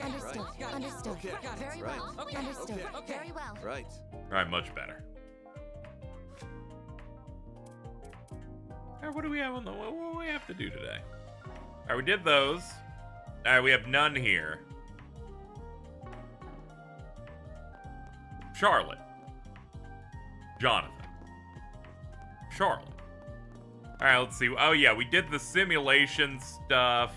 Understood. Understood. Okay. Very Right. well. Okay. Understood. Okay. Very well. Right. Alright, much better. Alright, what do we have on the... What do we have to do today? Alright, we did those. Alright, we have none here. Charlotte. Jonathan. Charlotte. Alright, let's see. Oh, yeah, we did the simulation stuff.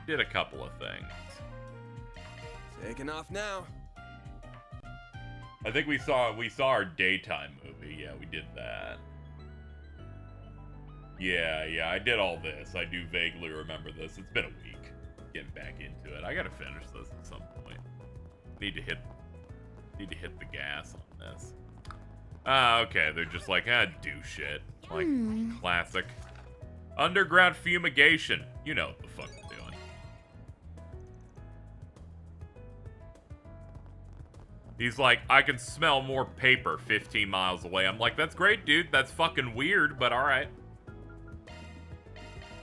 Did a couple of things. Taking off now. I think we saw our daytime movie. Yeah, we did that. Yeah, I did all this. I do vaguely remember this. It's been a week getting back into it. I gotta finish this at some point. Need to hit the gas on this. Okay, they're just like, do shit. Like, classic. Underground fumigation. You know what the fuck we're doing. He's like, I can smell more paper 15 miles away. I'm like, that's great, dude. That's fucking weird, but alright.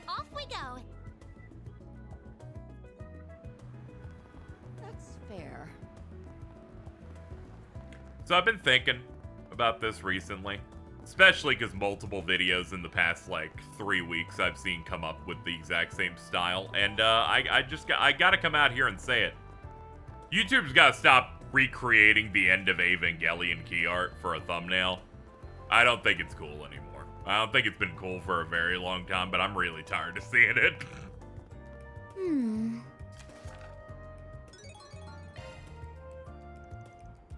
Off we go. That's fair. So I've been thinking about this recently. Especially because multiple videos in the past, like, 3 weeks I've seen come up with the exact same style. And, I gotta come out here and say it. YouTube's gotta stop recreating the end of Evangelion key art for a thumbnail. I don't think it's cool anymore. I don't think it's been cool for a very long time, but I'm really tired of seeing it.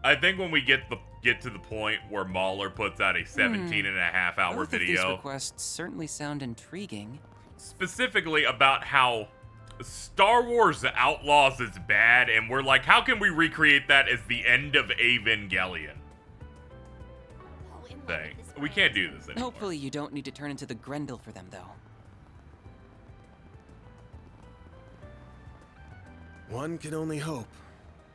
I think when we get to the point where Mahler puts out a 17.5-hour Both video. of these requests certainly sound intriguing. Specifically about how Star Wars Outlaws is bad, and we're like, how can we recreate that as the end of Evangelion? Thing. We can't do this anymore. Hopefully you don't need to turn into the Grendel for them, though. One can only hope.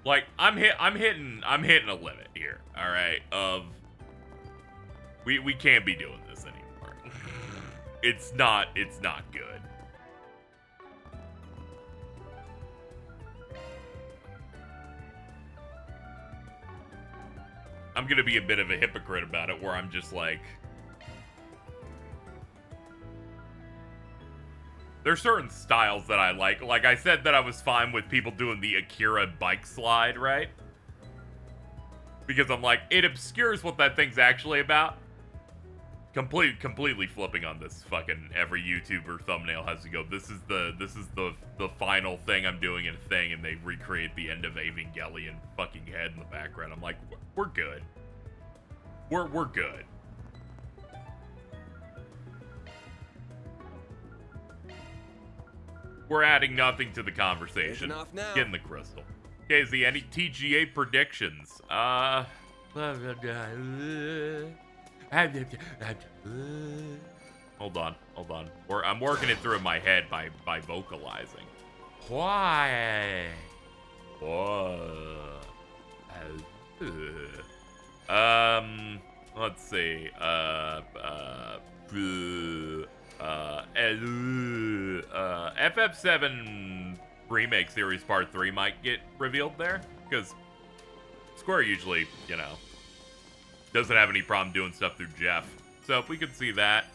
Like, I'm hitting a limit here, alright, of we can't be doing this anymore. It's not good. I'm gonna be a bit of a hypocrite about it, where I'm just like, there's certain styles that I like. Like I said that I was fine with people doing the Akira bike slide, right? Because I'm like, it obscures what that thing's actually about. Completely flipping on this fucking every YouTuber thumbnail has to go, this is the final thing I'm doing in a thing, and they recreate the end of Evangelion fucking head in the background. I'm like, we're good. We're good. We're adding nothing to the conversation. Taking off now. Getting the crystal. Okay, Z, any TGA predictions? Hold on. I'm working it through in my head by vocalizing. Why? Let's see. FF7 Remake Series Part 3 might get revealed there, because Square usually, doesn't have any problem doing stuff through Jeff. So if we could see that.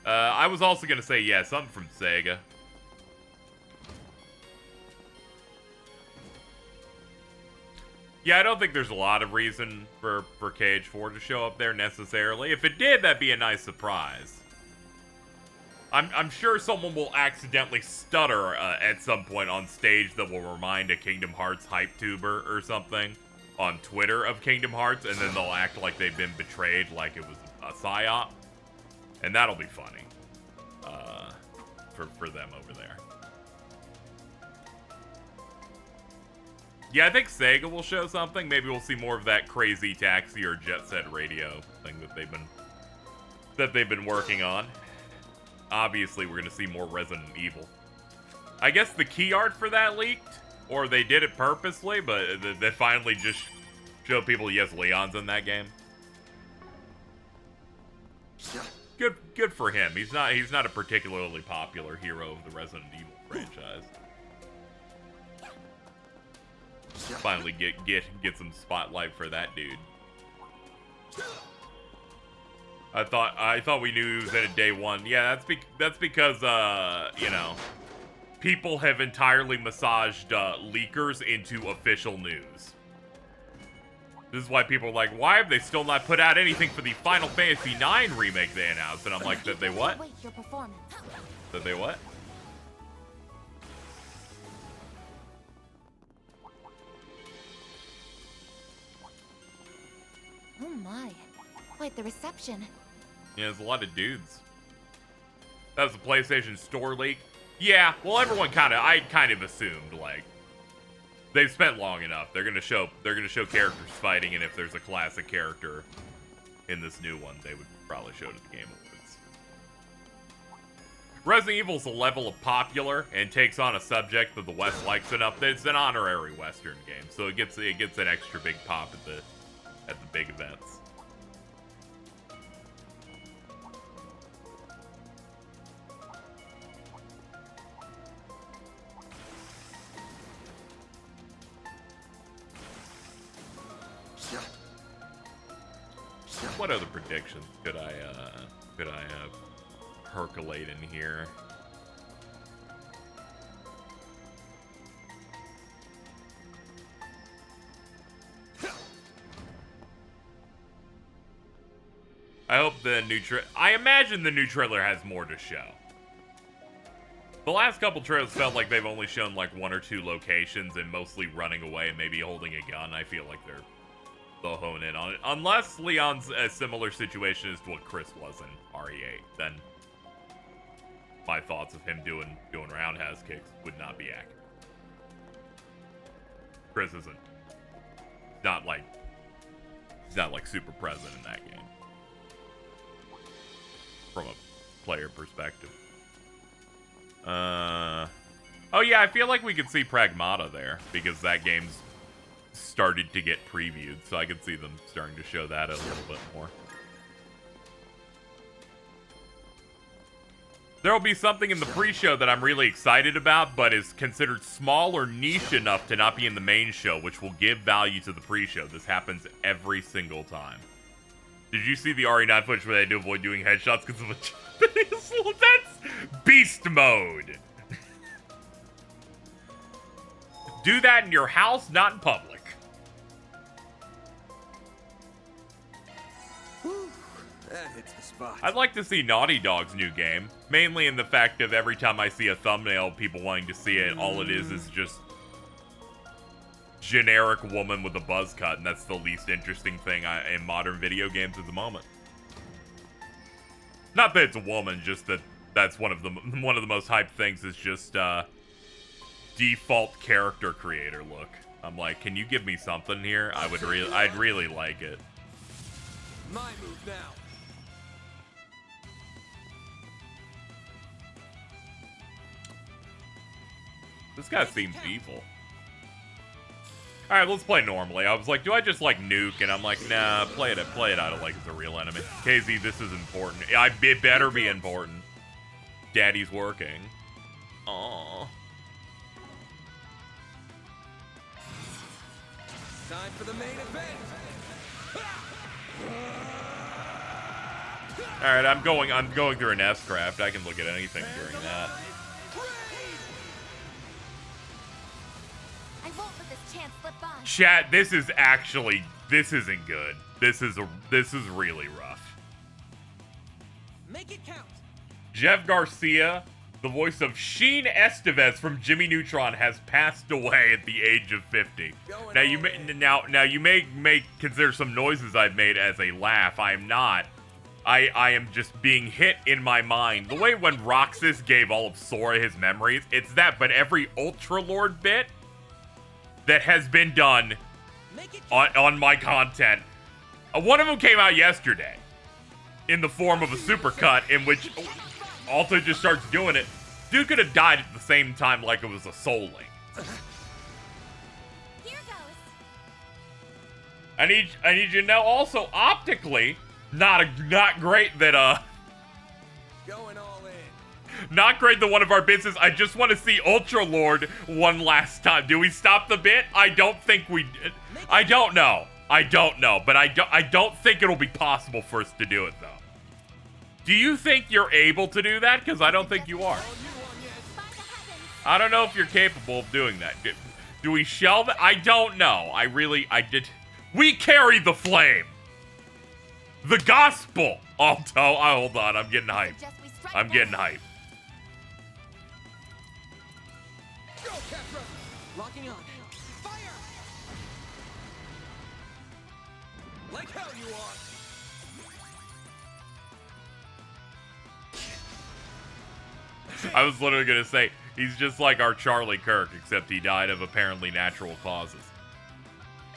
I was also going to say, yeah, something from Sega. Yeah, I don't think there's a lot of reason for KH4 to show up there necessarily. If it did, that'd be a nice surprise. I'm sure someone will accidentally stutter at some point on stage that will remind a Kingdom Hearts hype tuber or something on Twitter of Kingdom Hearts, and then they'll act like they've been betrayed, like it was a psyop. And that'll be funny for them over there. Yeah, I think Sega will show something. Maybe we'll see more of that Crazy Taxi or Jet Set Radio thing that they've been working on. Obviously, we're gonna see more Resident Evil. I guess the key art for that leaked, or they did it purposely, but they finally just showed people, yes, Leon's in that game. good for him. He's not a particularly popular hero of the Resident Evil franchise. Finally get some spotlight for that dude. I thought we knew he was in it day one. Yeah, that's because you know, people have entirely massaged leakers into official news. This is why people are like, why have they still not put out anything for the Final Fantasy IX remake they announced? And I'm like, that they what? That they what? Oh my. Quite the reception. Yeah, there's a lot of dudes. That was the PlayStation Store leak. Yeah, well, I kind of assumed, like, they've spent long enough. They're gonna show characters fighting, and if there's a classic character in this new one, they would probably show it at the Game Awards. Resident Evil's a level of popular and takes on a subject that the West likes enough that it's an honorary Western game, so it gets an extra big pop at the big events. What other predictions could I percolate in here? I hope the new I imagine the new trailer has more to show. The last couple trailers felt like they've only shown like 1 or 2 locations and mostly running away and maybe holding a gun. I feel like they'll hone in on it. Unless Leon's a similar situation as to what Chris was in RE8, then my thoughts of him doing roundhouse kicks would not be accurate. Chris isn't not like super present in that game from a player perspective. Oh yeah, I feel like we could see Pragmata there because that game's started to get previewed, so I could see them starting to show that a little bit more. There'll be something in the pre-show that I'm really excited about, but is considered small or niche enough to not be in the main show, which will give value to the pre-show. This happens every single time. Did you see the RE9 footage where they had to avoid doing headshots because of a Japanese? That's beast mode. Do that in your house, not in public. That hits the spot. I'd like to see Naughty Dog's new game, mainly in the fact of every time I see a thumbnail, people wanting to see it, all it is just generic woman with a buzz cut, and that's the least interesting thing in modern video games at the moment. Not that it's a woman, just that's one of the most hyped things is just default character creator look. I'm like, can you give me something here? I'd really like it. My move now. This guy seems evil. Alright, let's play normally. I was like, do I just like nuke? And I'm like, nah, play it out like it's a real enemy. KZ, this is important. It better be important. Daddy's working. Aww. Time for the main event. Alright, I'm going through an S-craft. I can look at anything during that. I won't let this chance slip by. Chat, this isn't good. This is really rough. Make it count. Jeff Garcia, the voice of Sheen Estevez from Jimmy Neutron, has passed away at the age of 50. Now you may consider some noises I've made as a laugh. I am not. I am just being hit in my mind. The way when Roxas gave all of Sora his memories, it's that, but every Ultra Lord bit that has been done on my content. One of them came out yesterday in the form of a supercut in which Alto just starts doing it. Dude could have died at the same time like it was a Soul Link. Here goes. I need you to know also optically not great that Going all in. Not great that one of our bits is, I just want to see Ultra Lord one last time. Do we stop the bit? I don't think we did. I don't know. But I don't think it'll be possible for us to do it, though. Do you think you're able to do that? Because I don't think you are. I don't know if you're capable of doing that. Do we shell that? I don't know. I did. We carry the flame. The gospel. Alto, hold on. I'm getting hyped. I'm getting hyped. Go, Capra. Locking on. Fire. Like hell you are. I was literally going to say, he's just like our Charlie Kirk, except he died of apparently natural causes.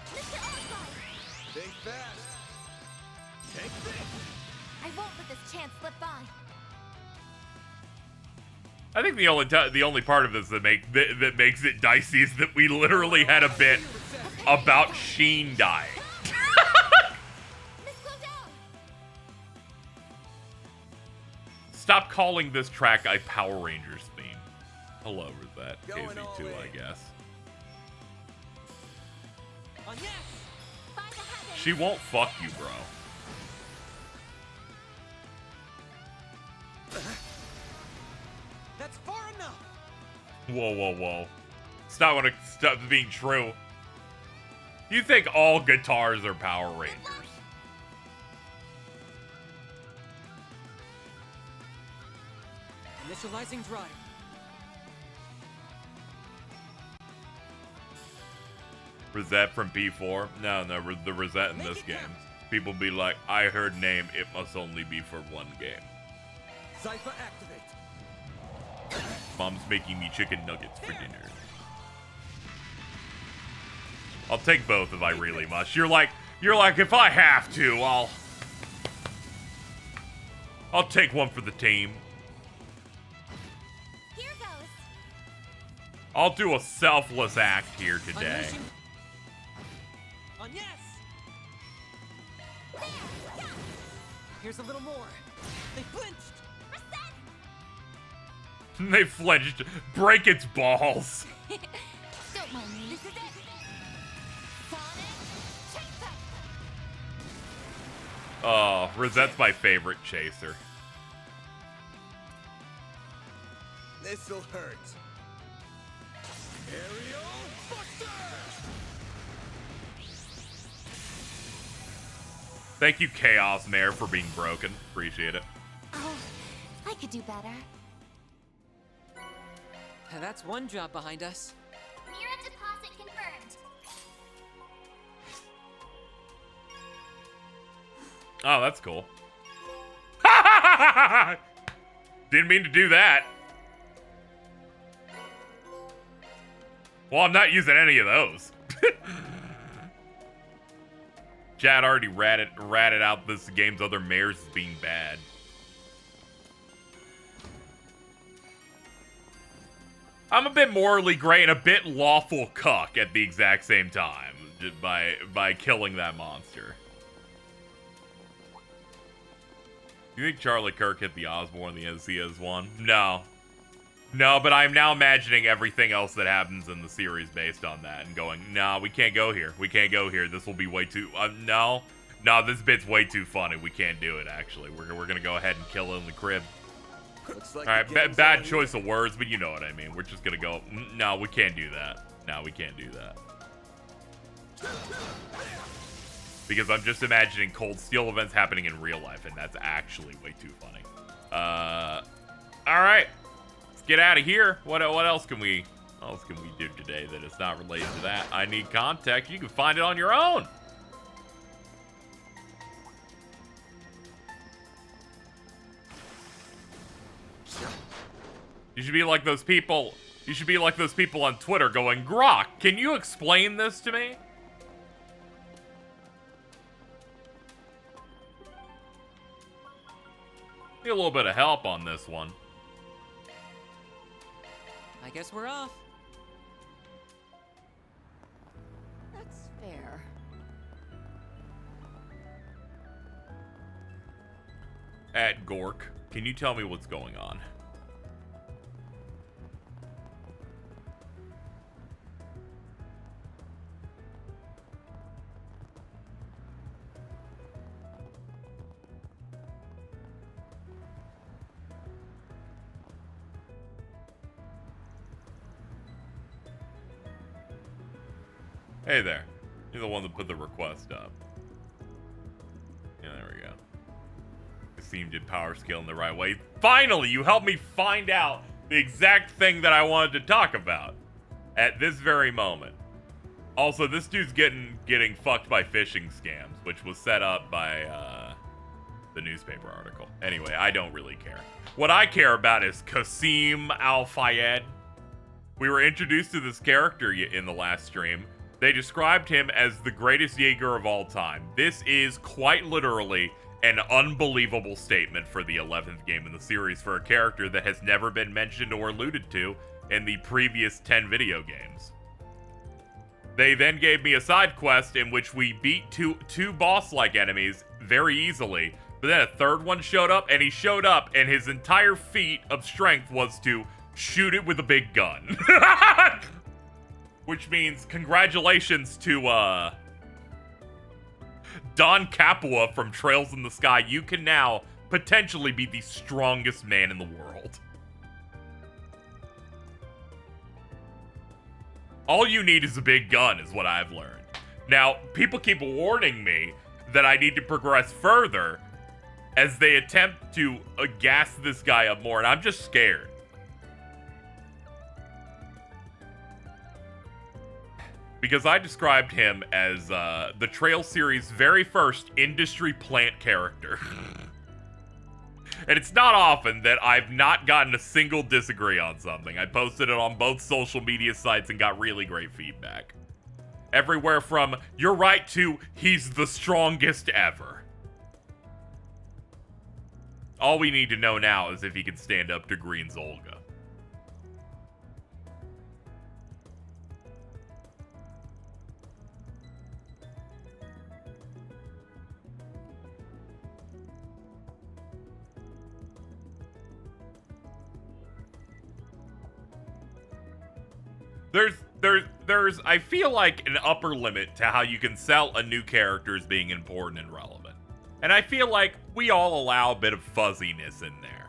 Think fast. Take this. I won't let this chance slip by. I think the only part of this that makes it dicey is that we literally had a bit about Sheen dying. Miss Clodell! Stop calling this track a Power Rangers theme. Hello, Rosette. Going KZ2, all in. I guess. On yes. By the heavens! She won't fuck you, bro. That's far enough. Whoa, whoa, whoa. Stop being true. You think all guitars are Power Rangers? Initializing drive. Rosette from P4? No, the Rosette in this game. People be like, I heard name, it must only be for one game. Cypher activate. Mom's making me chicken nuggets for dinner. I'll take both if I really must. You're like, if I have to, I'll take one for the team. Here goes! I'll do a selfless act here today. Unleashing. On yes. There! Yeah! Here's a little more. They flinched. Reset! They flinched. Break its balls. Don't mind me. This is it! Sonic Chaser! Oh, Rosette's my favorite chaser. This'll hurt. Aerial Buster! Thank you, Chaos Mare, for being broken. Appreciate it. Oh, I could do better. That's one job behind us. Mirror deposit confirmed. Oh, that's cool. Didn't mean to do that. Well, I'm not using any of those. Chad already ratted out this game's other mares as being bad. I'm a bit morally gray and a bit lawful cuck at the exact same time just by killing that monster. You think Charlie Kirk hit the Osborne the NCS one? No. No, but I'm now imagining everything else that happens in the series based on that and going, no, we can't go here. We can't go here. This will be way too... no, this bit's way too funny. We can't do it, actually. We're going to go ahead and kill it in the crib. Looks like All right, the game's bad on. choice of words, but you know what I mean. We're just going to go, no, we can't do that. No, we can't do that. Because I'm just imagining Cold Steel events happening in real life, and that's actually way too funny. All right. Let's get out of here. What else can we do today that is not related to that? I need context. You can find it on your own. You should be like those people. You should be like those people on Twitter going, Grok, can you explain this to me? Need a little bit of help on this one. I guess we're off. That's fair. At Gork, Can you tell me what's going on? Hey there. You're the one that put the request up. Yeah, there we go. Kasim did power scale in the right way. Finally, you helped me find out the exact thing that I wanted to talk about at this very moment. Also, this dude's getting fucked by phishing scams, which was set up by the newspaper article. Anyway, I don't really care. What I care about is Kasim Al-Fayed. We were introduced to this character in the last stream. They described him as the greatest Jaeger of all time. This is quite literally an unbelievable statement for the 11th game in the series for a character that has never been mentioned or alluded to in the previous 10 video games. They then gave me a side quest in which we beat two boss-like enemies very easily, but then a third one showed up, and he showed up, and his entire feat of strength was to shoot it with a big gun. Which means congratulations to Don Capua from Trails in the Sky. You can now potentially be the strongest man in the world. All you need is a big gun, is what I've learned. Now, people keep warning me that I need to progress further as they attempt to gas this guy up more, and I'm just scared. Because I described him as the Trail series' very first industry plant character. And it's not often that I've not gotten a single disagree on something. I posted it on both social media sites and got really great feedback. Everywhere from, you're right, to, he's the strongest ever. All we need to know now is if he can stand up to Green's Olga. There's I feel like an upper limit to how you can sell a new character as being important and relevant. And I feel like we all allow a bit of fuzziness in there.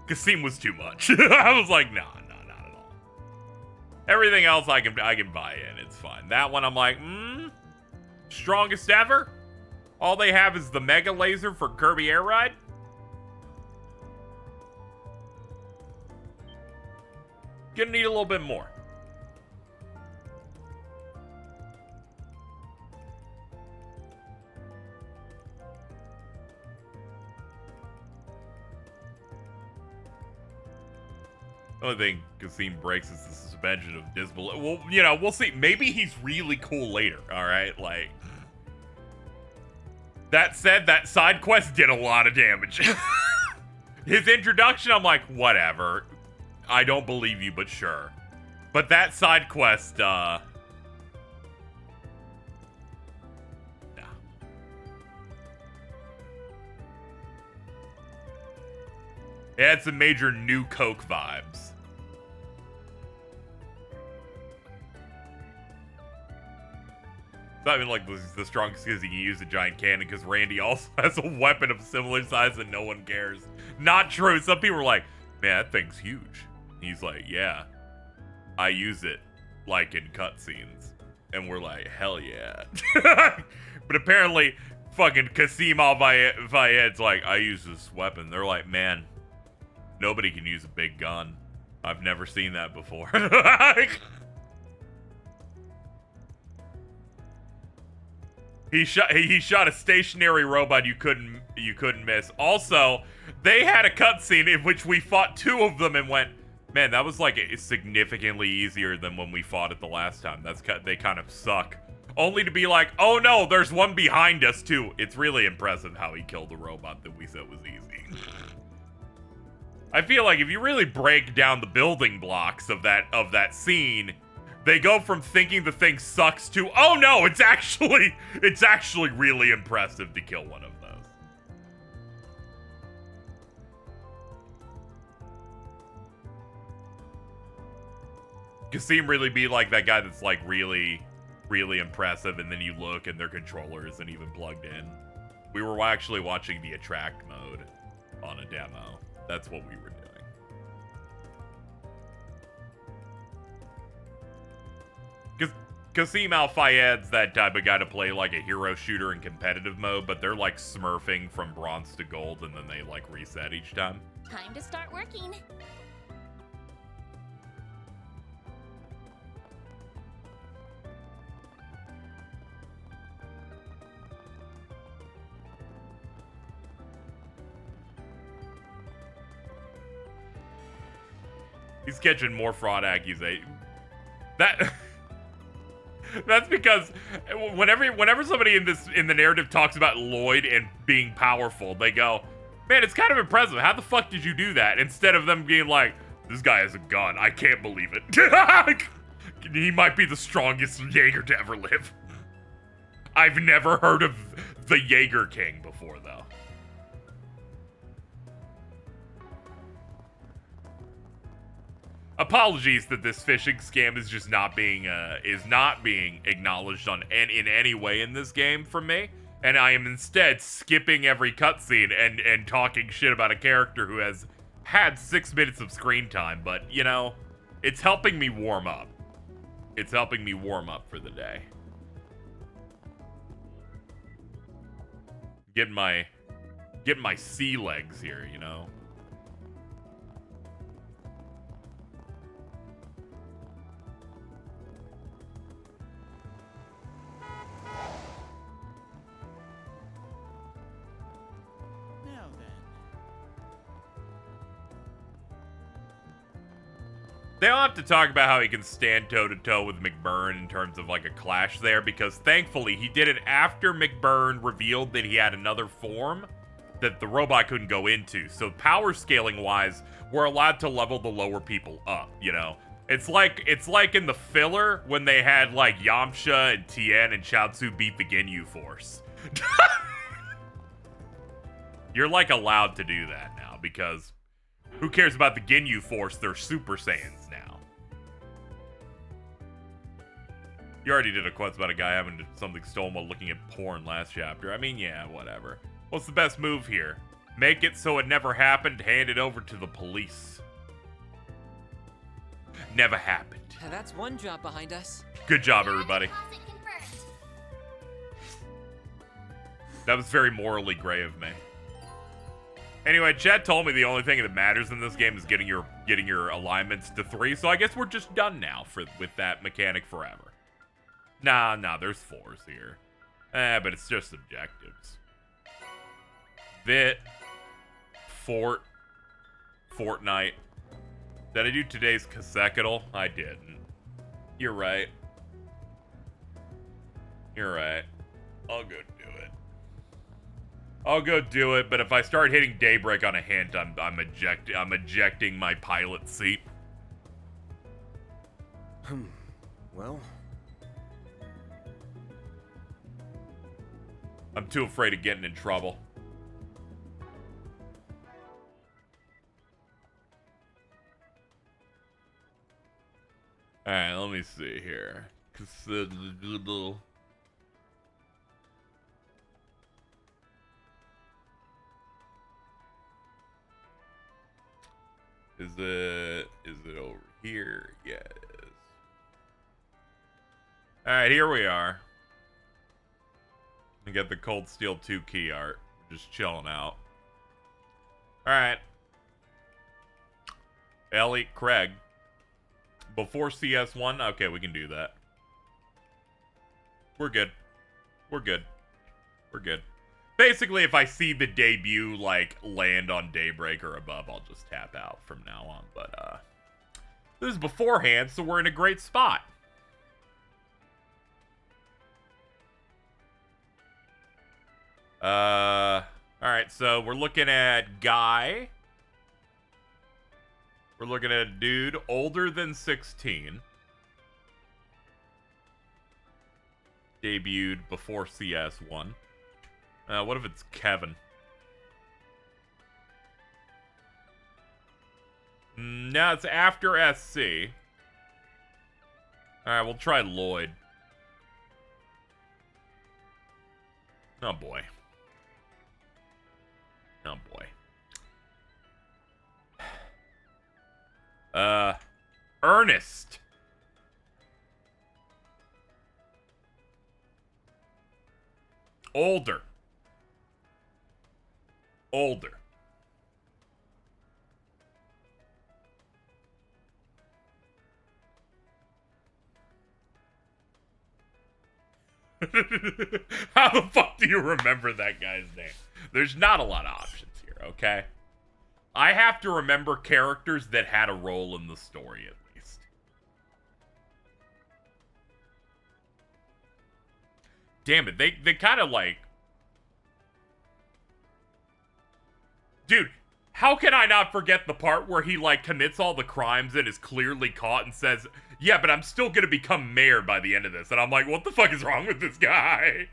Kasim was too much. I was like, nah, not at all. Everything else I can buy in, it's fine. That one I'm like, strongest ever? All they have is the Mega Laser for Kirby Air Ride? Gonna need a little bit more. The only thing Kasim breaks is the suspension of disbelief. Well, you know, we'll see. Maybe he's really cool later, alright? Like, that said, that side quest did a lot of damage. His introduction, I'm like, whatever. I don't believe you, but sure. But that side quest, nah. It had some major New Coke vibes. It's not even like the strongest because he can use a giant cannon, because Randy also has a weapon of similar size and no one cares. Not true. Some people are like, man, that thing's huge. He's like, yeah, I use it like in cutscenes. And we're like, hell yeah. But apparently, fucking Kasim Al-Fayed's like, I use this weapon. They're like, man, nobody can use a big gun. I've never seen that before. He shot a stationary robot you couldn't miss. Also, they had a cutscene in which we fought two of them and went, man, that was like significantly easier than when we fought it the last time. They kind of suck. Only to be like, oh no, there's one behind us too. It's really impressive how he killed the robot that we said was easy. I feel like if you really break down the building blocks of that scene, they go from thinking the thing sucks to, oh no, it's actually really impressive to kill one of those. Kasim really be like that guy that's like really, really impressive, and then you look and their controller isn't even plugged in. We were actually watching the attract mode on a demo. That's what we were doing. Kasim Al-Fayed's that type of guy to play like a hero shooter in competitive mode, but they're like smurfing from bronze to gold and then they like reset each time. Time to start working. He's catching more fraud accusations. That's because whenever somebody in the narrative talks about Lloyd and being powerful, they go, "Man, it's kind of impressive. How the fuck did you do that?" Instead of them being like, "This guy has a gun. I can't believe it." He might be the strongest Jaeger to ever live. I've never heard of the Jaeger King before, though. Apologies that this phishing scam is just not being acknowledged in any way in this game from me, and I am instead skipping every cutscene and talking shit about a character who has had 6 minutes of screen time. But you know, it's helping me warm up. It's helping me warm up for the day. Getting my sea legs here, you know. They don't have to talk about how he can stand toe-to-toe with McBurn in terms of like a clash there, because thankfully he did it after McBurn revealed that he had another form that the robot couldn't go into. So power scaling wise, we're allowed to level the lower people up, you know? It's like in the filler when they had like Yamcha and Tien and Chaozu beat the Ginyu Force. You're like allowed to do that now, because who cares about the Ginyu Force? They're Super Saiyans now. You already did a quest about a guy having something stolen while looking at porn last chapter. I mean, yeah, whatever. What's the best move here? Make it so it never happened, hand it over to the police. Never happened. That's one job behind us. Good job, everybody. That was very morally gray of me. Anyway, Chet told me the only thing that matters in this game is getting your alignments to 3, so I guess we're just done now with that mechanic forever. Nah, there's 4s here. But it's just objectives. Fortnite. Did I do today's Consecutal? I didn't. You're right. You're right. I'll go do it, but if I start hitting Daybreak on a hint, I'm ejecting my pilot seat. Well, I'm too afraid of getting in trouble. Alright, let me see here. Is it over here? Yeah, it is. Alright, here we are. We got the Cold Steel 2 key art. Just chilling out. Alright. Ellie, Craig. Before CS1? Okay, we can do that. We're good. We're good. We're good. Basically, if I see the debut, like, land on Daybreak or above, I'll just tap out from now on. But, this is beforehand, so we're in a great spot. Alright, so we're looking at Guy. We're looking at a dude older than 16. Debuted before CS1. What if it's Kevin? No, it's after SC. Alright, we'll try Lloyd. Oh boy. Oh boy. Ernest. Older. Older. How the fuck do you remember that guy's name? There's not a lot of options here, okay? I have to remember characters that had a role in the story, at least. Damn it, they kind of like... Dude, how can I not forget the part where he, like, commits all the crimes and is clearly caught and says, yeah, but I'm still gonna become mayor by the end of this. And I'm like, what the fuck is wrong with this guy?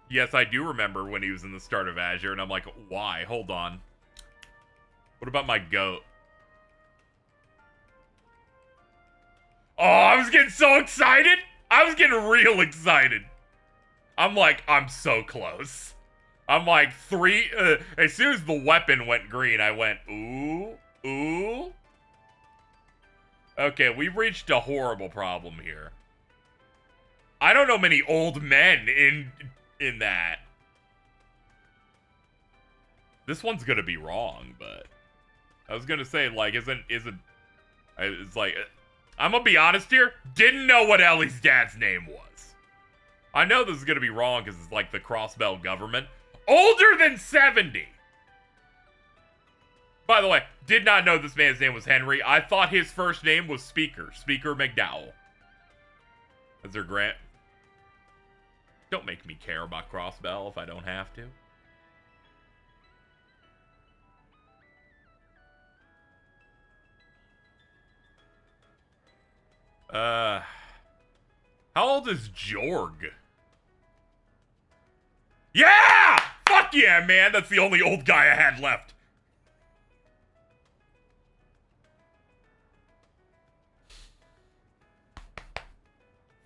Yes, I do remember when he was in the start of Azure, and I'm like, why? Hold on. What about my goat? Oh, I was getting so excited! I was getting real excited. I'm like, I'm so close. I'm like, as soon as the weapon went green, I went, ooh, ooh. Okay, we've reached a horrible problem here. I don't know many old men in that. This one's gonna be wrong, but I was gonna say, like, it's like, I'm gonna be honest here, didn't know what Ellie's dad's name was. I know this is gonna be wrong because it's like the Crossbell government. Older than 70! By the way, did not know this man's name was Henry. I thought his first name was Speaker McDowell. As their grant. Don't make me care about Crossbell if I don't have to. How old is Jorg? Yeah! Fuck yeah, man! That's the only old guy I had left.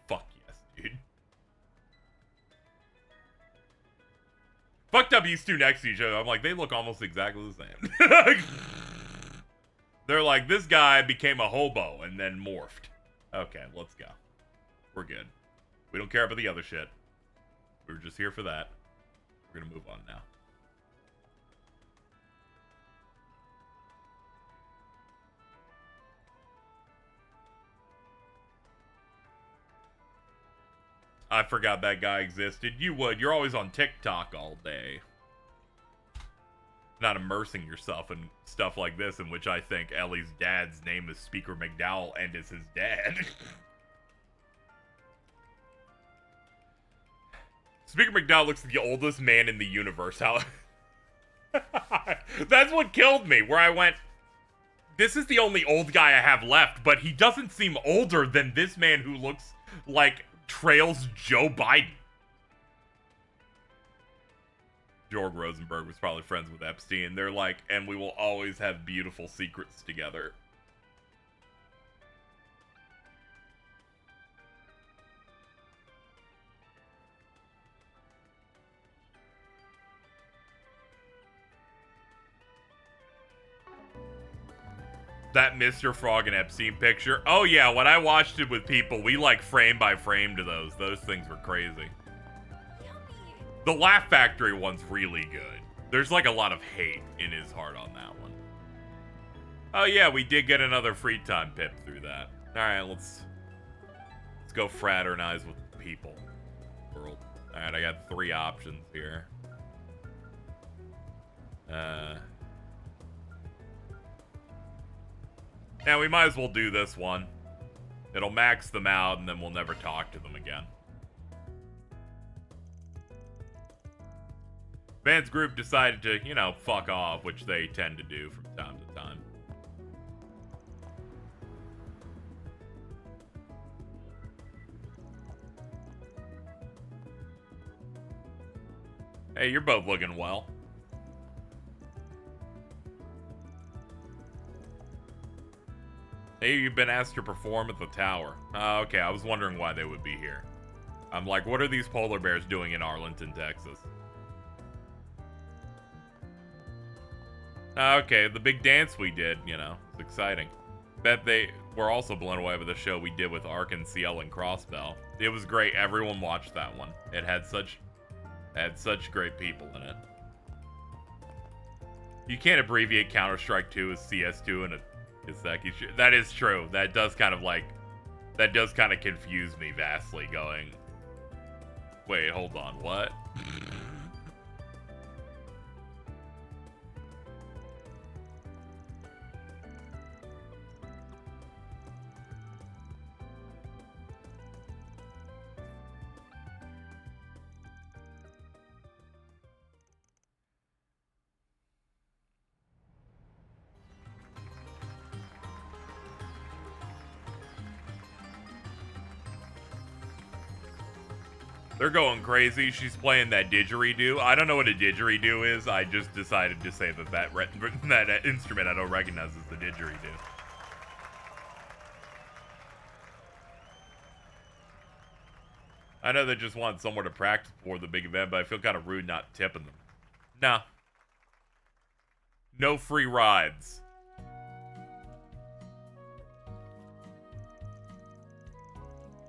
Fuck yes, dude. Fucked up these two next to each other. I'm like, they look almost exactly the same. They're like, this guy became a hobo and then morphed. Okay, let's go. We're good. We don't care about the other shit. We were just here for that. We're gonna move on now. I forgot that guy existed. You would. You're always on TikTok all day. Not immersing yourself in stuff like this, in which I think Ellie's dad's name is Speaker McDowell and is his dad. Speaker McDowell looks like the oldest man in the universe. How? That's what killed me, where I went, this is the only old guy I have left, but he doesn't seem older than this man who looks like trails Joe Biden. Jorg Rosenberg was probably friends with Epstein. They're like, and we will always have beautiful secrets together. That Mr. Frog and Epstein picture. Oh yeah, when I watched it with people, we like frame by frame to those. Those things were crazy. The Laugh Factory one's really good. There's like a lot of hate in his heart on that one. Oh yeah, we did get another free time pip through that. Alright, let's go fraternize with people. World. Alright, I got 3 options here. Now we might as well do this one. It'll max them out and then we'll never talk to them again. Van's group decided to, you know, fuck off, which they tend to do from time to time. Hey, you're both looking well. Hey, you've been asked to perform at the tower. Okay, I was wondering why they would be here. I'm like, what are these polar bears doing in Arlington, Texas? Okay, the big dance we did, you know, it's exciting. Bet they were also blown away by the show we did with Ark and Ciel and Crossbell. It was great. Everyone watched that one. It had such great people in it. You can't abbreviate Counter-Strike 2 as CS2 in a Kiseki. That is true. That does kind of confuse me vastly, going, wait, hold on, what? They're going crazy. She's playing that didgeridoo. I don't know what a didgeridoo is. I just decided to say that instrument I don't recognize as the didgeridoo. I know they just want somewhere to practice for the big event, but I feel kind of rude not tipping them. Nah. No free rides.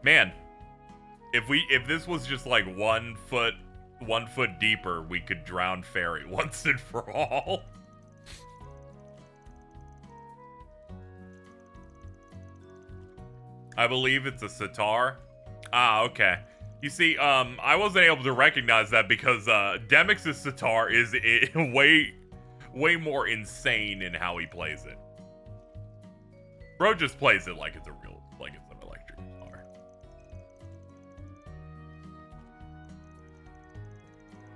Man. If this was just like 1 foot deeper, we could drown Fairy once and for all. I believe it's a sitar. Ah, okay. You see, I wasn't able to recognize that because Demix's sitar is way more insane in how he plays it. Bro just plays it like it's an electric guitar.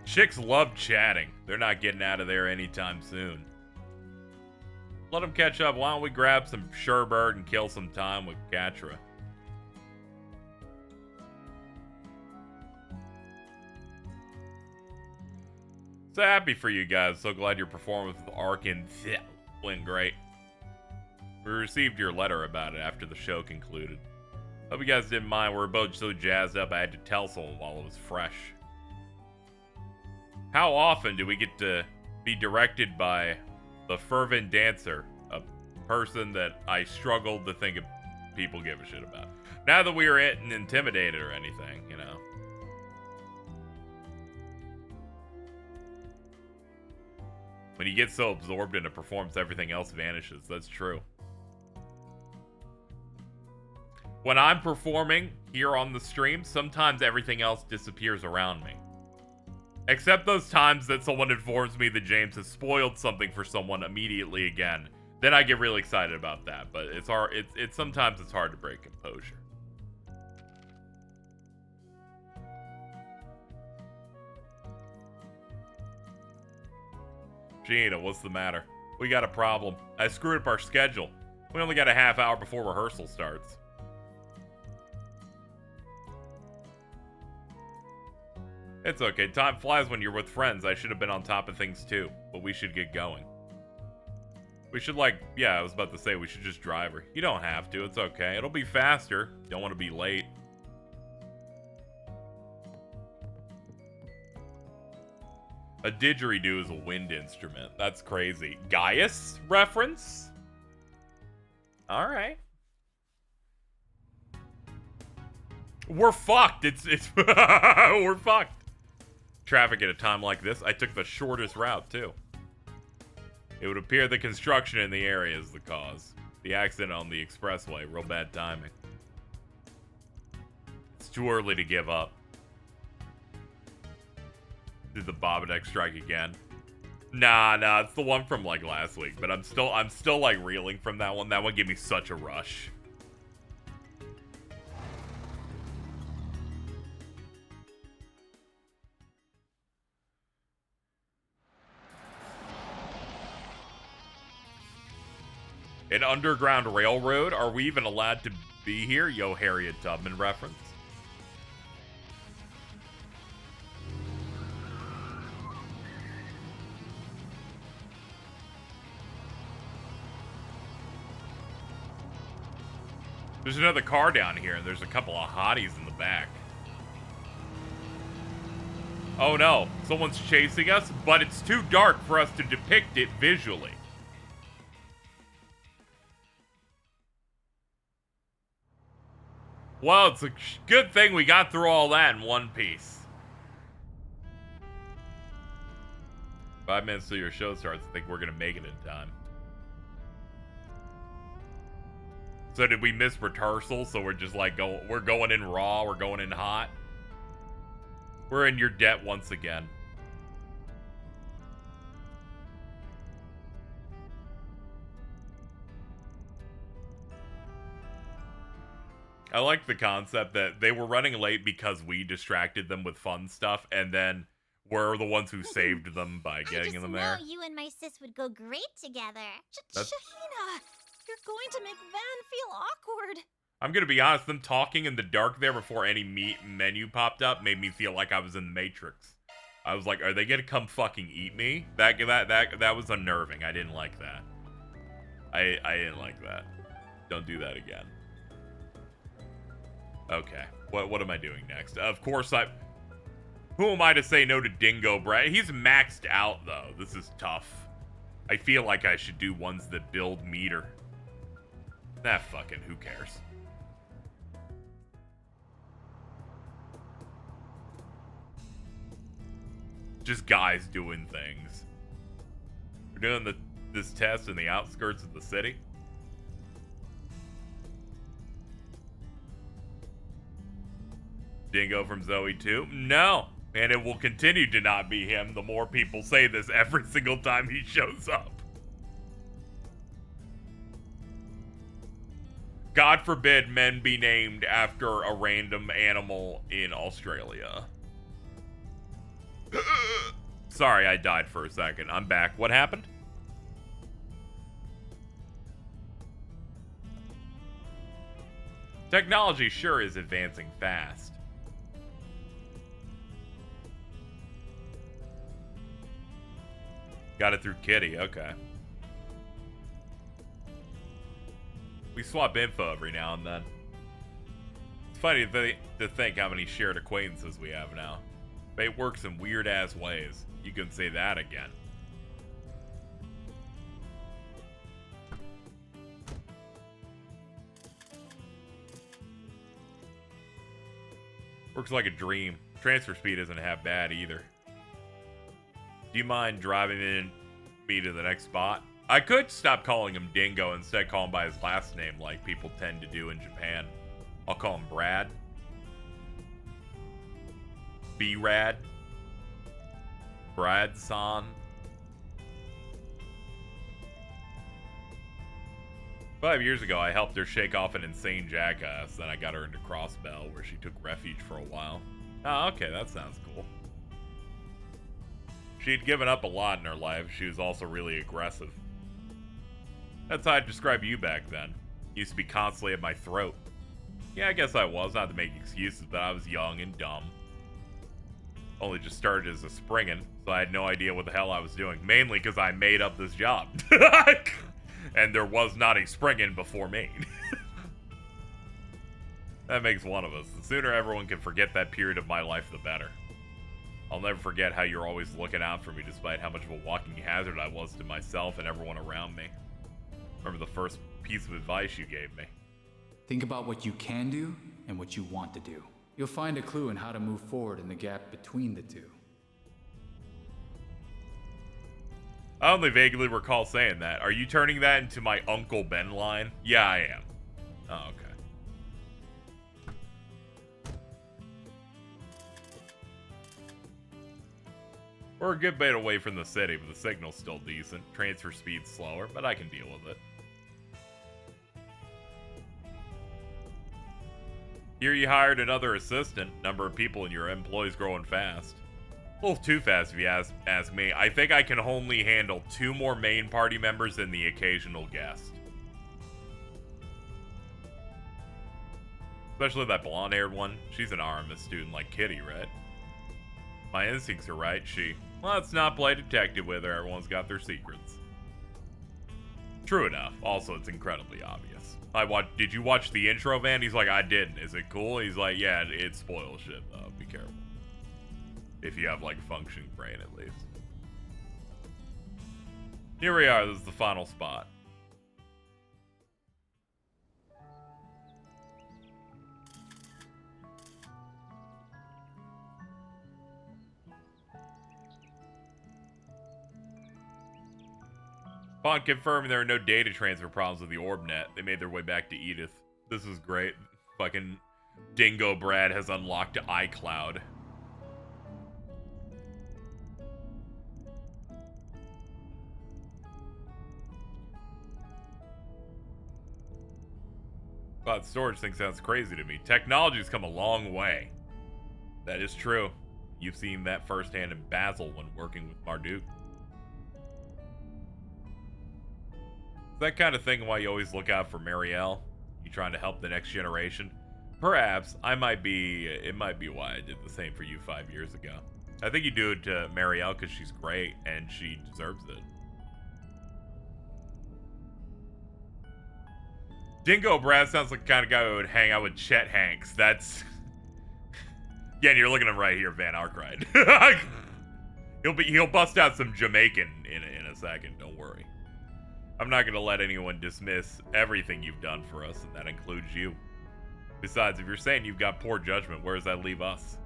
Chicks love chatting. They're not getting out of there anytime soon. Let them catch up. Why don't we grab some sherbert and kill some time with Catra? So happy for you guys. So glad your performance with Ark and went great. We received your letter about it after the show concluded. Hope you guys didn't mind. We were both so jazzed up I had to tell someone while it was fresh. How often do we get to be directed by the fervent dancer, a person that I struggled to think of people give a shit about? Not that we were intimidated or anything, you know. When you get so absorbed in a performance, everything else vanishes. That's true. When I'm performing here on the stream, sometimes everything else disappears around me. Except those times that someone informs me that James has spoiled something for someone immediately again. Then I get really excited about that. But it's hard. Sometimes it's hard to break composure. Gina, what's the matter? We got a problem. I screwed up our schedule. We only got a half hour before rehearsal starts. It's okay. Time flies when you're with friends. I should have been on top of things too. But we should get going. We should yeah, I was about to say we should just drive her. You don't have to. It's okay. It'll be faster. Don't want to be late. A didgeridoo is a wind instrument. That's crazy. Gaius reference? Alright. We're fucked. It's we're fucked. Traffic at a time like this, I took the shortest route too. It would appear the construction in the area is the cause. The accident on the expressway, real bad timing. It's too early to give up. Did the Bobadeck strike again? Nah, it's the one from last week, but I'm still reeling from that one. That one gave me such a rush. An underground railroad? Are we even allowed to be here? Yo, Harriet Tubman reference. There's another car down here, and there's a couple of hotties in the back. Oh no, someone's chasing us, but it's too dark for us to depict it visually. Well, it's a good thing we got through all that in one piece. 5 minutes till your show starts. I think we're gonna make it in time. So did we miss rehearsal? So we're just like we're going in raw, we're going in hot. We're in your debt once again. I like the concept that they were running late because we distracted them with fun stuff, and then we're the ones who saved them by getting them there. I just know you and my sis would go great together. Shahina, you're going to make Van feel awkward. I'm gonna be honest, them talking in the dark there before any menu popped up made me feel like I was in the Matrix. I was like, are they gonna come fucking eat me? That was unnerving. I didn't like that. I didn't like that. Don't do that again. Okay, what am I doing next? Of course who am I to say no to Dingo Brad? He's maxed out though. This is tough. I feel like I should do ones that build meter. Nah, fucking who cares? Just guys doing things. We're doing this test in the outskirts of the city. Dingo from Zoe 2? No. And it will continue to not be him the more people say this every single time he shows up. God forbid men be named after a random animal in Australia. Sorry, I died for a second. I'm back. What happened? Technology sure is advancing fast. Got it through Kitty, okay. We swap info every now and then. It's funny to think how many shared acquaintances we have now. Fate works in weird-ass ways. You can say that again. Works like a dream. Transfer speed isn't half bad either. Do you mind driving me to the next spot? I could stop calling him Dingo and instead call him by his last name like people tend to do in Japan. I'll call him Brad. B-Rad. Brad-san. 5 years ago, I helped her shake off an insane jackass. Then I got her into Crossbell, where she took refuge for a while. Oh, okay, that sounds cool. She'd given up a lot in her life. She was also really aggressive. That's how I'd describe you back then. Used to be constantly at my throat. Yeah, I guess I was. Not to make excuses, but I was young and dumb. Only just started as a springin', so I had no idea what the hell I was doing. Mainly because I made up this job. And there was not a springin' before me. That makes one of us. The sooner everyone can forget that period of my life, the better. I'll never forget how you're always looking out for me despite how much of a walking hazard I was to myself and everyone around me. Remember the first piece of advice you gave me. Think about what you can do and what you want to do. You'll find a clue in how to move forward in the gap between the two. I only vaguely recall saying that. Are you turning that into my Uncle Ben line? Yeah, I am. Oh, okay. We're a good bit away from the city, but the signal's still decent. Transfer speed's slower, but I can deal with it. Here you hired another assistant. Number of people in your employees growing fast. A little too fast if you ask me. I think I can only handle 2 more main party members and the occasional guest. Especially that blonde-haired one. She's an RMS student like Kitty, right? My instincts are right. Let's not play detective with her. Everyone's got their secrets. True enough. Also, it's incredibly obvious. Did you watch the intro, Van? He's like, I didn't. Is it cool? He's like, yeah, it spoils shit, though. Be careful. If you have, like, a functioning brain, at least. Here we are. This is the final spot. Upon confirming there are no data transfer problems with the OrbNet, they made their way back to Edith. This is great. Fucking Dingo Brad has unlocked iCloud. Cloud storage thing sounds crazy to me. Technology's come a long way. That is true. You've seen that firsthand in Basel when working with Marduk. That kind of thing why you always look out for Marielle? You trying to help the next generation? Perhaps it might be why I did the same for you 5 years ago. I think you do it to Marielle because she's great and she deserves it. Dingo Brad sounds like the kind of guy who would hang out with Chet Hanks. That's yeah, and you're looking at him right here, Van Arkwright. he'll bust out some Jamaican in a second. Don't worry. I'm not going to let anyone dismiss everything you've done for us, and that includes you. Besides, if you're saying you've got poor judgment, where does that leave us?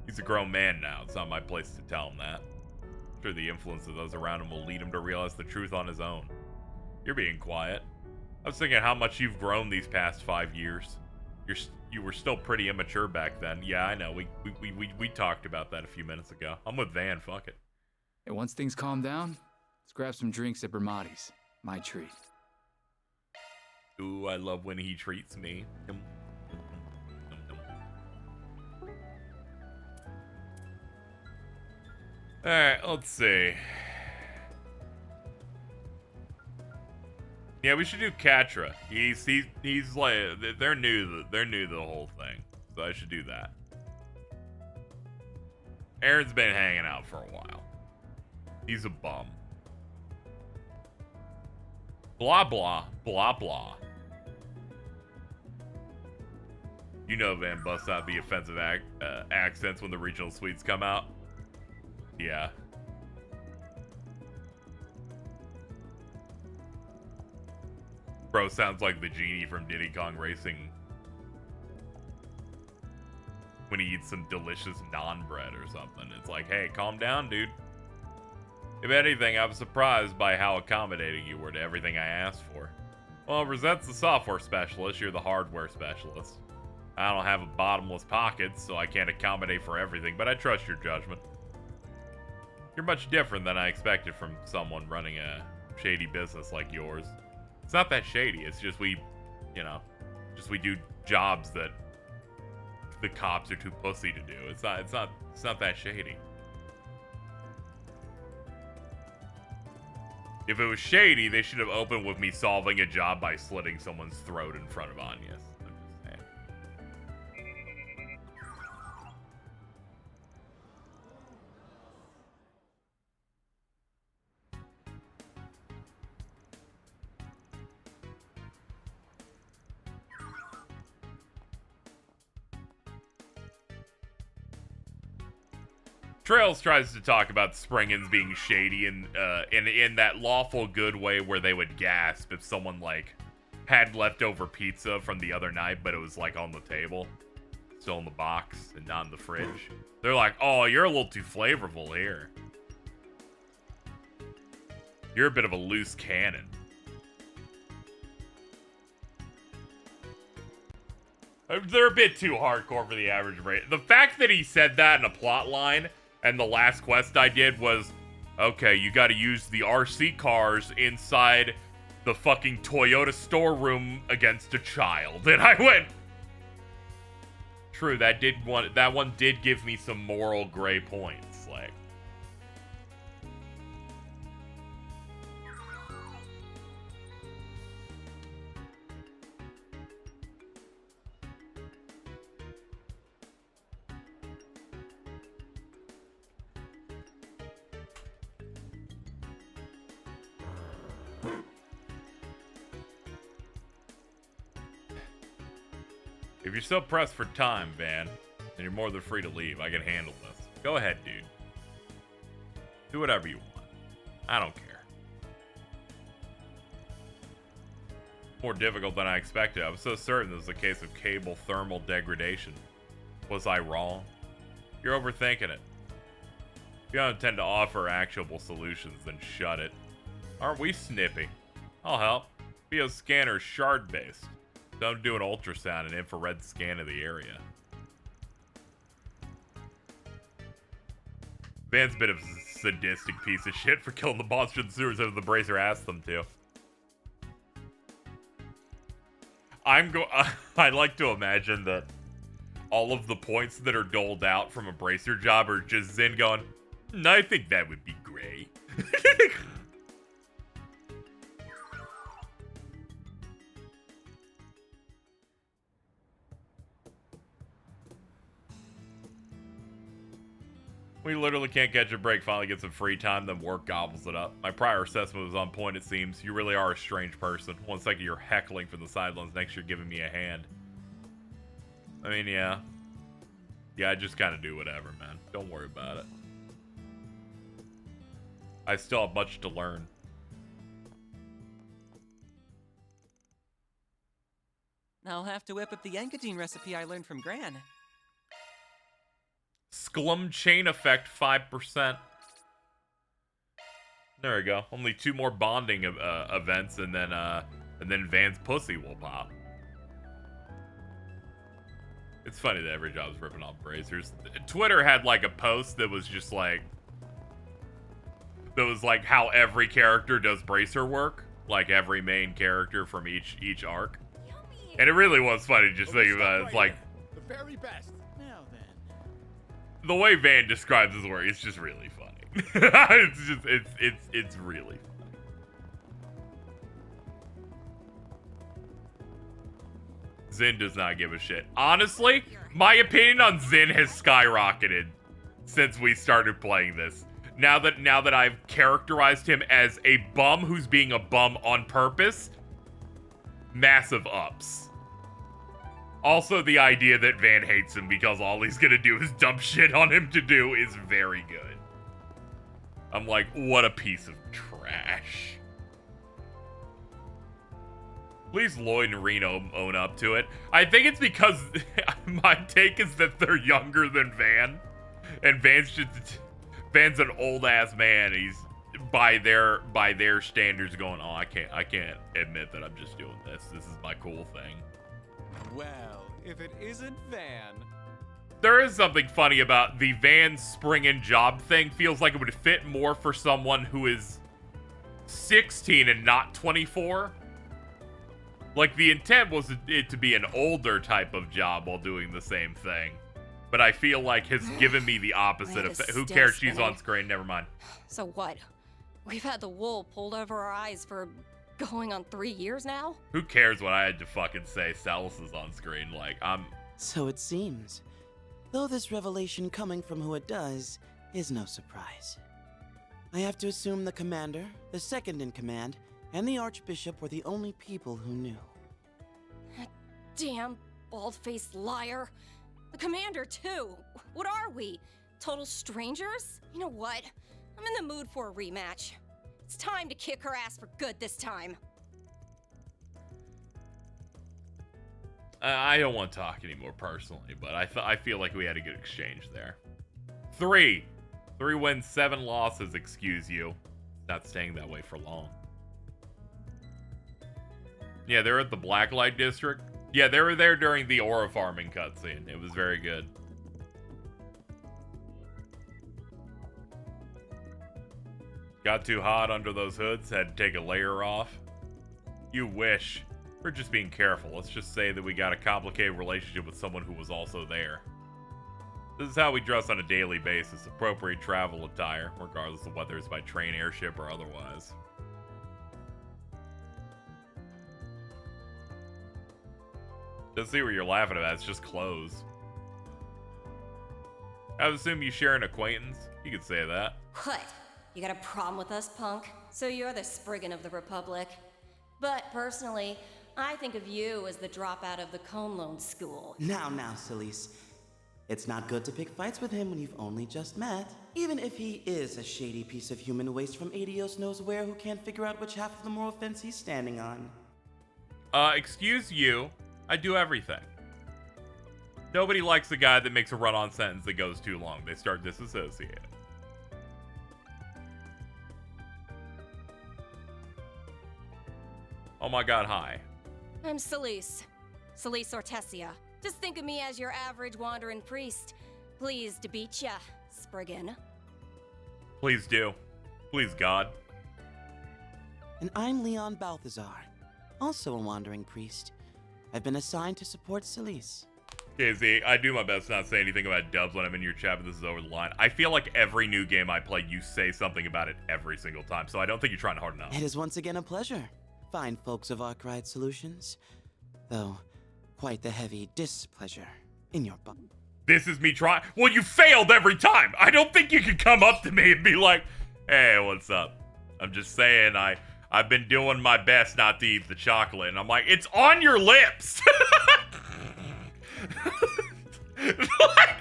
He's a grown man now. It's not my place to tell him that. I'm sure the influence of those around him will lead him to realize the truth on his own. You're being quiet. I was thinking how much you've grown these past 5 years. You were still pretty immature back then. Yeah, I know. We talked about that a few minutes ago. I'm with Van. Fuck it. Hey, once things calm down, let's grab some drinks at Bramati's. My treat. Ooh, I love when he treats me. Alright, let's see. Yeah, we should do Katra. He's like they're new to the whole thing, so I should do that. Aaron's been hanging out for a while. He's a bum. Blah blah blah blah. You know, Van busts out the offensive accents when the regional suites come out. Yeah. Bro sounds like the genie from Diddy Kong Racing when he eats some delicious naan bread or something. It's like, hey, calm down, dude. If anything, I was surprised by how accommodating you were to everything I asked for. Well, Rosette's the software specialist, you're the hardware specialist. I don't have a bottomless pocket, so I can't accommodate for everything, but I trust your judgment. You're much different than I expected from someone running a shady business like yours. It's not that shady. It's just we do jobs that the cops are too pussy to do. It's not that shady. If it was shady, they should have opened with me solving a job by slitting someone's throat in front of Anya's. I'm just saying. Trails tries to talk about Springans being shady in that lawful good way where they would gasp if someone like had leftover pizza from the other night, but it was like on the table, still in the box and not in the fridge. They're like, "Oh, you're a little too flavorful here. You're a bit of a loose cannon." They're a bit too hardcore for the average rate. The fact that he said that in a plot line. And the last quest I did was, okay, you gotta use the RC cars inside the fucking Toyota storeroom against a child. And I went, true, that one did give me some moral gray points, like. If you're so pressed for time, Van, then you're more than free to leave. I can handle this. Go ahead, dude. Do whatever you want. I don't care. More difficult than I expected. I was so certain this was a case of cable thermal degradation. Was I wrong? You're overthinking it. If you don't intend to offer actionable solutions, then shut it. Aren't we snippy? I'll help. BIOS scanner is shard-based. Don't do an ultrasound and infrared scan of the area. Van's a bit of a sadistic piece of shit for killing the monster in the sewers as the bracer asked them to. I like to imagine that all of the points that are doled out from a bracer job are just Zin going, I think that would be great. We literally can't catch a break, finally get some free time, then work gobbles it up. My prior assessment was on point, it seems. You really are a strange person. One second you're heckling from the sidelines, next you're giving me a hand. I mean, yeah. Yeah, I just kind of do whatever, man. Don't worry about it. I still have much to learn. I'll have to whip up the Yankadine recipe I learned from Gran. Sklum chain effect 5%. There we go. Only 2 more bonding events, and then Van's pussy will pop. It's funny that every job's ripping off bracers. Twitter had like a post that was just like, how every character does bracer work, like every main character from each arc. Yummy. And it really was funny just thinking about it. It's like the very best. Now then. The way Van describes his work, it's just really funny. it's really funny. Zin does not give a shit. Honestly, my opinion on Zin has skyrocketed since we started playing this. Now that I've characterized him as a bum who's being a bum on purpose, massive ups. Also, the idea that Van hates him because all he's gonna do is dump shit on him to do is very good. I'm like, what a piece of trash. Please Lloyd and Reno own up to it. I think it's because my take is that they're younger than Van. And Van's an old ass man. He's by their standards going, oh, I can't admit that I'm just doing this. This is my cool thing. Well, if it isn't Van. There is something funny about the Van spring-in job thing. Feels like it would fit more for someone who is 16 and not 24. Like, the intent was it to be an older type of job while doing the same thing. But I feel like has given me the opposite effect. Who cares? She's on screen. Never mind. So what? We've had the wool pulled over our eyes for going on 3 years now? Who cares what I had to fucking say? Salas is on screen. Like, I'm... So it seems. Though this revelation coming from who it does is no surprise. I have to assume the commander, the second in command, and the Archbishop were the only people who knew. That damn bald-faced liar. The commander, too. What are we? Total strangers? You know what? I'm in the mood for a rematch. It's time to kick her ass for good this time. I don't want to talk anymore personally, but I feel like we had a good exchange there. 3 wins, 7 losses, excuse you. Not staying that way for long. Yeah, they're at the Blacklight District. Yeah, they were there during the aura farming cutscene. It was very good. Got too hot under those hoods, had to take a layer off. You wish. We're just being careful. Let's just say that we got a complicated relationship with someone who was also there. This is how we dress on a daily basis. Appropriate travel attire, regardless of whether it's by train, airship, or otherwise. Just see what you're laughing about. It's just clothes. I would assume you share an acquaintance. You could say that. What? You got a problem with us, punk? So you're the Spriggan of the Republic. But personally, I think of you as the dropout of the Cone Loan School. Now, Celise. It's not good to pick fights with him when you've only just met. Even if he is a shady piece of human waste from Adios knows where who can't figure out which half of the moral fence he's standing on. Excuse you. I do everything. Nobody likes a guy that makes a run-on sentence that goes too long. They start disassociating. Oh my god, hi. I'm Celise. Celise Ortesia. Just think of me as your average wandering priest. Pleased to beat ya, Spriggan. Please do. Please, God. And I'm Leon Balthazar, also a wandering priest. I've been assigned to support Celise. KZ, I do my best not to say anything about dubs when I'm in your chat, but this is over the line. I feel like every new game I play, you say something about it every single time, so I don't think you're trying hard enough. It is once again a pleasure, fine folks of Arkwright Solutions. Though, quite the heavy displeasure in your butt. This is me trying. Well, you failed every time. I don't think you can come up to me and be like, hey, what's up? I'm just saying, I've been doing my best not to eat the chocolate. And I'm like, it's on your lips. Like,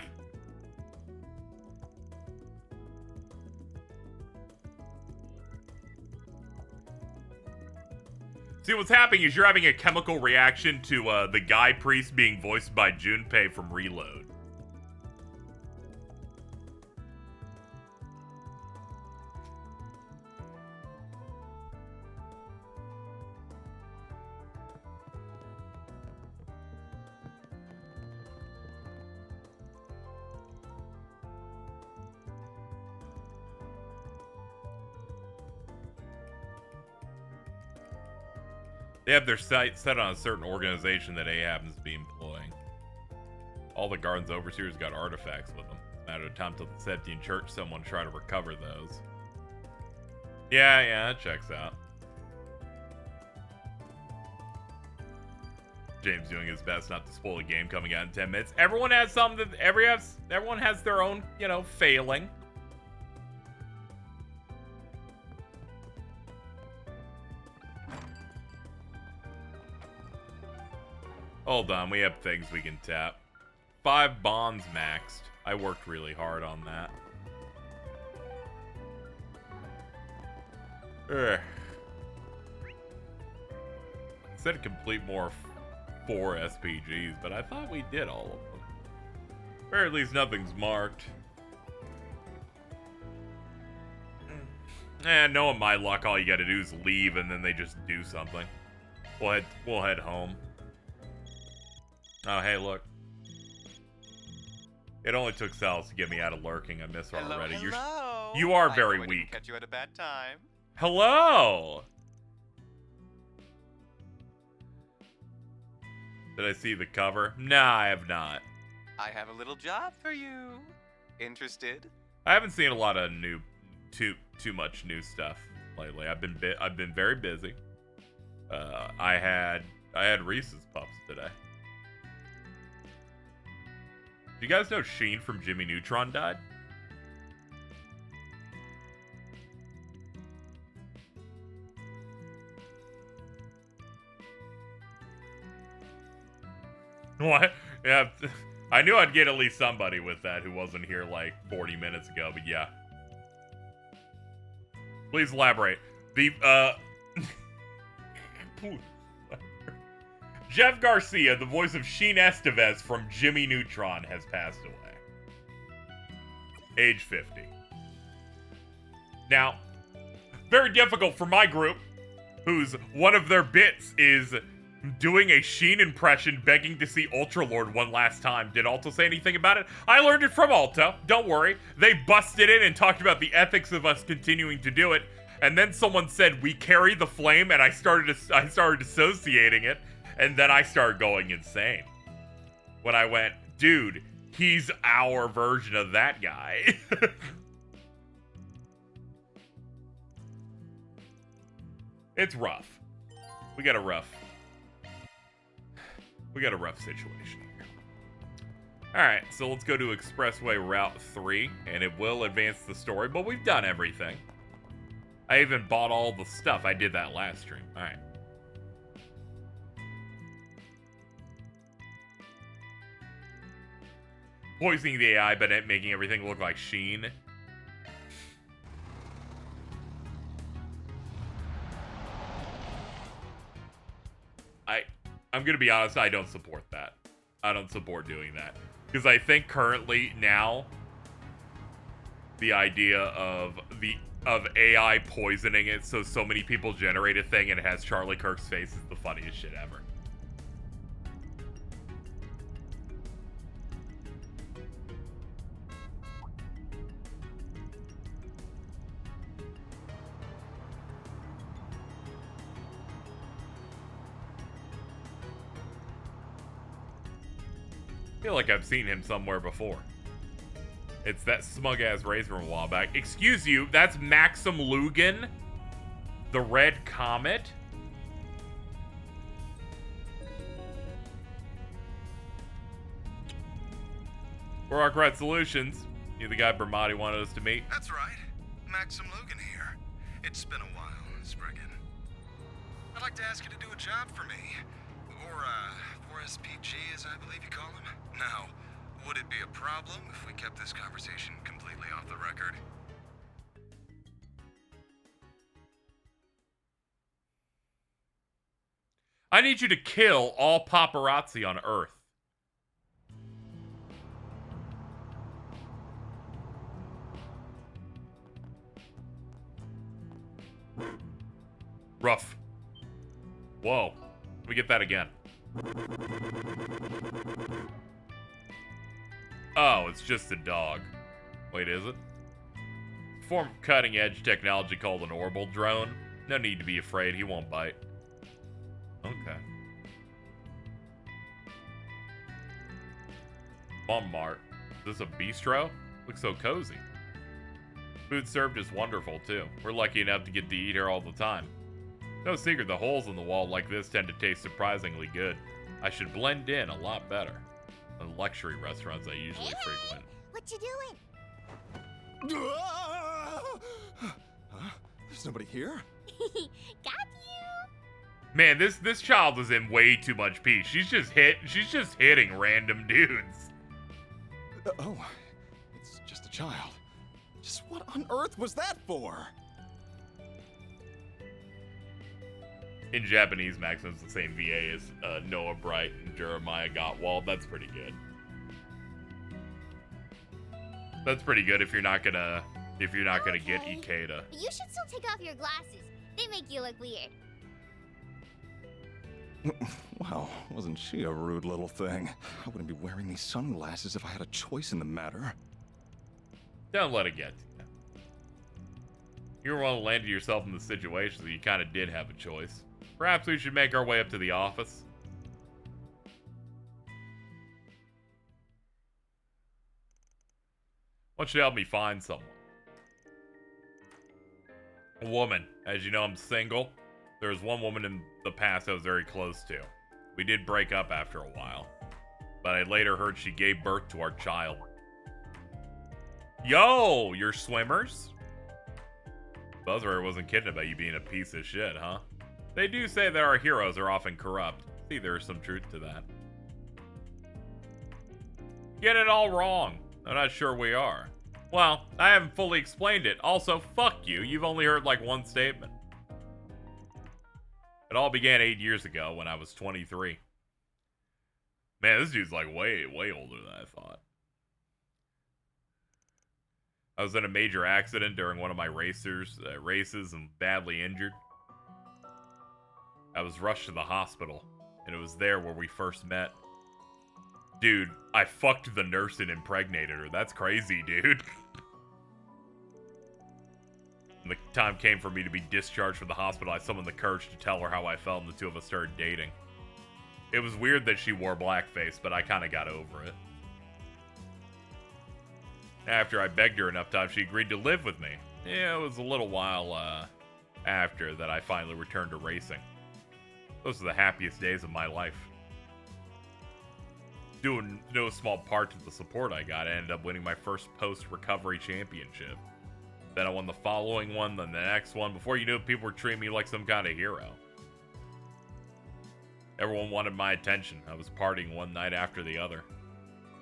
see, what's happening is you're having a chemical reaction to the guy priest being voiced by Junpei from Reload. They have their sights set on a certain organization that A happens to be employing. All the Garden's overseers got artifacts with them. It's a matter of time till the Septian Church someone try to recover those. Yeah, that checks out. James doing his best not to spoil a game coming out in 10 minutes. Everyone has something. Everyone has their own, failing. Hold on, we have things we can tap. 5 bonds maxed. I worked really hard on that. Ugh. Said complete more 4 SPGs, but I thought we did all of them. Or at least nothing's marked. Knowing my luck, all you gotta do is leave and then they just do something. We'll head home. Oh, hey, look. It only took Sal's to get me out of lurking. I miss her already. Hello. You are very I weak. Catch you at a bad time. Hello! Did I see the cover? Nah, I have not. I have a little job for you. Interested? I haven't seen a lot of too much new stuff lately. I've been very busy. I had Reese's Puffs today. Do you guys know Sheen from Jimmy Neutron died? What? Yeah, I knew I'd get at least somebody with that who wasn't here like 40 minutes ago, but yeah. Please elaborate. Jeff Garcia, the voice of Sheen Estevez from Jimmy Neutron, has passed away. Age 50. Now, very difficult for my group, whose one of their bits is doing a Sheen impression begging to see Ultralord one last time. Did Alto say anything about it? I learned it from Alto. Don't worry. They busted in and talked about the ethics of us continuing to do it. And then someone said, we carry the flame, and I started dissociating it. And then I started going insane. When I went, dude, he's our version of that guy. It's rough. We got a rough situation here. Alright, so let's go to Expressway Route 3, and it will advance the story, but we've done everything. I even bought all the stuff. I did that last stream. Alright. Poisoning the AI, but making everything look like Sheen. I'm gonna be honest, I don't support that. I don't support doing that. Because I think currently now the idea of AI poisoning it so many people generate a thing and it has Charlie Kirk's face is the funniest shit ever. I feel like I've seen him somewhere before. It's that smug-ass race from a while back. Excuse you, that's Maxim Lugan? The Red Comet? We're Arkwright Solutions. You the guy Bermati wanted us to meet? That's right. Maxim Lugan here. It's been a while, Spriggan. I'd like to ask you to do a job for me. Or, 4SPG, as I believe you call him. Now, would it be a problem if we kept this conversation completely off the record? I need you to kill all paparazzi on Earth. Rough. Whoa. Let me get that again. Oh, it's just a dog. Wait, is it? A form of cutting-edge technology called an orbital drone. No need to be afraid, he won't bite. Okay. Mart. Is this a bistro? Looks so cozy. Food served is wonderful, too. We're lucky enough to get to eat here all the time. No secret, the holes in the wall like this tend to taste surprisingly good. I should blend in a lot better than luxury restaurants I usually frequent. What you doing? There's nobody here? Got you. Man, this child is in way too much peace. She's just hitting random dudes. Oh, it's just a child. Just what on earth was that for? In Japanese, Maxim's the same VA as Noah Bright and Jeremiah Gottwald. That's pretty good. That's pretty good if you're not gonna get Ikeda. But you should still take off your glasses. They make you look weird. Well, wasn't she a rude little thing? I wouldn't be wearing these sunglasses if I had a choice in the matter. Don't let it get to you. You were one who landed yourself in the situation, so you kind of did have a choice. Perhaps we should make our way up to the office. Why don't you help me find someone? A woman. As you know, I'm single. There was one woman in the past I was very close to. We did break up after a while, but I later heard she gave birth to our child. Yo, you're swimmers? Buzzword wasn't kidding about you being a piece of shit, huh? They do say that our heroes are often corrupt. See, there's some truth to that. Get it all wrong. I'm not sure we are. Well, I haven't fully explained it. Also, fuck you. You've only heard like one statement. It all began 8 years ago when I was 23. Man, this dude's like way older than I thought. I was in a major accident during one of my races and badly injured. I was rushed to the hospital, and it was there where we first met. Dude, I fucked the nurse and impregnated her. That's crazy, dude. When the time came for me to be discharged from the hospital, I summoned the courage to tell her how I felt, and the two of us started dating. It was weird that she wore blackface, but I kind of got over it. After I begged her enough times, she agreed to live with me. Yeah, it was a little while after that I finally returned to racing. Those are the happiest days of my life. Due no small part to the support I got, I ended up winning my first post-recovery championship. Then I won the following one, then the next one. Before you knew it, people were treating me like some kind of hero. Everyone wanted my attention. I was partying one night after the other.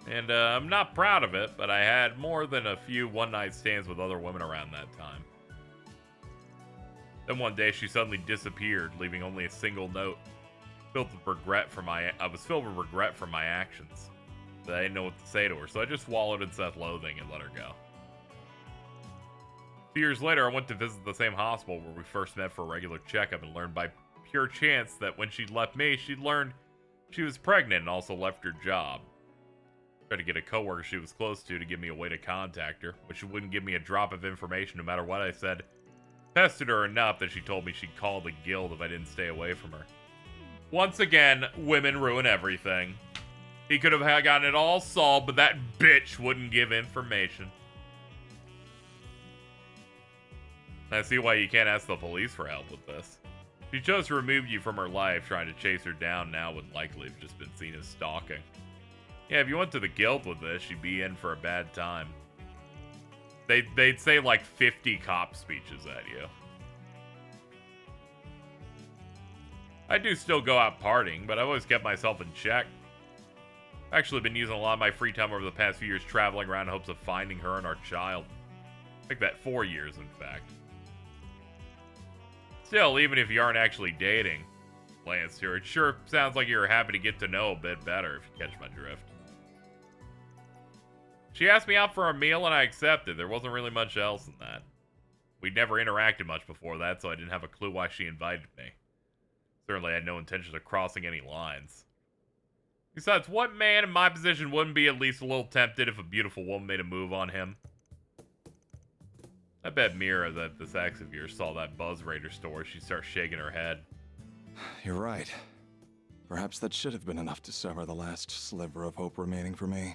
And I'm not proud of it, but I had more than a few one-night stands with other women around that time. Then one day she suddenly disappeared, leaving only a single note. I was filled with regret for my actions. But I didn't know what to say to her, so I just swallowed in self-loathing and let her go. A few years later, I went to visit the same hospital where we first met for a regular checkup and learned by pure chance that when she'd left me, she'd learned she was pregnant and also left her job. Tried to get a coworker she was close to give me a way to contact her, but she wouldn't give me a drop of information no matter what I said. Pestered her enough that she told me she'd call the guild if I didn't stay away from her. Once again, women ruin everything. He could have gotten it all solved, but that bitch wouldn't give information. I see why you can't ask the police for help with this. She chose to remove you from her life. Trying to chase her down now would likely have just been seen as stalking. Yeah, if you went to the guild with this, you'd be in for a bad time. They'd say like 50 cop speeches at you. I do still go out partying, but I've always kept myself in check. I've actually been using a lot of my free time over the past few years traveling around in hopes of finding her and our child. Like that 4 years, in fact. Still, even if you aren't actually dating, Lance here, it sure sounds like you're happy to get to know a bit better, if you catch my drift. She asked me out for a meal and I accepted. There wasn't really much else in that. We'd never interacted much before that, so I didn't have a clue why she invited me. Certainly had no intention of crossing any lines. Besides, what man in my position wouldn't be at least a little tempted if a beautiful woman made a move on him? I bet Mira, that this ex of yours, saw that Buzz Raider story. She'd start shaking her head. You're right. Perhaps that should have been enough to sever the last sliver of hope remaining for me.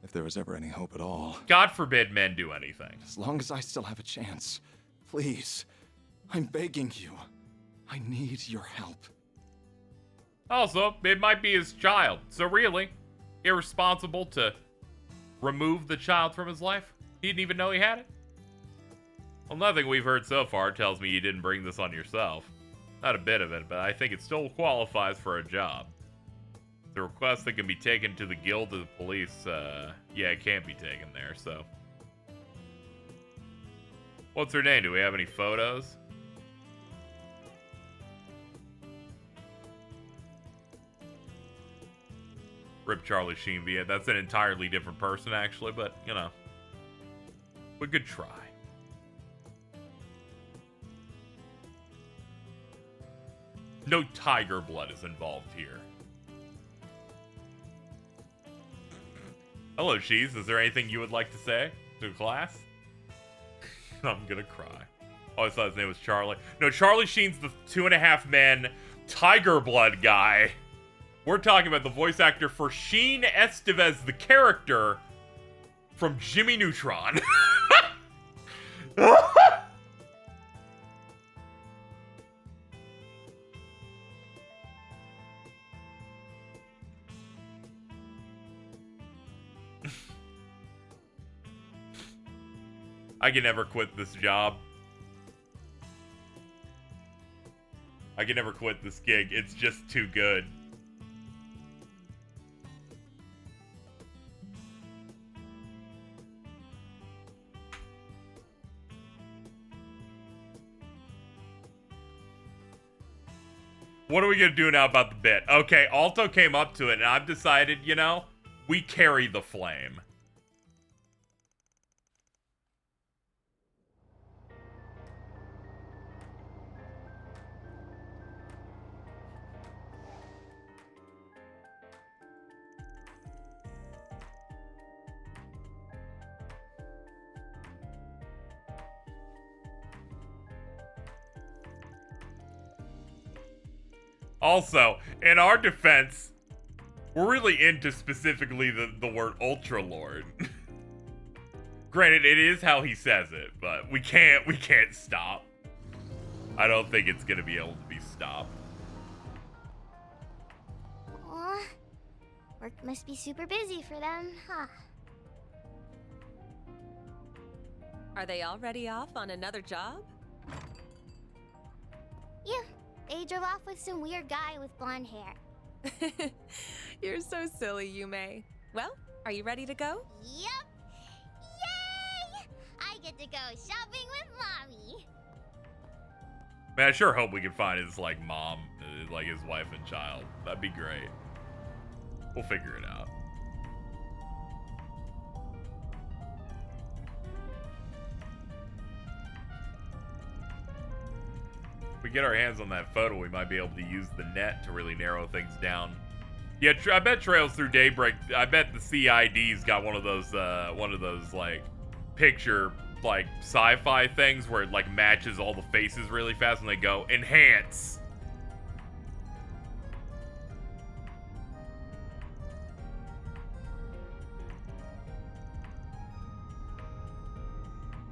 If there was ever any hope at all. God forbid men do anything. As long as I still have a chance. Please. I'm begging you. I need your help. Also, it might be his child. So really, irresponsible to remove the child from his life? He didn't even know he had it? Well, nothing we've heard so far tells me you didn't bring this on yourself. Not a bit of it, but I think it still qualifies for a job. The request that can be taken to the guild of the police, yeah, it can't be taken there, so. What's her name? Do we have any photos? Rip Charlie Sheen via. That's an entirely different person, actually, but, you know. We could try. No tiger blood is involved here. Hello, Cheese. Is there anything you would like to say to class? I'm gonna cry. Oh, I thought his name was Charlie. No, Charlie Sheen's the 2.5 Men tiger blood guy. We're talking about the voice actor for Sheen Estevez, the character from Jimmy Neutron. I can never quit this job. I can never quit this gig. It's just too good. What are we gonna do now about the bit? Okay, Alto came up to it, and I've decided, you know, we carry the flame. Also, in our defense, we're really into specifically the word Ultra Lord. Granted, it is how he says it, but we can't stop. I don't think it's gonna be able to be stopped. Aw, work must be super busy for them, huh? Are they already off on another job? Yeah, they drove off with some weird guy with blonde hair. You're so silly, Yume. Well, are you ready to go? Yep. Yay! I get to go shopping with Mommy. Man, I sure hope we can find his, like, mom, like, his wife and child. That'd be great. We'll figure it out. If we get our hands on that photo, we might be able to use the net to really narrow things down. Yeah, I bet Trails Through Daybreak, I bet the CID's got one of those, like, picture, like, sci-fi things where it, like, matches all the faces really fast and they go, enhance.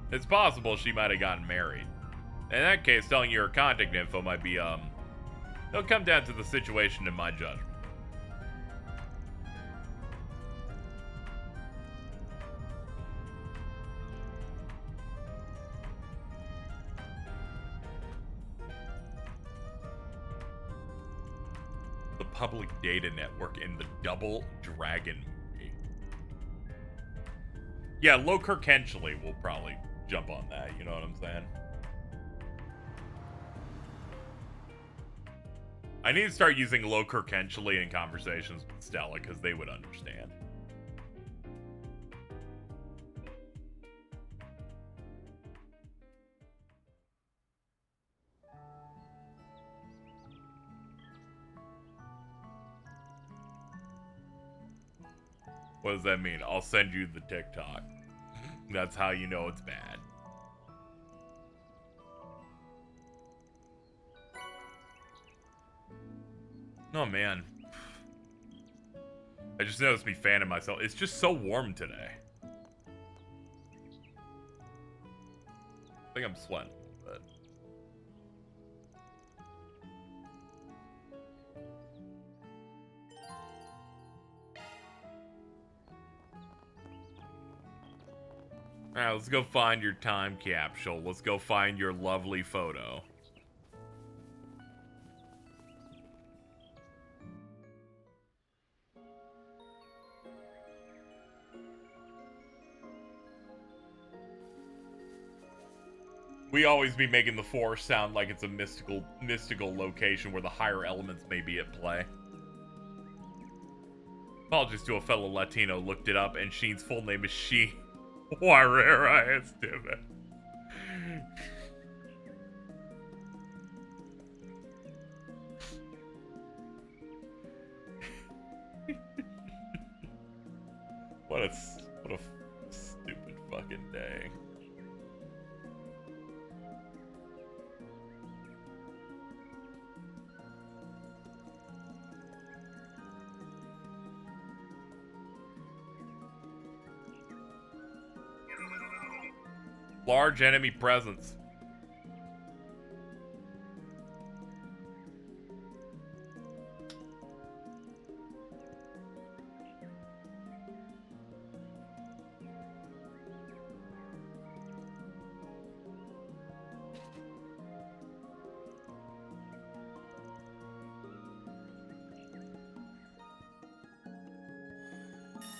It's possible she might have gotten married. In that case, telling you her contact info might be, it'll come down to the situation in my judgment. The public data network in the Double Dragon movie. Yeah, Lokirk Hensley will probably jump on that, you know what I'm saying? I need to start using Lokirk Hensley in conversations with Stella, because they would understand. What does that mean? I'll send you the TikTok. That's how you know it's bad. Oh man. I just noticed me fanning myself. It's just so warm today. I think I'm sweating a little bit. Alright, let's go find your time capsule. Let's go find your lovely photo. We always be making the Forest sound like it's a mystical location where the higher elements may be at play. Apologies to a fellow Latino, looked it up, and Sheen's full name is Sheen Guerrera Esteban. What a stupid fucking day. Large enemy presence.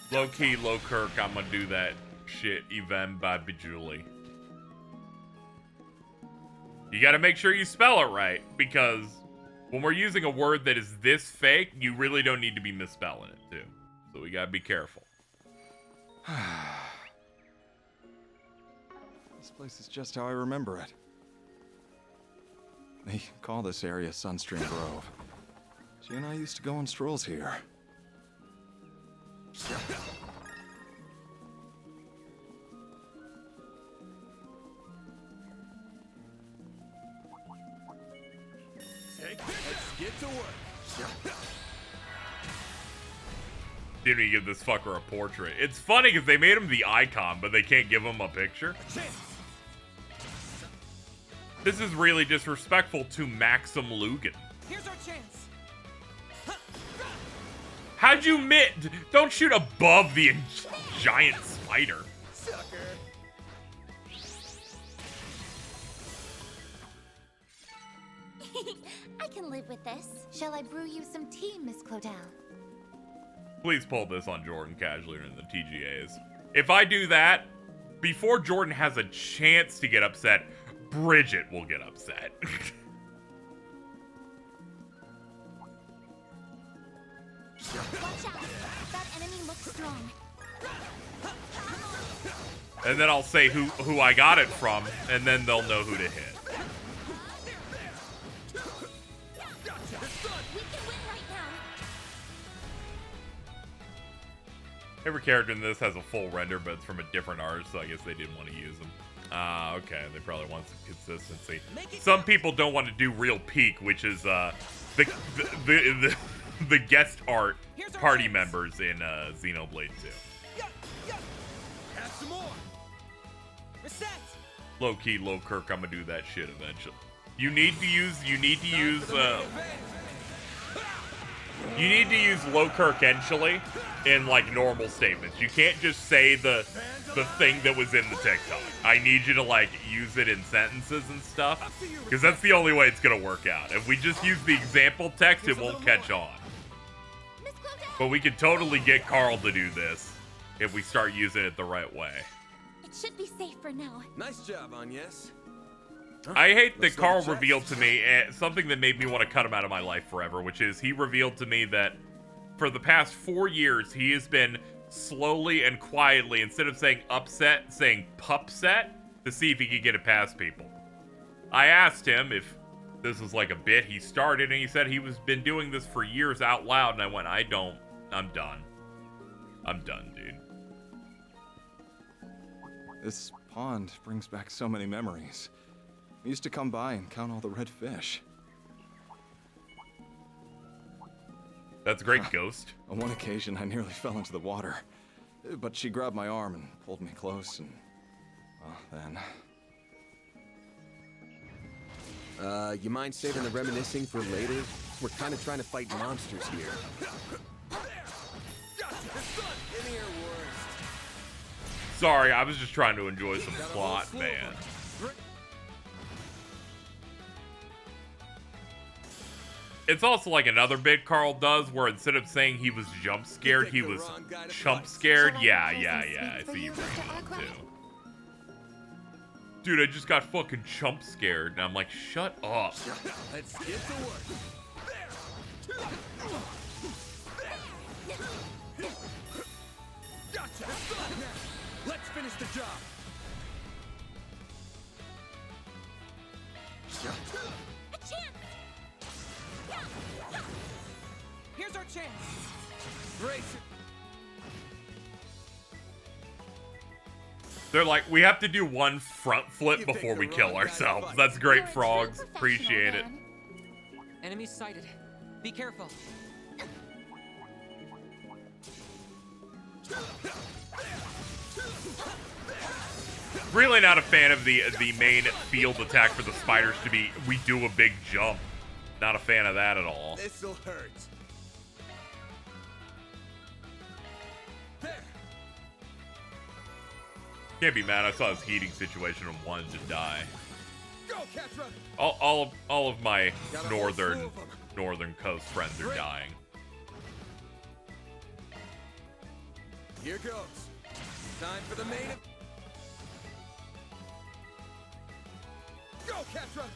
Low key, low Kirk, I'm gonna do that shit even by Bejewelly. You gotta make sure you spell it right, because when we're using a word that is this fake, you really don't need to be misspelling it, too. So we gotta be careful. This place is just how I remember it. They call this area Sunstream Grove. She and I used to go on strolls here. Let's get to work. Didn't even give this fucker a portrait. It's funny because they made him the icon, but they can't give him a picture. This is really disrespectful to Maxim Lugan. Here's our chance. How'd you miss? Don't shoot above the giant spider. Sucker. I can live with this. Shall I brew you some tea, Miss Claudel? Please pull this on Jordan casually in the TGAs. If I do that, before Jordan has a chance to get upset, Bridget will get upset. Watch out. That enemy looks strong. And then I'll say who I got it from, and then they'll know who to hit. We can win right now. Every character in this has a full render, but it's from a different artist, so I guess they didn't want to use them. Okay, they probably want some consistency. Some people don't want to do real peak, which is the guest art party members in Xenoblade 2. Have some more. Reset. Low key, low Kirk, I'm gonna do that shit eventually. You need to use low Kirk-entially in like normal statements. You can't just say the thing that was in the TikTok. I need you to like use it in sentences and stuff, because that's the only way it's gonna work out. If we just use the example text, it won't catch on. But we could totally get Carl to do this if we start using it the right way. It should be safe for now. Nice job, Agnes. I hate that Carl revealed to me something that made me want to cut him out of my life forever, which is he revealed to me that for the past 4 years, he has been slowly and quietly, instead of saying upset, saying pupset to see if he could get it past people. I asked him if this was like a bit he started, and he said he was been doing this for years out loud, and I went, I'm done. I'm done, dude. This pond brings back so many memories. We used to come by and count all the red fish. That's a great, Ghost. On one occasion, I nearly fell into the water. But she grabbed my arm and pulled me close, and... well, then... You mind saving the reminiscing for later? We're kind of trying to fight monsters here. Sorry, I was just trying to enjoy some plot, man. It's also like another bit Carl does where instead of saying he was jump scared, he was chump scared. Yeah, I see you bringing it up too. Dude, I just got fucking chump scared, and I'm like, shut up. Let's get to work. Gotcha. Let's finish the job. A chance. Here's our chance. Brace it. They're like, we have to do one front flip before we kill ourselves. That's great, frogs. Appreciate it. Enemies sighted. Be careful. Really not a fan of the main field attack for the spiders to be, we do a big jump. Not a fan of that at all. This'll hurt. Can't be mad. I saw his heating situation and wanted to die. Go, Catra. All of my northern coast friends are dying. Here goes. Time for the main. Go, Catra.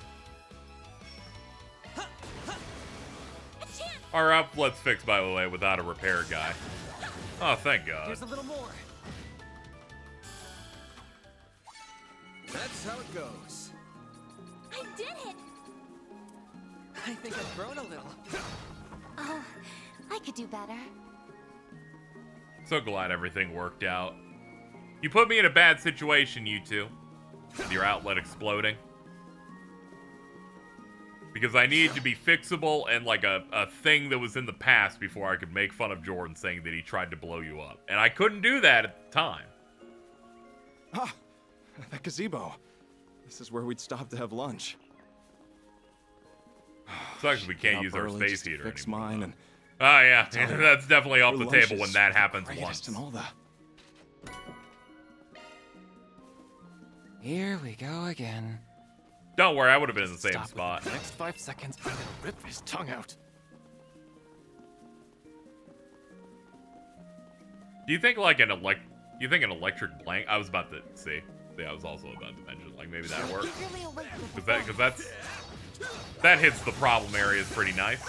Our uplet's fixed, by the way, without a repair guy. Oh, thank God. Here's a little more. That's how it goes. I did it. I think I've grown a little. Oh, I could do better. So glad everything worked out. You put me in a bad situation, you two. With your outlet exploding. Because I needed to be fixable and like a thing that was in the past before I could make fun of Jordan saying that he tried to blow you up. And I couldn't do that at the time. Ah! That gazebo. This is where we'd stop to have lunch. Sucks we can't use our space heater fix anymore. Mine and oh yeah, that's definitely off the lunch table when is that happens greatest once. and all that. Here we go again. Don't worry, I would have been in the same Stop spot. within the next 5 seconds, I'm gonna rip his tongue out. Do you think like an electric blank? I was about to see. I was also about to mention like maybe that works. Because that hits the problem areas pretty nice.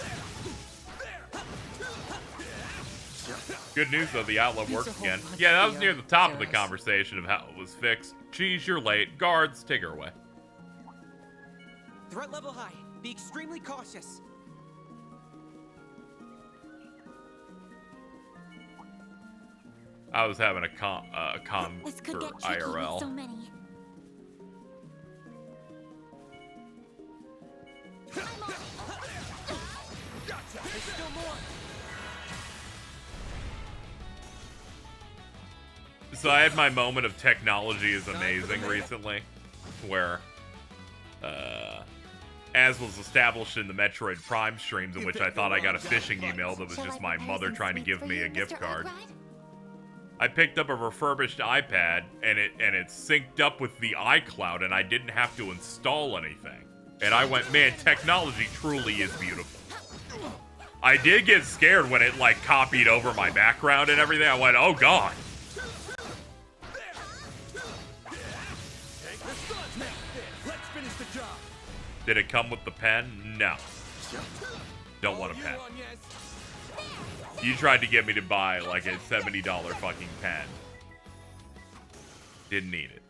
Good news though, the outlet works again. Yeah, that was near the top of the conversation of how it was fixed. Cheese, you're late. Guards, take her away. Threat level high. Be extremely cautious. I was having a com This for could get tricky with IRL. so many. There's still more. So I had my moment of technology is amazing recently, where, as was established in the Metroid Prime streams, in which I thought I got a phishing email that was just my mother trying to give me a gift card. I picked up a refurbished iPad, and it synced up with the iCloud, and I didn't have to install anything. And I went, man, technology truly is beautiful. I did get scared when it, like, copied over my background and everything. I went, oh, God. Did it come with the pen? No. Don't want a pen. You tried to get me to buy like a $70 fucking pen. Didn't need it.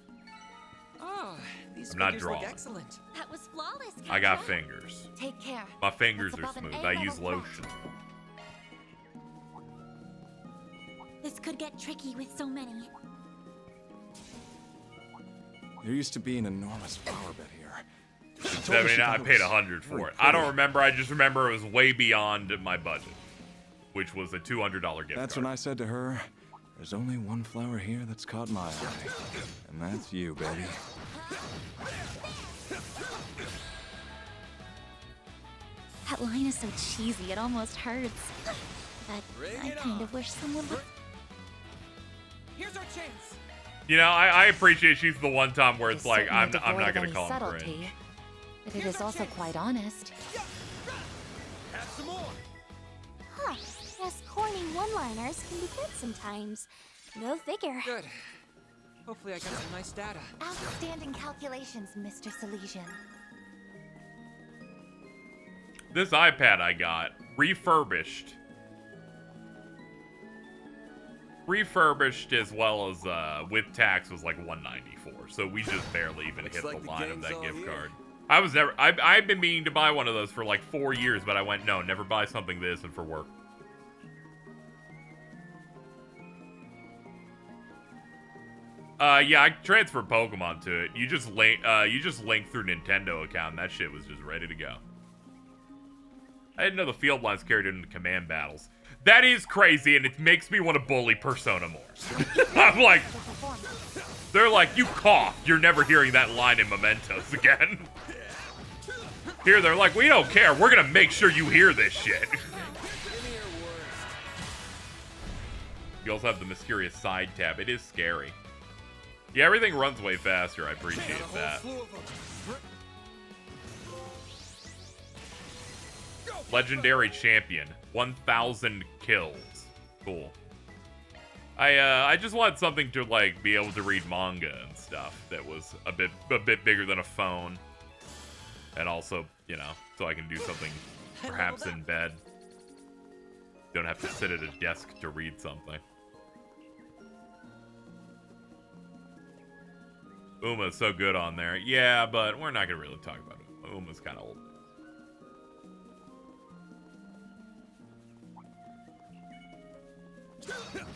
Oh, these I'm not figures look drawing. excellent. That was flawless. I got Katja. fingers. Take care. My fingers That's are above an smooth. A I use level lotion. This could get tricky with so many. There used to be an enormous flower bed here. 79. I paid $100 for it. I don't remember. I just remember it was way beyond my budget, which was a $200 gift That's card. when I said to her, there's only one flower here that's caught my eye. And that's you, baby. That line is so cheesy, it almost hurts. But I kind of wish someone would. Here's our chance. You know, I appreciate she's the one time where it's like, I'm certainly not devoid going of to any call him subtlety, cringe. but it is also quite honest. Have some more. Huh. Yes, corny one-liners can be good sometimes. Go figure. Good. Hopefully I got some nice data. Outstanding calculations, Mr. Salesian. This iPad I got, refurbished as well as with tax was like $194. So we just barely even hit the line of that gift card. I've been meaning to buy one of those for like 4 years, but I went, no, never buy something this and for work. Yeah, I transferred Pokemon to it. You just link through Nintendo account and that shit was just ready to go. I didn't know the field lines carried into command battles. That is crazy, and it makes me want to bully Persona more. I'm like, they're like, you coughed. You're never hearing that line in Mementos again. Here, they're like, we don't care. We're going to make sure you hear this shit. You also have the mysterious side tab. It is scary. Yeah, everything runs way faster. I appreciate that. Legendary champion, 1,000 kills. Cool. I just wanted something to like be able to read manga and stuff that was a bit bigger than a phone, and also, you know, so I can do something perhaps in bed. Don't have to sit at a desk to read something. Uma's so good on there. Yeah, but we're not gonna really talk about it. Uma's kind of old.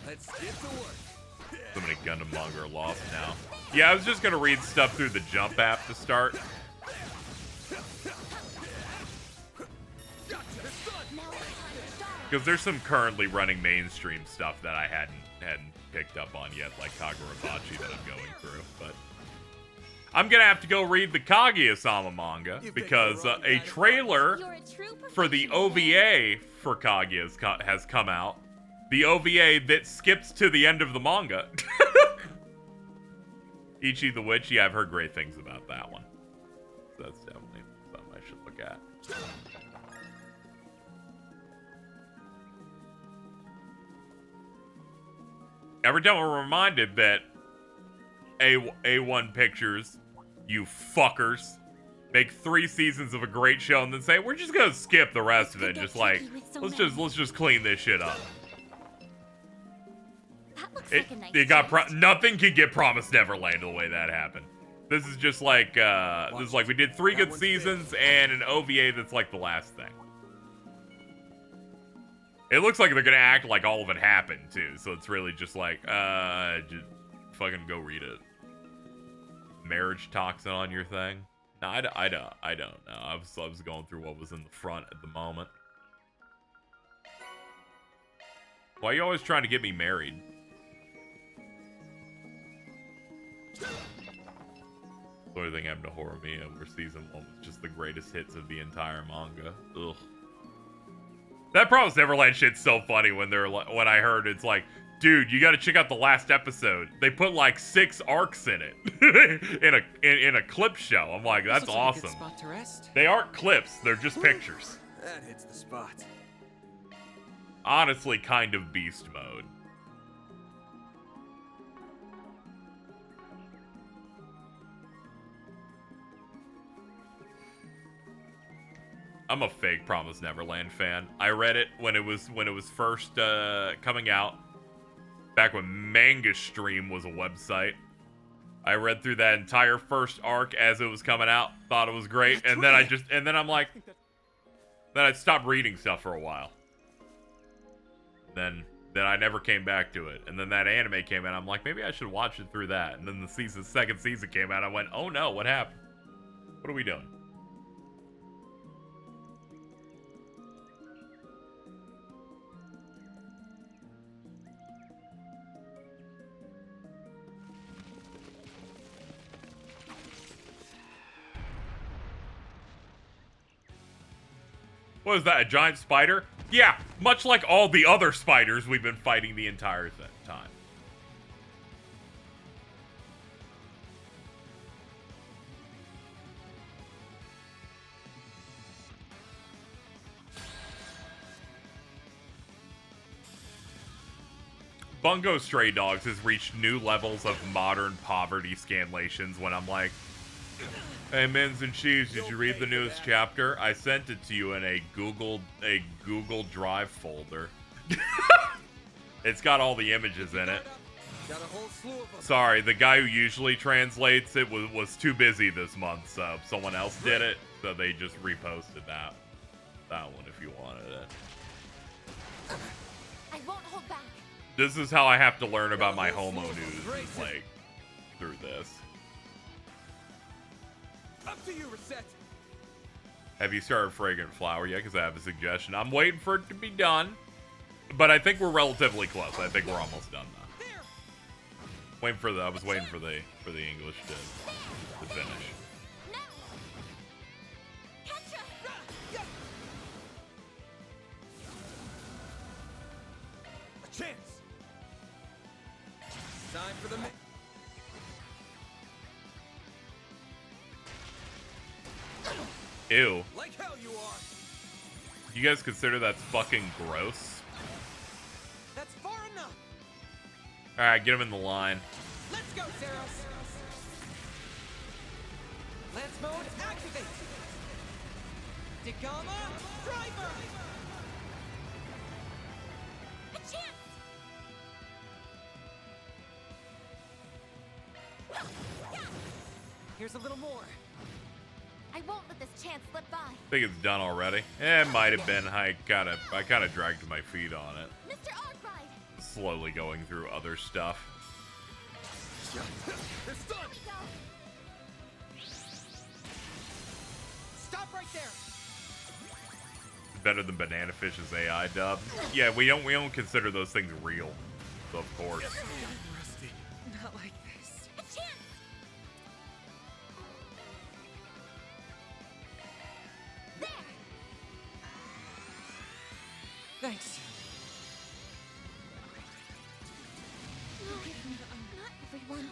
Let's get to work. So many Gundam manga are lost now. Yeah, I was just gonna read stuff through the Jump app to start. Because there's some currently running mainstream stuff that I hadn't picked up on yet, like Kagurabachi that I'm going through. But I'm gonna have to go read the Kaguya-sama manga because a trailer for the OVA for Kaguya has come out. The OVA that skips to the end of the manga. Ichi the Witch, yeah, I've heard great things about that one. So that's definitely something I should look at. Every time we're reminded that A1 Pictures, you fuckers, make 3 seasons of a great show and then say, we're just gonna skip the rest of it. Just like, let's just clean this shit up. That looks like a nice Nothing can get Promised Neverland the way that happened. This is just like, we did 3 good seasons and an OVA that's like the last thing. It looks like they're gonna act like all of it happened too, so it's really just like, just fucking go read it. Marriage toxin on your thing? No, I don't know. I was going through what was in the front at the moment. Why are you always trying to get me married? The only thing happened to Horimiya, where season 1 was just the greatest hits of the entire manga. Ugh. That Promised Neverland shit's so funny when when I heard it's like, dude, you gotta check out the last episode. They put like 6 arcs in it in a clip show. I'm like, that's awesome. Spot to rest. They aren't clips, they're just pictures. That hits the spot. Honestly, kind of beast mode. I'm a fake Promised Neverland fan. I read it when it was first coming out, back when Manga Stream was a website. I read through that entire first arc as it was coming out, thought it was great, and then I'm like, then I stopped reading stuff for a while. Then I never came back to it, and then that anime came out. I'm like, maybe I should watch it through that. And then the second season came out. I went, oh no, what happened? What are we doing? What is that, a giant spider? Yeah, much like all the other spiders we've been fighting the entire time. Bungo Stray Dogs has reached new levels of modern poverty scanlations when I'm like, hey, Mins and Cheese, did you read the newest chapter? I sent it to you in a Google Drive folder. It's got all the images in it. Sorry, the guy who usually translates it was too busy this month, so someone else did it, so they just reposted that one if you wanted it. I won't hold back. This is how I have to learn about my homo news, is like through this. Up to you, Reset. Have you started Fragrant Flower yet? Because I have a suggestion. I'm waiting for it to be done, but I think we're relatively close. I think we're almost done now. I was waiting for the English to finish. A chance. Time for the. Ew. Like hell you are. You guys consider that's fucking gross? That's far enough. Alright, get him in the line. Let's go, Zeros. Lance mode activate. Degama driver. A chance. Here's a little more. I won't let this chance slip by. I think it's done already. It might have been. I kind of dragged my feet on it. Mr. Arkwright. Slowly going through other stuff. It's done. Stop right there. Better than Banana Fish's AI dub. Yeah, we don't consider those things real. So of course. Rusty. Not like this. A chance. There. Thanks. Not everyone.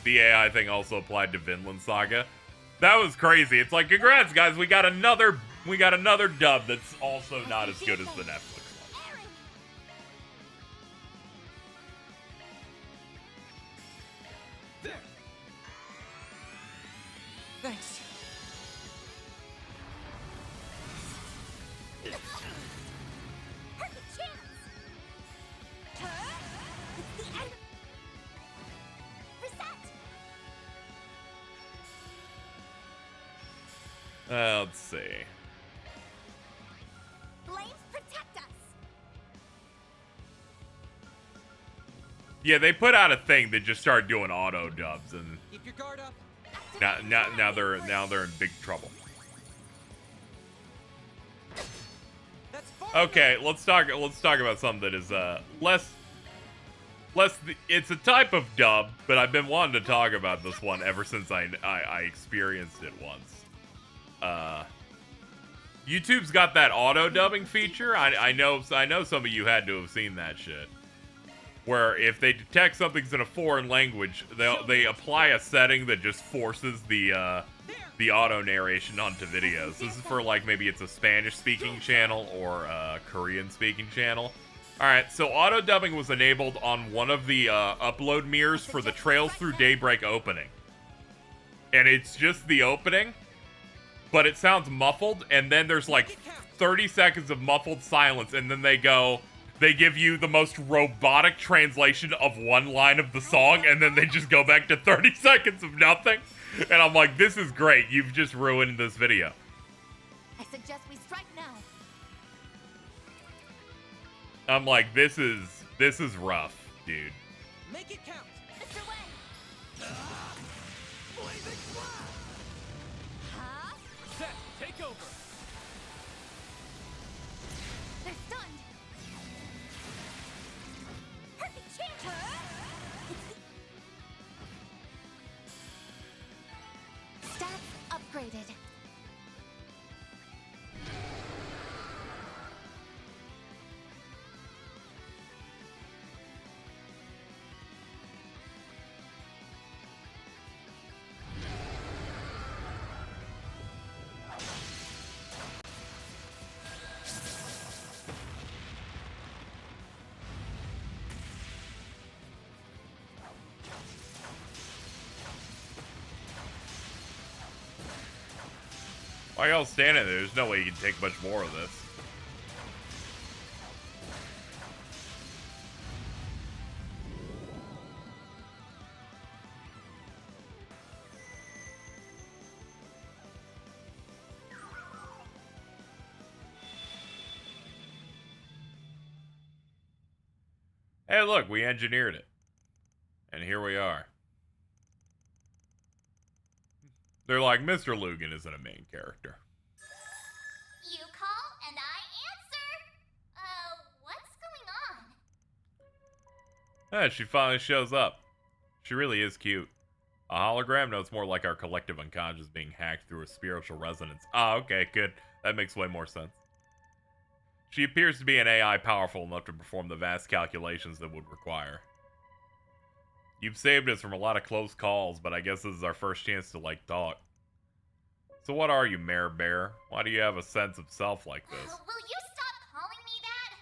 The AI thing also applied to Vinland Saga. That was crazy. It's like, congrats, guys. We got another dub that's also not as good as the Netflix one. Thanks. Perfect chance! Huh? It's the end. Reset! Let's see. Flames protect us! Yeah, they put out a thing that just started doing auto dubs, and Keep your guard up. now they're in big trouble. That's far Okay, let's talk about something that is less. It's a type of dub, but I've been wanting to talk about this one ever since I experienced it once. YouTube's got that auto dubbing feature. I know some of you had to have seen that shit. Where if they detect something's in a foreign language, they apply a setting that just forces the auto narration onto videos. This is for like maybe it's a Spanish speaking channel or a Korean speaking channel. Alright, so auto dubbing was enabled on one of the upload mirrors for the Trails Through Daybreak opening. And it's just the opening, but it sounds muffled, and then there's like 30 seconds of muffled silence, and then they give you the most robotic translation of one line of the song, and then they just go back to 30 seconds of nothing. And I'm like, this is great. You've just ruined this video. I suggest we strike now. I'm like, this is rough, dude. Make it count. Mr. Wang! Blazing flash. Huh? Set. Take over. They're stunned! Perfect chance! Huh? Stats upgraded. Why y'all standing there? There's no way you can take much more of this. Hey, look, we engineered it. And here we are. They're like, Mr. Lugan isn't a main character. You call and I answer? What's going on? She finally shows up. She really is cute. A hologram? No, it's more like our collective unconscious being hacked through a spiritual resonance. Ah, okay, good. That makes way more sense. She appears to be an AI powerful enough to perform the vast calculations that would require. You've saved us from a lot of close calls, but I guess this is our first chance to, like, talk. So what are you, Mare Bear? Why do you have a sense of self like this? Will you stop calling me that?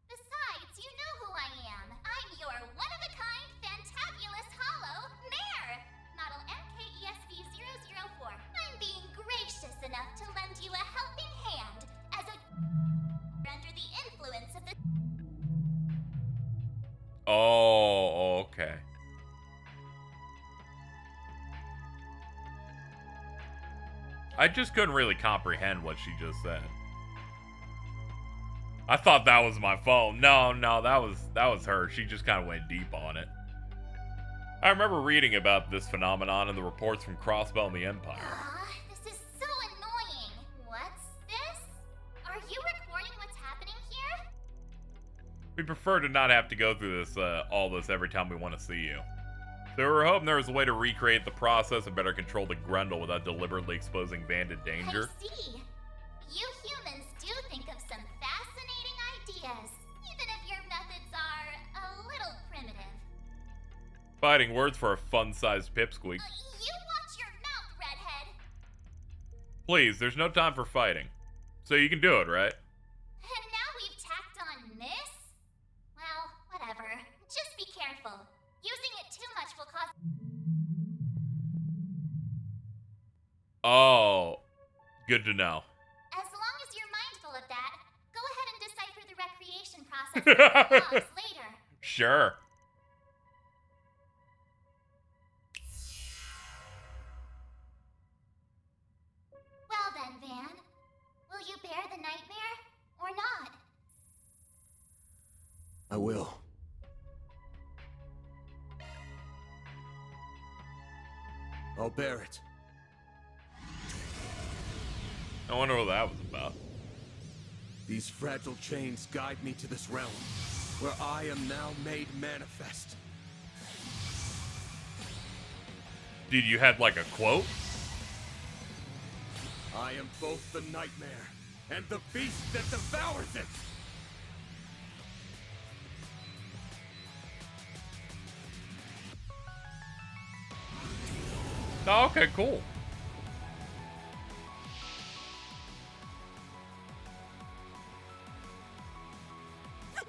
Besides, you know who I am. I'm your one-of-a-kind, fantabulous hollow mare. Model MKESV004. I'm being gracious enough to lend you a helping hand as a under the influence of the... Oh, okay. I just couldn't really comprehend what she just said. I thought that was my phone. No, that was her. She just kind of went deep on it. I remember reading about this phenomenon in the reports from Crossbell and the Empire. This is so annoying. What's this? Are you recording what's happening here? We prefer to not have to go through this, all this every time we want to see you. So we were hoping there was a way to recreate the process and better control the Grundle without deliberately exposing Van to danger. I see. You humans do think of some fascinating ideas, even if your methods are a little primitive. Fighting words for a fun-sized pipsqueak. You watch your mouth, redhead. Please, there's no time for fighting. So you can do it, right? And now we've tacked on this? Well, whatever. Just be careful. Using it too much will cause... Oh, good to know. As long as you're mindful of that, go ahead and decipher the recreation process in the logs later. Sure. Well then, Van. Will you bear the nightmare, or not? I will. I'll bear it. I wonder what that was about. These fragile chains guide me to this realm, where I am now made manifest. Dude, you had like a quote? I am both the nightmare and the beast that devours it! Oh, okay, cool.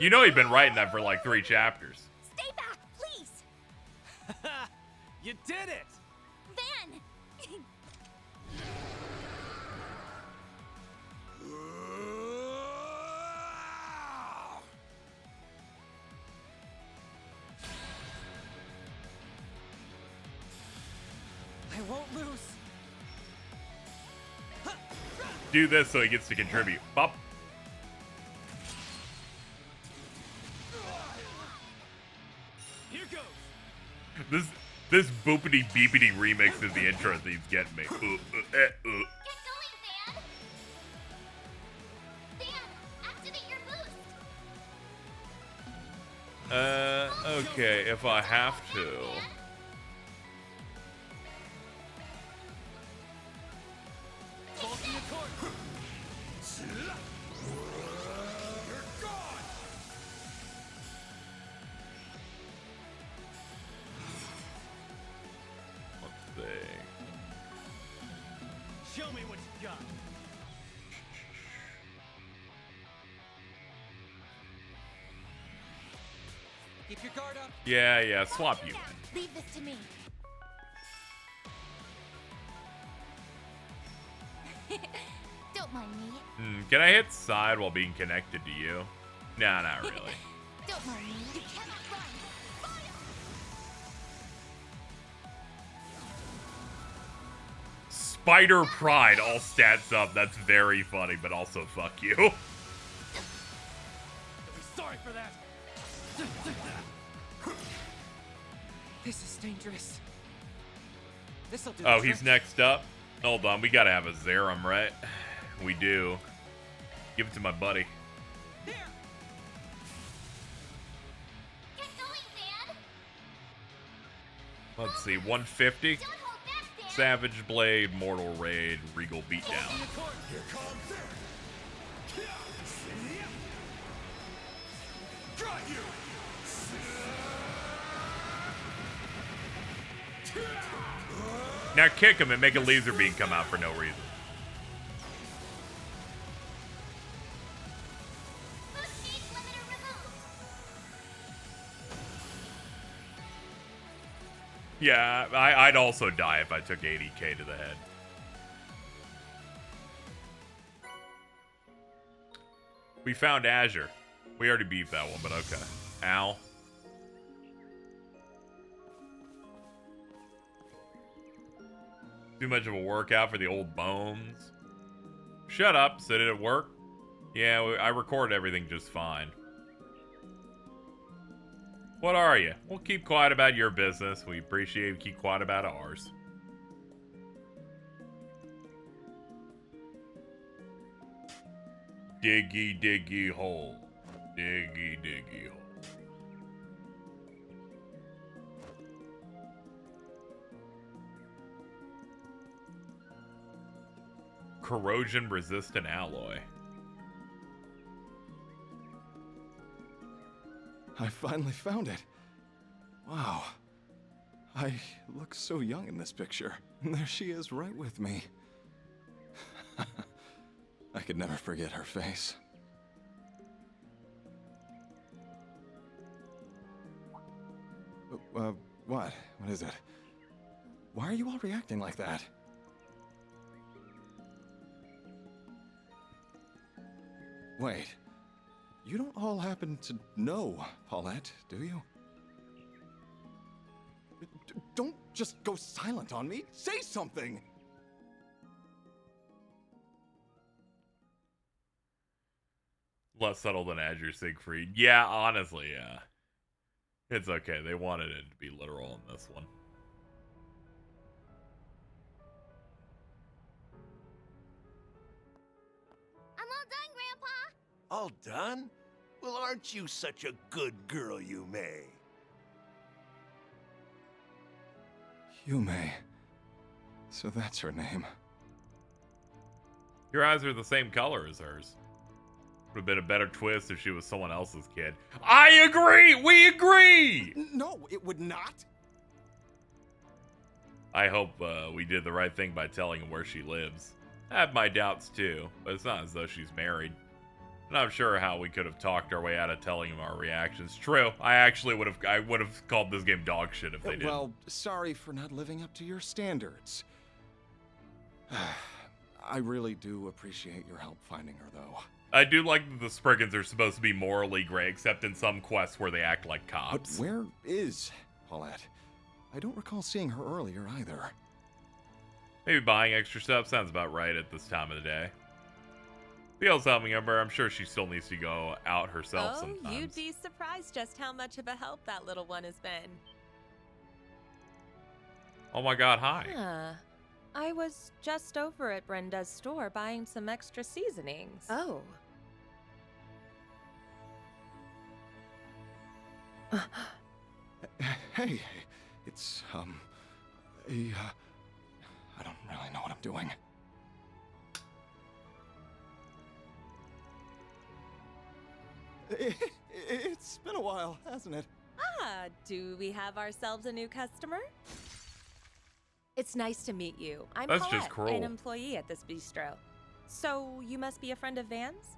You know he'd been writing that for like 3 chapters. Stay back, please! You did it! Van! I won't lose. Do this so he gets to contribute. Bop. Here goes. This boopity beepity remix of the intro thieves getting me. Get going, Van! Van, activate your boost! Okay, if I have to. Vaulting the court. You're gone! Let's see. Show me what you got. Keep your guard up. Yeah, swap you. Leave this to me. Don't mind me. Can I hit side while being connected to you? Nah, not really. Don't mind me. You cannot run! Fire! Spider Pride, all stats up. That's very funny, but also fuck you. You'll be sorry for that. This is dangerous. This'll do. Oh, the he's trick. next up? Hold on, we gotta have a Zerum, right? We do. Give it to my buddy. Here. Get going, Van! Let's see, 150? Don't hold back, Van! Savage Blade, Mortal Raid, Regal Beatdown. Vaulting the court. Here comes it! Got you! Now kick him and make a laser beam come out for no reason. Boost gauge limiter removed! Yeah, I'd also die if I took 80k to the head. We found Azure. We already beat that one, but okay. Ow. Too much of a workout for the old bones. Shut up. Said it at work? Yeah, I recorded everything just fine. What are you? We'll keep quiet about your business. We appreciate you keep quiet about ours. Diggy, diggy hole. Diggy, diggy hole. Corrosion-resistant alloy. I finally found it. Wow. I look so young in this picture. And there she is right with me. I could never forget her face. What? What is it? Why are you all reacting like that? Wait. You don't all happen to know Paulette, do you? Don't just go silent on me. Say something! Less subtle than Azure Siegfried. Yeah, honestly, yeah. It's okay. They wanted it to be literal in this one. I'm all done, Grandpa. All done? Well, aren't you such a good girl, Yume? Yume. So that's her name. Your eyes are the same color as hers. Would have been a better twist if she was someone else's kid. I agree! We agree! No, it would not. I hope we did the right thing by telling him where she lives. I have my doubts too, but it's not as though she's married. I'm not sure how we could have talked our way out of telling him our reactions. True, I would have called this game dog shit if they did. Well, sorry for not living up to your standards. I really do appreciate your help finding her, though. I do like that the Spriggans are supposed to be morally gray, except in some quests where they act like cops. But where is Paulette? I don't recall seeing her earlier either. Maybe buying extra stuff sounds about right at this time of the day. Feels helping her, I'm sure she still needs to go out herself sometimes. You'd be surprised just how much of a help that little one has been. Oh my god, hi. Huh. I was just over at Brenda's store buying some extra seasonings. Oh. Hey, it's, I don't really know what I'm doing. It's been a while, hasn't it? Ah, do we have ourselves a new customer? It's nice to meet you. I'm That's Paulette, just cruel. an employee at this bistro. So, you must be a friend of Van's?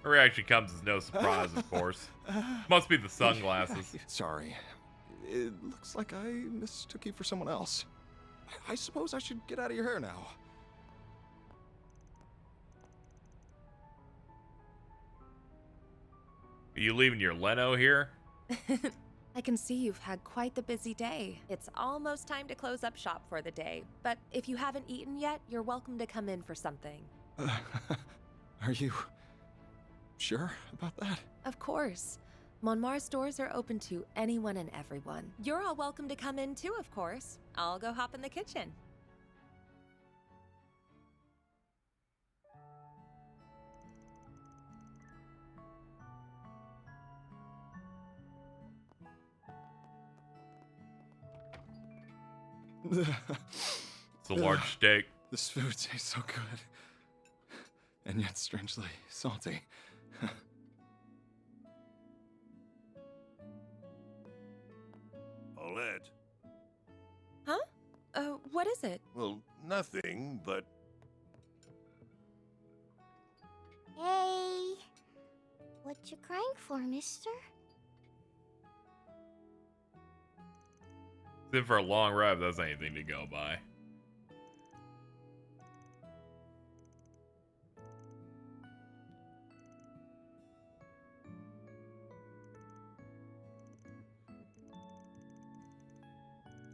Her reaction comes as no surprise, of course. Must be the sunglasses. Sorry. It looks like I mistook you for someone else. I suppose I should get out of your hair now. Are you leaving your Leno here? I can see you've had quite the busy day. It's almost time to close up shop for the day, but if you haven't eaten yet, you're welcome to come in for something. Are you sure about that? Of course. Monmar's doors are open to anyone and everyone. You're all welcome to come in too, of course. I'll go hop in the kitchen. It's a large steak. This food tastes so good. And yet strangely salty. Paulette. Huh? What is it? Well, nothing, but... Hey. What you crying for, mister? As if for a long ride, that's anything to go by.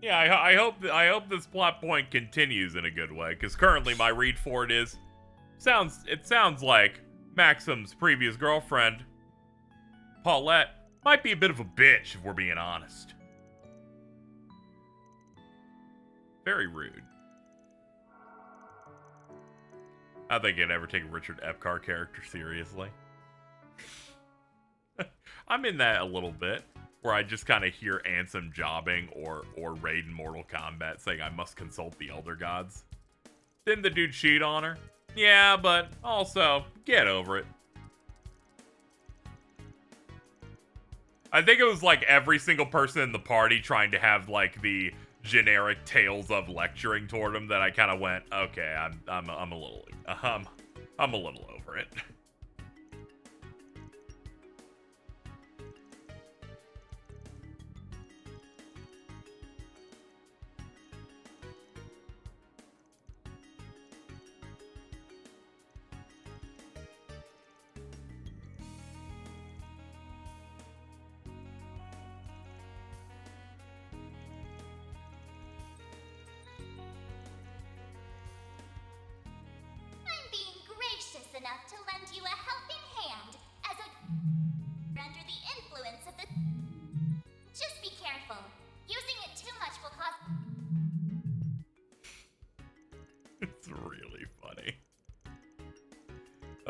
Yeah, I hope this plot point continues in a good way, because currently my read for it is it sounds like Maxim's previous girlfriend, Paulette, might be a bit of a bitch if we're being honest. Very rude. I don't think I'd ever take a Richard Epcar character seriously. I'm in that a little bit, where I just kind of hear Ansem jobbing or Raid in Mortal Kombat saying I must consult the Elder Gods. Didn't the dude cheat on her? Yeah, but also, get over it. I think it was like every single person in the party trying to have like the generic tales of lecturing toward him that I kind of went, okay, I'm a little over it.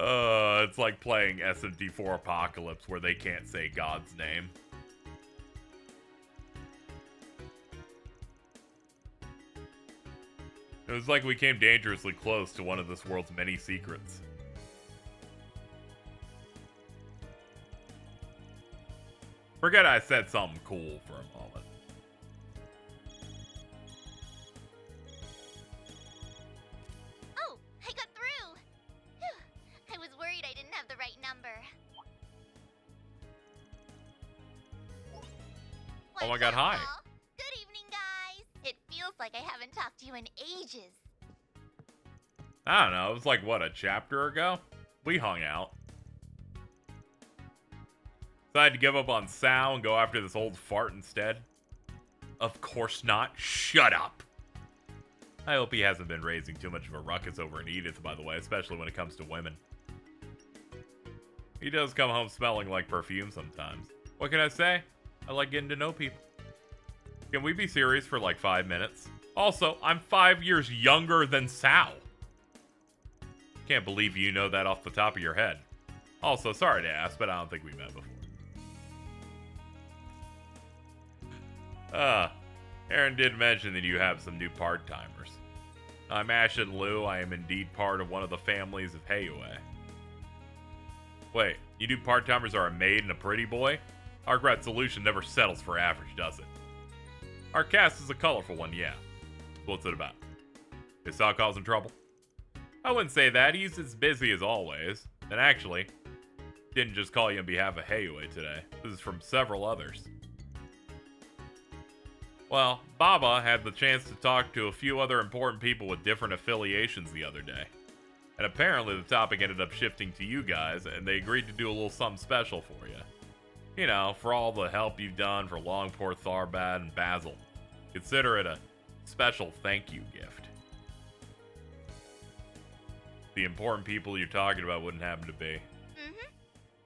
It's like playing SMT4 Apocalypse where they can't say God's name. It was like we came dangerously close to one of this world's many secrets. Forget I said something cool for a moment. Oh, I got through! Phew. I was worried I didn't have the right number. Oh my god, hi. Good evening, guys. It feels like I haven't talked to you in ages. I don't know, it was like, what, a chapter ago? We hung out. Decided to give up on Sal and go after this old fart instead? Of course not. Shut up! I hope he hasn't been raising too much of a ruckus over an Edith, by the way, especially when it comes to women. He does come home smelling like perfume sometimes. What can I say? I like getting to know people. Can we be serious for like 5 minutes? Also, I'm 5 years younger than Sal. Can't believe you know that off the top of your head. Also, sorry to ask, but I don't think we met before. Aaron did mention that you have some new part-timers. I'm Ash and Lou. I am indeed part of one of the families of Heiue. Wait, you do part-timers are a maid and a pretty boy? Our grad solution never settles for average, does it? Our cast is a colorful one, yeah. What's it about? Is Saw causing trouble? I wouldn't say that. He's as busy as always. And actually, didn't just call you on behalf of Heiue today. This is from several others. Well, Baba had the chance to talk to a few other important people with different affiliations the other day. And apparently the topic ended up shifting to you guys, and they agreed to do a little something special for you. You know, for all the help you've done for Longport, Tharbad, and Basil. Consider it a special thank you gift. The important people you're talking about wouldn't happen to be.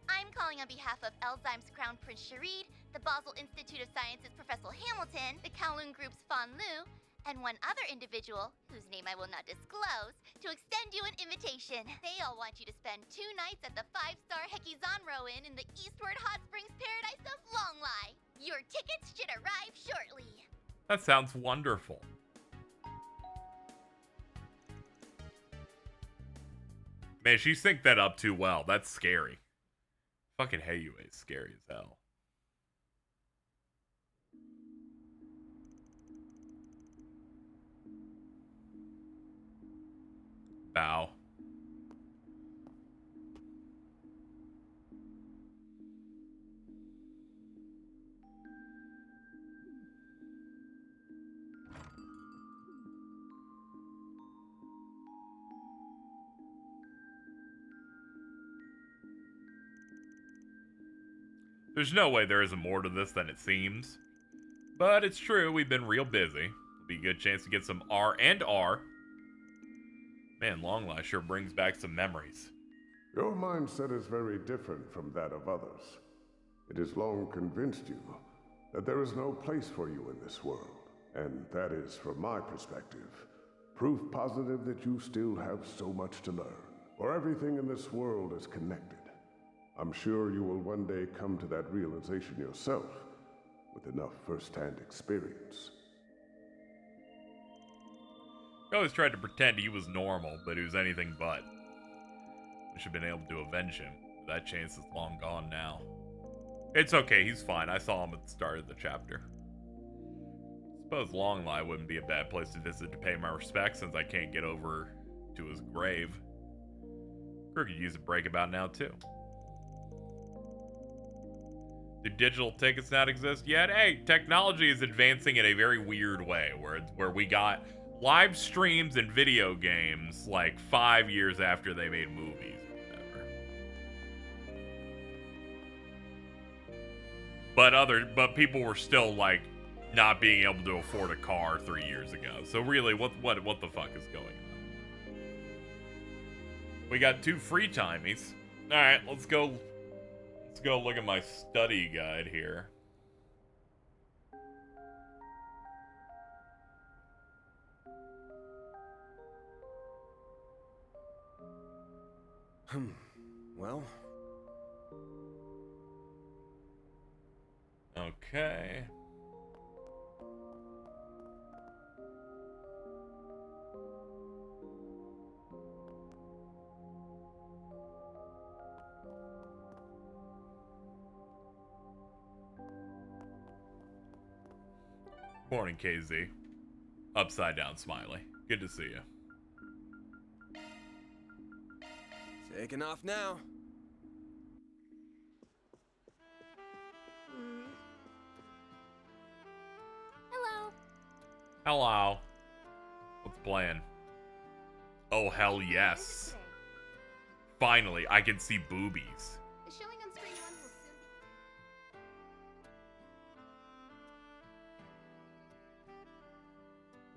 I'm calling on behalf of Elzheim's Crown Prince Sharid, the Basel Institute of Sciences Professor Hamilton, the Kowloon Group's Fan Lu, and one other individual, whose name I will not disclose, to extend you an invitation. They all want you to spend 2 nights at the 5-star Hekizanro Inn in the Eastward Hot Springs paradise of Longlai. Your tickets should arrive shortly. That sounds wonderful. Man, she synced that up too well. That's scary. Fucking Heiue is scary as hell. Bow. There's no way there isn't more to this than it seems. But it's true, we've been real busy. Be a good chance to get some R&R. Man, Longlai sure brings back some memories. Your mindset is very different from that of others. It has long convinced you that there is no place for you in this world. And that is, from my perspective, proof positive that you still have so much to learn. For everything in this world is connected. I'm sure you will one day come to that realization yourself, with enough first-hand experience. He always tried to pretend he was normal, but he was anything but. We should have been able to avenge him. That chance is long gone now. It's okay, he's fine. I saw him at the start of the chapter. Suppose Longlai wouldn't be a bad place to visit to pay my respects, since I can't get over to his grave. Crew could use a break about now, too. Do digital tickets not exist yet? Hey, technology is advancing in a very weird way, where we got live streams and video games like 5 years after they made movies or whatever. But people were still like not being able to afford a car 3 years ago. So really, what the fuck is going on? We got 2 free timies. All right, let's go. Let's go look at my study guide here. Well... Okay. Morning, KZ. Upside down smiley. Good to see you. Taking off now. Hello. Hello. What's playing? Oh, hell yes. Finally, I can see boobies. The showing on screen 1 will soon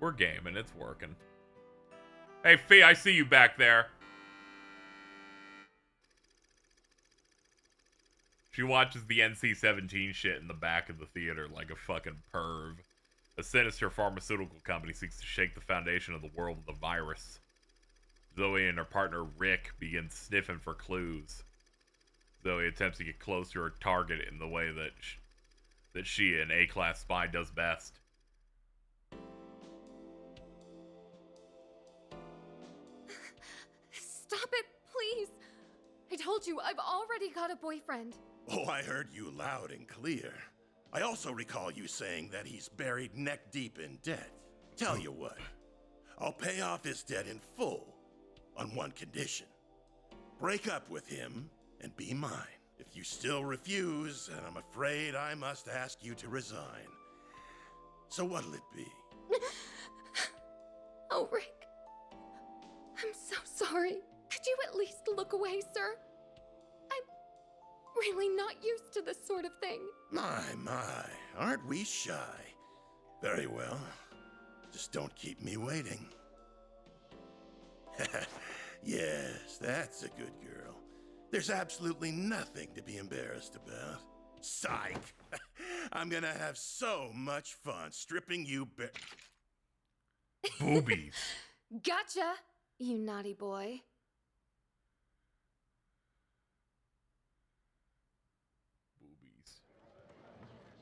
be... We're gaming. It's working. Hey, Fee, I see you back there. She watches the NC-17 shit in the back of the theater like a fucking perv. A sinister pharmaceutical company seeks to shake the foundation of the world with a virus. Zoe and her partner Rick begin sniffing for clues. Zoe attempts to get close to her target in the way that she, an A-class spy, does best. Stop it, please! I told you, I've already got a boyfriend. Oh, I heard you loud and clear. I also recall you saying that he's buried neck deep in debt. Tell you what, I'll pay off his debt in full on one condition. Break up with him and be mine. If you still refuse, then I'm afraid I must ask you to resign. So what'll it be? Oh, Rick. I'm so sorry. Could you at least look away, sir? I'm really not used to this sort of thing. My, aren't we shy? Very well. Just don't keep me waiting. Yes, that's a good girl. There's absolutely nothing to be embarrassed about. Psych! I'm gonna have so much fun stripping you bare. Boobies. Gotcha, you naughty boy.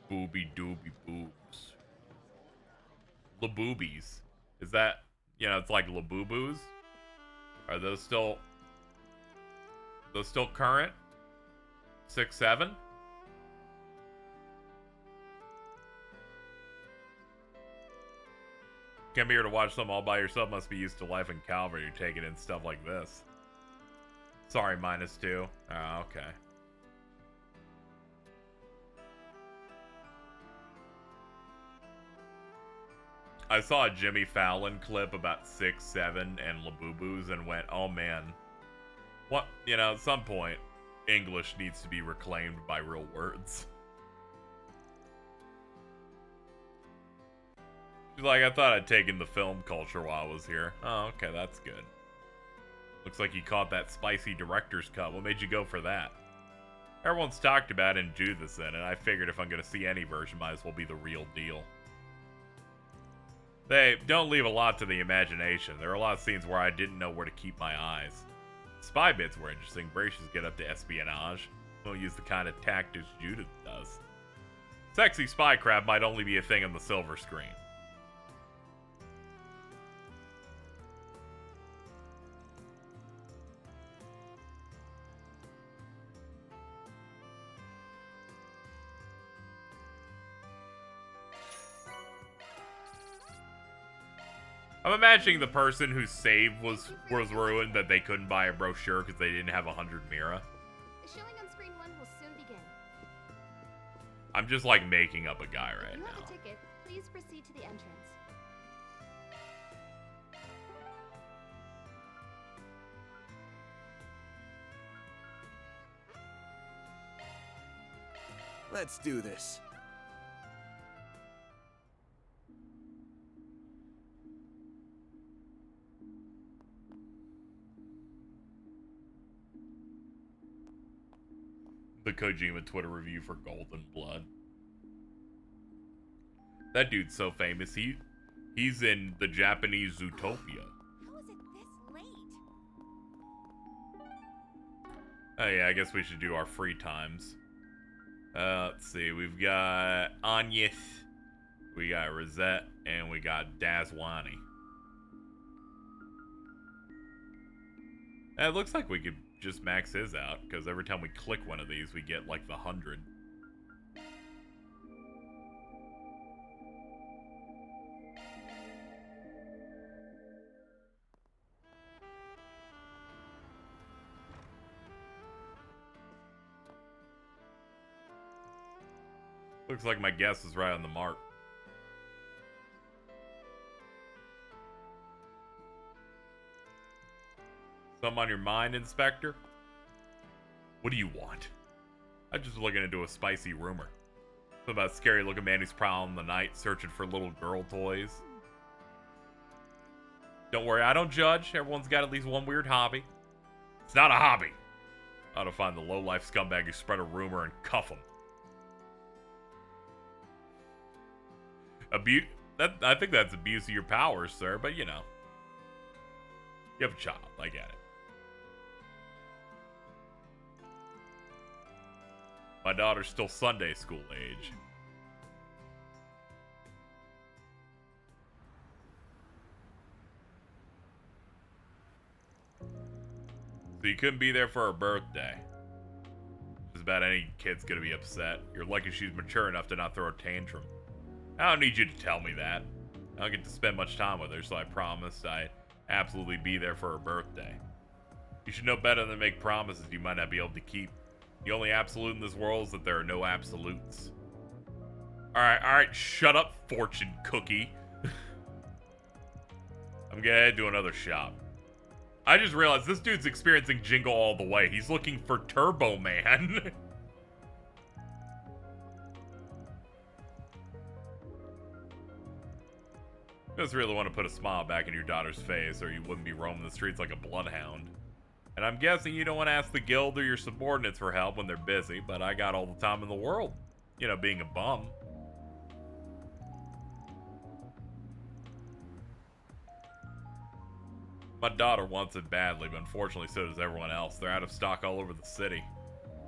Booby dooby boobs. Laboobies. Is that, it's like laboobos? Are those still current? 6, 7? Came here to watch them all by yourself. Must be used to life in Calvary. You're taking in stuff like this. Sorry, -2. Oh, okay. I saw a Jimmy Fallon clip about 6, 7 and Labubu's and went, oh man. What, at some point, English needs to be reclaimed by real words. She's like, I thought I'd taken the film culture while I was here. Oh, okay, that's good. Looks like you caught that spicy director's cut. What made you go for that? Everyone's talked about and do this in, and I figured if I'm going to see any version, might as well be the real deal. They don't leave a lot to the imagination. There are a lot of scenes where I didn't know where to keep my eyes. Spy bits were interesting. Bracious get up to espionage. Won't use the kind of tactics Judith does. Sexy spy crap might only be a thing on the silver screen. I'm imagining the person whose save was ruined that they couldn't buy a brochure because they didn't have 100 Mira. The showing on screen 1 will soon begin. I'm just like making up a guy right If you now. have a ticket, please proceed to the entrance. Let's do this. The Kojima Twitter review for Golden Blood. That dude's so famous. He's in the Japanese Zootopia. How is it this late? Oh yeah, I guess we should do our free times. Let's see, we've got Agnes, we got Rosette, and we got Daswani. It looks like we could just max his out, because every time we click one of these, we get like the 100. Looks like my guess is right on the mark. Something on your mind, Inspector? What do you want? I'm just looking into a spicy rumor. Something about a scary looking man who's prowling in the night searching for little girl toys. Don't worry, I don't judge. Everyone's got at least one weird hobby. It's not a hobby. I ought to find the low-life scumbag who spread a rumor and cuff him. I think that's abuse of your powers, sir, but you know. You have a child, I get it. My daughter's still Sunday school age. So you couldn't be there for her birthday. Just about any kid's gonna be upset. You're lucky she's mature enough to not throw a tantrum. I don't need you to tell me that. I don't get to spend much time with her, so I promised I'd absolutely be there for her birthday. You should know better than make promises you might not be able to keep. The only absolute in this world is that there are no absolutes. Alright, shut up, fortune cookie. I'm gonna head to another shop. I just realized this dude's experiencing Jingle all the way. He's looking for Turbo Man. You just really want to put a smile back in your daughter's face, or you wouldn't be roaming the streets like a bloodhound. And I'm guessing you don't want to ask the guild or your subordinates for help when they're busy, but I got all the time in the world. You know, being a bum. My daughter wants it badly, but unfortunately so does everyone else. They're out of stock all over the city.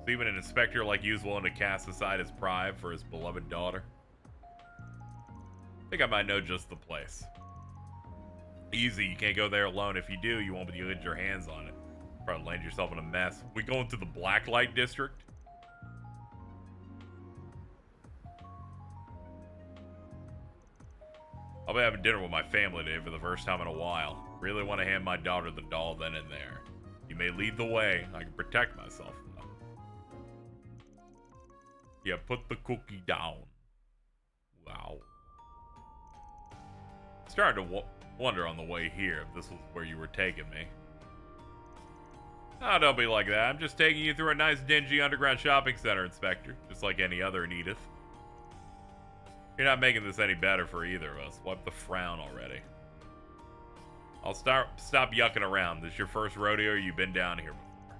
So even an inspector like you is willing to cast aside his pride for his beloved daughter. I think I might know just the place. Easy, you can't go there alone. If you do, you won't be able to get your hands on it. Probably land yourself in a mess. We going to the Blacklight District? I'll be having dinner with my family today for the first time in a while. Really want to hand my daughter the doll then and there. You may lead the way. I can protect myself, though. Yeah, put the cookie down. Wow. Starting to wonder on the way here if this was where you were taking me. Oh, don't be like that. I'm just taking you through a nice dingy underground shopping center, Inspector. Just like any other in Edith. You're not making this any better for either of us. Wipe the frown already. I'll stop yucking around. This your first rodeo or you've been down here before?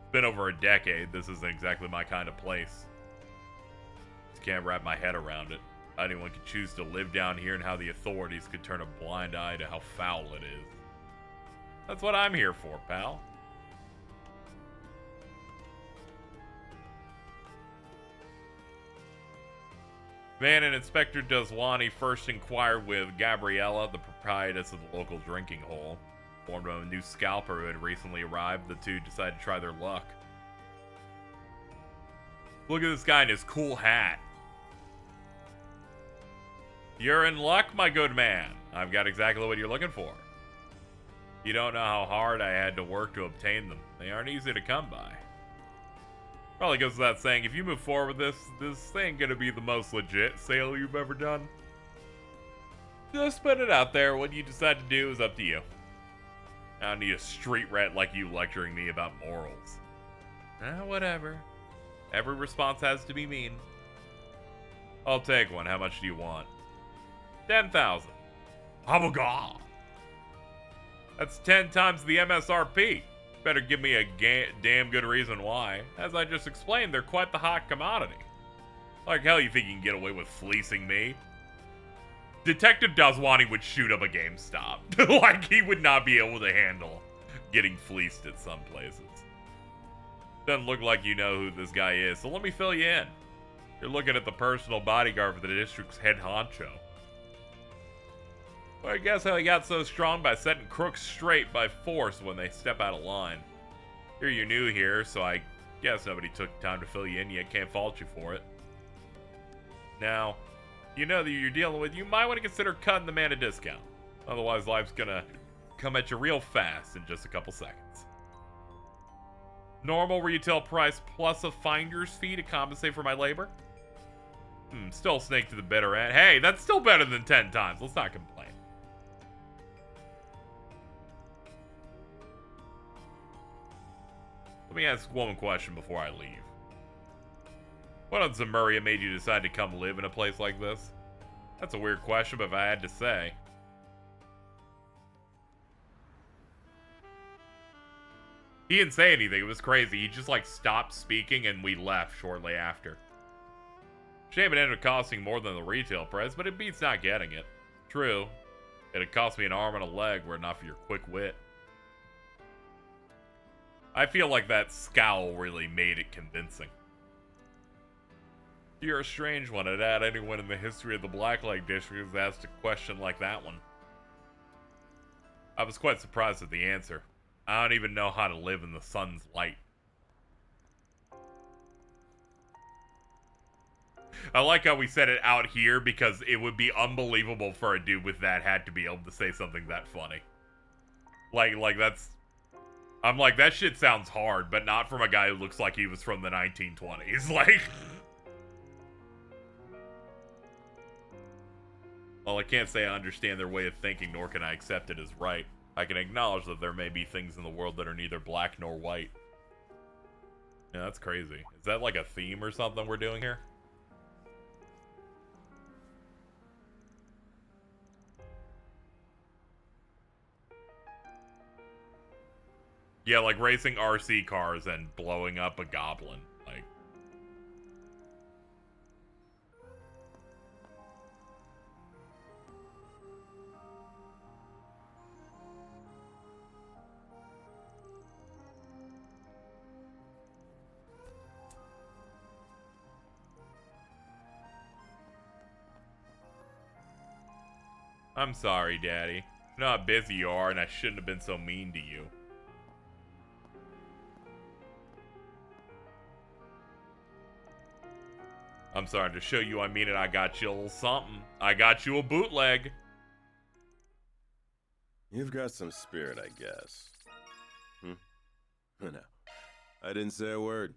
It's been over a decade. This isn't exactly my kind of place. Just can't wrap my head around it. Anyone could choose to live down here and how the authorities could turn a blind eye to how foul it is. That's what I'm here for, pal. Van and Inspector Daswani first inquired with Gabriella, the proprietress of the local drinking hole. Informed of a new scalper who had recently arrived, the two decided to try their luck. Look at this guy in his cool hat. You're in luck, my good man. I've got exactly what you're looking for. You don't know how hard I had to work to obtain them. They aren't easy to come by. Probably goes without saying, if you move forward with this ain't gonna be the most legit sale you've ever done. Just put it out there. What you decide to do is up to you. I don't need a street rat like you lecturing me about morals. Whatever. Every response has to be mean. I'll take one. How much do you want? 10,000. Oh my god. That's 10 times the MSRP. Better give me a damn good reason why. As I just explained, they're quite the hot commodity. Like hell you think you can get away with fleecing me? Detective Daswani would shoot up a GameStop. Like he would not be able to handle getting fleeced at some places. Doesn't look like you know who this guy is, so let me fill you in. You're looking at the personal bodyguard for the district's head honcho. Well, I guess how he got so strong by setting crooks straight by force when they step out of line. You're new here, so I guess nobody took time to fill you in yet. Can't fault you for it. Now, you know that you're dealing with, you might want to consider cutting the man a discount. Otherwise, life's gonna come at you real fast in just a couple seconds. Normal retail price plus a finder's fee to compensate for my labor? Still snake to the bitter end. Hey, that's still better than 10 times. Let's not complain. Let me ask one question before I leave. What on Zemuria made you decide to come live in a place like this? That's a weird question, but if I had to say. He didn't say anything. It was crazy. He just, like, stopped speaking and we left shortly after. Shame it ended up costing more than the retail price, but it beats not getting it. True. It'd cost me an arm and a leg were it not for your quick wit. I feel like that scowl really made it convincing. You're a strange one. I'd add anyone in the history of the Blacklight District has asked a question like that one. I was quite surprised at the answer. I don't even know how to live in the sun's light. I like how we said it out here because it would be unbelievable for a dude with that hat to be able to say something that funny. Like that's... I'm like, that shit sounds hard, but not from a guy who looks like he was from the 1920s. Like... Well, I can't say I understand their way of thinking, nor can I accept it as right. I can acknowledge that there may be things in the world that are neither black nor white. Yeah, that's crazy. Is that like a theme or something we're doing here? Yeah, like racing RC cars and blowing up a goblin. Like... I'm sorry, Daddy. I know how busy you are, and I shouldn't have been so mean to you. I'm sorry, to show you I mean it, I got you a little something. I got you a bootleg. You've got some spirit, I guess. No, I didn't say a word.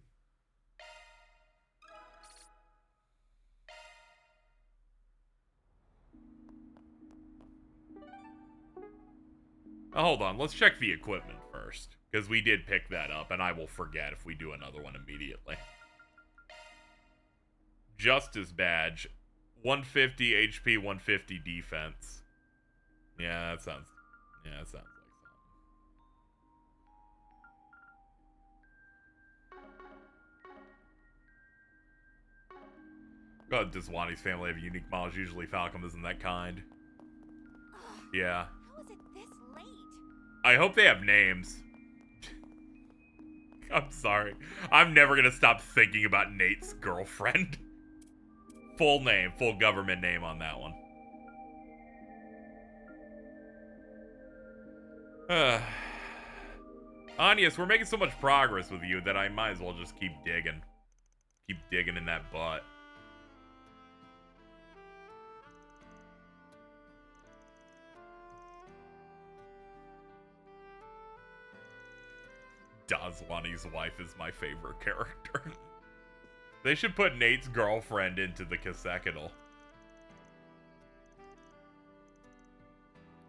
Now, hold on, let's check the equipment first, because we did pick that up, and I will forget if we do another one immediately. Justice badge, 150 HP, 150 defense. Yeah, that sounds like something. God, does Wani's family have unique models? Usually Falcom isn't that kind. Yeah. How is it this late? I hope they have names. I'm sorry. I'm never gonna stop thinking about Nate's girlfriend. Full name, full government name on that one. Anyas, we're making so much progress with you that I might as well just keep digging. Keep digging in that butt. Dazwani's wife is my favorite character. They should put Nate's girlfriend into the Casecidal.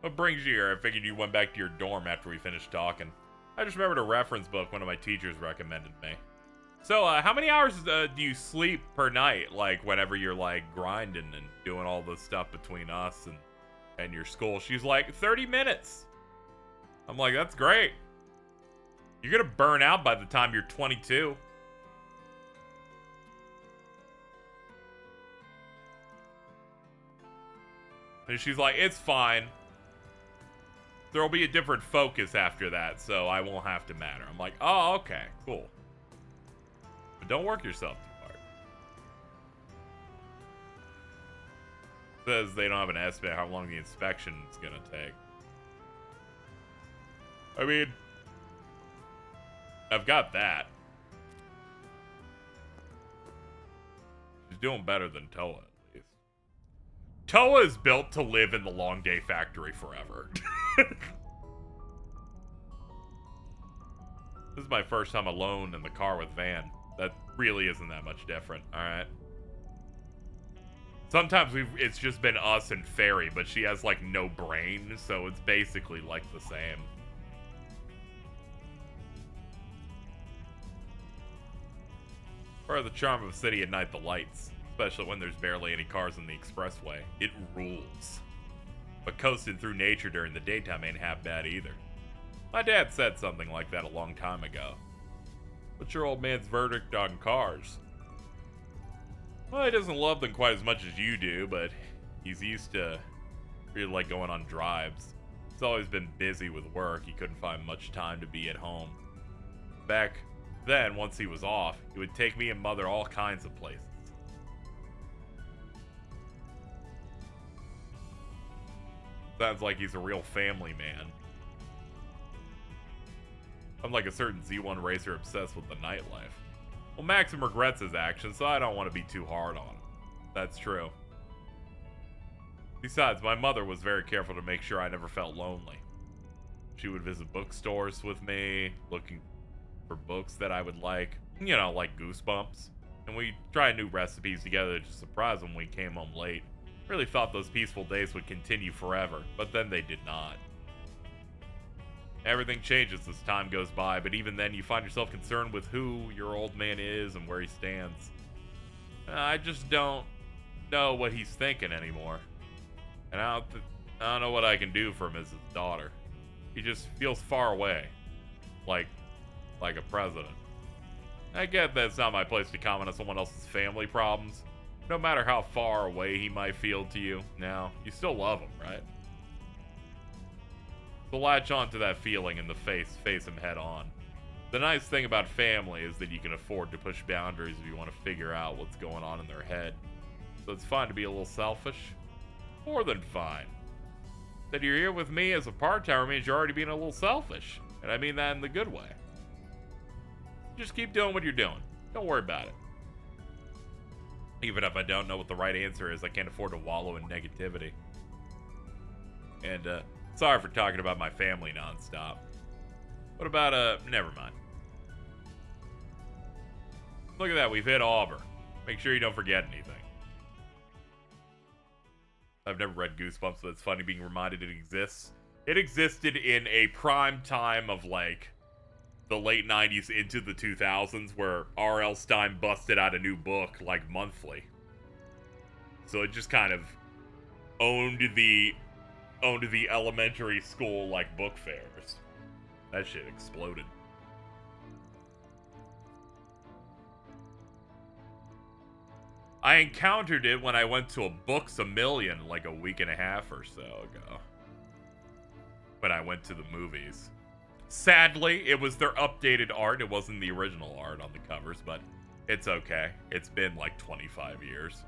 What brings you here? I figured you went back to your dorm after we finished talking. I just remembered a reference book one of my teachers recommended me. So, how many hours do you sleep per night? Like, whenever you're, like, grinding and doing all the stuff between us and your school? She's like, 30 minutes. I'm like, that's great. You're gonna burn out by the time you're 22. And she's like, it's fine. There'll be a different focus after that, so I won't have to matter. I'm like, oh, okay, cool. Don't work yourself too hard. Says they don't have an estimate how long the inspection is gonna take. I mean, I've got that. She's doing better than Toa, at least. Toa is built to live in the Long Day Factory forever. This is my first time alone in the car with Van. That really isn't that much different, alright? Sometimes it's just been us and Fairy, but she has, like, no brain, so it's basically, like, the same. Part of the charm of a city at night, the lights. Especially when there's barely any cars on the expressway. It rules. But coasting through nature during the daytime ain't half bad either. My dad said something like that a long time ago. What's your old man's verdict on cars? Well, he doesn't love them quite as much as you do, but he's used to really like going on drives. He's always been busy with work. He couldn't find much time to be at home. Back then, once he was off, he would take me and Mother all kinds of places. Sounds like he's a real family man. Unlike a certain Z1 racer obsessed with the nightlife. Well, Maxim regrets his actions, so I don't want to be too hard on him. That's true. Besides, my mother was very careful to make sure I never felt lonely. She would visit bookstores with me, looking for books that I would like. You know, like Goosebumps. And we tried new recipes together to surprise when we came home late. Really thought those peaceful days would continue forever, but then they did not. Everything changes as time goes by, but even then you find yourself concerned with who your old man is and where he stands. I just don't know what he's thinking anymore. And I don't know what I can do for him as his daughter. He just feels far away. Like a president. I get that it's not my place to comment on someone else's family problems. No matter how far away he might feel to you now, you still love him, right? So latch on to that feeling and face him head on. The nice thing about family is that you can afford to push boundaries if you want to figure out what's going on in their head. So it's fine to be a little selfish. More than fine. That you're here with me as a part-timer means you're already being a little selfish. And I mean that in the good way. Just keep doing what you're doing. Don't worry about it. Even if I don't know what the right answer is, I can't afford to wallow in negativity. And, sorry for talking about my family nonstop. What about, never mind. Look at that, we've hit Auburn. Make sure you don't forget anything. I've never read Goosebumps, but it's funny being reminded it exists. It existed in a prime time of, like, the late 90s into the 2000s, where R.L. Stine busted out a new book, like, monthly. So it just kind of owned the elementary school, like, book fairs. That shit exploded. I encountered it when I went to a Books A Million, like, a week and a half or so ago. When I went to the movies. Sadly, it was their updated art. It wasn't the original art on the covers, but it's okay. It's been, like, 25 years.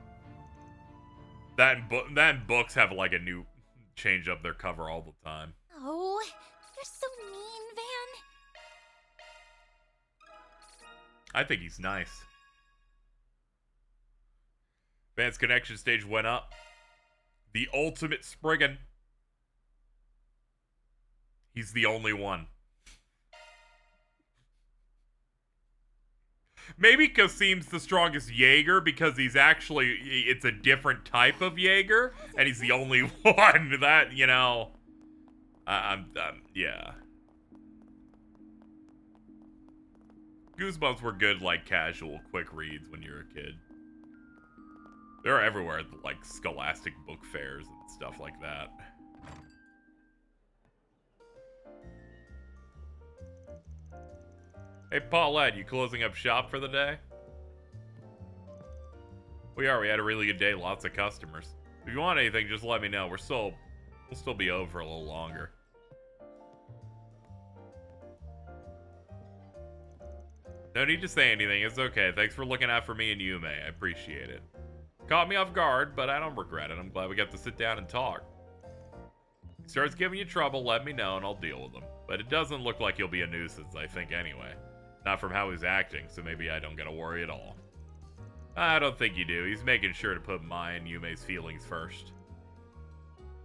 That and books have, like, a new... change up their cover all the time. Oh, you're so mean, Van. I think he's nice. Van's connection stage went up. The ultimate Spriggan. He's the only one. Maybe Kasim's the strongest Jaeger because he's actually, it's a different type of Jaeger, and he's the only one that, you know, yeah. Goosebumps were good, like, casual, quick reads when you're a kid. They're everywhere at, like, Scholastic book fairs and stuff like that. Hey, Paulette, you closing up shop for the day? We are. We had a really good day. Lots of customers. If you want anything, just let me know. We'll still be over a little longer. No need to say anything. It's okay. Thanks for looking out for me and Yume. I appreciate it. Caught me off guard, but I don't regret it. I'm glad we got to sit down and talk. He starts giving you trouble, let me know, and I'll deal with him. But it doesn't look like he'll be a nuisance, I think, anyway. Not from how he's acting, so maybe I don't gotta worry at all. I don't think you do. He's making sure to put my and Yume's feelings first.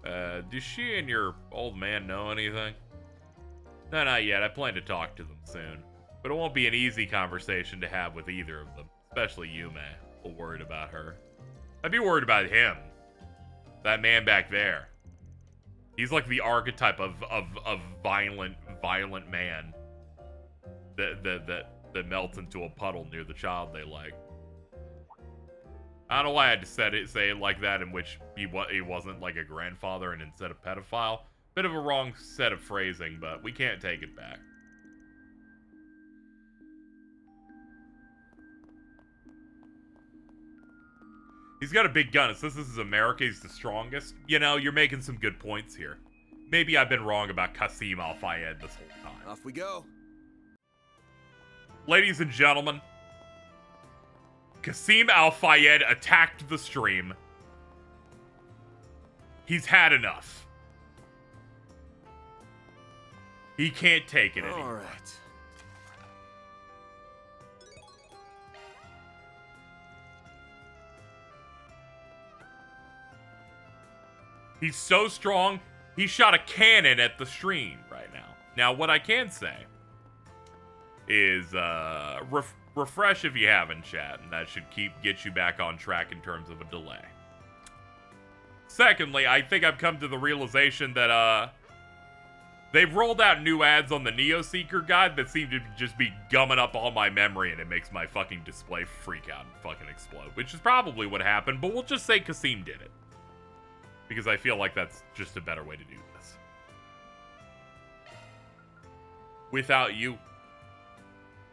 Does she and your old man know anything? No, not yet. I plan to talk to them soon. But it won't be an easy conversation to have with either of them. Especially Yume. I'm worried about her. I'd be worried about him. That man back there. He's like the archetype of violent man. That melts into a puddle near the child they like. I don't know why I had to say it like that, in which he wasn't like a grandfather and instead of pedophile. Bit of a wrong set of phrasing, but we can't take it back. He's got a big gun. It says this is America. He's the strongest. You know, you're making some good points here. Maybe I've been wrong about Qasim Al-Fayed this whole time. Off we go. Ladies and gentlemen, Qasim Al-Fayed attacked the stream. He's had enough. He can't take it anymore. All right. He's so strong, he shot a cannon at the stream right now. Now, what I can say is refresh if you haven't, chat, and that should get you back on track in terms of a delay. Secondly, I think I've come to the realization that they've rolled out new ads on the Neo Seeker guide that seem to just be gumming up all my memory, and it makes my fucking display freak out and fucking explode, which is probably what happened, but we'll just say Qasim did it. Because I feel like that's just a better way to do this. Without You.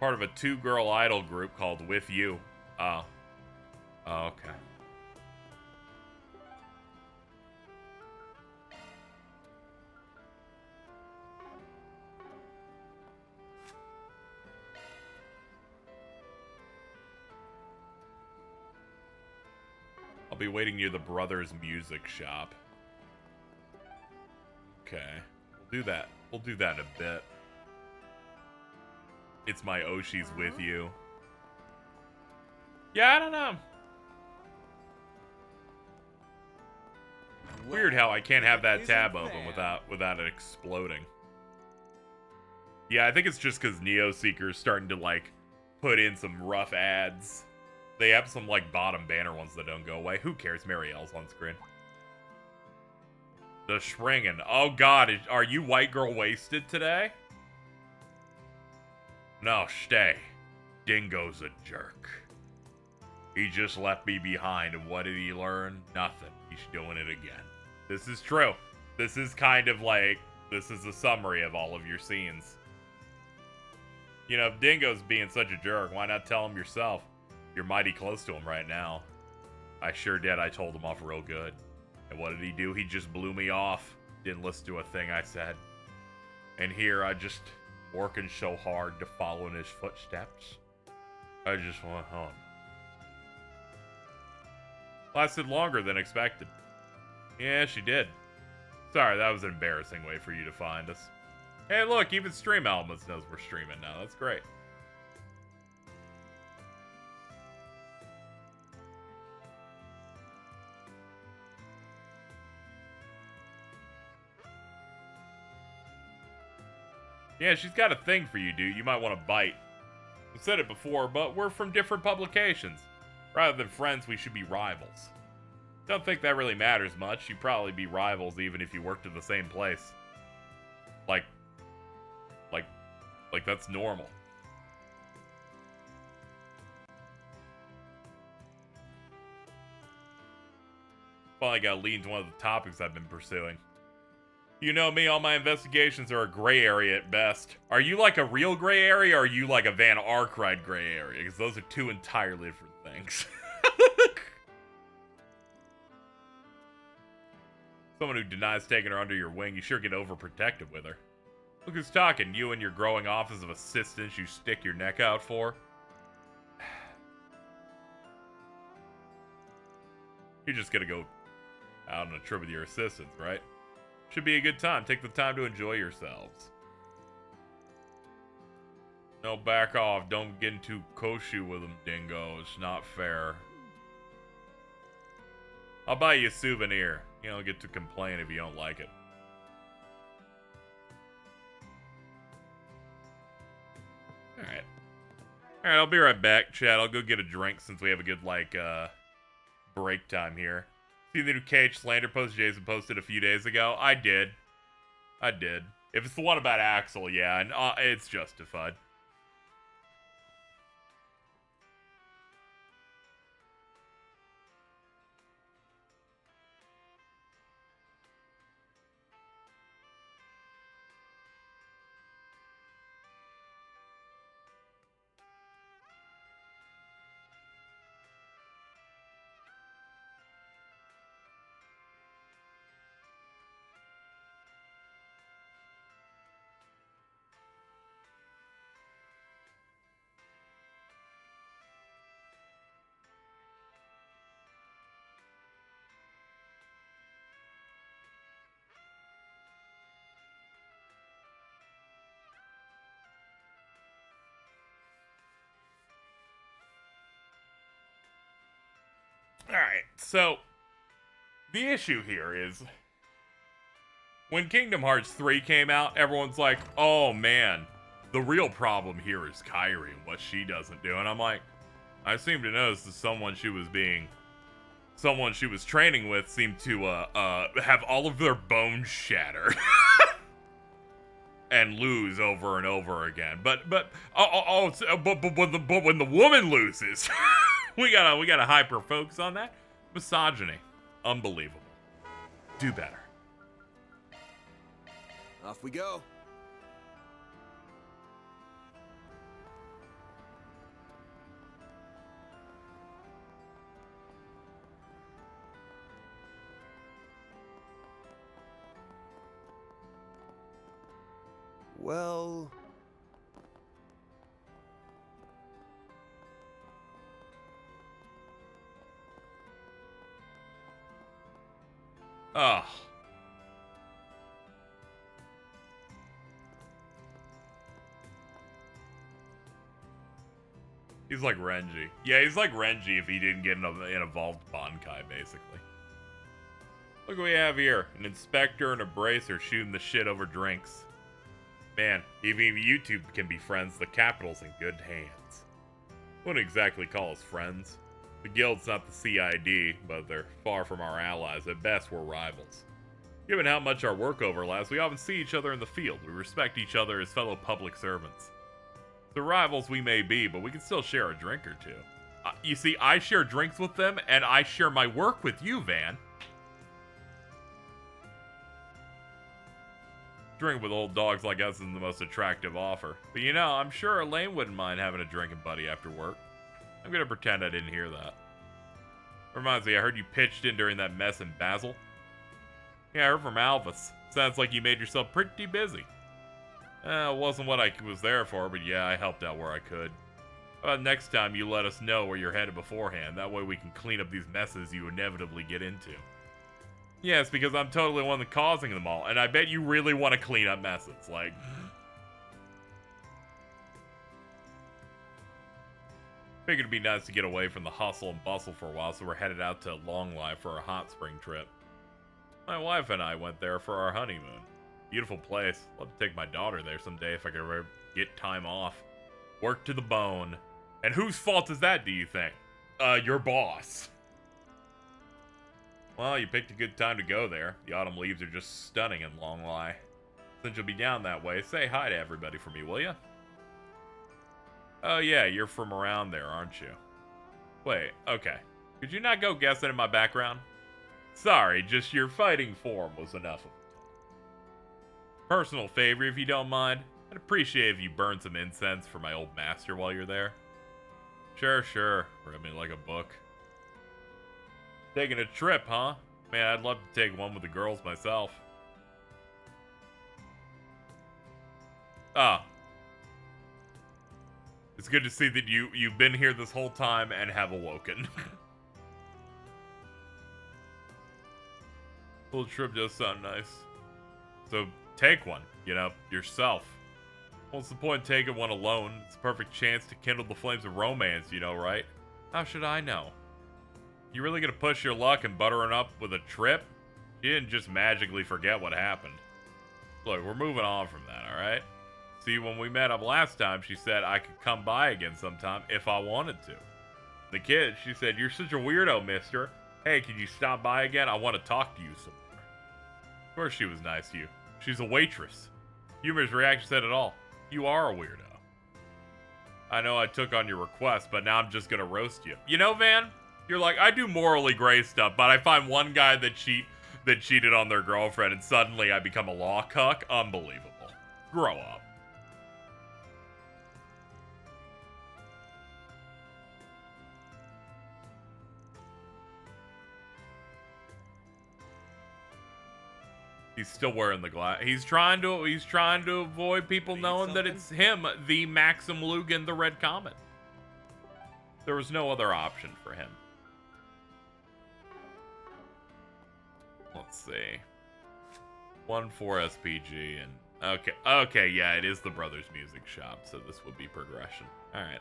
Part of a 2-girl idol group called With You. Oh. Oh, okay. I'll be waiting near the Brothers Music Shop. Okay. We'll do that. We'll do that in a bit. It's my Oshi's With You. Yeah, I don't know. Weird how I can't have that tab open without it exploding. Yeah, I think it's just because Neo Seeker's starting to, like, put in some rough ads. They have some, like, bottom banner ones that don't go away. Who cares? Marielle's on screen. The Schringen. Oh, God. Are you white girl wasted today? No, stay. Dingo's a jerk. He just left me behind, and what did he learn? Nothing. He's doing it again. This is true. This is kind of like, this is a summary of all of your scenes. You know, if Dingo's being such a jerk, why not tell him yourself? You're mighty close to him right now. I sure did. I told him off real good. And what did he do? He just blew me off. Didn't listen to a thing I said. And here I just working so hard to follow in his footsteps. I just went home. Lasted longer than expected. Yeah, she did. Sorry, that was an embarrassing way for you to find us. Hey, look, even Stream Elements knows we're streaming now. That's great. Yeah, she's got a thing for you, dude. You might want to bite. I've said it before, but we're from different publications. Rather than friends, we should be rivals. Don't think that really matters much. You'd probably be rivals even if you worked at the same place. Like that's normal. Finally got lead into one of the topics I've been pursuing. You know me, all my investigations are a gray area at best. Are you like a real gray area, or are you like a Van Arkwright gray area? Because those are two entirely different things. Someone who denies taking her under your wing, you sure get overprotective with her. Look who's talking, you and your growing office of assistants you stick your neck out for. You're just gonna go out on a trip with your assistants, right? Should be a good time. Take the time to enjoy yourselves. No, back off. Don't get into koshu with them, dingo. It's not fair. I'll buy you a souvenir. You don't get to complain if you don't like it. Alright. Alright, I'll be right back, chat. I'll go get a drink since we have a good, break time here. See the new Cage slander post Jason posted a few days ago? I did. If it's the one about Axel, yeah, and it's justified. Alright, so the issue here is when Kingdom Hearts 3 came out, everyone's like, oh man, the real problem here is Kairi and what she doesn't do. And I'm like, I seem to notice that someone she was training with seemed to have all of their bones shatter and lose over and over again. But when the woman loses, we gotta hyper focus on that. Misogyny, unbelievable. Do better. Off we go. Well... Ugh. He's like Renji. Yeah, he's like Renji if he didn't get an evolved Bankai, basically. Look what we have here. An inspector and a bracer shooting the shit over drinks. Man, even YouTube can be friends. The capital's in good hands. Wouldn't exactly call us friends. The guild's not the CID, but they're far from our allies. At best, we're rivals. Given how much our work overlaps, we often see each other in the field. We respect each other as fellow public servants. The rivals we may be, but we can still share a drink or two. You see, I share drinks with them, and I share my work with you, Van. Drink with old dogs like us isn't the most attractive offer. But you know, I'm sure Elaine wouldn't mind having a drinking buddy after work. I'm gonna pretend I didn't hear that. Reminds me, I heard you pitched in during that mess in Basel. Yeah, I heard from Alvis. Sounds like you made yourself pretty busy. It wasn't what I was there for, but yeah, I helped out where I could. How about next time you let us know where you're headed beforehand? That way we can clean up these messes you inevitably get into. Yes, because I'm totally the one that's causing them all, and I bet you really want to clean up messes, like... Figured it'd be nice to get away from the hustle and bustle for a while, so we're headed out to Long Life for a hot spring trip. My wife and I went there for our honeymoon. Beautiful place. Love to take my daughter there someday if I could ever get time off. Work to the bone. And whose fault is that, do you think? Your boss. Well, you picked a good time to go there. The autumn leaves are just stunning in Long Lie. Since you'll be down that way, say hi to everybody for me, will ya? Oh yeah, you're from around there, aren't you? Wait, okay. Could you not go guessing in my background? Sorry, just your fighting form was enough of it. Personal favor, if you don't mind. I'd appreciate if you burn some incense for my old master while you're there. Sure. Read me like a book. Taking a trip, huh? Man, I'd love to take one with the girls myself. Ah. It's good to see that you've been here this whole time and have awoken. Little trip does sound nice. So take one, you know, yourself. What's the point in taking one alone? It's a perfect chance to kindle the flames of romance, you know, right? How should I know? You really gonna push your luck and butter her up with a trip? She didn't just magically forget what happened. Look, we're moving on from that, alright? See, when we met up last time, she said I could come by again sometime if I wanted to. The kid, she said, "You're such a weirdo, mister. Hey, could you stop by again? I want to talk to you some more." Of course she was nice to you. She's a waitress. Humor's reaction said it all. You are a weirdo. I know I took on your request, but now I'm just gonna roast you. You know, Van? You're like, I do morally gray stuff, but I find one guy that cheated on their girlfriend, and suddenly I become a law cuck? Unbelievable. Grow up. He's still wearing the glass. He's trying to avoid people knowing that it's him, the Maxim Lugan, the Red Comet. There was no other option for him. Let's see. 1-4 SPG and okay, yeah, it is the Brothers Music Shop, so this would be progression. All right.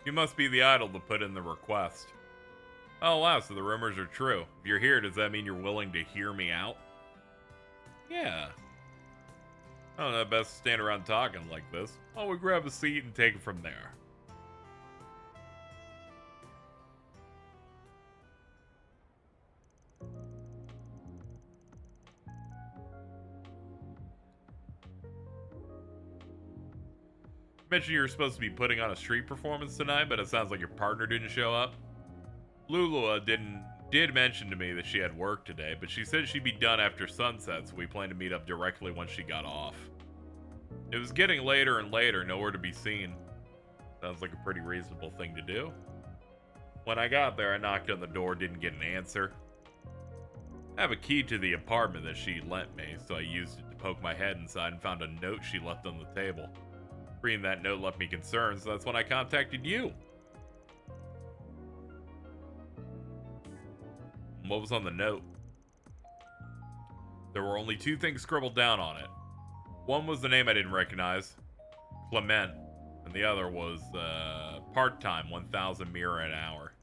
You must be the idol to put in the request. Oh wow, so the rumors are true. If you're here, does that mean you're willing to hear me out? Yeah. I don't know, best to stand around talking like this. Why don't we grab a seat and take it from there? You mentioned you were supposed to be putting on a street performance tonight, but it sounds like your partner didn't show up. Lulua did mention to me that she had work today, but she said she'd be done after sunset, so we plan to meet up directly once she got off. It was getting later and later, nowhere to be seen. Sounds like a pretty reasonable thing to do. When I got there, I knocked on the door, didn't get an answer. I have a key to the apartment that she lent me, so I used it to poke my head inside and found a note she left on the table. Reading that note left me concerned, so that's when I contacted you. What was on the note? There were only two things scribbled down on it. One was the name I didn't recognize, Clement, and the other was part-time, 1,000 mirror an hour.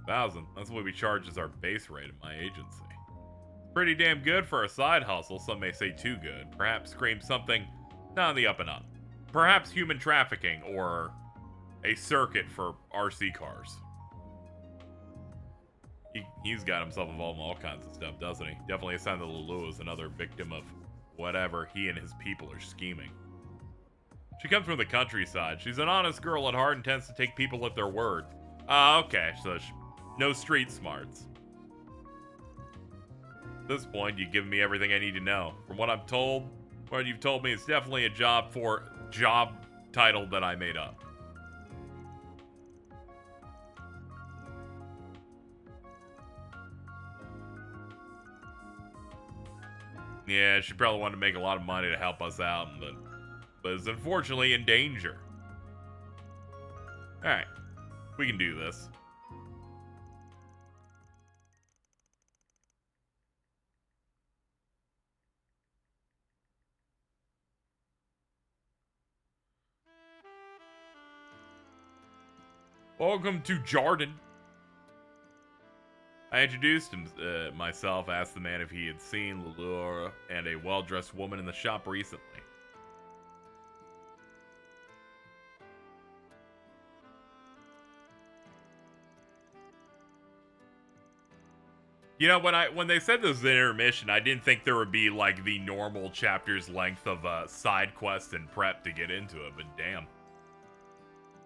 1,000, that's what we charge as our base rate at my agency. Pretty damn good for a side hustle, some may say too good. Perhaps scream something not on the up and up. Perhaps human trafficking or a circuit for RC cars. He's got himself involved in all kinds of stuff, doesn't he? Definitely a sign that Lulu is another victim of whatever he and his people are scheming. She comes from the countryside. She's an honest girl at heart and tends to take people at their word. Okay, so no street smarts. At this point, you've given me everything I need to know. From what I'm told, what you've told me, it's definitely a job title that I made up. Yeah, she probably wanted to make a lot of money to help us out, but is unfortunately in danger. Alright, we can do this. Welcome to Jarden. I introduced myself, asked the man if he had seen Lulua and a well-dressed woman in the shop recently. You know, when they said this was an intermission, I didn't think there would be like the normal chapter's length of side quest and prep to get into it, but damn.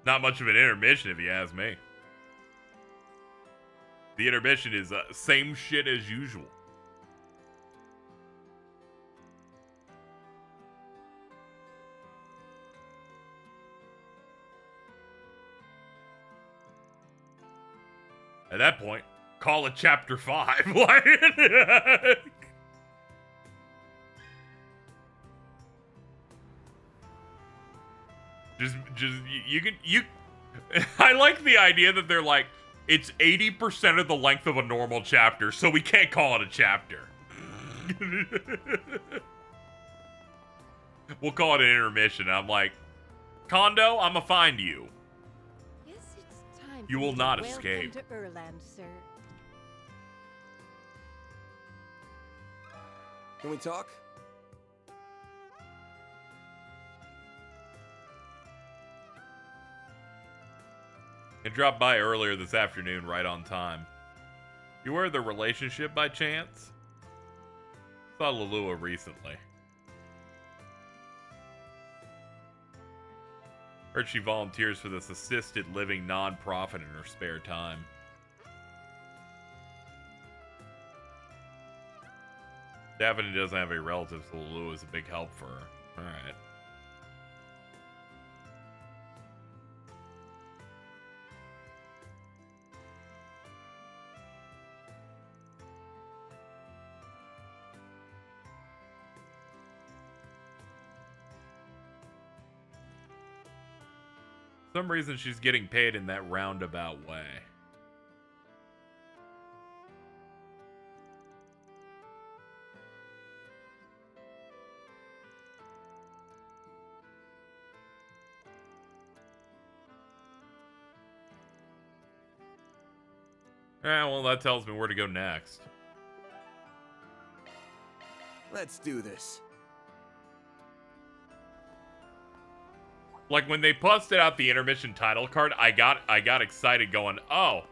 Not much of an intermission if you ask me. The intermission is same shit as usual. that point, call it chapter 5. Like, just you I like the idea that they're like, it's 80% of the length of a normal chapter, so we can't call it a chapter. We'll call it an intermission. I'm like, Kondo, I'ma find you. Yes, it's time You for will you not to escape. Welcome to Erland, sir. Can we talk? It dropped by earlier this afternoon, right on time. You aware of the relationship by chance? Saw Lulua recently. Heard she volunteers for this assisted living non-profit in her spare time. Daphne doesn't have any relatives, so Lulua is a big help for her. Alright. For some reason she's getting paid in that roundabout way. Well, that tells me where to go next. Let's do this. Like, when they busted out the intermission title card, I got excited going, oh,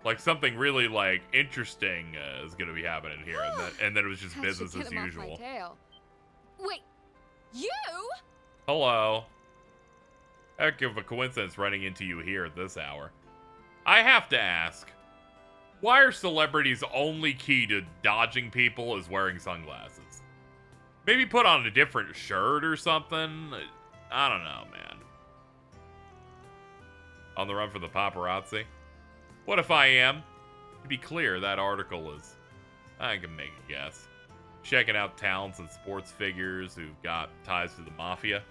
like something really, like, interesting is going to be happening here. And then it was just business as usual. Wait, you? Hello. Heck of a coincidence running into you here at this hour. I have to ask, why are celebrities' only key to dodging people is wearing sunglasses? Maybe put on a different shirt or something? I don't know, man. On the run for the paparazzi? What if I am? To be clear, that article is... I can make a guess. Checking out talents and sports figures who've got ties to the mafia.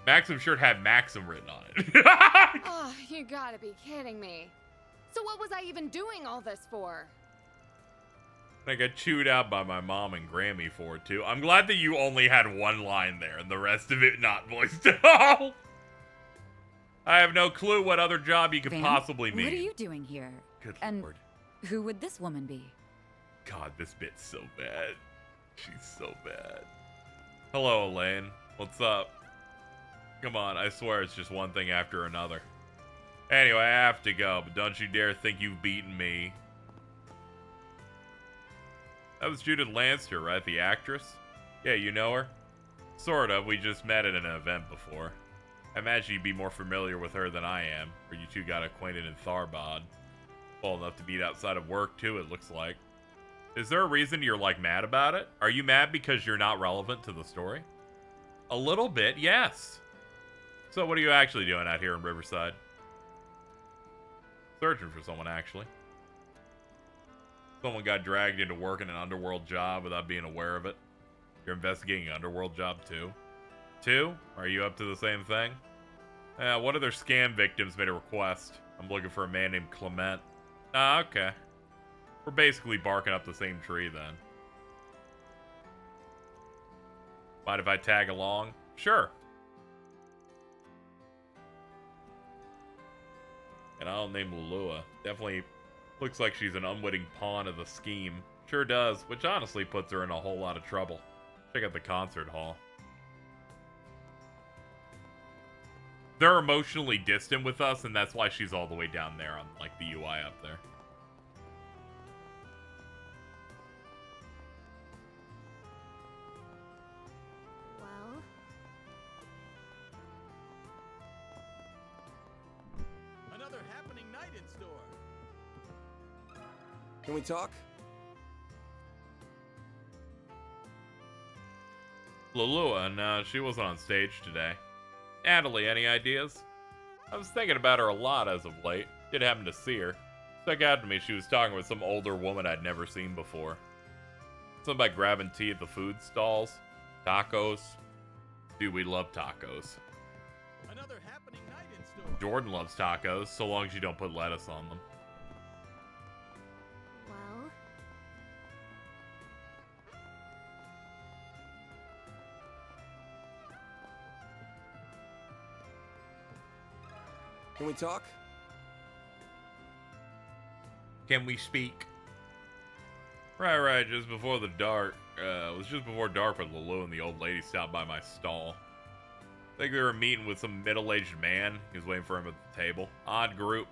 Maxim's shirt had Maxim written on it. Oh, you gotta be kidding me. So what was I even doing all this for? I got chewed out by my mom and Grammy for it, too. I'm glad that you only had one line there and the rest of it not voiced at all. I have no clue what other job you could Van, possibly mean. What are you doing here? Good and lord. Who would this woman be? God, this bit's so bad. She's so bad. Hello, Elaine. What's up? Come on, I swear it's just one thing after another. Anyway, I have to go, but don't you dare think you've beaten me. That was Judith Lanster, right? The actress? Yeah, you know her? Sort of. We just met at an event before. I imagine you'd be more familiar with her than I am, or you two got acquainted in Tharbad. Well enough to meet outside of work, too, it looks like. Is there a reason you're, like, mad about it? Are you mad because you're not relevant to the story? A little bit, yes. So what are you actually doing out here in Riverside? Searching for someone, actually. Someone got dragged into working an underworld job without being aware of it. You're investigating an underworld job, too? Two? Are you up to the same thing? What other scam victims made a request? I'm looking for a man named Clement. Ah, okay. We're basically barking up the same tree, then. Mind if I tag along? Sure. And I'll name Lulua. Definitely looks like she's an unwitting pawn of the scheme. Sure does, which honestly puts her in a whole lot of trouble. Check out the concert hall. They're emotionally distant with us, and that's why she's all the way down there on, like, the UI up there. Well... Another happening night in store. Can we talk? Lalua, no, she wasn't on stage today. Natalie, any ideas? I was thinking about her a lot as of late. Did happen to see her. Stuck out to me she was talking with some older woman I'd never seen before. Something about grabbing tea at the food stalls. Tacos. Dude, we love tacos. Another happening night in store. Jordan loves tacos, so long as you don't put lettuce on them. Well, Can we talk? Can we speak? Right, just before the dark. It was just before dark when Lulu and the old lady stopped by my stall. I think they were meeting with some middle-aged man. He was waiting for him at the table. Odd group.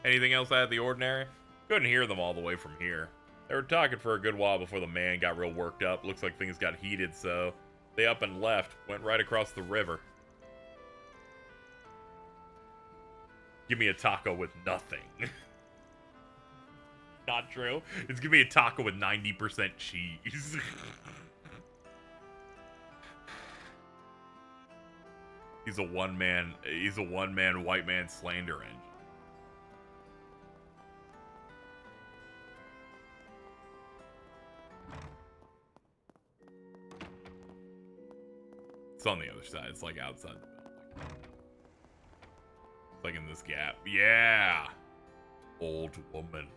Anything else out of the ordinary? Couldn't hear them all the way from here. They were talking for a good while before the man got real worked up. Looks like things got heated, so they up and left. Went right across the river. Give me a taco with nothing. Not true. It's gonna be a taco with 90% cheese. He's a one-man white man slander engine. It's on the other side. It's like outside the building. It's like in this gap. Yeah. Old woman.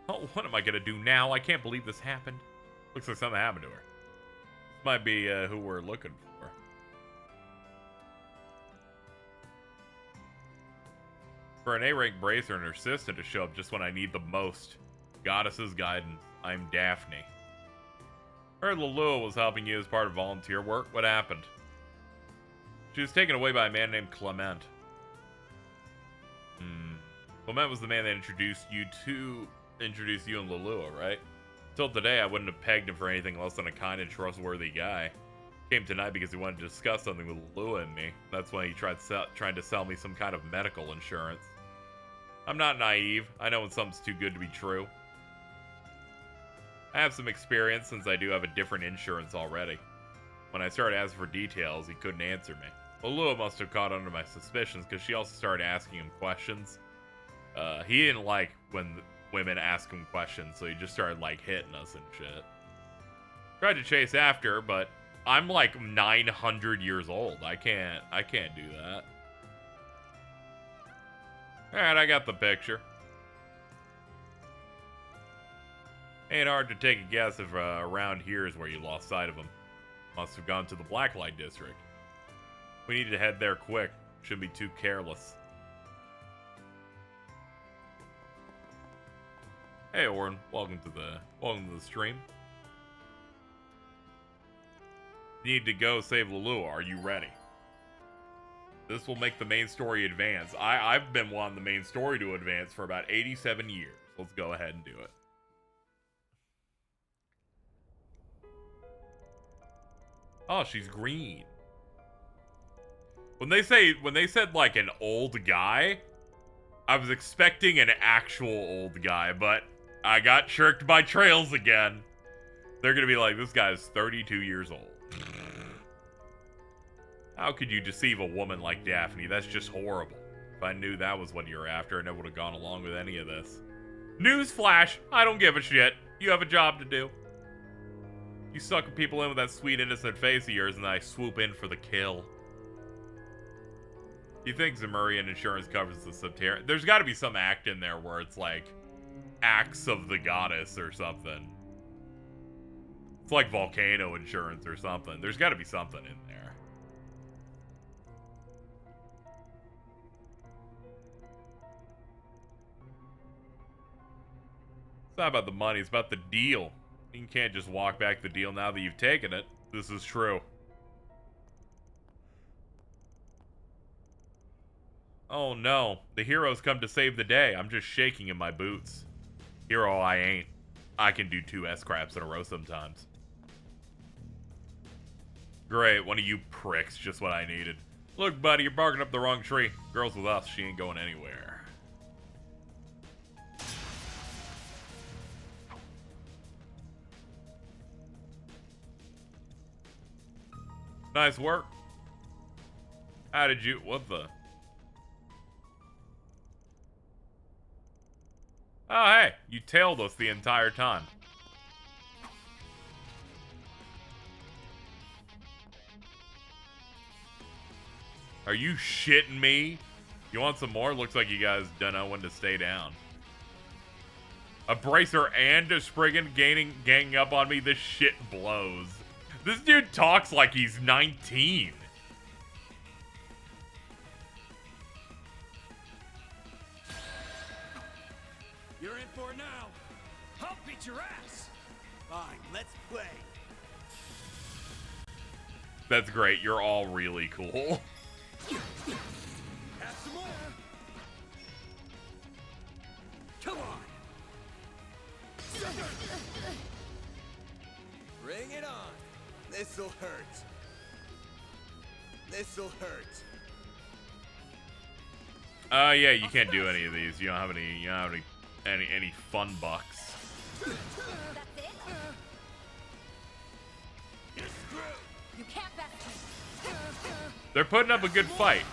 Oh, what am I gonna do now? I can't believe this happened. Looks like something happened to her. This might be who we're looking for. For an A-rank bracer and her assistant to show up just when I need them most. Goddess's guidance. I'm Daphne. Heard Lalua was helping you as part of volunteer work. What happened? She was taken away by a man named Clement. Clement was the man that introduced you and Lalua, right? Till today, I wouldn't have pegged him for anything less than a kind and trustworthy guy. Came tonight because he wanted to discuss something with Lalua and me. That's when he trying to sell me some kind of medical insurance. I'm not naive. I know when something's too good to be true. I have some experience since I do have a different insurance already. When I started asking for details, he couldn't answer me. Lalua must have caught under my suspicions because she also started asking him questions. He didn't like when women ask him questions, so he just started like hitting us and shit. Tried to chase after her, but I'm like 900 years old. I can't do that. Alright, I got the picture. Ain't hard to take a guess if around here is where you lost sight of him. Must have gone to the Blacklight District. We need to head there quick. Shouldn't be too careless. Hey, Orin. Welcome to the stream. Need to go save Lalua. Are you ready? This will make the main story advance. I've been wanting the main story to advance for about 87 years. Let's go ahead and do it. Oh, she's green. When they said like an old guy, I was expecting an actual old guy, but I got tricked by trails again. They're gonna be like, this guy's 32 years old. How could you deceive a woman like Daphne? That's just horrible. If I knew that was what you were after, I never would have gone along with any of this. Newsflash, I don't give a shit. You have a job to do. You suck people in with that sweet innocent face of yours and I swoop in for the kill. You think Zemurian insurance covers the Subterranean? There's got to be some act in there where it's like acts of the goddess or something. It's like volcano insurance or something. There's got to be something in there. It's not about the money, it's about the deal. You can't just walk back the deal now that you've taken it. This is true. Oh no, the hero's come to save the day. I'm just shaking in my boots. Hero I ain't. I can do 2 S-craps in a row sometimes. Great, one of you pricks, just what I needed. Look, buddy, you're barking up the wrong tree. Girl's with us, she ain't going anywhere. Nice work. How did you... What the... Oh, hey. You tailed us the entire time. Are you shitting me? You want some more? Looks like you guys don't know when to stay down. A bracer and a Spriggan ganging up on me. This shit blows. This dude talks like he's 19. You're in for it now. I'll beat your ass. Fine, let's play. That's great. You're all really cool. Have some more. Come on. Bring it on. This'll hurt. This'll hurt. Yeah, you can't do any of these. You don't have any fun bucks. You can't best me. They're putting up a good fight.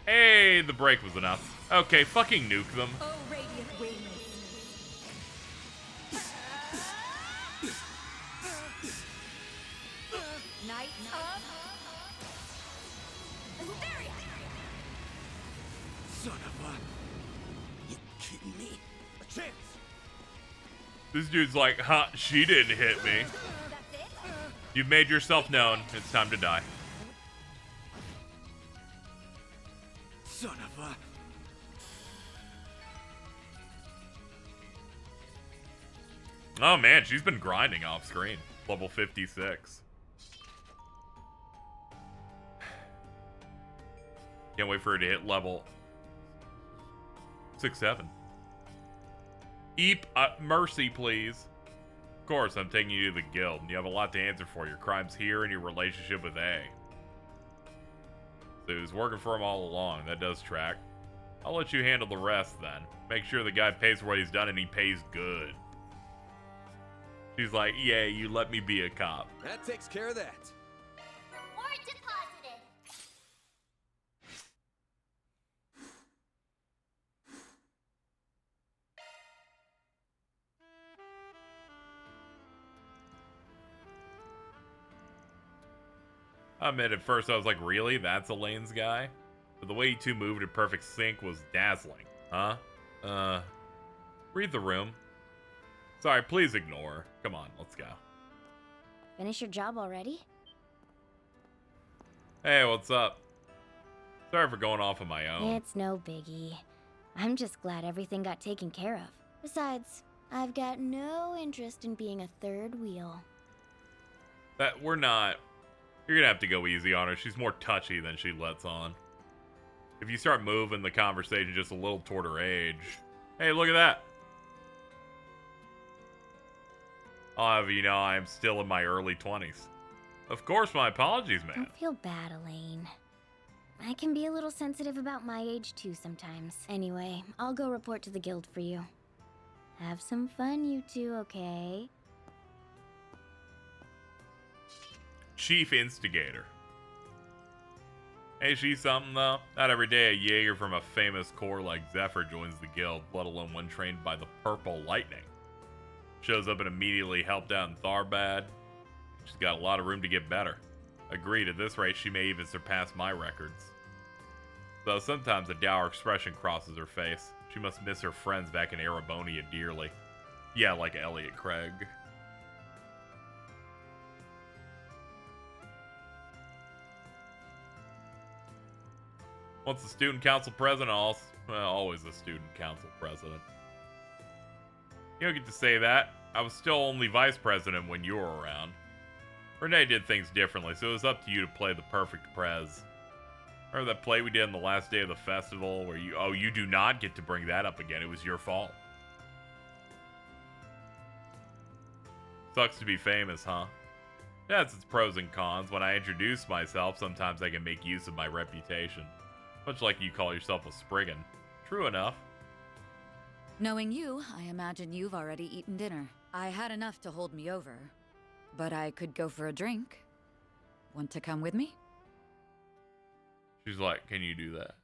Hey, the break was enough. Okay, fucking nuke them. Oh, radiant wings. Knights of Hysteria. Son of a... You kidding me? A chance. This dude's like, huh, she didn't hit me. You've made yourself known. It's time to die. Son of a... Oh man, she's been grinding off screen. Level 56. Can't wait for her to hit level 6-7. Eep, mercy, please. Of course, I'm taking you to the guild. You have a lot to answer for. Your crimes here and your relationship with A. So he was working for him all along. That does track. I'll let you handle the rest then. Make sure the guy pays for what he's done and he pays good. She's like, yeah, you let me be a cop. That takes care of that. Reward deposited. I admit at first I was like, really? That's Elaine's guy? But the way you two moved in perfect sync was dazzling. Huh? Read the room. Sorry, please ignore. Come on, let's go. Finish your job already? Hey, what's up? Sorry for going off on my own. It's no biggie. I'm just glad everything got taken care of. Besides, I've got no interest in being a third wheel. That we're not. You're gonna have to go easy on her. She's more touchy than she lets on. If you start moving the conversation just a little toward her age. Hey, look at that. I'll have you know I am still in my early 20s. Of course, my apologies, man. Don't feel bad, Elaine. I can be a little sensitive about my age too sometimes. Anyway, I'll go report to the guild for you. Have some fun, you two, okay? Chief Instigator. Hey, she's something though. Not every day a Jaeger from a famous corps like Zephyr joins the guild, let alone one trained by the Purple Lightning. Shows up and immediately helped out in Tharbad. She's got a lot of room to get better. Agreed, at this rate she may even surpass my records. Though sometimes a dour expression crosses her face. She must miss her friends back in Erebonia dearly. Yeah, like Elliot Craig. Once the student council president, always the student council president. You don't get to say that. I was still only vice president when you were around. Renee did things differently, so it was up to you to play the perfect prez. Remember that play we did on the last day of the festival where you do not get to bring that up again. It was your fault. Sucks to be famous, huh? Yeah, it's its pros and cons. When I introduce myself, sometimes I can make use of my reputation. Much like you call yourself a Spriggan. True enough. Knowing you, I imagine you've already eaten dinner. I had enough to hold me over. but I could go for a drink. Want to come with me? She's like, can you do that?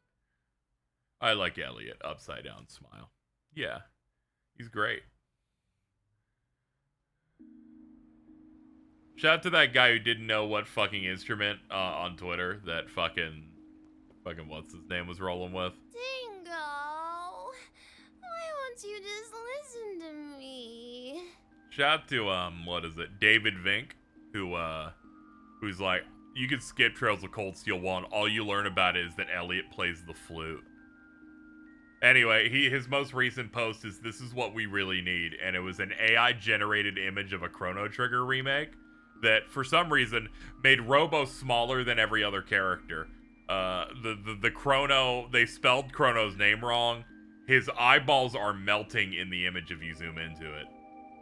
I like Elliot. Upside down smile. Yeah, he's great. Shout out to that guy who didn't know what fucking instrument on Twitter that fucking what's his name was rolling with. Dingo, why won't you just listen to me? Shout out to what is it, David Vink, who's like, you can skip Trails of Cold Steel 1. All you learn about is that Elliot plays the flute. Anyway, his most recent post is, this is what we really need, and it was an AI generated image of a Chrono Trigger remake that for some reason made Robo smaller than every other character. The Chrono, they spelled Chrono's name wrong. His eyeballs are melting in the image if you zoom into it.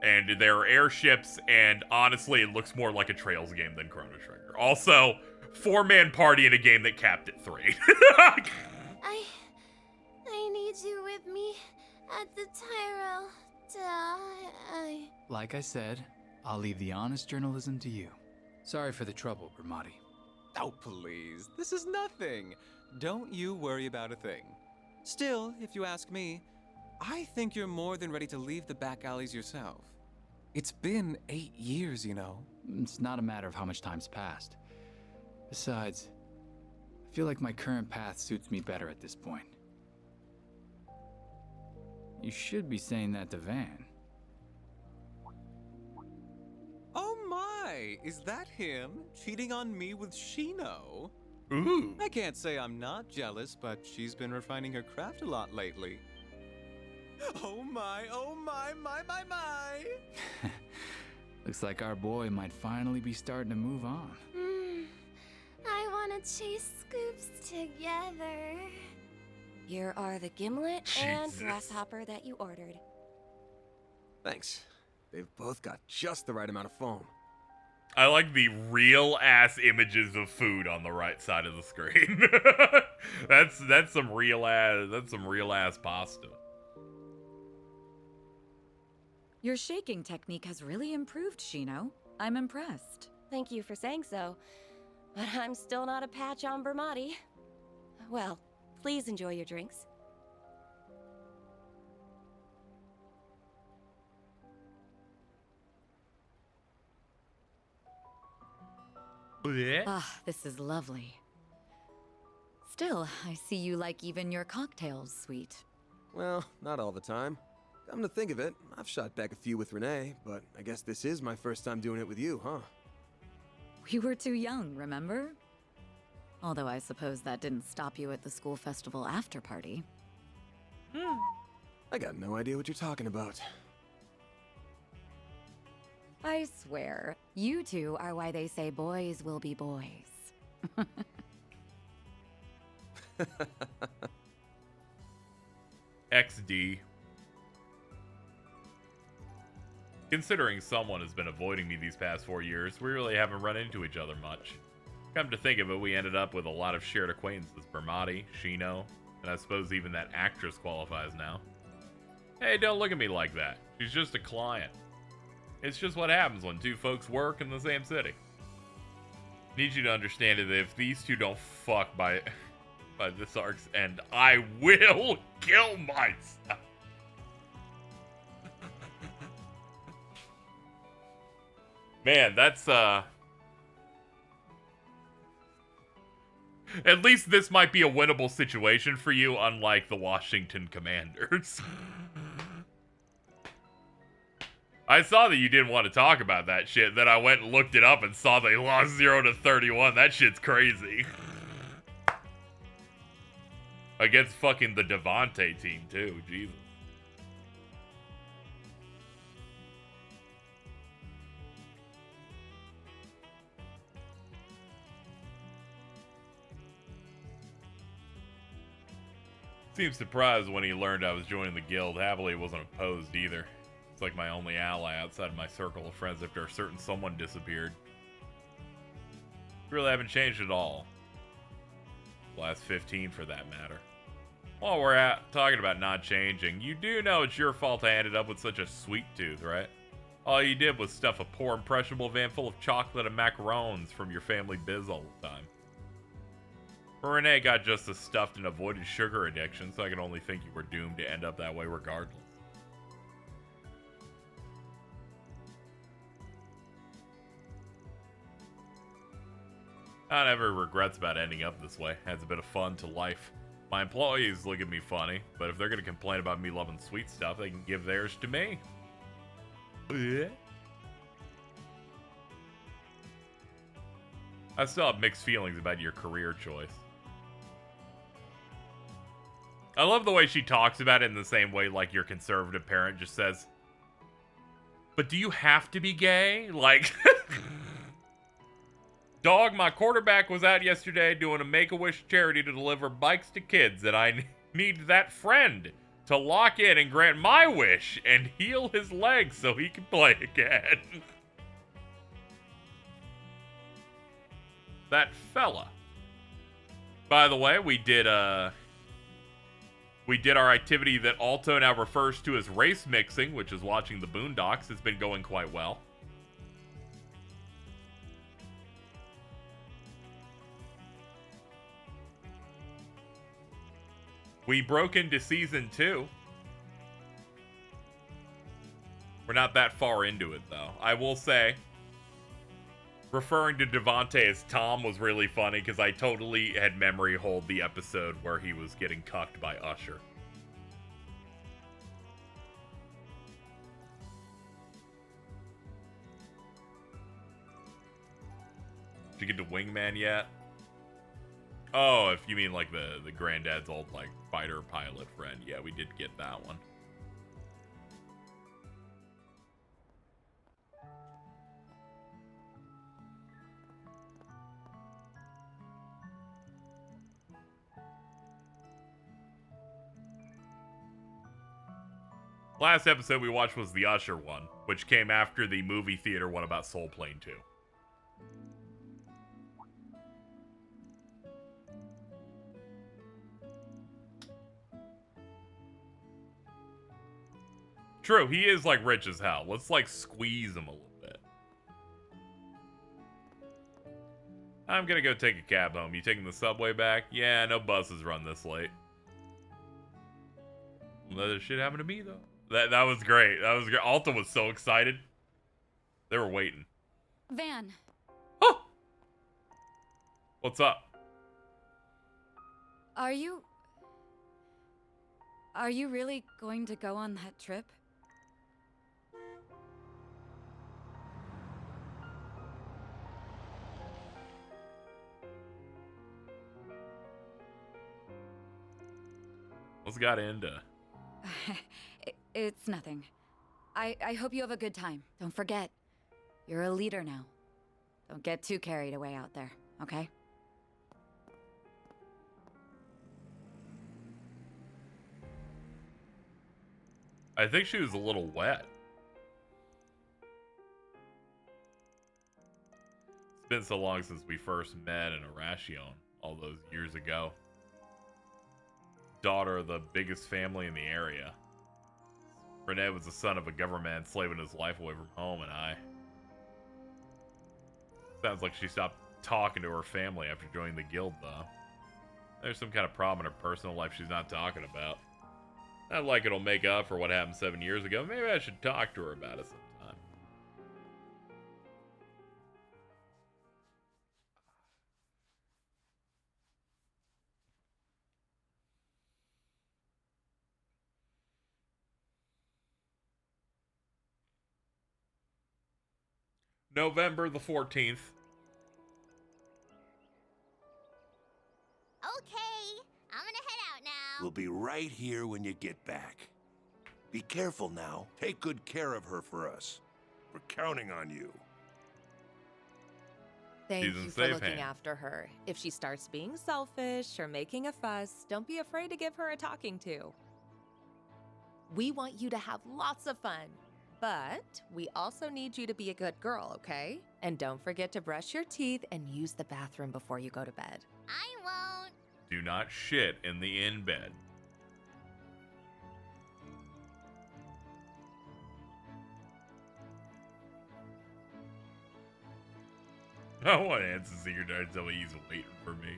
And there are airships, and honestly, it looks more like a Trails game than Chrono Trigger. Also, 4-man party in a game that capped at 3. I need you with me at the Tyrell. Like I said, I'll leave the honest journalism to you. Sorry for the trouble, Bramati. Oh, please. This is nothing. Don't you worry about a thing. Still, if you ask me, I think you're more than ready to leave the back alleys yourself. It's been 8 years, you know. It's not a matter of how much time's passed. Besides, I feel like my current path suits me better at this point. You should be saying that to Van. Oh my! Is that him? Cheating on me with Shino? Ooh. I can't say I'm not jealous, but she's been refining her craft a lot lately. Oh my, my! Looks like our boy might finally be starting to move on. I want to chase scoops together. Here are the gimlet and Jesus. grasshopper that you ordered. Thanks. They've both got just the right amount of foam. I like the real ass images of food on the right side of the screen. that's some real ass pasta. Your shaking technique has really improved, Shino. I'm impressed. Thank you for saying so, but I'm still not a patch on Bramati. Well, please enjoy your drinks. Ah, this is lovely. Still, I see you like even your cocktails sweet. Well, not all the time. Come to think of it, I've shot back a few with Renee, but I guess this is my first time doing it with you, huh? We were too young, remember? Although I suppose that didn't stop you at the school festival after party. I got no idea what you're talking about. I swear, you two are why they say boys will be boys. XD. Considering someone has been avoiding me these past 4 years, we really haven't run into each other much. Come to think of it, we ended up with a lot of shared acquaintances. Bramati, Shino, and I suppose even that actress qualifies now. Hey, don't look at me like that. She's just a client. It's just what happens when two folks work in the same city. Need you to understand that if these two don't fuck by this arc's end, I will kill myself. Man, that's at least this might be a winnable situation for you, unlike the Washington Commanders. I saw that you didn't want to talk about that shit, then I went and looked it up and saw they lost 0-31. That shit's crazy. Against fucking the Devontae team, too. Jesus. Seemed surprised when he learned I was joining the guild. Happily, wasn't opposed either. It's like my only ally outside of my circle of friends after a certain someone disappeared. Really haven't changed at all. Last 15 for that matter. While we're talking about not changing, you do know it's your fault I ended up with such a sweet tooth, right? All you did was stuff a poor, impressionable van full of chocolate and macarons from your family biz all the time. Renee got just as stuffed and avoided sugar addiction, so I can only think you were doomed to end up that way regardless. I never regrets about ending up this way. Adds a bit of fun to life. My employees look at me funny, but if they're going to complain about me loving sweet stuff, they can give theirs to me. Yeah. I still have mixed feelings about your career choice. I love the way she talks about it in the same way like your conservative parent just says, but do you have to be gay? Like... Dog, my quarterback was out yesterday doing a Make-A-Wish charity to deliver bikes to kids, and I need that friend to lock in and grant my wish and heal his legs so he can play again. That fella. By the way, we did our activity that Alto now refers to as race mixing, which is watching the Boondocks. It's been going quite well. We broke into season 2. We're not that far into it, though. I will say, referring to Devontae as Tom was really funny because I totally had memory hold the episode where he was getting cucked by Usher. Did you get to Wingman yet? Oh, if you mean like the granddad's old like fighter pilot friend. Yeah, we did get that one. Last episode we watched was the Usher one, which came after the movie theater one about Soul Plane 2. True, he is like rich as hell. Let's like squeeze him a little bit. I'm gonna go take a cab home. You taking the subway back? Yeah, no buses run this late. Other shit happened to me though. That was great. That was great. Alta was so excited. They were waiting. Van. Oh! What's up? Are you really going to go on that trip? What's got into? It's nothing. I hope you have a good time. Don't forget, you're a leader now. Don't get too carried away out there, okay? I think she was a little wet. It's been so long since we first met in Irration, all those years ago. Daughter of the biggest family in the area. Renee was the son of a government enslaving his life away from home, and sounds like she stopped talking to her family after joining the guild, though. There's some kind of problem in her personal life she's not talking about. Not like it'll make up for what happened 7 years ago. Maybe I should talk to her about it sometime. November the 14th. Okay, I'm gonna head out now. We'll be right here when you get back. Be careful now. Take good care of her for us. We're counting on you. Thank She's in you for safe looking hands. after her. If she starts being selfish or making a fuss, don't be afraid to give her a talking to. We want you to have lots of fun, but we also need you to be a good girl, okay? And don't forget to brush your teeth and use the bathroom before you go to bed. I won't. Do not shit in the in bed. I want Ansem to see your dad tell me he's waiting for me.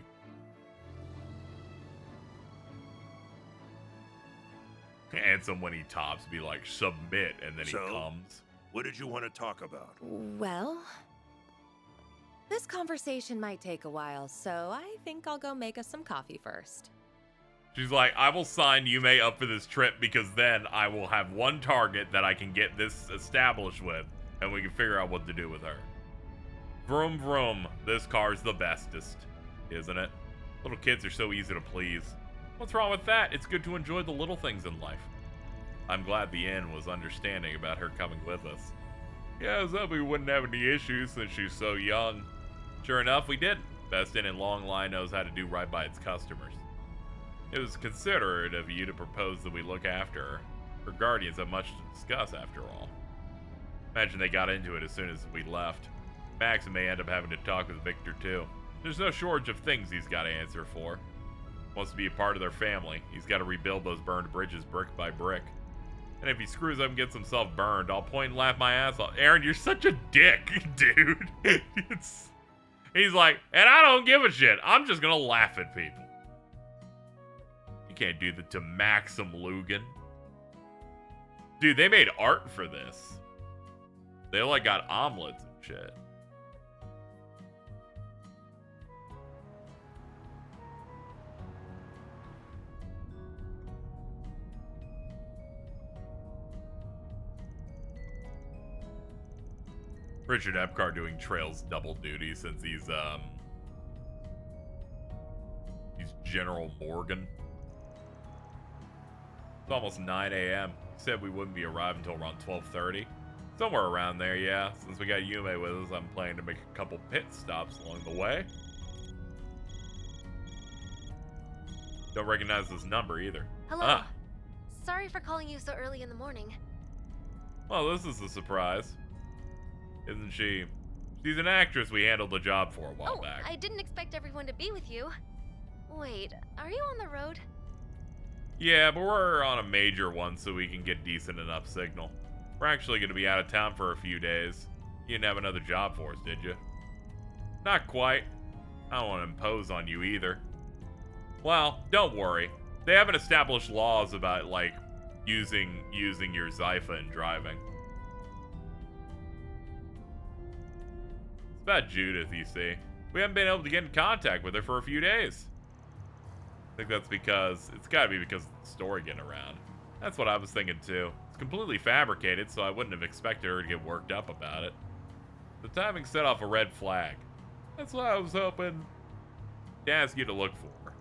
Ansem, when he tops, be like, submit, and then he comes. What did you want to talk about? Well, this conversation might take a while, so I think I'll go make us some coffee first. She's like, I will sign Yume up for this trip because then I will have one target that I can get this established with, and we can figure out what to do with her. Vroom vroom, this car's the bestest, isn't it? Little kids are so easy to please. What's wrong with that? It's good to enjoy the little things in life. I'm glad the inn was understanding about her coming with us. Yeah, I thought we wouldn't have any issues since she's so young. Sure enough, we didn't. Best Inn in Long Line knows how to do right by its customers. It was considerate of you to propose that we look after her. Her guardians have much to discuss, after all. Imagine they got into it as soon as we left. Max may end up having to talk with Victor, too. There's no shortage of things he's got to answer for. Wants to be a part of their family. He's got to rebuild those burned bridges brick by brick. And if he screws up and gets himself burned, I'll point and laugh my ass off. Aaron, you're such a dick, dude. He's like, and I don't give a shit. I'm just going to laugh at people. You can't do that to Maxim Lugan. Dude, they made art for this. They like got omelets and shit. Richard Epcar doing Trails double duty since he's General Morgan. It's almost 9 a.m. He said we wouldn't be arriving until around 12:30. Somewhere around there, yeah. Since we got Yume with us, I'm planning to make a couple pit stops along the way. Don't recognize this number either. Hello. Ah. Sorry for calling you so early in the morning. Well, this is a surprise. Isn't she? She's an actress we handled the job for a while back. I didn't expect everyone to be with you. Wait, are you on the road? Yeah, but we're on a major one so we can get decent enough signal. We're actually going to be out of town for a few days. You didn't have another job for us, did you? Not quite. I don't want to impose on you either. Well, don't worry. They haven't established laws about, like, using your Zypha in driving. It's about Judith, you see. We haven't been able to get in contact with her for a few days. I think that's because, it's gotta be because of the story getting around. That's what I was thinking too. It's completely fabricated, so I wouldn't have expected her to get worked up about it. The timing set off a red flag. That's what I was hoping to ask you to look for.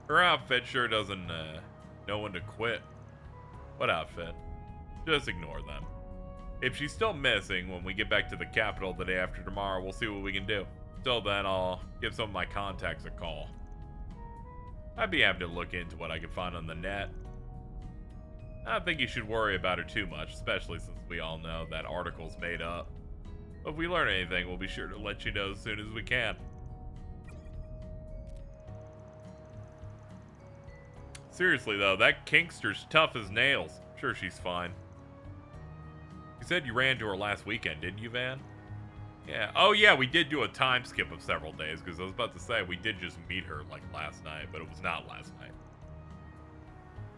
Her outfit sure doesn't know when to quit. What outfit? Just ignore them. If she's still missing when we get back to the capital the day after tomorrow, we'll see what we can do. Till then, I'll give some of my contacts a call. I'd be happy to look into what I can find on the net. I don't think you should worry about her too much, especially since we all know that article's made up. But if we learn anything, we'll be sure to let you know as soon as we can. Seriously though, that kinkster's tough as nails. I'm sure she's fine. You said you ran to her last weekend, didn't you, Van? Yeah. Oh, yeah, we did do a time skip of several days, because I was about to say we did just meet her, like, last night, but it was not last night.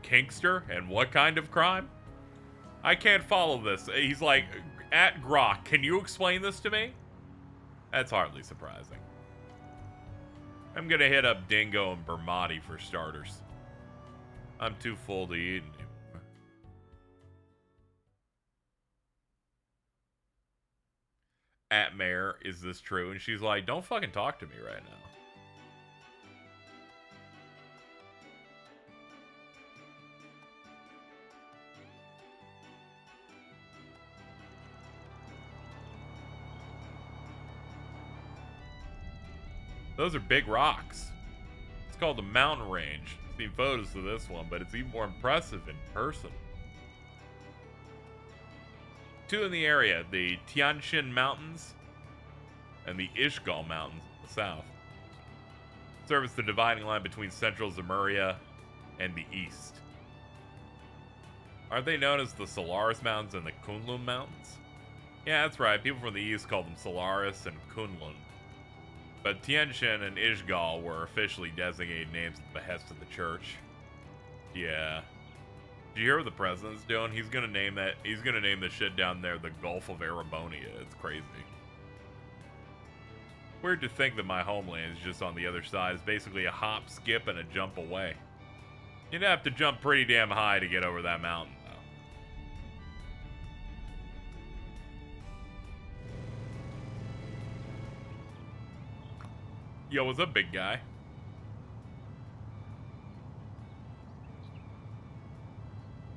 Kinkster? And what kind of crime? I can't follow this. He's like, at Grok, can you explain this to me? That's hardly surprising. I'm gonna hit up Dingo and Bermati for starters. I'm too full to eat anymore. At Mare, is this true? And she's like, don't fucking talk to me right now. Those are big rocks. It's called the mountain range. I've seen photos of this one, but it's even more impressive in person. Two in the area, the Tianshan Mountains and the Ishgal Mountains in the south. Serve as the dividing line between central Zemuria and the east. Aren't they known as the Solaris Mountains and the Kunlun Mountains? Yeah, that's right. People from the east call them Solaris and Kunlun. But Tianjin and Ishgal were officially designated names at the behest of the church. Yeah. Did you hear what the president's doing? He's gonna name the shit down there the Gulf of Erebonia. It's crazy. Weird to think that my homeland is just on the other side. It's basically a hop, skip, and a jump away. You'd have to jump pretty damn high to get over that mountain, though. Yo, what's up, big guy?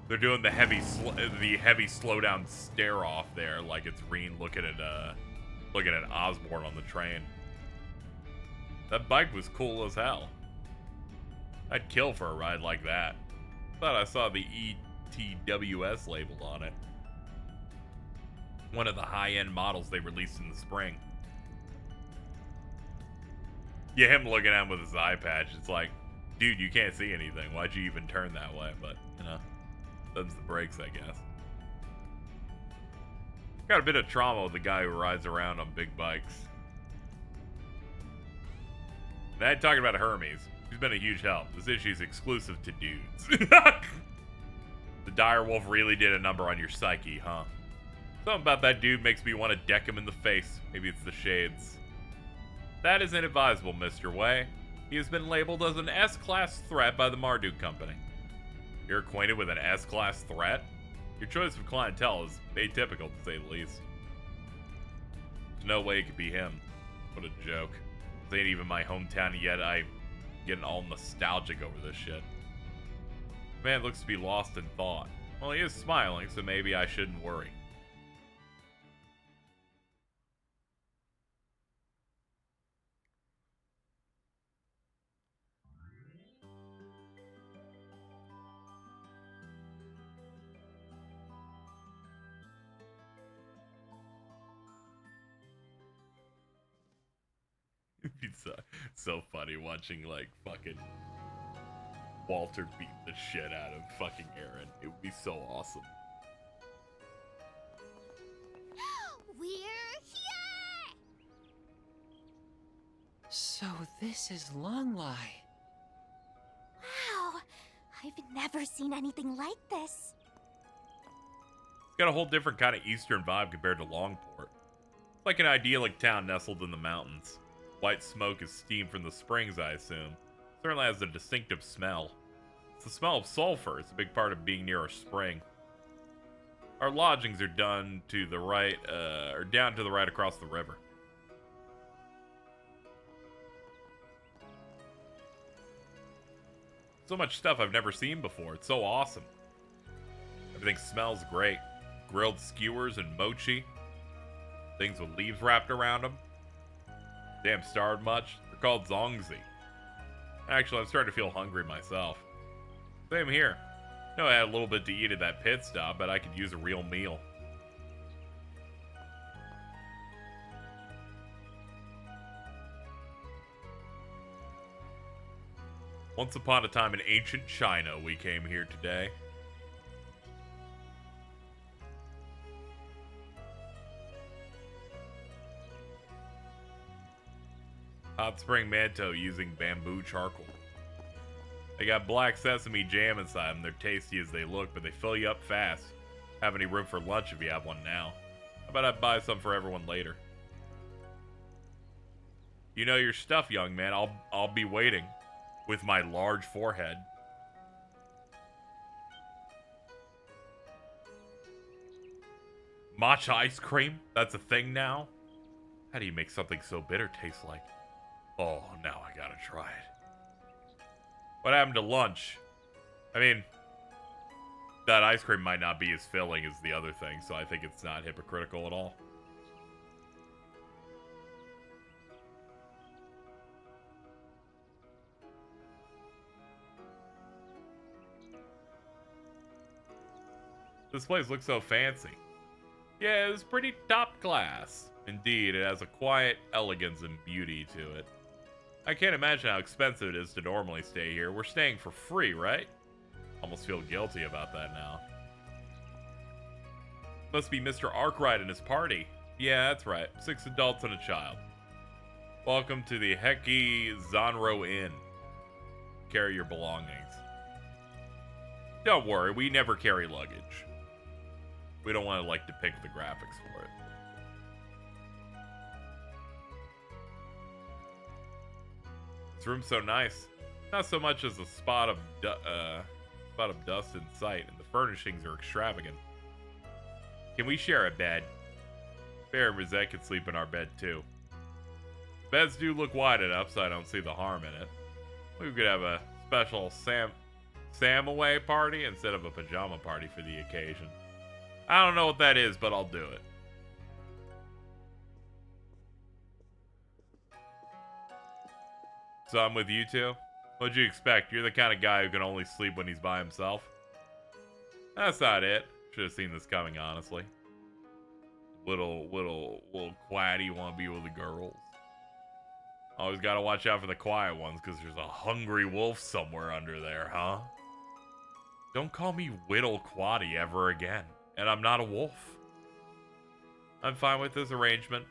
They're doing the heavy slowdown stare off there, like it's Reen looking at Osborne on the train. That bike was cool as hell. I'd kill for a ride like that. Thought I saw the ETWS labeled on it. One of the high-end models they released in the spring. Yeah, him looking at him with his eye patch. It's like, dude, you can't see anything. Why'd you even turn that way? But, you know, that's the brakes, I guess. Got a bit of trauma with the guy who rides around on big bikes. And I'm talking about Hermes. He's been a huge help. This issue's exclusive to dudes. The dire wolf really did a number on your psyche, huh? Something about that dude makes me want to deck him in the face. Maybe it's the shades. That is inadvisable, Mr. Wei. He has been labeled as an S-class threat by the Marduk Company. You're acquainted with an S-class threat? Your choice of clientele is atypical, to say the least. There's no way it could be him. What a joke. This ain't even my hometown yet. I'm getting all nostalgic over this shit. Man looks to be lost in thought. Well, he is smiling, so maybe I shouldn't worry. It'd be so funny watching, like, fucking Walter beat the shit out of fucking Aaron. It would be so awesome. We're here! So this is Longlai. Wow, I've never seen anything like this. It's got a whole different kind of eastern vibe compared to Longport. It's like an idyllic town nestled in the mountains. White smoke is steam from the springs, I assume. Certainly has a distinctive smell. It's the smell of sulfur. It's a big part of being near a spring. Our lodgings are down to the right across the river. So much stuff I've never seen before. It's so awesome. Everything smells great. Grilled skewers and mochi. Things with leaves wrapped around them. Damn, starved much? They're called zongzi. Actually, I'm starting to feel hungry myself. Same here. No, I had a little bit to eat at that pit stop, but I could use a real meal. Once upon a time in ancient China, we came here today. Hot spring manto using bamboo charcoal. They got black sesame jam inside them. They're tasty as they look, but they fill you up fast. Have any room for lunch if you have one now? How about I buy some for everyone later? You know your stuff, young man. I'll be waiting with my large forehead. Matcha ice cream? That's a thing now? How do you make something so bitter taste like? Oh, now I gotta try it. What happened to lunch? I mean, that ice cream might not be as filling as the other thing, so I think it's not hypocritical at all. This place looks so fancy. Yeah, it's pretty top class. Indeed, it has a quiet elegance and beauty to it. I can't imagine how expensive it is to normally stay here. We're staying for free, right? Almost feel guilty about that now. Must be Mr. Arkwright and his party. Yeah, that's right. 6 adults and a child. Welcome to the Heki Zanro Inn. Carry your belongings. Don't worry, we never carry luggage. We don't want to, like, depict the graphics for it. This room's so nice. Not so much as a spot of dust in sight, and the furnishings are extravagant. Can we share a bed? Bear and Rosette could sleep in our bed, too. Beds do look wide enough, so I don't see the harm in it. We could have a special Sam-away party instead of a pajama party for the occasion. I don't know what that is, but I'll do it. So I'm with you two? What'd you expect? You're the kind of guy who can only sleep when he's by himself? That's not it. Should have seen this coming, honestly. Little quatty want to be with the girls. Always gotta watch out for the quiet ones, because there's a hungry wolf somewhere under there, huh? Don't call me Whittle Quaddy ever again. And I'm not a wolf. I'm fine with this arrangement.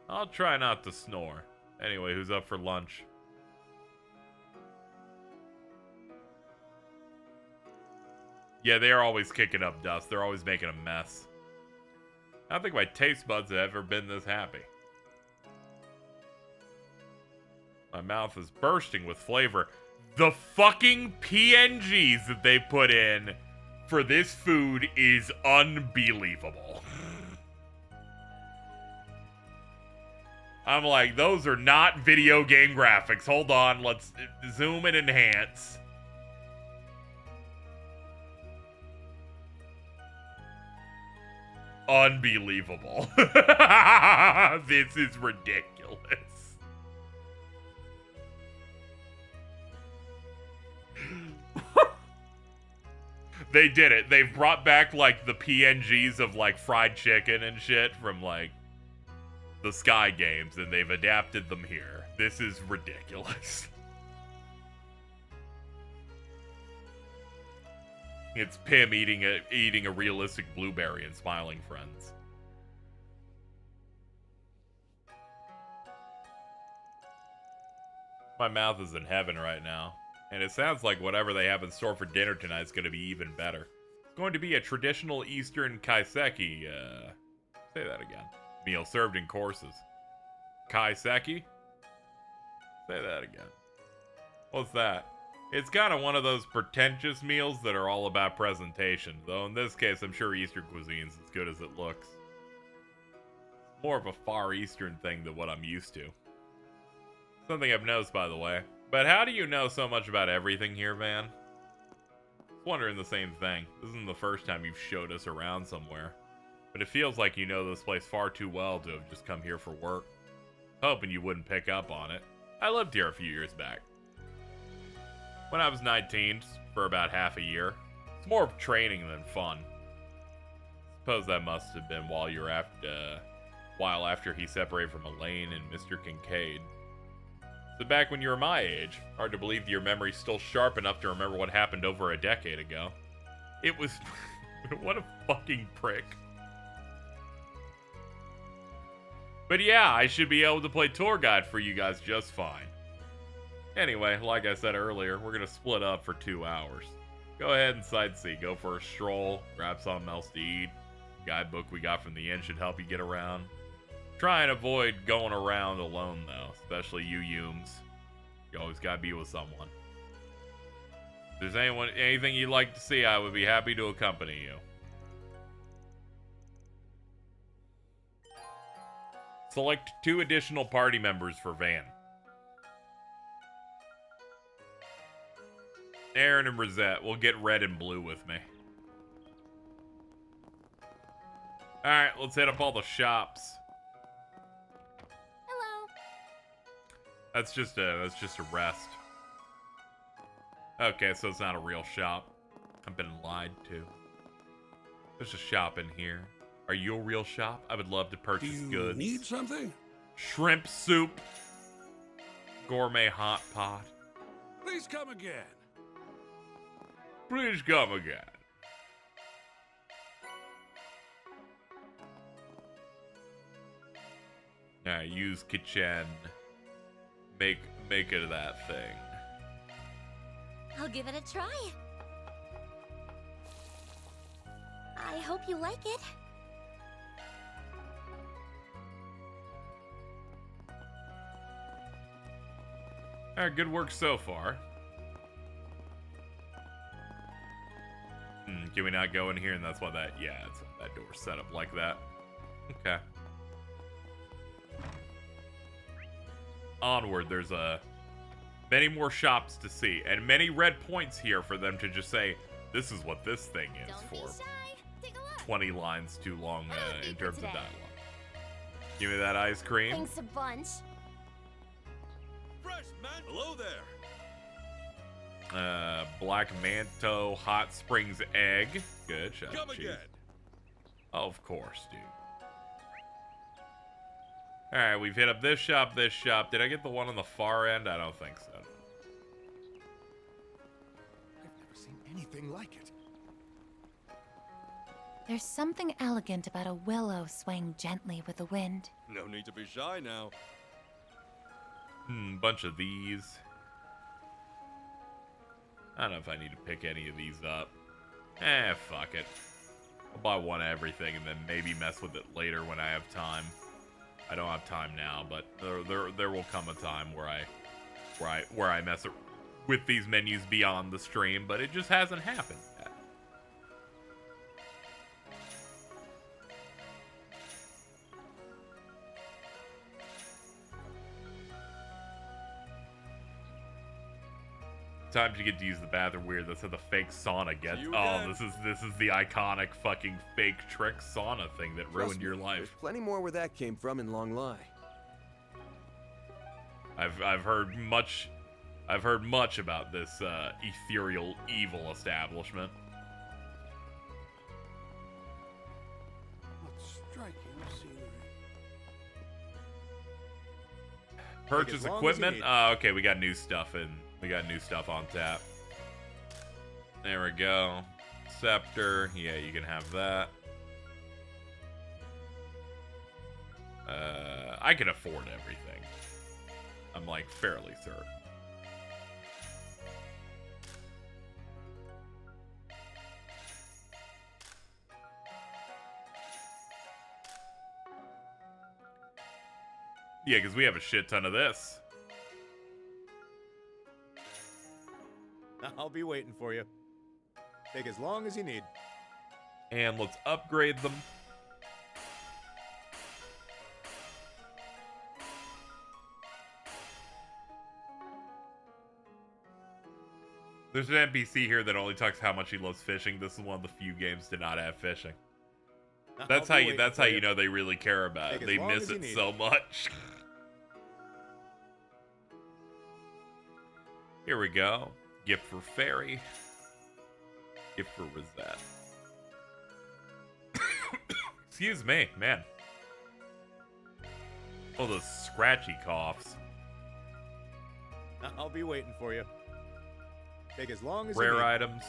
I'll try not to snore. Anyway, who's up for lunch? Yeah, they are always kicking up dust. They're always making a mess. I don't think my taste buds have ever been this happy. My mouth is bursting with flavor. The fucking PNGs that they put in for this food is unbelievable. I'm like, those are not video game graphics. Hold on, let's zoom and enhance. Unbelievable. This is ridiculous. They did it. They've brought back, like, the PNGs of, like, fried chicken and shit from, like, the Sky games, and they've adapted them here. This is ridiculous. It's Pim eating a realistic blueberry and smiling friends. My mouth is in heaven right now. And it sounds like whatever they have in store for dinner tonight is going to be even better. It's going to be a traditional Eastern kaiseki, say that again. Meal served in courses. Kaiseki? Say that again. What's that? It's kind of one of those pretentious meals that are all about presentation. Though in this case, I'm sure Eastern cuisine's as good as it looks. It's more of a Far Eastern thing than what I'm used to. Something I've noticed, by the way. But how do you know so much about everything here, Van? I was wondering the same thing. This isn't the first time you've showed us around somewhere. But it feels like you know this place far too well to have just come here for work. Hoping you wouldn't pick up on it. I lived here a few years back. When I was 19, for about half a year. It's more of training than fun. Suppose that must have been while after he separated from Elaine and Mr. Kincaid. So back when you were my age, hard to believe your memory's still sharp enough to remember what happened over a decade ago. It was... what a fucking prick. But yeah, I should be able to play tour guide for you guys just fine. Anyway, like I said earlier, we're going to split up for 2 hours. Go ahead and sightsee. Go for a stroll. Grab something else to eat. Guidebook we got from the inn should help you get around. Try and avoid going around alone, though, especially you Yums. You always gotta be with someone. If there's anything you'd like to see, I would be happy to accompany you. Select 2 additional party members for Van. Aaron and Rosette will get red and blue with me. Alright, let's hit up all the shops. That's just a rest. Okay, so it's not a real shop. I've been lied to. There's a shop in here. Are you a real shop? I would love to purchase goods. Need something? Shrimp soup. Gourmet hot pot. Please come again. Please come again. Use kitchen. Make it that thing. I'll give it a try. I hope you like it. Alright, good work so far. Can we not go in here? And that's why that door's set up like that. Okay. Onward, there's many more shops to see, and many red points here for them to just say, this is what this thing is for. 20 lines too long in terms of dialogue. Give me that ice cream. Thanks a bunch. Fresh, man. Hello there. Black Manto Hot Springs Egg. Good. Come again. Of course, dude. Alright, we've hit up this shop, this shop. Did I get the one on the far end? I don't think so. I've never seen anything like it. There's something elegant about a willow swaying gently with the wind. No need to be shy now. Bunch of these. I don't know if I need to pick any of these up. Fuck it. I'll buy one of everything and then maybe mess with it later when I have time. I don't have time now, but there will come a time where I mess with these menus beyond the stream, but it just hasn't happened yet. Times you get to use the bathroom weird. That's how the fake sauna gets. Oh, this is the iconic fucking fake trick sauna thing that ruined your life. There's plenty more where that came from in Long Lie. I've heard much about this ethereal evil establishment. What striking scenery. Purchase equipment. Okay, we got new stuff in. We got new stuff on tap. There we go. Scepter. Yeah, you can have that. I can afford everything. I'm like fairly certain. Yeah, because we have a shit ton of this. I'll be waiting for you. Take as long as you need. And let's upgrade them. There's an NPC here that only talks how much he loves fishing. This is one of the few games to not have fishing. That's how you know they really care about it. They miss it so much. Here we go. Gift for Fairy. Gift for Rosette. Excuse me, man. Oh, those scratchy coughs. I'll be waiting for you. Take as long as you Rare need. items.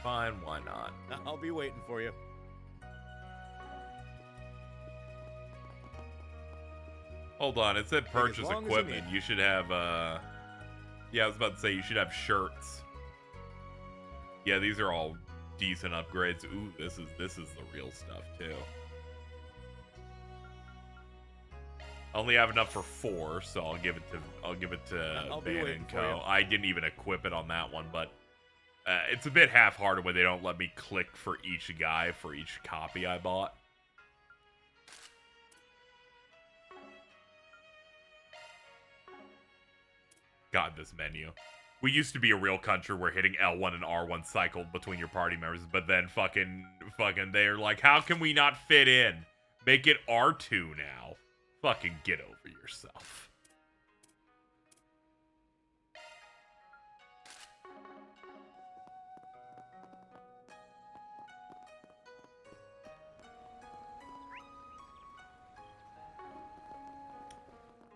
Fine, why not? I'll be waiting for you. Hold on, it said purchase equipment. You should have, yeah, I was about to say you should have shirts. Yeah, these are all decent upgrades. Ooh, this is the real stuff too. I only have enough for 4, so I'll give it to Van and Co. I didn't even equip it on that one, but it's a bit half-hearted when they don't let me click for each guy for each copy I bought. God, this menu. We used to be a real country where hitting L1 and R1 cycled between your party members, but then fucking they're like, how can we not fit in? Make it R2 now. Fucking get over yourself.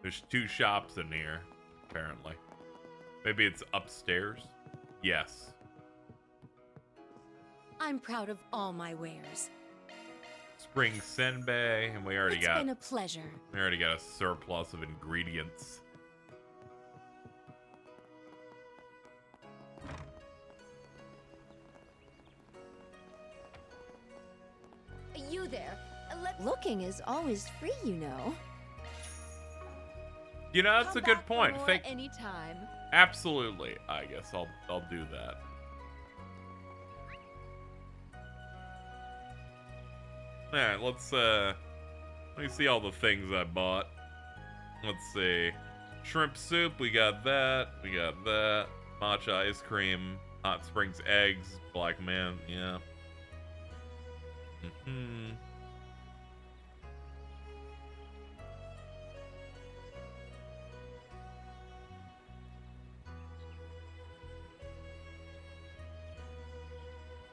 There's 2 shops in here, apparently. Maybe it's upstairs? Yes. I'm proud of all my wares. Spring senbei, and we already It's been a pleasure. We already got a surplus of ingredients. You there. Looking is always free, you know. You know, that's a good point. Anytime. Absolutely. I guess I'll do that. Alright, let me see all the things I bought. Let's see. Shrimp soup, we got that. We got that. Matcha ice cream. Hot Springs eggs. Black man, yeah.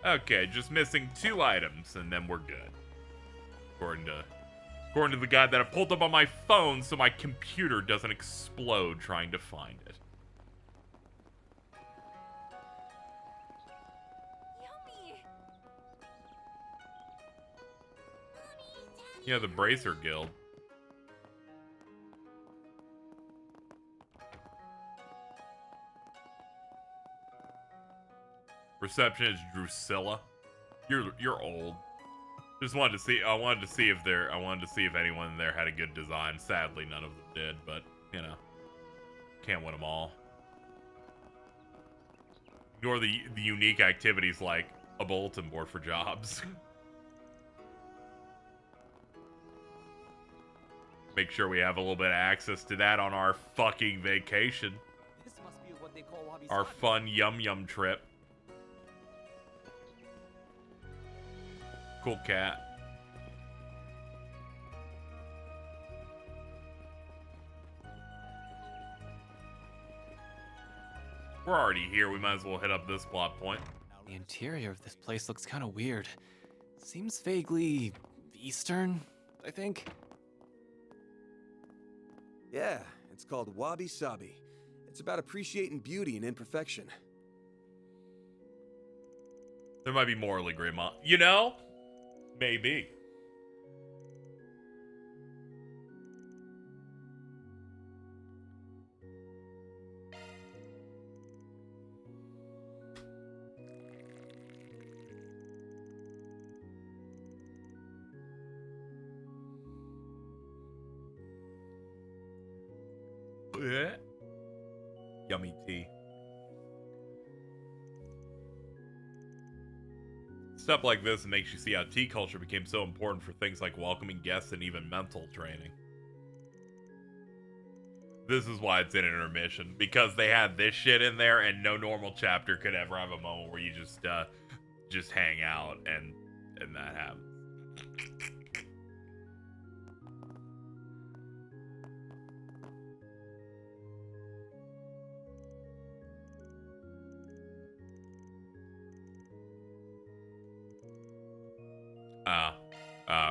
Okay, just missing 2 items, and then we're good. According to the guide that I pulled up on my phone so my computer doesn't explode trying to find it. Yeah, the Bracer Guild. Receptionist Drusilla. You're old. Just wanted to see. I wanted to see if anyone there had a good design. Sadly, none of them did. But you know, can't win them all. Ignore the unique activities like a bulletin board for jobs. Make sure we have a little bit of access to that on our fucking vacation. This must be what they call wabi-sabi. Our fun yum trip. Cool cat. We're already here. We might as well hit up this plot point. The interior of this place looks kind of weird. Seems vaguely Eastern, I think. Yeah, it's called Wabi Sabi. It's about appreciating beauty and imperfection. There might be morally gray you know? Maybe. Blech. Yummy tea. Stuff like this makes you see how tea culture became so important for things like welcoming guests and even mental training. This is why it's in Intermission, because they had this shit in there and no normal chapter could ever have a moment where you just hang out and that happens.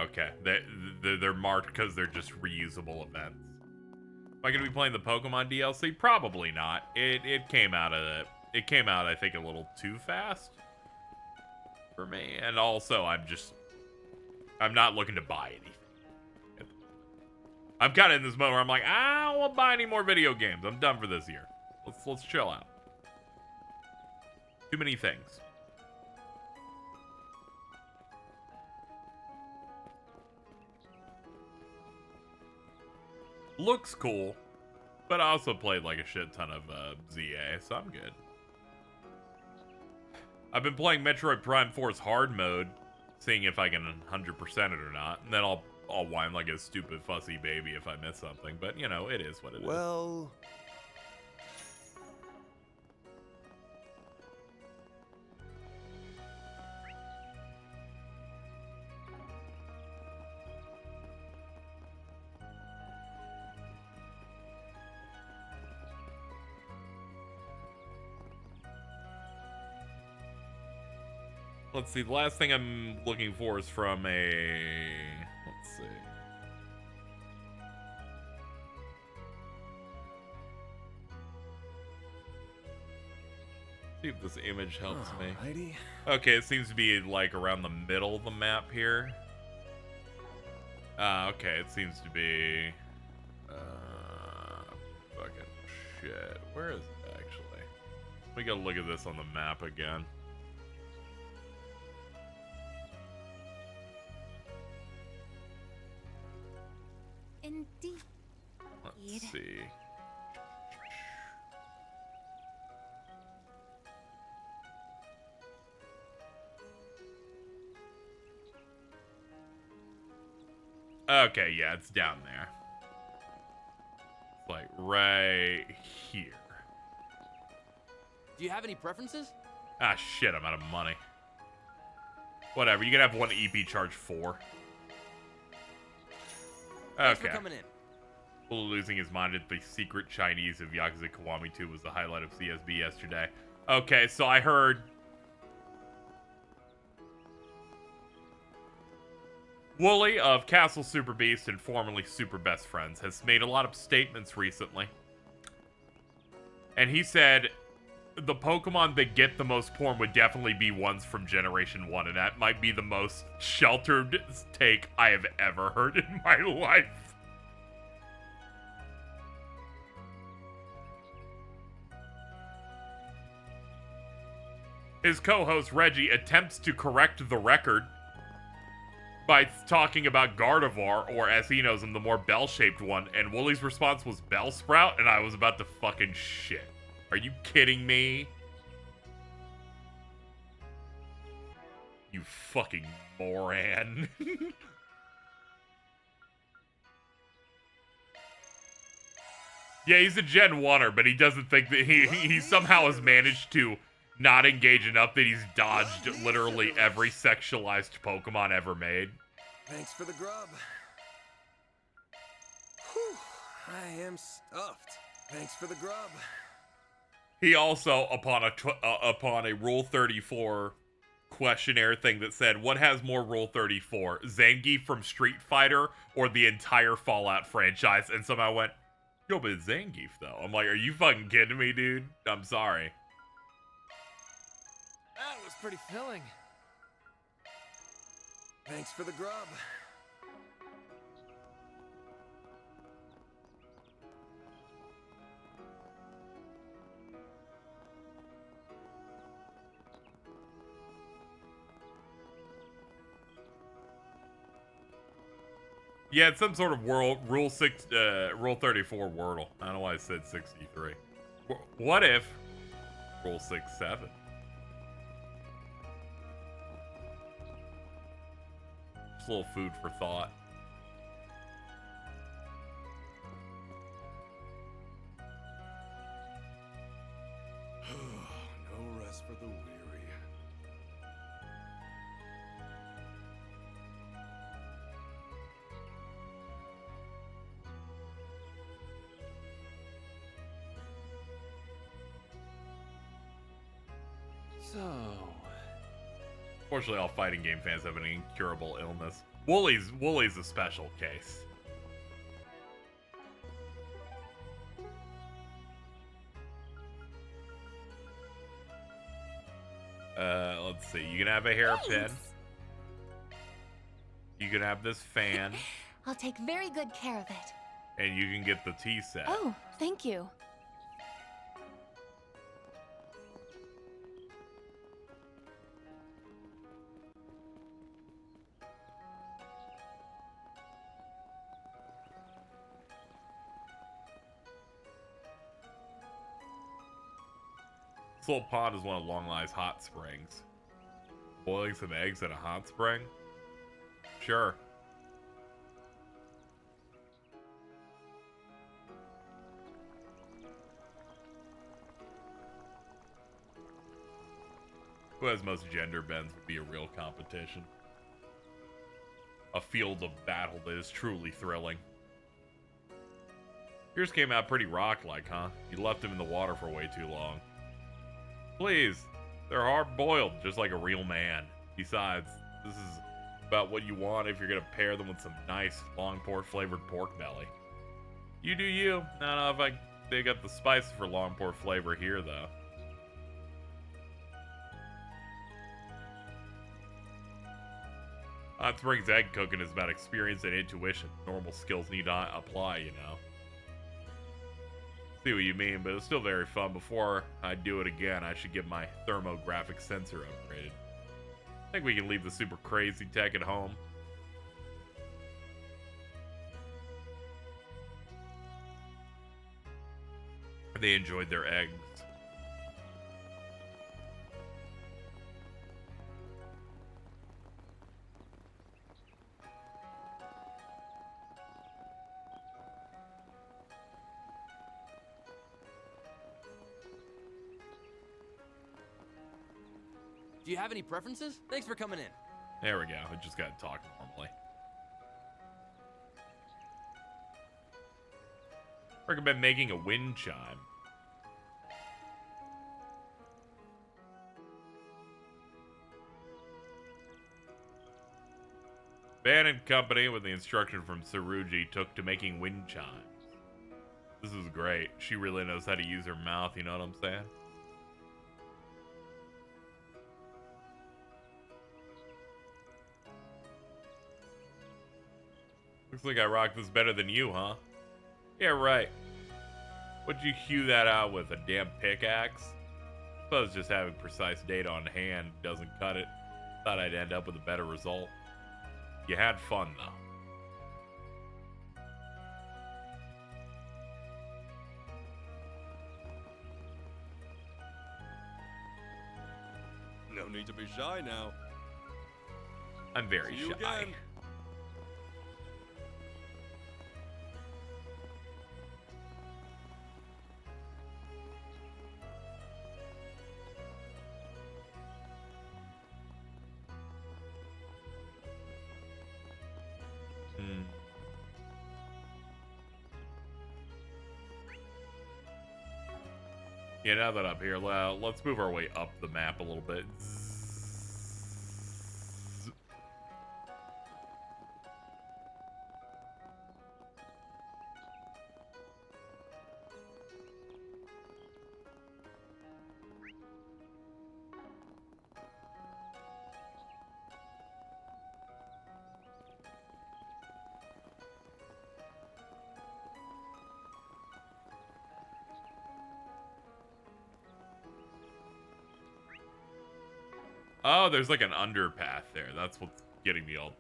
Okay. They're marked because they're just reusable events. Am I gonna be playing the Pokemon DLC? Probably not. It came out I think a little too fast for me, and also I'm not looking to buy anything. I'm kind of in this mode where I'm like, I don't want to buy any more video games. I'm done for this year. Let's chill out. Too many things. Looks cool, but I also played like a shit ton of ZA, so I'm good. I've been playing Metroid Prime 4's hard mode, seeing if I can 100% it or not, and then I'll whine like a stupid fussy baby if I miss something, but you know, it is what it is. Well... Let's see, the last thing I'm looking for is from a... Let's see. See if this image helps me. Alrighty. Okay, it seems to be like around the middle of the map here. Okay, it seems to be... fucking shit. Where is it, actually? We gotta look at this on the map again. Indeed. Let's see. Okay, yeah, it's down there. It's like right here. Do you have any preferences? Ah, shit, I'm out of money. Whatever, you can have one EP charge 4. Thanks Okay. for coming in. Well, losing his mind at the secret Chinese of Yakuza Kiwami 2 was the highlight of CSB yesterday. Okay, so I heard... Wooly of Castle Super Beast and formerly Super Best Friends has made a lot of statements recently. And he said the Pokemon that get the most porn would definitely be ones from Generation 1, and that might be the most sheltered take I have ever heard in my life. His co-host Reggie attempts to correct the record by talking about Gardevoir, or as he knows him, the more bell-shaped one, and Wooly's response was Bellsprout, and I was about to fucking shit. Are you kidding me? You fucking moron. Yeah, he's a Gen 1er, but he doesn't think that he somehow has managed to not engage enough that he's dodged literally every sexualized Pokemon ever made. Thanks for the grub. Whew, I am stuffed. Thanks for the grub. He also, upon a Rule 34 questionnaire thing that said, what has more Rule 34, Zangief from Street Fighter or the entire Fallout franchise? And somehow went, yo, but it's Zangief, though. I'm like, are you fucking kidding me, dude? I'm sorry. That was pretty filling. Thanks for the grub. Yeah, it's some sort of Rule 34 Wordle. I don't know why I said 63. What if Rule 67? Just a little food for thought. No rest for the weary. So... Fortunately, all fighting game fans have an incurable illness. Wooly's a special case. Let's see. You can have a hairpin. You can have this fan. I'll take very good care of it. And you can get the tea set. Oh, thank you. This little pond is one of Longlai's hot springs. Boiling some eggs in a hot spring? Sure. Who has most gender bends would be a real competition. A field of battle that is truly thrilling. Yours came out pretty rock-like, huh? You left him in the water for way too long. Please, they're hard-boiled, just like a real man. Besides, this is about what you want if you're gonna pair them with some nice, long port-flavored pork belly. You do you. I don't know if they got the spices for long port flavor here, though. Hot Springs egg cooking is about experience and intuition. Normal skills need not apply, you know. See what you mean, but it's still very fun. Before I do it again, I should get my thermographic sensor upgraded. I think we can leave the super crazy tech at home. They enjoyed their eggs. Do you have any preferences? Thanks for coming in. There we go. I just gotta talk normally. Recommend making a wind chime. Van and company, with the instruction from Saruji, took to making wind chimes. This is great. She really knows how to use her mouth, you know what I'm saying? Looks like I rock this better than you, huh? Yeah, right. What'd you hew that out with, a damn pickaxe? Suppose just having precise data on hand doesn't cut it. Thought I'd end up with a better result. You had fun, though. No need to be shy now. I'm very See you shy. again. Yeah, now that I'm here, let's move our way up the map a little bit. Oh, there's like an underpath there. That's what's getting me all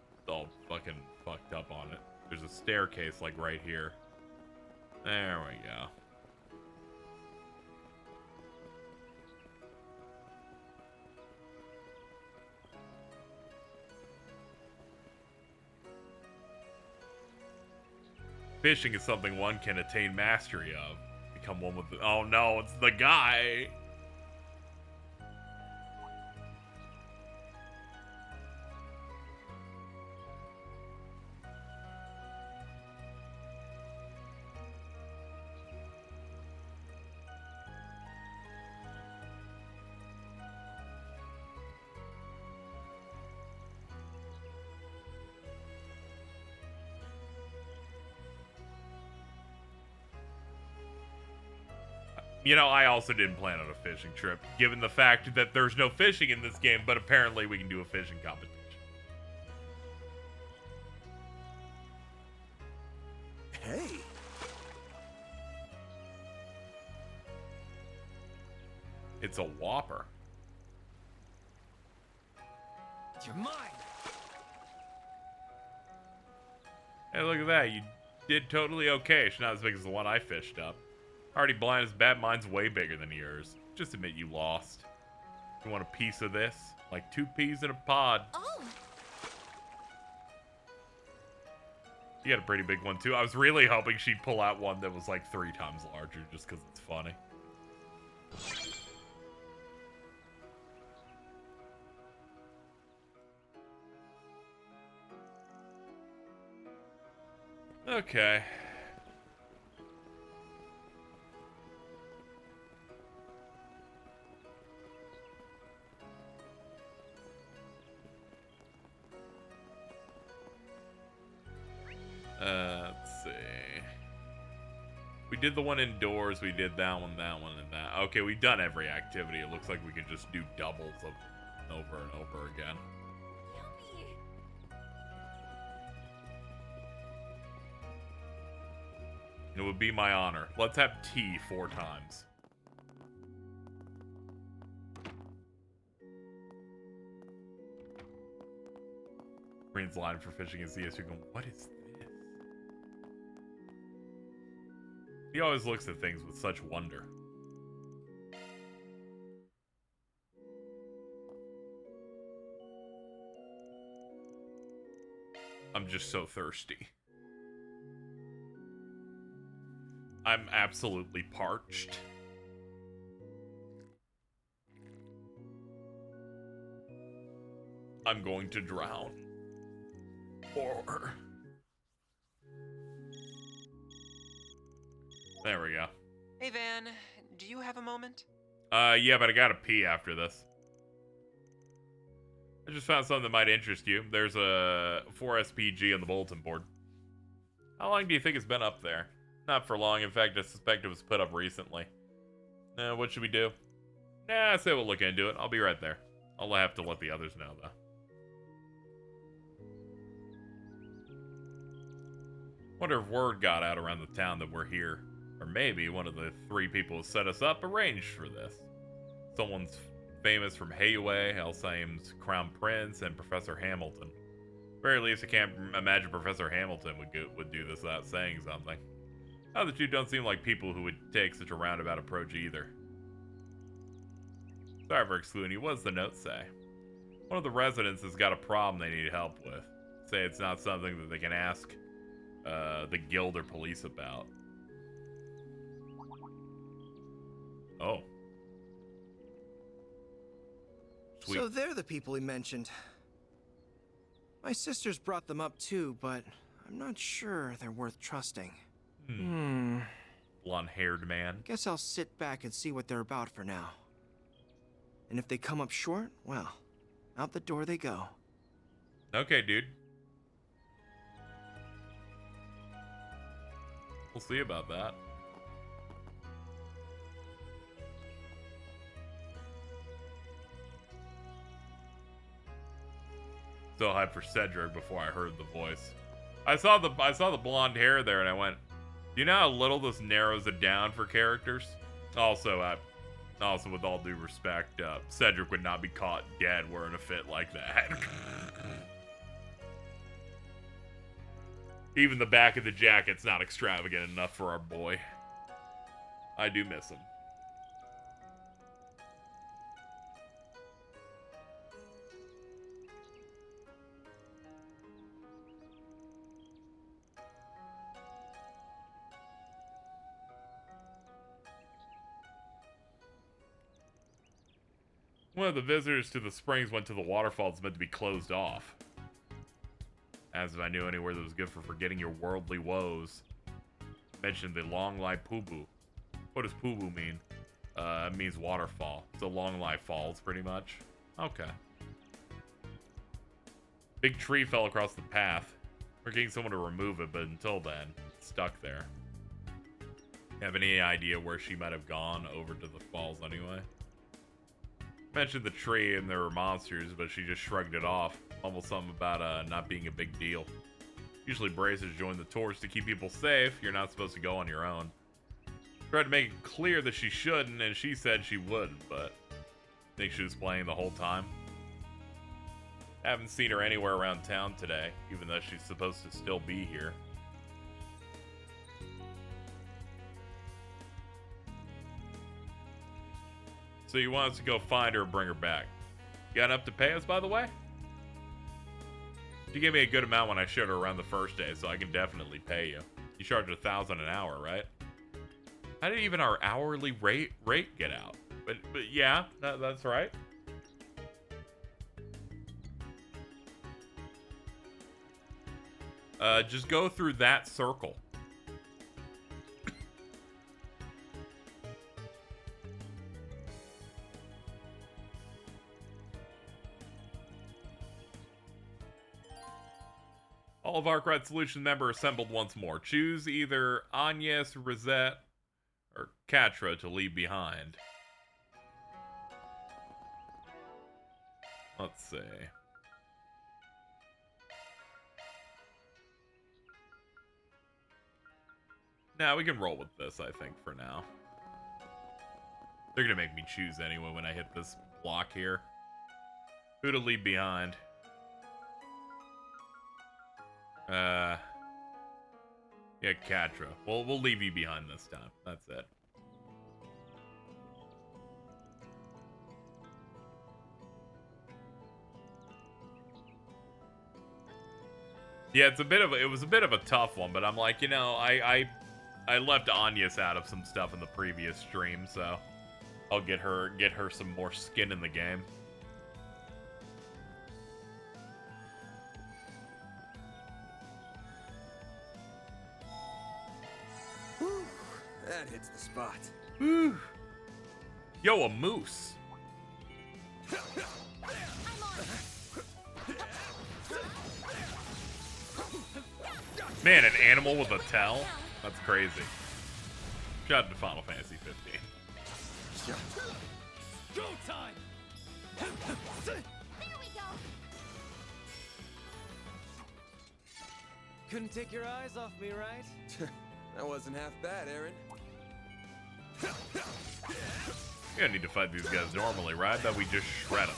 fucking fucked up on it. There's a staircase like right here. There we go. Fishing is something one can attain mastery of. Become one with the— oh no, it's the guy! You know, I also didn't plan on a fishing trip, given the fact that there's no fishing in this game, but apparently we can do a fishing competition. Hey! It's a whopper. You're mine! Hey, look at that. You did totally okay. It's not as big as the one I fished up. Already blind as bat, mine's way bigger than yours. Just admit you lost. You want a piece of this? Like 2 peas in a pod. Oh! You got a pretty big one, too. I was really hoping she'd pull out one that was like 3 times larger, just because it's funny. Okay. Let's see. We did the one indoors, we did that one, and that. Okay, we've done every activity. It looks like we can just do doubles of over and over again. It would be my honor. Let's have tea 4 times. Green's line for fishing is CSU going, what is this? He always looks at things with such wonder. I'm just so thirsty. I'm absolutely parched. I'm going to drown. Or... There we go. Hey, Van, do you have a moment? Yeah, but I gotta pee after this. I just found something that might interest you. There's a 4SPG on the bulletin board. How long do you think it's been up there? Not for long. In fact, I suspect it was put up recently. What should we do? Nah, I say we'll look into it. I'll be right there. I'll have to let the others know, though. Wonder if word got out around the town that we're here. Or maybe one of the 3 people who set us up arranged for this. Someone's famous from Hayway, Elsaim's Crown Prince, and Professor Hamilton. Very least, I can't imagine Professor Hamilton would do this without saying something. Now the 2 don't seem like people who would take such a roundabout approach either. Sorry for excluding you. What does the note say? One of the residents has got a problem they need help with. Say it's not something that they can ask the guild or police about. Oh. Sweet. So they're the people he mentioned. My sisters brought them up too, but I'm not sure they're worth trusting. Blonde-haired man. Guess I'll sit back and see what they're about for now. And if they come up short, well, out the door they go. Okay, dude. We'll see about that. So hyped for Cedric before I heard the voice. I saw the blonde hair there and I went, do you know how little this narrows it down for characters? Also with all due respect, Cedric would not be caught dead wearing a fit like that. Even the back of the jacket's not extravagant enough for our boy. I do miss him. One of the visitors to the springs went to the waterfall that's meant to be closed off. As if I knew anywhere that was good for forgetting your worldly woes. Mentioned the Long Lai Pubu. What does Pubu mean? It means waterfall. It's a Long Lai Falls, pretty much. Okay. Big tree fell across the path. We're getting someone to remove it, but until then, it's stuck there. Have any idea where she might have gone over to the falls anyway? Mentioned the tree and there were monsters, but she just shrugged it off. Almost something about not being a big deal. Usually Braces join the tours to keep people safe. You're not supposed to go on your own. Tried to make it clear that she shouldn't, and she said she would, but I think she was playing the whole time. Haven't seen her anywhere around town today, even though she's supposed to still be here. So you want us to go find her and bring her back. You got enough to pay us, by the way? You gave me a good amount when I showed her around the first day, so I can definitely pay you. You charged $1,000 an hour, right? How did even our hourly rate get out? But yeah, that's right. Just go through that circle. All of Arkwright Solution members assembled once more. Choose either Agnes, Rosette, or Catra to leave behind. Let's see. Nah, we can roll with this, I think, for now. They're gonna make me choose anyway when I hit this block here. Who to leave behind? Yeah, Katra. Well, we'll leave you behind this time. That's it. Yeah, it was a bit of a tough one, but I'm like, you know, I left Agnes out of some stuff in the previous stream, so I'll get her some more skin in the game. Whew, that hits the spot. Whew. Yo, a moose. Man, an animal with a towel? That's crazy. Shout out to Final Fantasy 15. Go time! There we go! Couldn't take your eyes off me, right? That wasn't half bad, Aaron. You don't need to fight these guys normally, right? That we just shred them.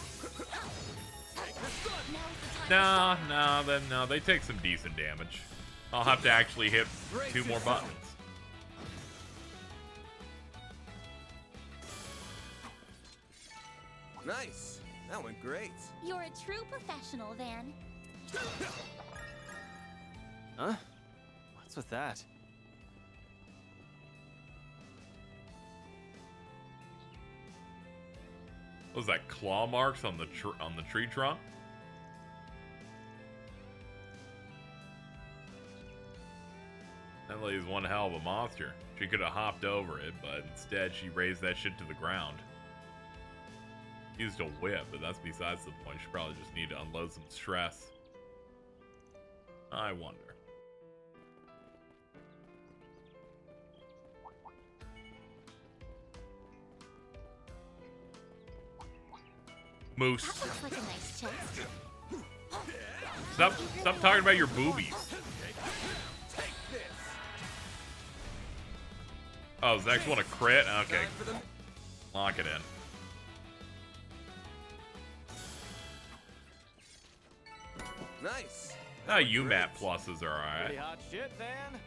No, they take some decent damage. I'll have to actually hit 2 more buttons. Nice. That went great. You're a true professional, Van. Huh? What's with that? What was that, claw marks on the tree trunk? That lady's one hell of a monster. She could have hopped over it, but instead she raised that shit to the ground. Used a whip, but that's besides the point. She probably just needed to unload some stress. I wonder. Moose. That looks like a nice chest. Stop talking about your boobies. Oh, is the next one a crit? Okay. Lock it in. Nice. UMAP pluses are alright. Pretty hot shit, Van.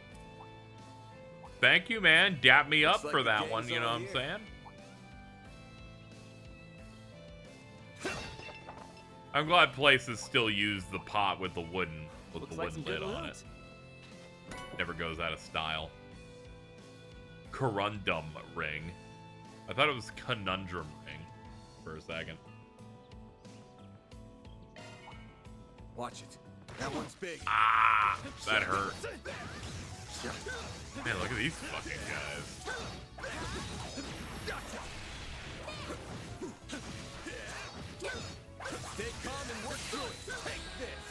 Thank you, man. Dap me up Looks for like the that one, game's you know what all I'm here. saying? I'm glad places still use the pot with the wooden lid on it. Never goes out of style. Corundum ring. I thought it was conundrum ring for a second. Watch it. That one's big. Ah, that hurt. Man, look at these fucking guys. Stay calm and work through it. Take this.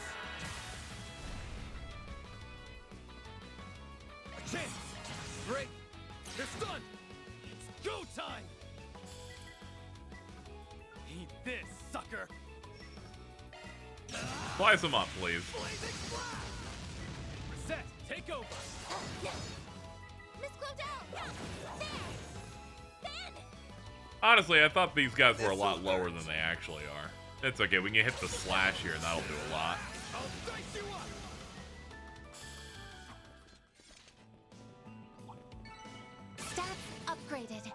A chance. Great. They're stunned. It's go time. Eat this, sucker. Slice them up, please. Reset. Take over. Miss Claudel! There! Ben! Honestly, I thought these guys were a lot lower than they actually are. It's okay, we can hit the slash here and that'll do a lot. I'll dice you up. Stats upgraded.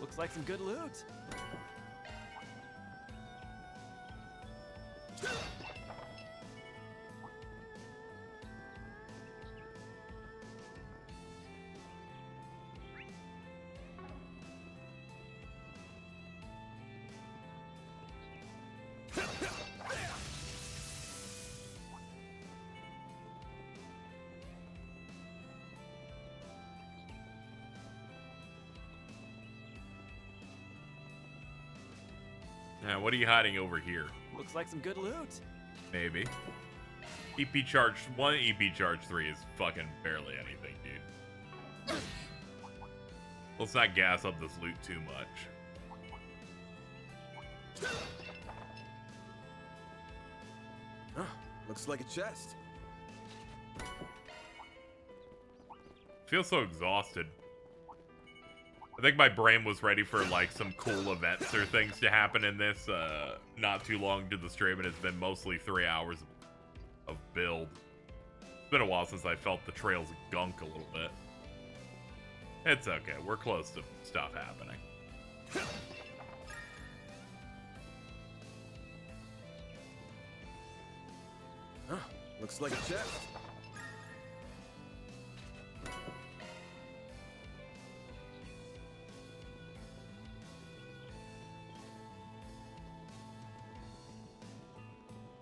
Looks like some good loot. Now, what are you hiding over here? Looks like some good loot. Maybe. EP charge 1, EP charge 3 is fucking barely anything, dude. Let's not gas up this loot too much. Huh, looks like a chest. Feel so exhausted. I think my brain was ready for like some cool events or things to happen in this not too long into the stream, and it's been mostly 3 hours of build. It's been a while since I felt the trails of gunk a little bit. It's okay, we're close to stuff happening. Huh, looks like a chest.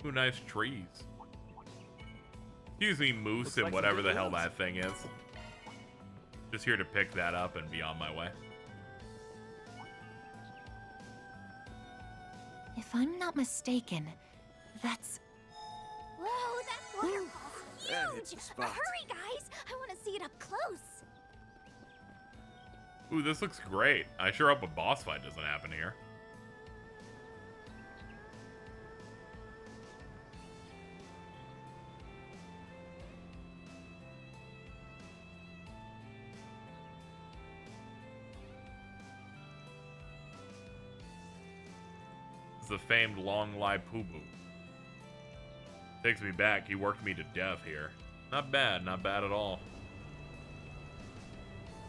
Ooh, nice trees. Excuse me, moose, Looks and like whatever some the good hell ones. that thing is. Just here to pick that up and be on my way. If I'm not mistaken, that's... Whoa, that waterfall's That hits the huge! spot. Hurry, guys! I want to see it up close. Ooh, this looks great. I sure hope a boss fight doesn't happen here. The famed Long Lai Poo-Boo. Takes me back. He worked me to death here. Not bad. Not bad at all.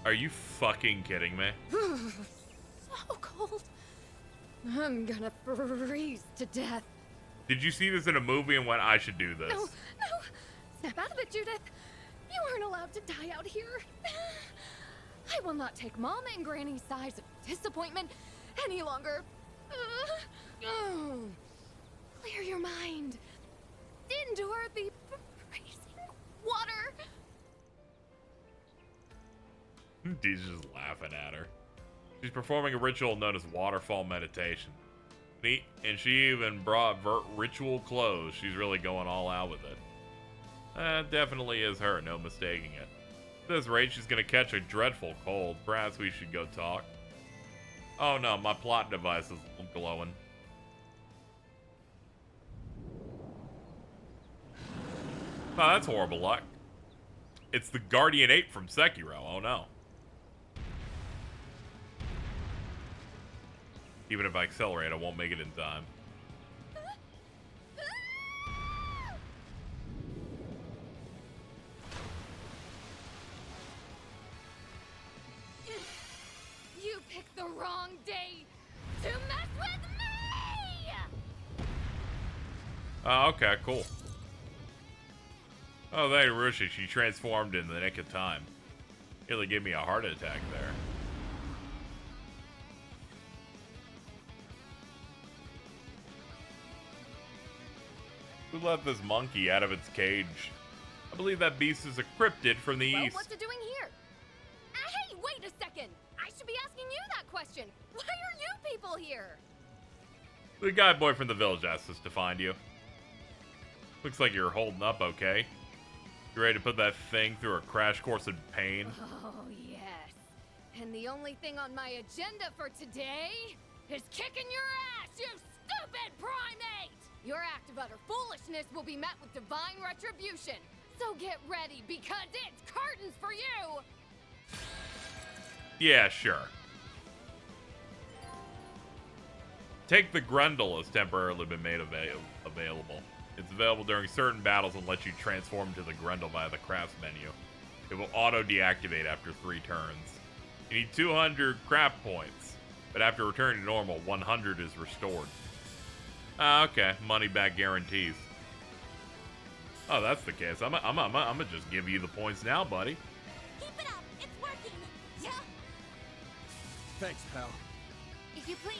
Are you fucking kidding me? So cold. I'm gonna freeze to death. Did you see this in a movie and went, I should do this? No. Snap out of it, Judith. You aren't allowed to die out here. I will not take Mama and Granny's sighs of disappointment any longer. Clear your mind. Endure the freezing water. He's just laughing at her. She's performing a ritual known as waterfall meditation. Neat, and she even brought ritual clothes. She's really going all out with it. Definitely is her, no mistaking it. At this rate, she's gonna catch a dreadful cold. Perhaps we should go talk. Oh no, my plot device is glowing. Oh, that's horrible luck. It's the Guardian Ape from Sekiro. Oh no. Even if I accelerate, I won't make it in time. You picked the wrong day to mess with me! Oh, okay, cool. Oh, they Rushi, she transformed in the nick of time. Nearly gave me a heart attack there. Who let this monkey out of its cage? I believe that beast is a cryptid from the Well, east. what's it doing here? Hey, wait a second! I should be asking you that question. Why are you people here? The guy boy from the village asked us to find you. Looks like you're holding up okay. You ready to put that thing through a crash course in pain? Oh, yes. And the only thing on my agenda for today is kicking your ass, you stupid primate! Your act of utter foolishness will be met with divine retribution. So get ready, because it's curtains for you! Yeah, sure. Take the Grundle has temporarily been made available. It's available during certain battles and lets you transform into the Grundle via the crafts menu. It will auto-deactivate after 3 turns. You need 200 craft points, but after returning to normal, 100 is restored. Okay, money back guarantees. Oh, that's the case. I'm gonna just give you the points now, buddy. Keep it up. It's working. Yeah. Thanks, pal. If you please.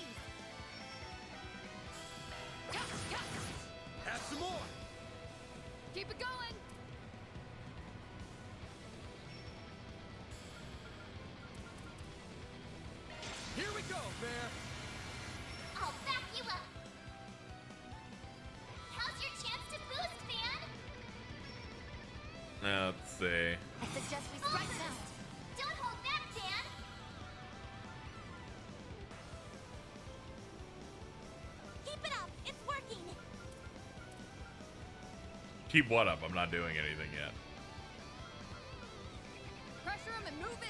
Have some more. Keep it going! Here we go, Bear. I'll back you up. How's your chance to boost, man? Let's see. I suggest we strike now. Don't hold back, Dan. Keep what up? I'm not doing anything yet. Pressure him and move in.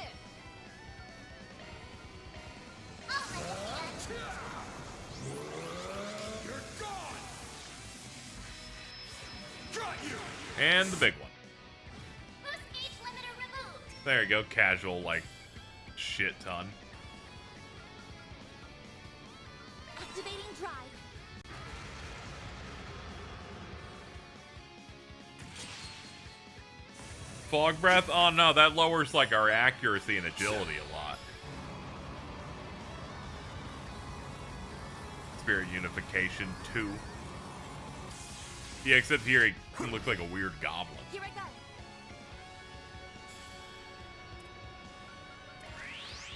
You're gone. Got you. And the big one. Boost gauge limiter removed. There you go. Casual, like, shit ton. Activating drive. Fog breath? Oh no, that lowers like our accuracy and agility a lot. Spirit Unification 2. Yeah, except here he looks like a weird goblin. Here I go.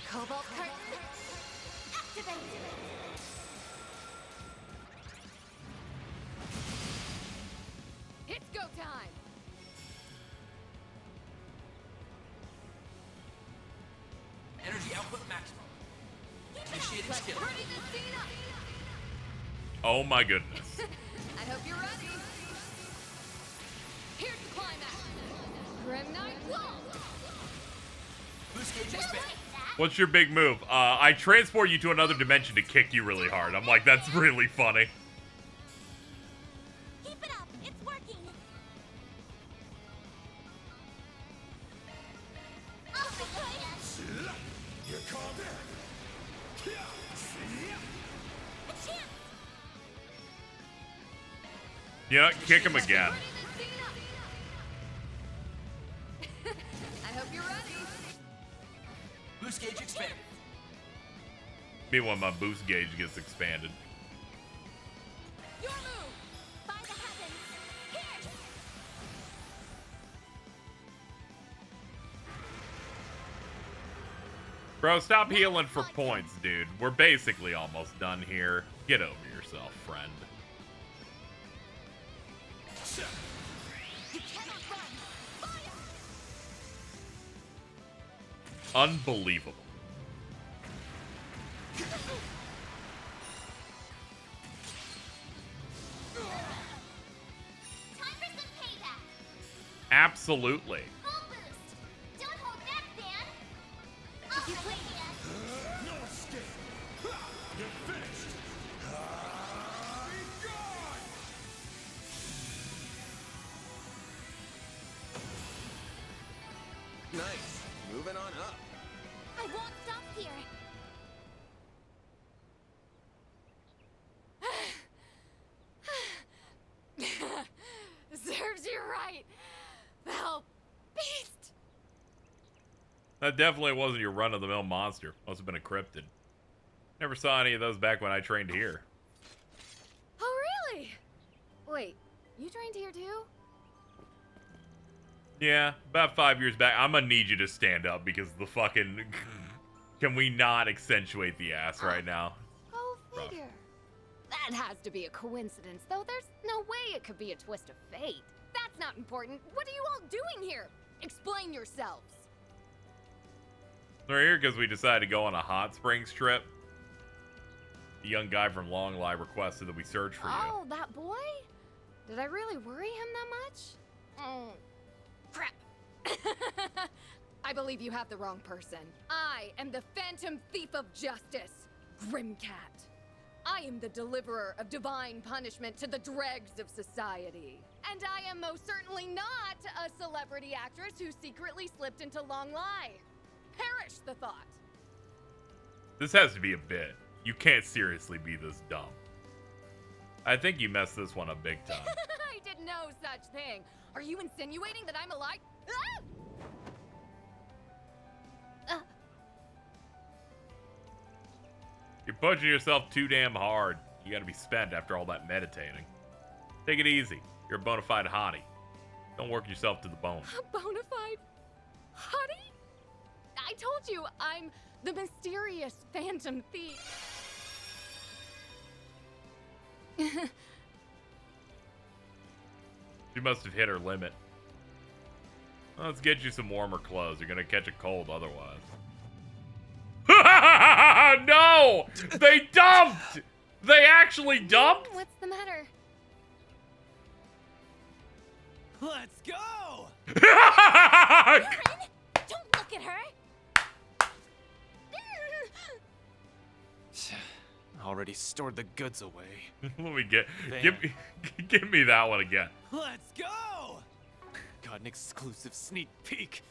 Cobalt curtain. Activate. It's go time. Energy output maximum. Initiating Let's skill. pretty this scene up. Oh my goodness. I hope you're ready. Here's the climax. Grim Knight Wall. Boost gauge expand. What's your big move? I transport you to another dimension to kick you really hard. I'm like, that's really funny. Keep it up. It's working. Oh my goodness. Here comes it. A chance. Yeah, kick him again. I hope you're ready. Boost gauge expand. Meanwhile, my boost gauge gets expanded. Your move. By the heavens. Here. Bro, stop healing for points, dude. We're basically almost done here. Get over yourself, friend. You cannot run. Fire. Unbelievable. Time for some payback. Absolutely. Full boost. Don't hold back, Dan. If you play Dan. No escape. You're finished. Be gone. Nice. Moving on up. I won't stop here. Serves you right. Thou beast. That definitely wasn't your run-of-the-mill monster. Must have been a cryptid. Never saw any of those back when I trained here. Oh, really? Wait, you trained here too? Yeah, about 5 years back. I'm gonna need you to stand up because the fucking... Can we not accentuate the ass right now? Go figure. That has to be a coincidence, though. There's no way it could be a twist of fate. That's not important. What are you all doing here? Explain yourselves. We're here because we decided to go on a hot springs trip. The young guy from Long Lie requested that we search for you. Oh, that boy? Did I really worry him that much? Oh, crap. I believe you have the wrong person. I am the Phantom Thief of Justice, Grimcat. I am the deliverer of divine punishment to the dregs of society. And I am most certainly not a celebrity actress who secretly slipped into Long Lie. Perish the thought. This has to be a bit. You can't seriously be this dumb. I think you messed this one up big time. I did no such thing. Are you insinuating that I'm a lie? Ah! You're pushing yourself too damn hard. You gotta be spent after all that meditating. Take it easy. You're a bona fide hottie. Don't work yourself to the bone. A bona fide hottie? I told you, I'm the mysterious Phantom Thief. She must have hit her limit. Well, let's get you some warmer clothes. You're gonna catch a cold otherwise. No! They dumped! They actually dumped? What's the matter? Let's go! Aaron, don't look at her! Already stored the goods away. Let me give me that one again. Let's go! Got an exclusive sneak peek.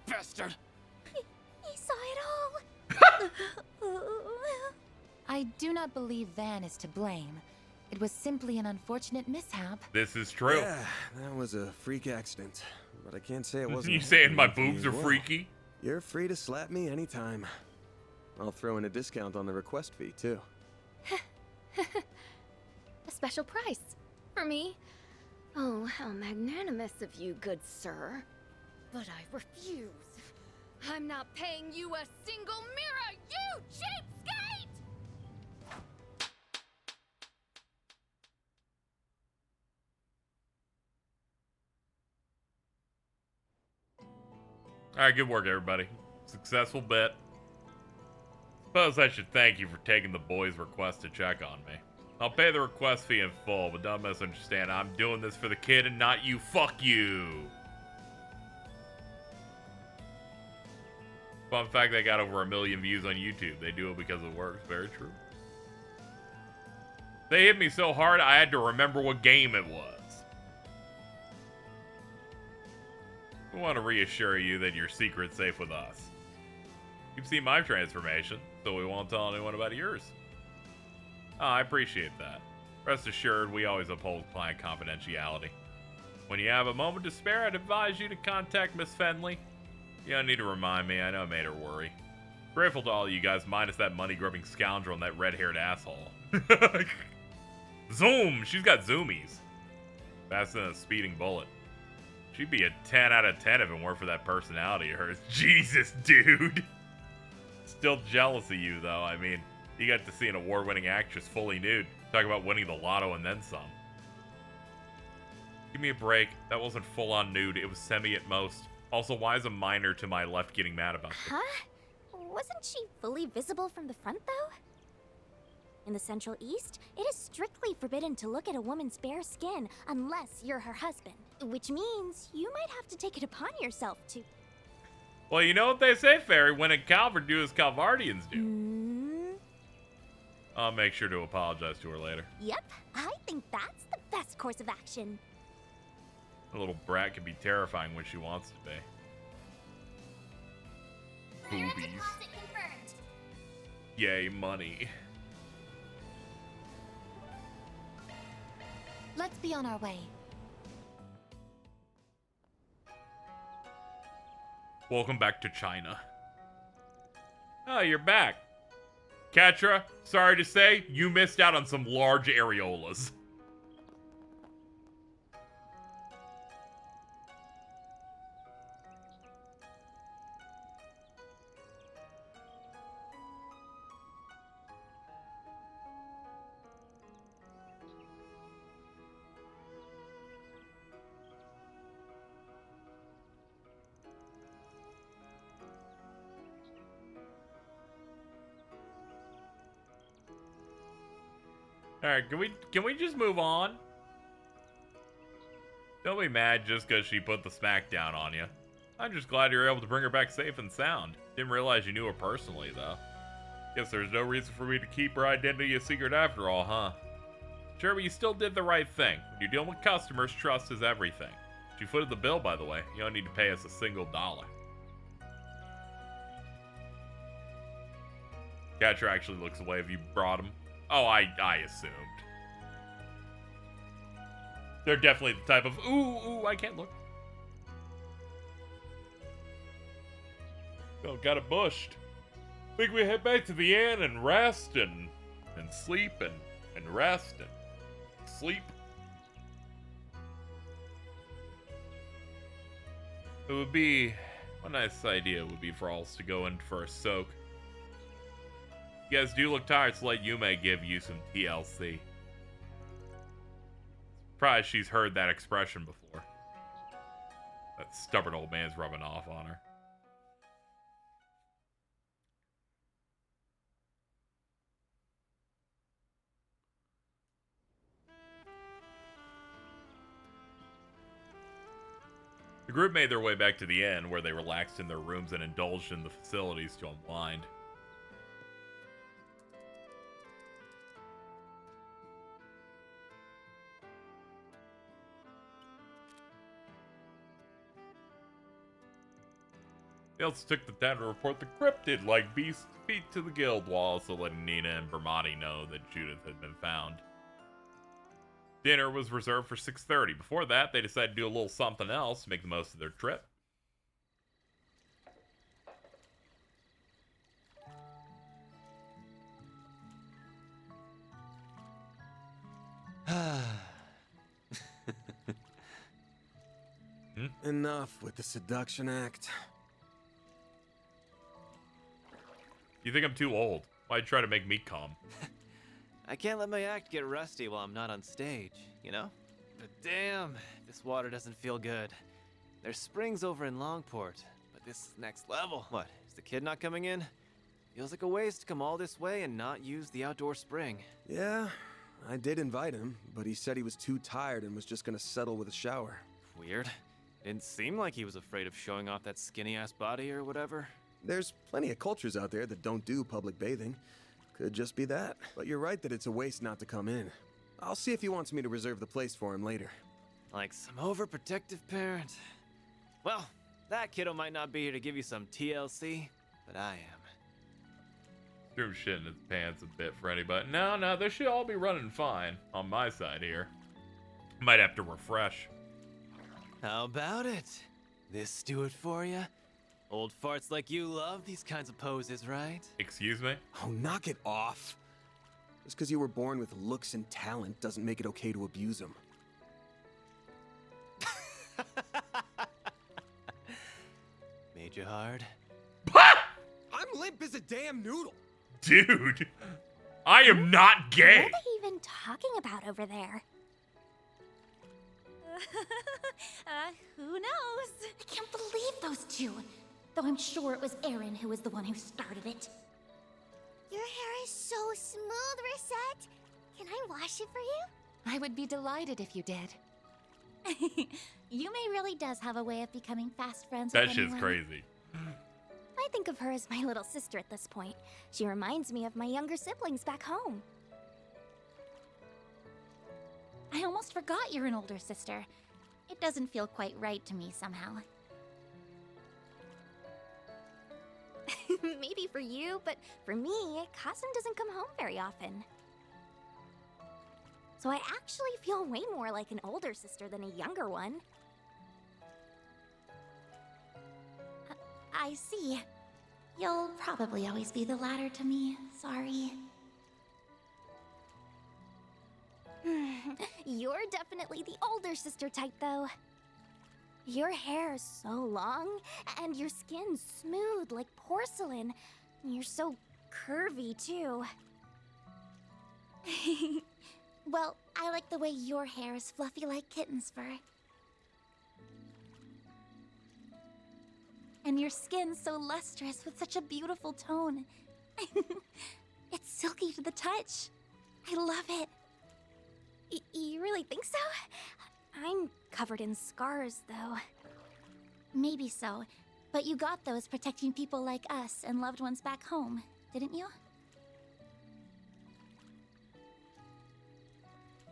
Bastard! He saw it all. I do not believe Van is to blame. It was simply an unfortunate mishap. This is true. Yeah, that was a freak accident. But I can't say it wasn't. You saying my happening to boobs you are as well. freaky? You're free to slap me anytime. I'll throw in a discount on the request fee, too. A special price for me. Oh, how magnanimous of you, good sir. But I refuse. I'm not paying you a single mirror, you cheapskate! Alright, good work, everybody. Successful bit. Suppose I should thank you for taking the boys' request to check on me. I'll pay the request fee in full, but don't misunderstand. I'm doing this for the kid and not you. Fuck you! Fun fact, they got over 1 million views on YouTube. They do it because it works. Very true. They hit me so hard, I had to remember what game it was. We want to reassure you that your secret's safe with us. You've seen my transformation, so we won't tell anyone about yours. Oh, I appreciate that. Rest assured, we always uphold client confidentiality. When you have a moment to spare, I'd advise you to contact Miss Fenley. You don't need to remind me, I know it made her worry. Grateful to all you guys, minus that money-grubbing scoundrel and that red-haired asshole. Zoom! She's got zoomies. Faster than a speeding bullet. She'd be a 10 out of 10 if it weren't for that personality of hers. Jesus, dude! Still jealous of you, though. I mean, you got to see an award-winning actress fully nude. Talk about winning the lotto and then some. Give me a break. That wasn't full-on nude. It was semi at most. Also, why is a minor to my left getting mad about this? Huh? Wasn't she fully visible from the front, though? In the Central East, it is strictly forbidden to look at a woman's bare skin unless you're her husband. Which means you might have to take it upon yourself to... Well, you know what they say, Fairy. When a Calvert do as Calvardians do. I'll make sure to apologize to her later. Yep, I think that's the best course of action. A little brat can be terrifying when she wants to be. Boobies. Yay, money. Let's be on our way. Welcome back to China. Oh, you're back. Katra, sorry to say, you missed out on some large areolas. Alright, can we just move on? Don't be mad just because she put the smack down on you. I'm just glad you were able to bring her back safe and sound. Didn't realize you knew her personally, though. Guess there's no reason for me to keep her identity a secret after all, huh? Sure, but you still did the right thing. When you're dealing with customers, trust is everything. She footed the bill, by the way. You don't need to pay us a single dollar. Catcher actually looks away if you brought him. Oh, I assumed. They're definitely the type of, ooh, I can't look. Oh, got it bushed. Think we head back to the inn and rest and sleep and rest and sleep. It would be, what a nice idea would be for all us to go in for a soak. You guys do look tired, so let Yume give you some TLC. Surprised she's heard that expression before. That stubborn old man's rubbing off on her. The group made their way back to the inn, where they relaxed in their rooms and indulged in the facilities to unwind. They also took the time to report the cryptid-like beast feet to the guild, while also letting Nina and Bermati know that Judith had been found. Dinner was reserved for 6:30. Before that, they decided to do a little something else to make the most of their trip. Enough with the seduction act. You think I'm too old? Why'd you try to make me come? I can't let my act get rusty while I'm not on stage, you know? But damn, this water doesn't feel good. There's springs over in Longport, but this is next level. What, is the kid not coming in? Feels like a waste to come all this way and not use the outdoor spring. Yeah, I did invite him, but he said he was too tired and was just gonna settle with a shower. Weird. Didn't seem like he was afraid of showing off that skinny-ass body or whatever. There's plenty of cultures out there that don't do public bathing. Could just be that. But you're right that it's a waste not to come in. I'll see if he wants me to reserve the place for him later. Like some overprotective parent. Well, that kiddo might not be here to give you some TLC, but I am. Drew shitting his pants a bit for anybody. No, they should all be running fine on my side here. Might have to refresh. How about it? This do it for you? Old farts like you love these kinds of poses, right? Excuse me? Oh, knock it off. Just because you were born with looks and talent doesn't make it okay to abuse them. Made you hard? I'm limp as a damn noodle. Dude, I am not gay. What are they even talking about over there? Who knows? I can't believe those two. Though I'm sure it was Aaron who was the one who started it. Your hair is so smooth, Reset. Can I wash it for you? I would be delighted if you did. Yume really does have a way of becoming fast friends That with shit's anyone. crazy. I think of her as my little sister at this point. She reminds me of my younger siblings back home. I almost forgot you're an older sister. It doesn't feel quite right to me somehow. Maybe for you, but for me, Kasim doesn't come home very often. So I actually feel way more like an older sister than a younger one. I see. You'll probably always be the latter to me. Sorry. You're definitely the older sister type, though. Your hair is so long, and your skin's smooth like porcelain. You're so curvy, too. Well, I like the way your hair is fluffy like kitten's fur. And your skin's so lustrous with such a beautiful tone. It's silky to the touch. I love it. You really think so? I'm covered in scars, though. Maybe so, but you got those protecting people like us and loved ones back home, didn't you?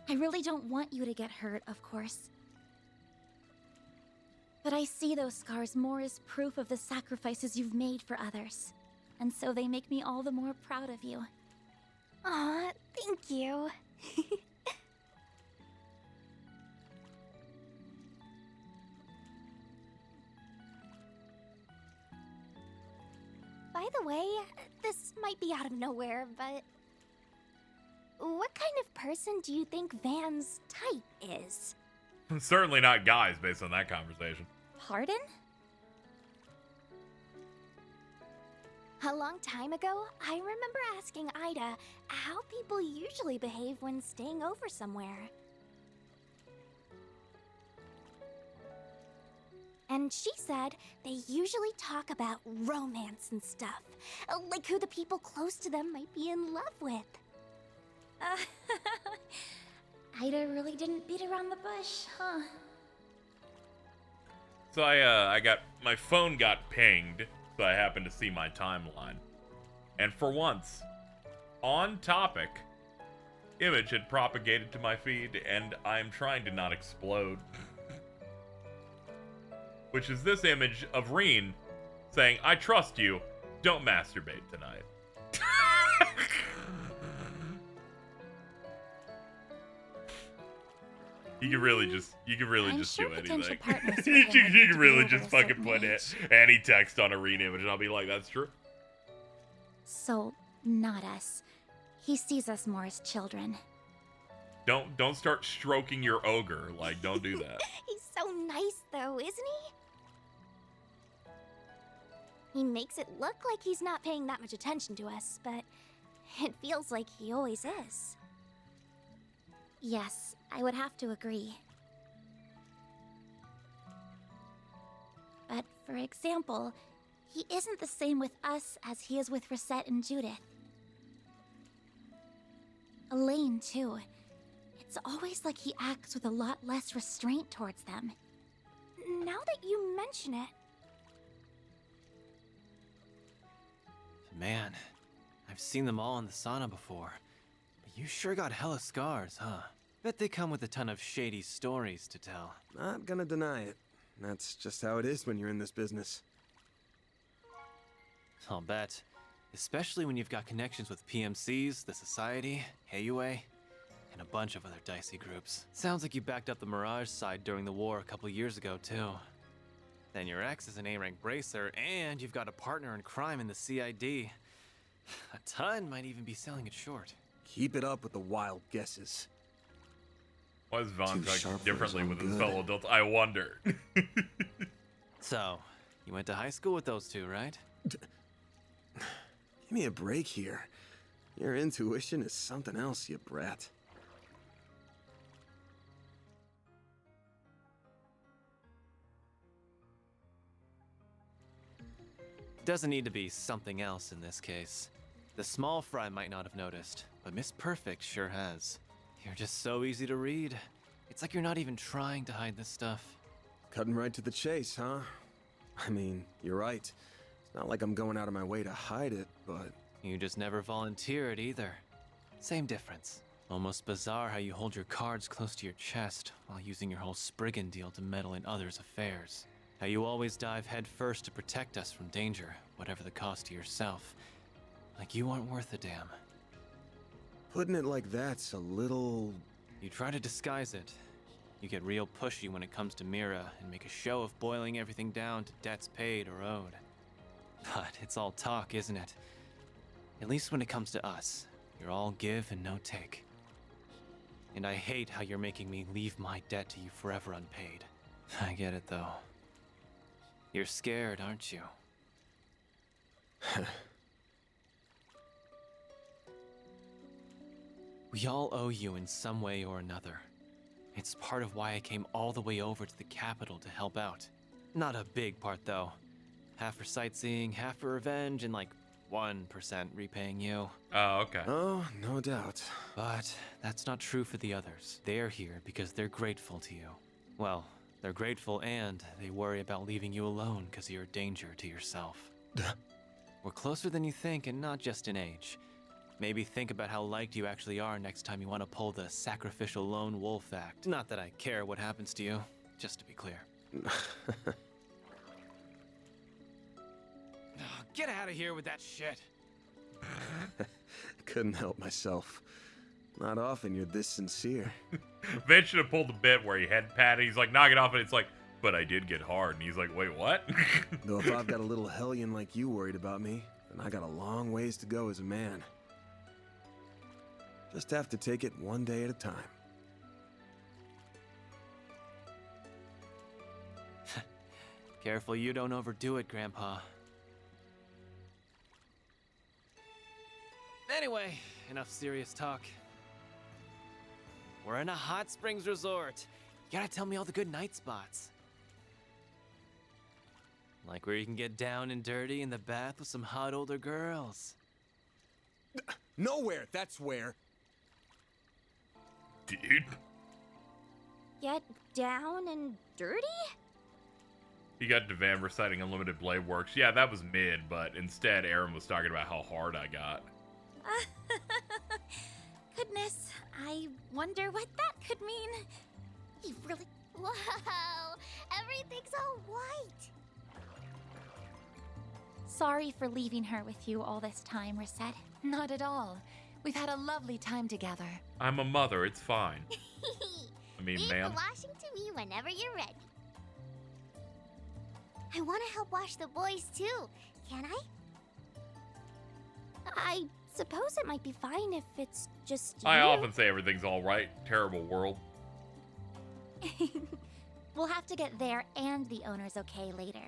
I really don't want you to get hurt, of course. But I see those scars more as proof of the sacrifices you've made for others. And so they make me all the more proud of you. Aw, thank you. By the way, this might be out of nowhere, but what kind of person do you think Van's type is? Certainly not guys, based on that conversation. Pardon? A long time ago, I remember asking Ida how people usually behave when staying over somewhere. And she said they usually talk about romance and stuff, like who the people close to them might be in love with. Ida really didn't beat around the bush, huh? So I got my phone got pinged, so I happened to see my timeline, and for once, on topic, image had propagated to my feed, and I'm trying to not explode. Which is this image of Reen saying, "I trust you. Don't masturbate tonight." You can really just sure do potential anything. partners you for him would can be really over just a fucking certain put age. any text on a Reen image, and I'll be like, "That's true." So, not us. He sees us more as children. Don't start stroking your ogre. Like, don't do that. He's so nice, though, isn't he? He makes it look like he's not paying that much attention to us, but it feels like he always is. Yes, I would have to agree. But, for example, he isn't the same with us as he is with Rosette and Judith. Elaine, too. It's always like he acts with a lot less restraint towards them. Now that you mention it... Man, I've seen them all in the sauna before. But you sure got hella scars, huh? Bet they come with a ton of shady stories to tell. Not gonna deny it. That's just how it is when you're in this business. I'll bet. Especially when you've got connections with PMCs, the Society, Heiyue, and a bunch of other dicey groups. Sounds like you backed up the Mirage side during the war a couple years ago, too. Then your ex is an A-rank bracer, and you've got a partner in crime in the CID. A ton might even be selling it short. Keep it up with the wild guesses. Why is Vaughn Too sharp talking for differently his own with his good. fellow adults? I wonder. So, you went to high school with those two, right? Give me a break here. Your intuition is something else, you brat. Doesn't need to be something else in this case. The small fry might not have noticed, but Miss Perfect sure has. You're just so easy to read. It's like you're not even trying to hide this stuff. Cutting right to the chase, huh? I mean, you're right. It's not like I'm going out of my way to hide it, but... You just never volunteer it either. Same difference. Almost bizarre how you hold your cards close to your chest while using your whole Spriggan deal to meddle in others' affairs. How you always dive headfirst to protect us from danger, whatever the cost to yourself. Like you aren't worth a damn. Putting it like that's a little... You try to disguise it. You get real pushy when it comes to Mira and make a show of boiling everything down to debts paid or owed. But it's all talk, isn't it? At least when it comes to us, you're all give and no take. And I hate how you're making me leave my debt to you forever unpaid. I get it though. You're scared, aren't you? We all owe you in some way or another. It's part of why I came all the way over to the capital to help out. Not a big part though. Half for sightseeing, half for revenge, and like 1% repaying you. Oh, okay. Oh, no doubt. But that's not true for the others. They're here because they're grateful to you. Well, they're grateful and they worry about leaving you alone because you're a danger to yourself. We're closer than you think, and not just in age. Maybe think about how liked you actually are next time you want to pull the sacrificial lone wolf act. Not that I care what happens to you, just to be clear. Get out of here with that shit. Couldn't help myself. Not often you're this sincere. Vince should have pulled the bit where he head patted. He's like, knock it off, and it's like, but I did get hard. And he's like, wait, what? Though if I've got a little hellion like you worried about me, then I got a long ways to go as a man. Just have to take it one day at a time. Careful you don't overdo it, Grandpa. Anyway, enough serious talk. We're in a hot springs resort. You gotta tell me all the good night spots. Like where you can get down and dirty in the bath with some hot older girls. Nowhere, that's where. Dude. Get down and dirty? You got Devan reciting Unlimited Blade Works. Yeah, that was mid, but instead Aaron was talking about how hard I got. Goodness, I wonder what that could mean. You really... Whoa! Everything's all white! Sorry for leaving her with you all this time, Reset. Not at all. We've had a lovely time together. I'm a mother, it's fine. I mean, Leave ma'am. the washing to me whenever you're ready. I want to help wash the boys too. Can I? I suppose it might be fine if it's just you. I often say everything's alright. Terrible world. We'll have to get there and the owner's okay later.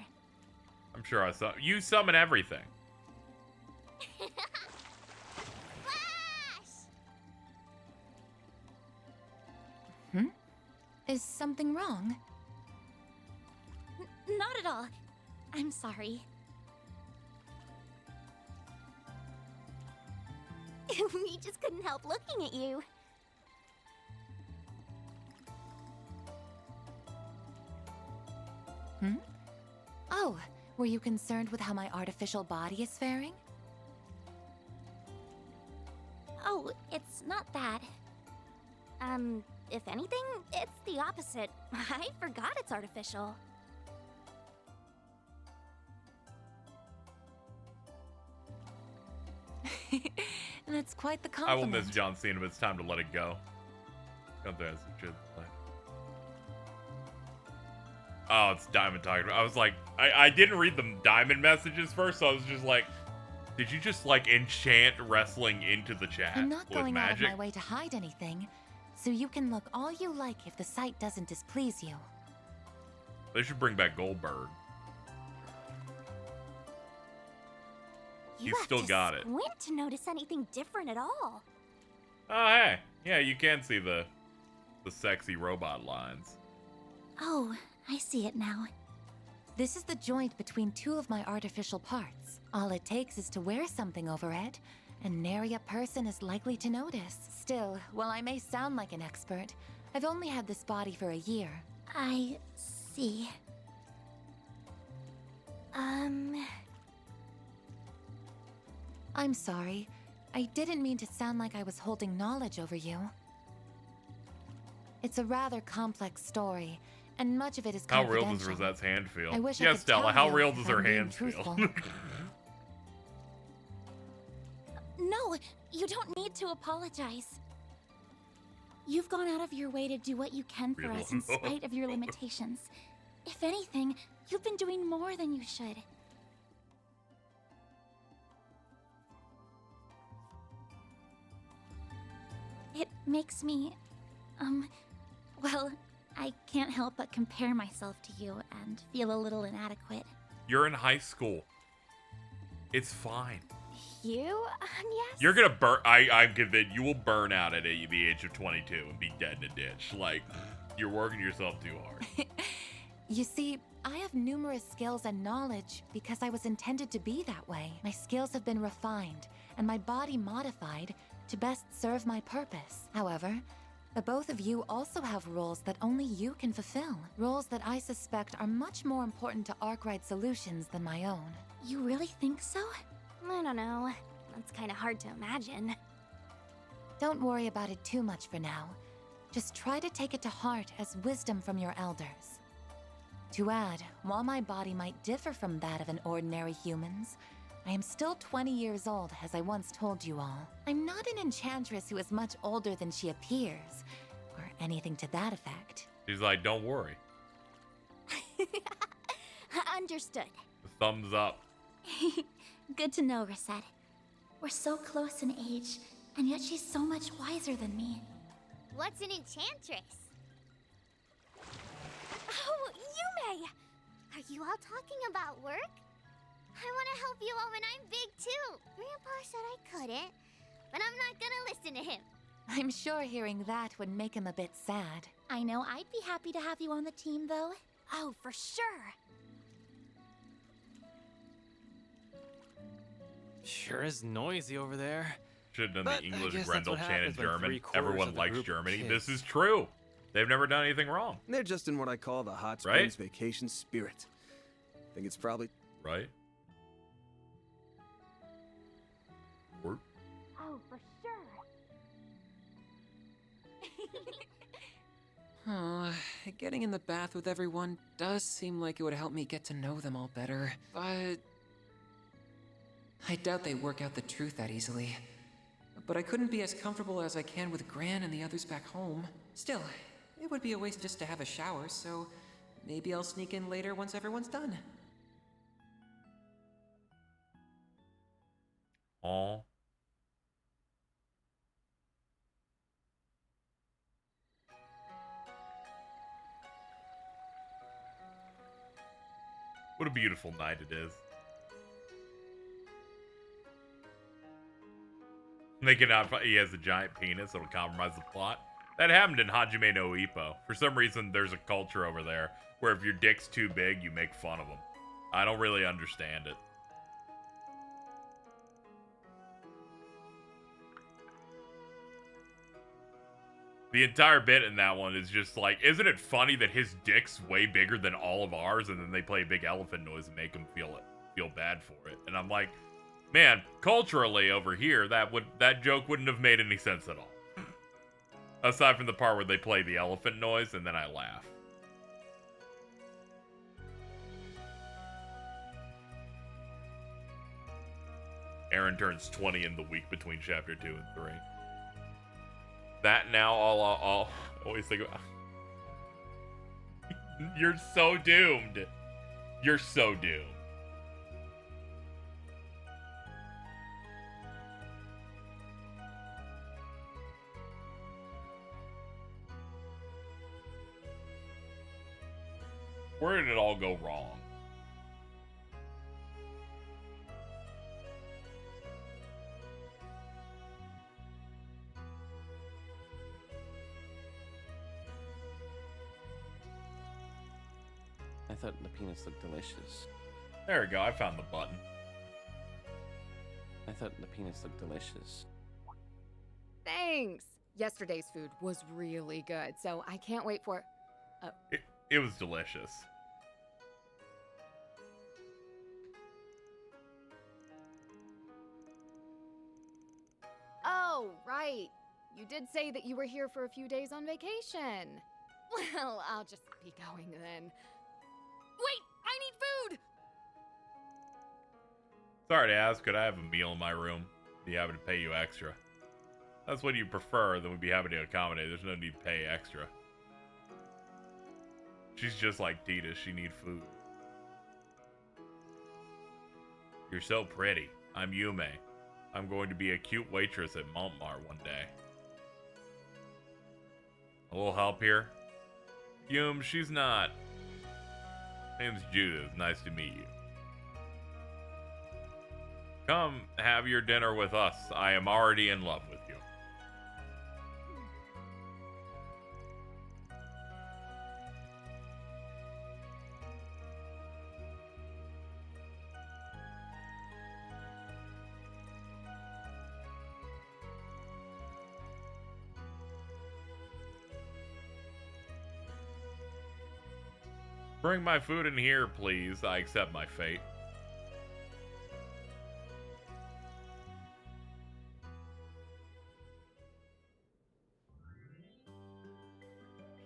I'm sure I saw. You summon everything. Is something wrong? Not at all. I'm sorry. We just couldn't help looking at you. Oh, were you concerned with how my artificial body is faring? Oh, it's not that. If anything, it's the opposite. I forgot it's artificial. That's quite the I will compliment. miss John Cena, but it's time to let it go. Oh, it's Diamond talking. I was like, I didn't read the Diamond messages first, so I was just like, did you just like enchant wrestling into the chat I'm not with going magic? out of my way to hide anything, so you can look all you like if the sight doesn't displease you. They should bring back Goldberg. He's still got it. Squint to notice anything different at all. Oh, hey. Yeah, you can see the sexy robot lines. Oh, I see it now. This is the joint between two of my artificial parts. All it takes is to wear something over it, and nary a person is likely to notice. Still, while I may sound like an expert, I've only had this body for a year. I see. I'm sorry. I didn't mean to sound like I was holding knowledge over you. It's a rather complex story, and much of it is How confidential. real does Rosette's hand feel? I wish I Yes, could Stella, tell how you real if does I'm her being hands truthful. feel? No, you don't need to apologize. You've gone out of your way to do what you can for us in spite of your limitations. If anything, you've been doing more than you should. It makes me, well, I can't help but compare myself to you and feel a little inadequate. You're in high school. It's fine. You? Yes. You're gonna burn. I'm convinced you will burn out at the age of 22 and be dead in a ditch. Like, you're working yourself too hard. You see, I have numerous skills and knowledge because I was intended to be that way. My skills have been refined, and my body modified to best serve my purpose. However, the both of you also have roles that only you can fulfill. Roles that I suspect are much more important to Arkwright Solutions than my own. You really think so? I don't know. That's kind of hard to imagine. Don't worry about it too much for now. Just try to take it to heart as wisdom from your elders. To add, while my body might differ from that of an ordinary human's, I am still 20 years old, as I once told you all. I'm not an enchantress who is much older than she appears, or anything to that effect. She's like, don't worry. Understood. Thumbs up. Good to know, Reset. We're so close in age, and yet she's so much wiser than me. What's an enchantress? Oh, Yume! Are you all talking about work? I want to help you all when I'm big too. Grandpa said I couldn't, but I'm not gonna listen to him. I'm sure hearing that would make him a bit sad. I know I'd be happy to have you on the team, though. Oh, for sure. Sure is noisy over there. Should have done But the I English guess that's Grendel what Chan in happens when German. 3/4 Everyone of the likes group Germany. kids. This is true. They've never done anything wrong. They're just in what I call the hot Right? springs vacation spirit. Think it's probably... Right? Or... Oh, for sure. Oh, getting in the bath with everyone does seem like it would help me get to know them all better, but I doubt they work out the truth that easily. But I couldn't be as comfortable as I can with Gran and the others back home. Still, it would be a waste just to have a shower, so maybe I'll sneak in later once everyone's done. Aw. What a beautiful night it is. They cannot find, he has a giant penis that'll compromise the plot. That happened in Hajime no Ippo. For some reason, there's a culture over there where if your dick's too big, you make fun of them. I don't really understand it. The entire bit in that one is just like, isn't it funny that his dick's way bigger than all of ours, and then they play a big elephant noise and make him feel bad for it. And I'm like, man, culturally over here, that joke wouldn't have made any sense at all. Aside from the part where they play the elephant noise, and then I laugh. Aaron turns 20 in the week between chapter 2 and 3. That now I'll always think about. You're so doomed. You're so doomed. Where did it all go wrong? I thought the peanuts looked delicious. There we go, I found the button. I thought the peanuts looked delicious. Thanks! Yesterday's food was really good, so I can't wait for... It was delicious. Oh, right. You did say that you were here for a few days on vacation. Well, I'll just be going then. Wait! I need food! Sorry to ask, could I have a meal in my room? Be happy to pay you extra. That's what you prefer, then we'd be happy to accommodate. There's no need to pay extra. She's just like Tita, she needs food. You're so pretty. I'm Yume. I'm going to be a cute waitress at Montmartre one day. A little help here? Yume, she's not. Name's Judith. Nice to meet you. Come have your dinner with us. I am already in love with you. Bring my food in here, please. I accept my fate.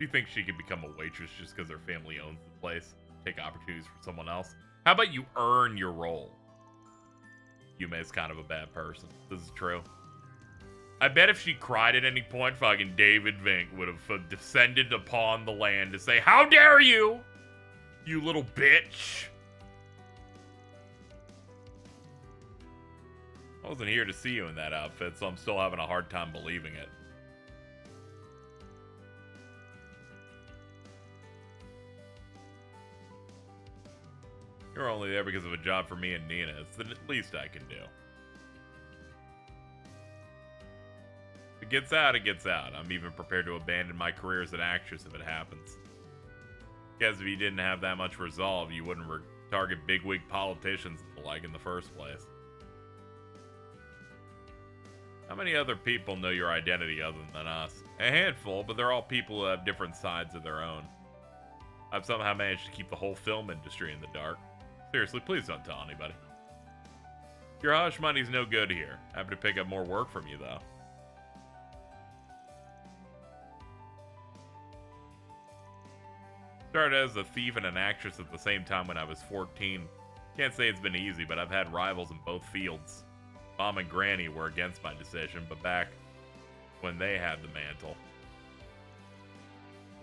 She thinks she can become a waitress just because her family owns the place. Take opportunities from someone else. How about you earn your role? Yume is kind of a bad person. This is true. I bet if she cried at any point, fucking David Vink would have descended upon the land to say, "How dare you! You little bitch!" I wasn't here to see you in that outfit, so I'm still having a hard time believing it. You're only there because of a job for me and Nina. It's the least I can do. If it gets out, it gets out. I'm even prepared to abandon my career as an actress if it happens. Guess if you didn't have that much resolve, you wouldn't target bigwig politicians and the like in the first place. How many other people know your identity other than us? A handful, but they're all people who have different sides of their own. I've somehow managed to keep the whole film industry in the dark. Seriously, please don't tell anybody. Your hush money's no good here. Happy to pick up more work from you, though. Started as a thief and an actress at the same time when I was 14. Can't say it's been easy, but I've had rivals in both fields. Mom and Granny were against my decision, but back when they had the mantle.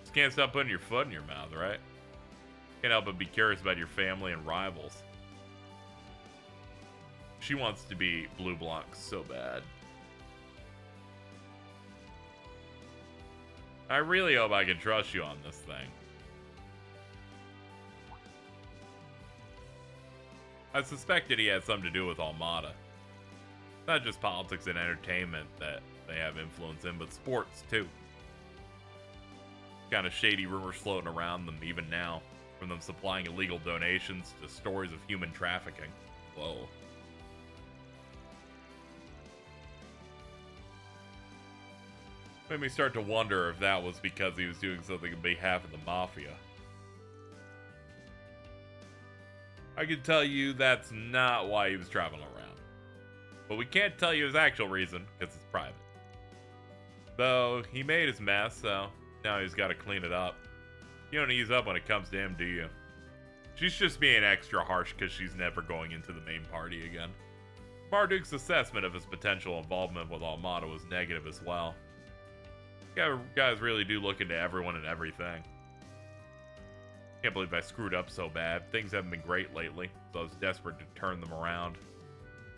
Just can't stop putting your foot in your mouth, right? Can't help but be curious about your family and rivals. She wants to be Blue Blanc so bad. I really hope I can trust you on this thing. I suspected he had something to do with Almada. Not just politics and entertainment that they have influence in, but sports too. Kind of shady rumors floating around them even now, from them supplying illegal donations to stories of human trafficking. Whoa. Made me start to wonder if that was because he was doing something on behalf of the Mafia. I can tell you that's not why he was traveling around. But we can't tell you his actual reason, because it's private. Though, he made his mess, so now he's got to clean it up. You don't ease up when it comes to him, do you? She's just being extra harsh because she's never going into the main party again. Marduk's assessment of his potential involvement with Almada was negative as well. Guys really do look into everyone and everything. Can't believe I screwed up so bad. Things haven't been great lately, so I was desperate to turn them around.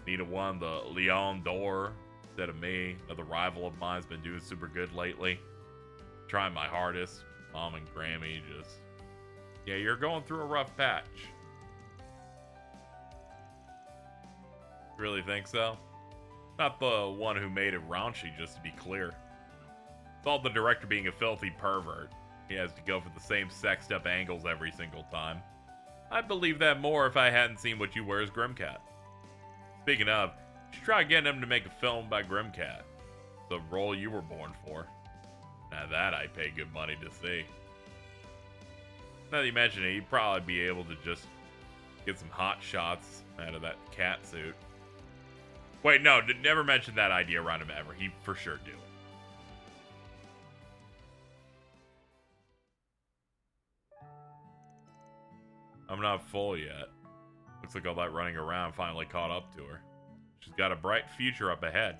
Nita won the Leon d'Or instead of me. Another rival of mine's been doing super good lately. Trying my hardest. Mom and Grammy just... Yeah, you're going through a rough patch. Really think so? Not the one who made it raunchy, just to be clear. It's all the director being a filthy pervert. He has to go for the same sexed up angles every single time. I'd believe that more if I hadn't seen What You Wear as Grimcat. Speaking of, you should try getting him to make a film by Grimcat. The role you were born for. Now that I'd pay good money to see. Now that you mention it, he'd probably be able to just get some hot shots out of that cat suit. Wait, no, never mention that idea around him ever. He'd for sure do it. I'm not full yet. Looks like all that running around finally caught up to her. She's got a bright future up ahead.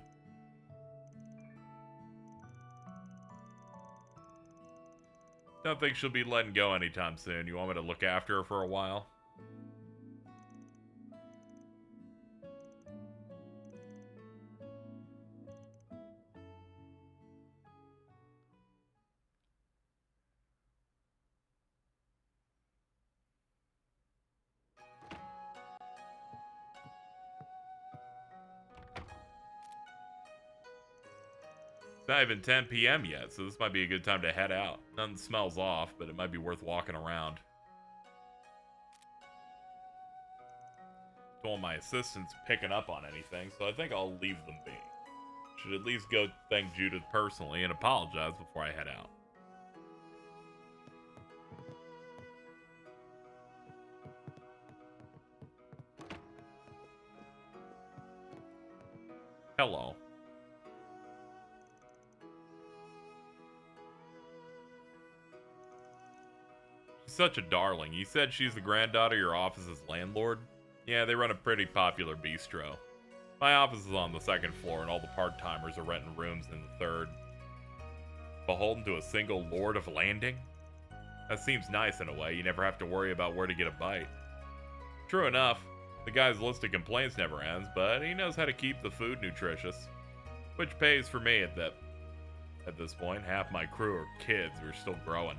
Don't think she'll be letting go anytime soon. You want me to look after her for a while? It's not even 10 p.m. yet, so this might be a good time to head out. Nothing smells off, but it might be worth walking around. Don't want my assistants picking up on anything, so I think I'll leave them be. Should at least go thank Judith personally and apologize before I head out. Hello. Such a darling. You said she's the granddaughter of your office's landlord? Yeah, they run a pretty popular bistro. My office is on the second floor and all the part-timers are renting rooms in the third. Beholden to a single Lord of Landing? That seems nice in a way. You never have to worry about where to get a bite. True enough, the guy's list of complaints never ends, but he knows how to keep the food nutritious. Which pays for me at this point. Half my crew are kids who are still growing.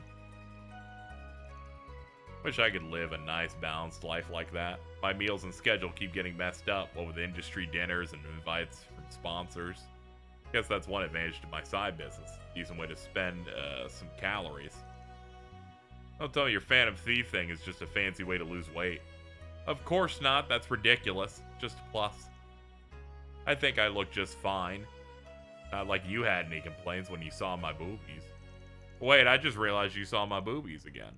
Wish I could live a nice, balanced life like that. My meals and schedule keep getting messed up, what with industry dinners and invites from sponsors. Guess that's one advantage to my side business. Decent way to spend some calories. Don't tell me your Phantom Thief thing is just a fancy way to lose weight. Of course not, that's ridiculous. Just a plus. I think I look just fine. Not like you had any complaints when you saw my boobies. Wait, I just realized you saw my boobies again.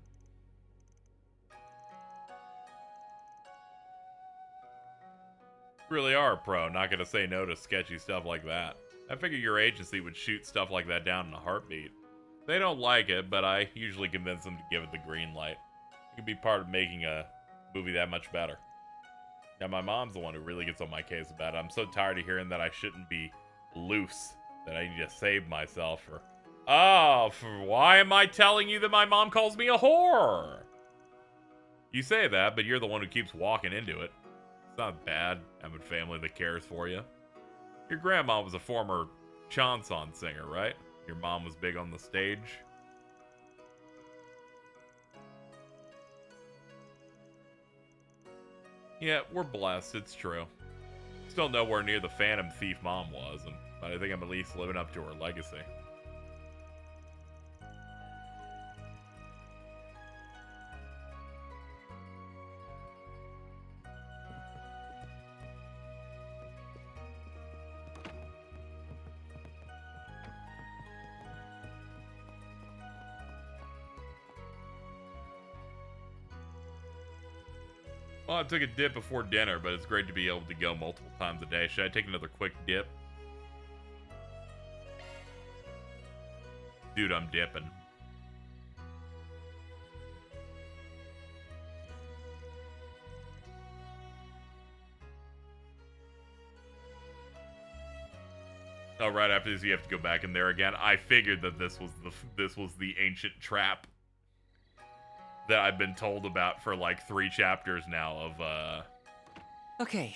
Really are a pro, not gonna say no to sketchy stuff like that. I figure your agency would shoot stuff like that down in a heartbeat. They don't like it, but I usually convince them to give it the green light. It could be part of making a movie that much better. Now, my mom's the one who really gets on my case about it. I'm so tired of hearing that I shouldn't be loose, that I need to save myself for... Oh, why am I telling you that my mom calls me a whore? You say that, but you're the one who keeps walking into it. It's not bad having family that cares for you. Your grandma was a former chanson singer, right? Your mom was big on the stage. Yeah, we're blessed, it's true. Still nowhere near the Phantom Thief mom was, but I think I'm at least living up to her legacy. Well, I took a dip before dinner, but it's great to be able to go multiple times a day. Should I take another quick dip? Dude, I'm dipping. Oh, right after this, you have to go back in there again. I figured that this was the ancient trap that I've been told about for like 3 chapters now of, Okay,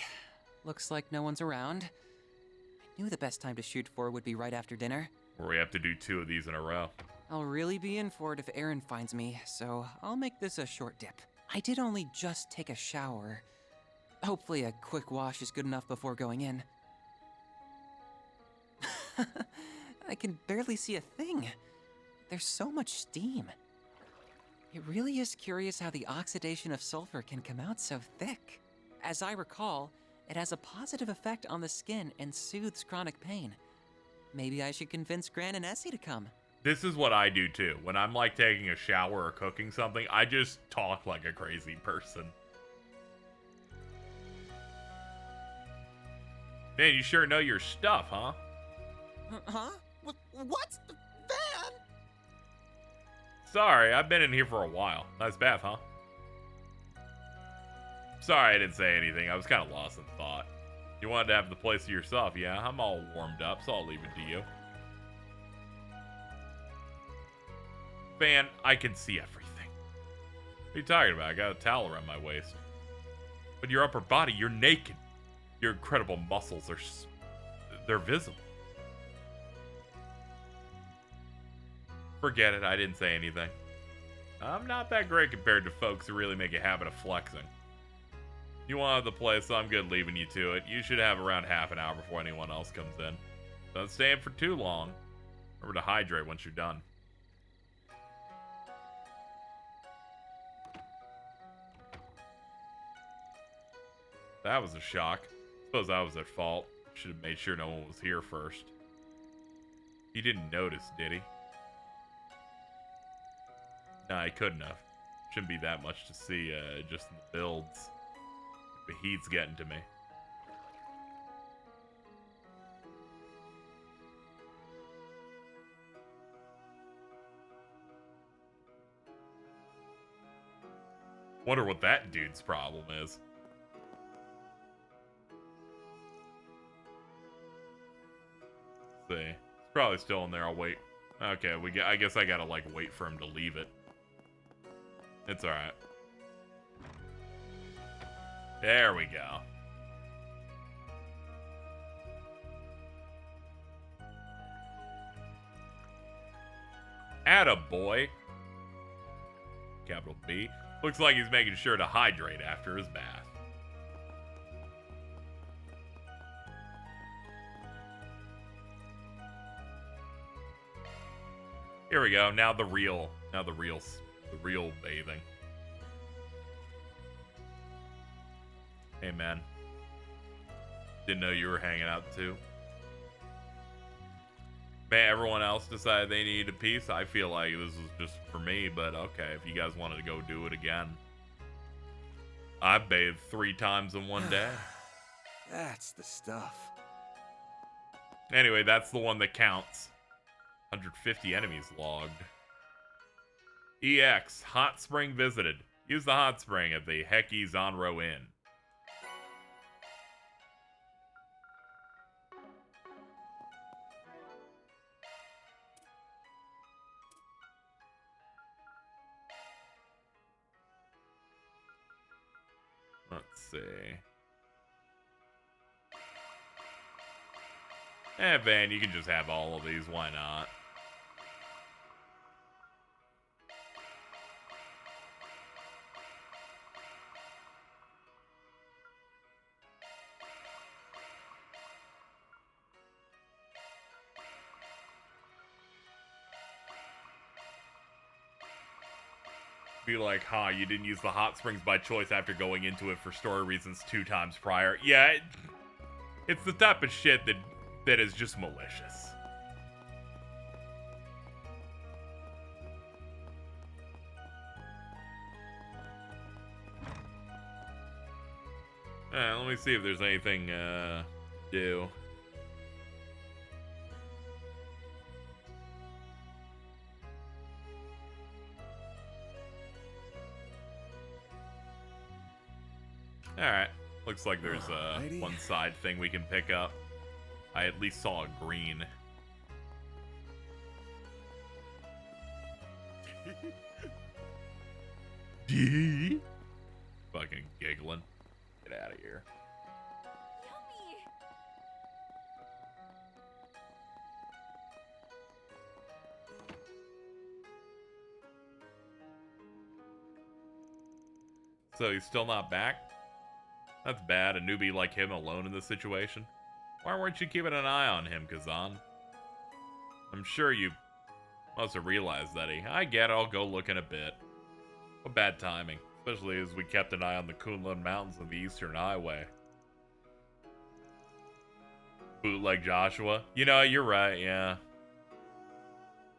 looks like no one's around. I knew the best time to shoot for would be right after dinner. where we have to do 2 of these in a row. I'll really be in for it if Aaron finds me, so I'll make this a short dip. I did only just take a shower. Hopefully a quick wash is good enough before going in. I can barely see a thing. There's so much steam. It really is curious how the oxidation of sulfur can come out so thick. As I recall, it has a positive effect on the skin and soothes chronic pain. Maybe I should convince Gran and Essie to come. This is what I do too. When I'm like taking a shower or cooking something, I just talk like a crazy person. Man, you sure know your stuff, huh? Huh? What's the van? Sorry, I've been in here for a while. Nice bath, huh? Sorry I didn't say anything. I was kind of lost in thought. You wanted to have the place to yourself, yeah? I'm all warmed up, so I'll leave it to you. Fan, I can see everything. What are you talking about? I got a towel around my waist. But your upper body, you're naked. Your incredible muscles are... they're visible. Forget it, I didn't say anything. I'm not that great compared to folks who really make a habit of flexing. You wanted the place, so I'm good leaving you to it. You should have around half an hour before anyone else comes in. Don't stay in for too long. Remember to hydrate once you're done. That was a shock. Suppose I was at fault. Should have made sure no one was here first. He didn't notice, did he? Nah, he couldn't have. Shouldn't be that much to see, just in the builds. The heat's getting to me. Wonder what that dude's problem is. Let's see. It's probably still in there. I'll wait. Okay, I guess I gotta, like, wait for him to leave it. It's alright. There we go. Attaboy. Capital B. Looks like he's making sure to hydrate after his bath. Here we go. Now the real bathing. Hey, man. Didn't know you were hanging out, too. Man, everyone else decided they needed a piece. I feel like this was just for me, but okay, if you guys wanted to go do it again. I bathed 3 times in one day. That's the stuff. Anyway, that's the one that counts. 150 enemies logged. EX, hot spring visited. Use the hot spring at the Heki Zonro Inn. Let's see. Van, you can just have all of these. Why not? Be like, you didn't use the hot springs by choice after going into it for story reasons 2 times prior. Yeah, it's the type of shit that is just malicious. Let me see if there's anything due. Alright. Looks like there's one side thing we can pick up. I at least saw a green. Fucking giggling. Get out of here. Yummy. So he's still not back? That's bad, a newbie like him alone in this situation. Why weren't you keeping an eye on him, Kazan? I'm sure you must have realized that I get it, I'll go look in a bit. What bad timing, especially as we kept an eye on the Kunlun Mountains of the Eastern Highway. Bootleg Joshua? You know, you're right, yeah.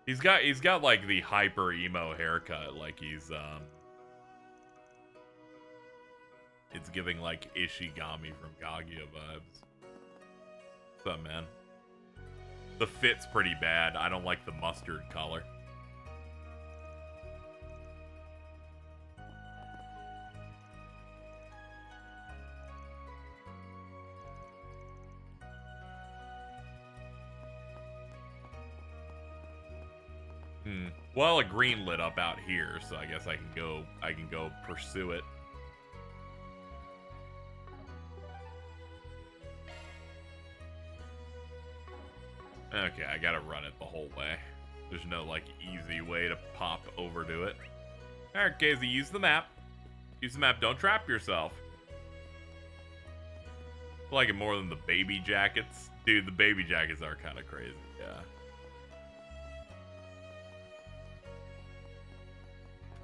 He's got like the hyper emo haircut, like he's it's giving like Ishigami from Kaguya vibes. What's up, man? The fit's pretty bad. I don't like the mustard color. Well, a green lit up out here, so I guess I can go pursue it. Okay, I gotta run it the whole way. There's no, like, easy way to pop over to it. Alright, Casey, use the map. Use the map, don't trap yourself. I like it more than the baby jackets. Dude, the baby jackets are kind of crazy, yeah.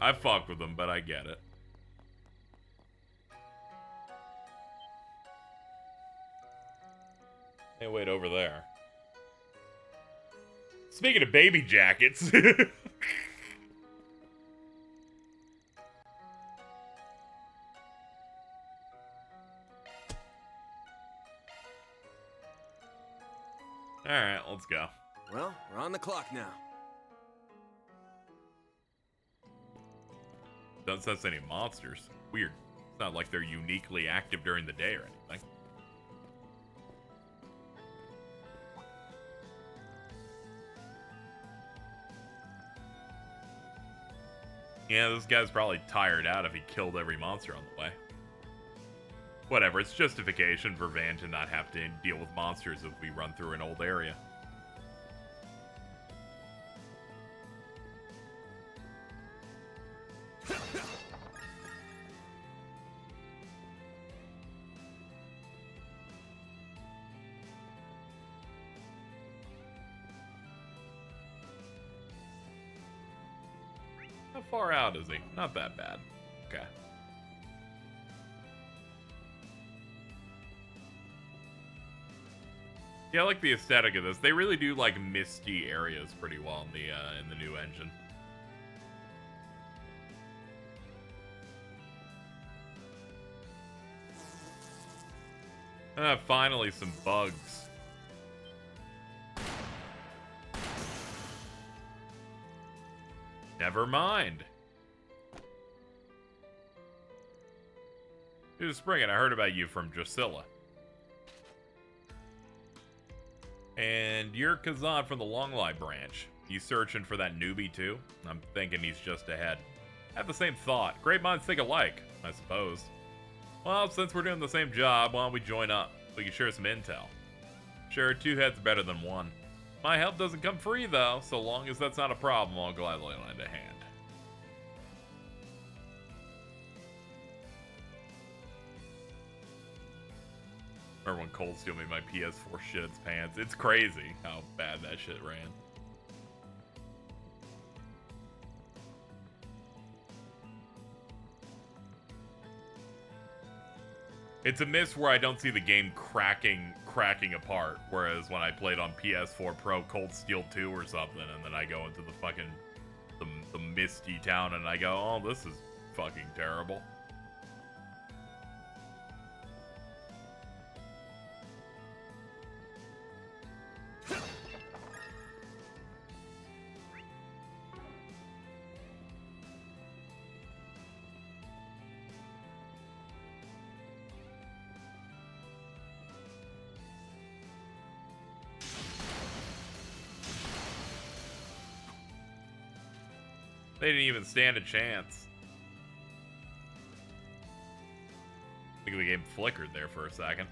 I fuck with them, but I get it. Hey, wait, over there. Speaking of baby jackets. Alright, let's go. Well, we're on the clock now. Doesn't sense any monsters. Weird. It's not like they're uniquely active during the day or anything. Yeah, this guy's probably tired out if he killed every monster on the way. Whatever, it's justification for Van to not have to deal with monsters if we run through an old area. How far out is he? Not that bad. Okay. Yeah, I like the aesthetic of this. They really do like misty areas pretty well in the new engine. Finally, some bugs. Never mind. Dude, Springin', I heard about you from Drusilla. And you're Kazan from the Longlai branch. You searching for that newbie too? I'm thinking he's just ahead. I have the same thought. Great minds think alike, I suppose. Well, since we're doing the same job, why don't we join up? We can share some intel. Sure, 2 heads are better than 1. My help doesn't come free, though. So long as that's not a problem, I'll gladly lend a hand. Remember when Cold Steel made my PS4 shit its pants? It's crazy how bad that shit ran. It's a miss where I don't see the game cracking apart, whereas when I played on PS4 Pro Cold Steel 2 or something, and then I go into the fucking the misty town and I go, oh, this is fucking terrible. They didn't even stand a chance. I think the game flickered there for a second.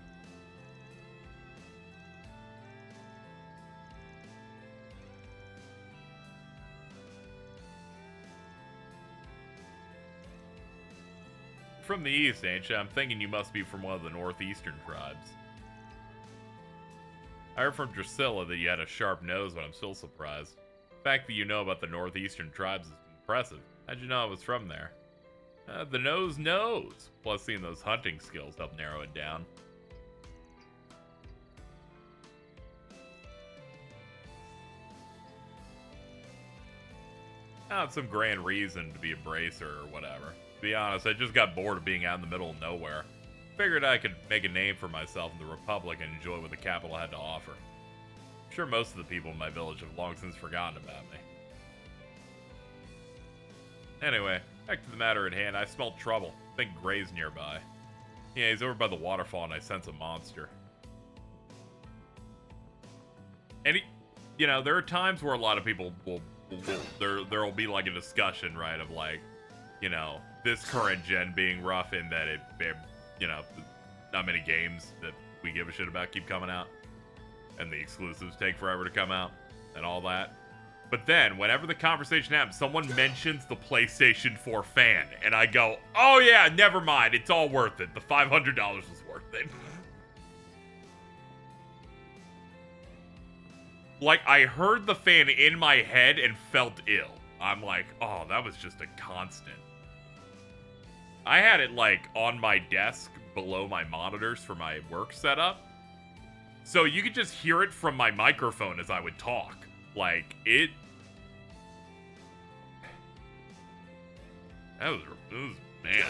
From the east, ain't you? I'm thinking you must be from one of the northeastern tribes. I heard from Drusilla that you had a sharp nose, but I'm still surprised. The fact that you know about the northeastern tribes is impressive. How'd you know I was from there? The nose knows. Plus, seeing those hunting skills helped narrow it down. Not some grand reason to be a bracer or whatever. To be honest, I just got bored of being out in the middle of nowhere. Figured I could make a name for myself in the Republic and enjoy what the capital had to offer. I'm sure most of the people in my village have long since forgotten about me. Anyway, back to the matter at hand. I smell trouble. I think Gray's nearby. Yeah, he's over by the waterfall and I sense a monster. And there are times where a lot of people there'll be like a discussion, right, of like, this current gen being rough in that it not many games that we give a shit about keep coming out. And the exclusives take forever to come out and all that. But then, whenever the conversation happens, someone mentions the PlayStation 4 fan, and I go, oh yeah, never mind, it's all worth it. The $500 was worth it. Like, I heard the fan in my head and felt ill. I'm like, oh, that was just a constant. I had it, like, on my desk below my monitors for my work setup. So you could just hear it from my microphone as I would talk. Like, it was man.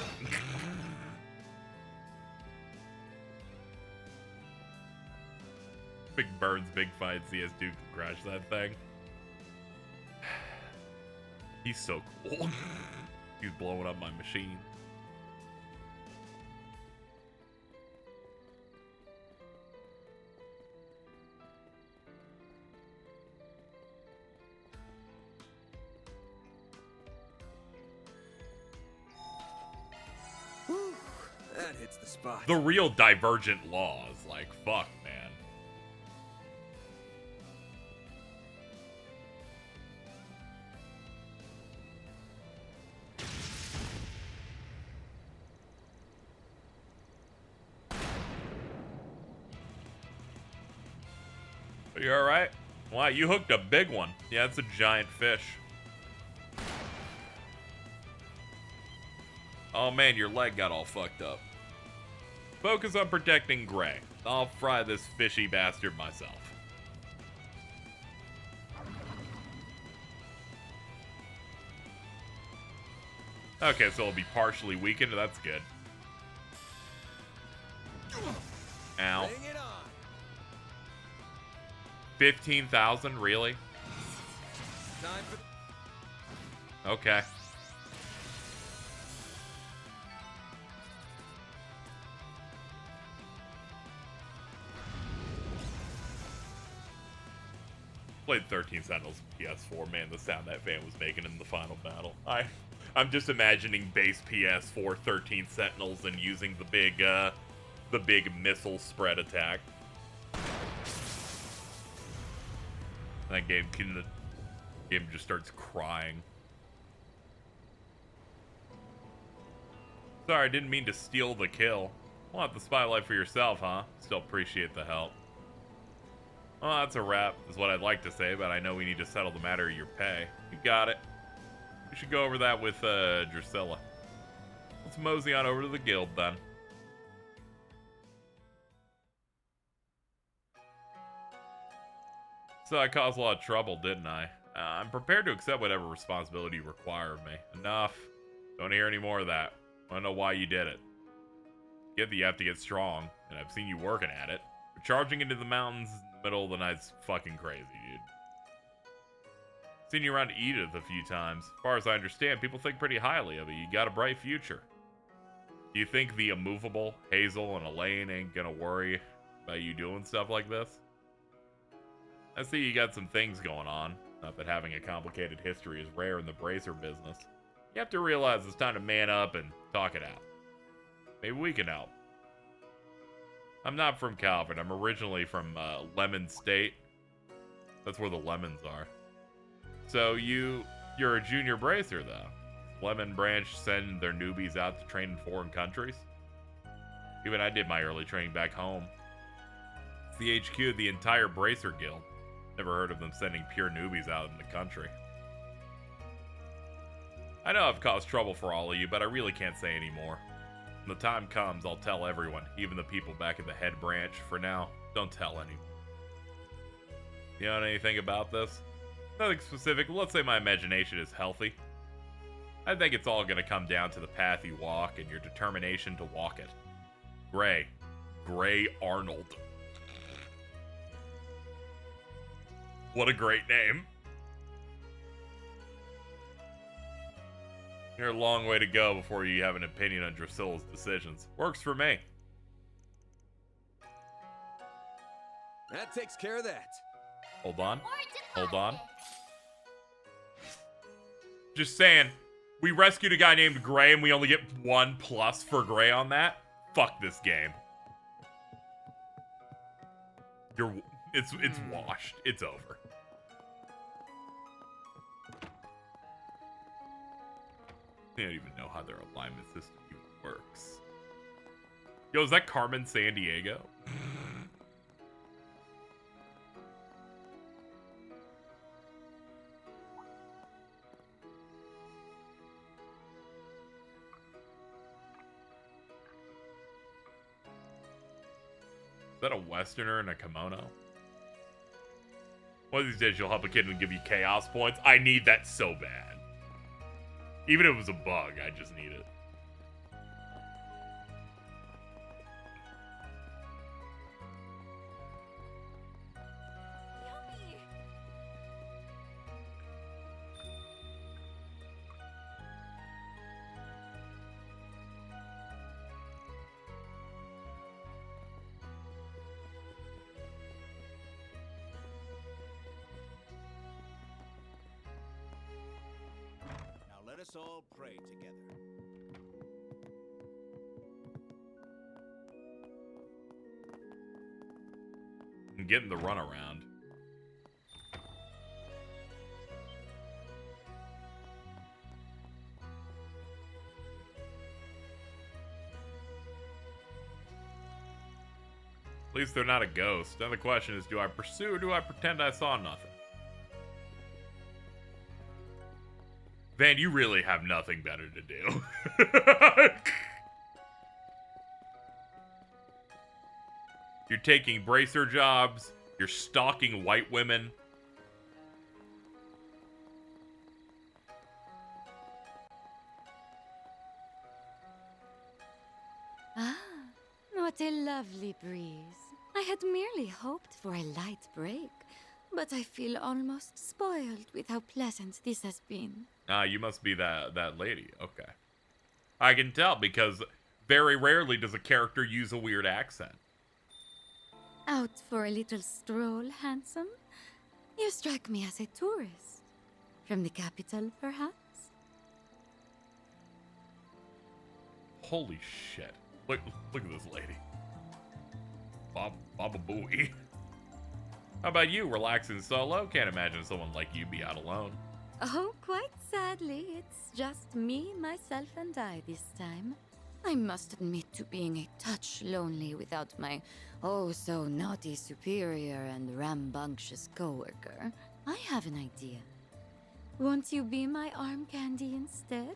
Big Burns, Big Fight, CS2 can crash that thing. He's so cool. He's blowing up my machine. That hits the spot. The real Divergent laws, like, fuck, man. Are you alright? Wow, you hooked a big one. Yeah, it's a giant fish. Oh man, your leg got all fucked up. Focus on protecting Gray. I'll fry this fishy bastard myself. Okay, so it'll be partially weakened. That's good. Ow. Bring it on. 15,000, really? Time for Okay. Played 13 Sentinels PS4. Man, the sound that fan was making in the final battle. I'm just imagining base PS4 13 Sentinels and using the big missile spread attack. That game just starts crying. Sorry, I didn't mean to steal the kill. Want the spotlight for yourself, huh? Still appreciate the help. Well, that's a wrap, is what I'd like to say, but I know we need to settle the matter of your pay. You got it. We should go over that with Drusilla. Let's mosey on over to the guild then. So I caused a lot of trouble, didn't I? I'm prepared to accept whatever responsibility you require of me. Enough. Don't hear any more of that. I don't know why you did it. Get that you have to get strong, and I've seen you working at it. But charging into the mountains in the middle of the night's fucking crazy, dude. Seen you around Edith a few times. As far as I understand, people think pretty highly of you. You got a bright future. Do you think the immovable Hazel and Elaine ain't gonna worry about you doing stuff like this? I see you got some things going on. Not that having a complicated history is rare in the bracer business. You have to realize it's time to man up and talk it out. Maybe we can help. I'm not from Calvert. I'm originally from Lemon State. That's where the lemons are. So you're a junior bracer, though. Lemon Branch send their newbies out to train in foreign countries? Even I did my early training back home. It's the HQ of the entire Bracer Guild. Never heard of them sending pure newbies out in the country. I know I've caused trouble for all of you, but I really can't say any more. When the time comes, I'll tell everyone, even the people back at the head branch. For now, don't tell anyone. You know anything about this? Nothing specific. Let's say my imagination is healthy. I think it's all going to come down to the path you walk and your determination to walk it. Gray. Gray Arnold. What a great name. You're a long way to go before you have an opinion on Drusilla's decisions. Works for me. That takes care of that. Hold on. Hold on. Just saying, we rescued a guy named Gray and we only get 1+ for Gray on that? Fuck this game. It's washed. It's over. They don't even know how their alignment system even works. Yo, is that Carmen Sandiego? Is that a Westerner in a kimono? One of these days you'll help a kid and give you chaos points. I need that so bad. Even if it was a bug, I just need it. Let us all pray together. I'm getting the runaround. At least they're not a ghost. Now the question is, do I pursue or do I pretend I saw nothing? Van, you really have nothing better to do. You're taking bracer jobs. You're stalking white women. Ah, what What a lovely breeze. I had merely hoped for a light break, but I feel almost spoiled with how pleasant this has been. Ah, you must be that lady. Okay. I can tell because very rarely does a character use a weird accent. Out for a little stroll, handsome? You strike me as a tourist. From the capital, perhaps? Holy shit. Look at this lady. Baba Booey. How about you, relaxing solo? Can't imagine someone like you be out alone. Oh, quite sadly, it's just me, myself, and I this time. I must admit to being a touch lonely without my oh-so-naughty superior and rambunctious coworker. I have an idea. Won't you be my arm candy instead?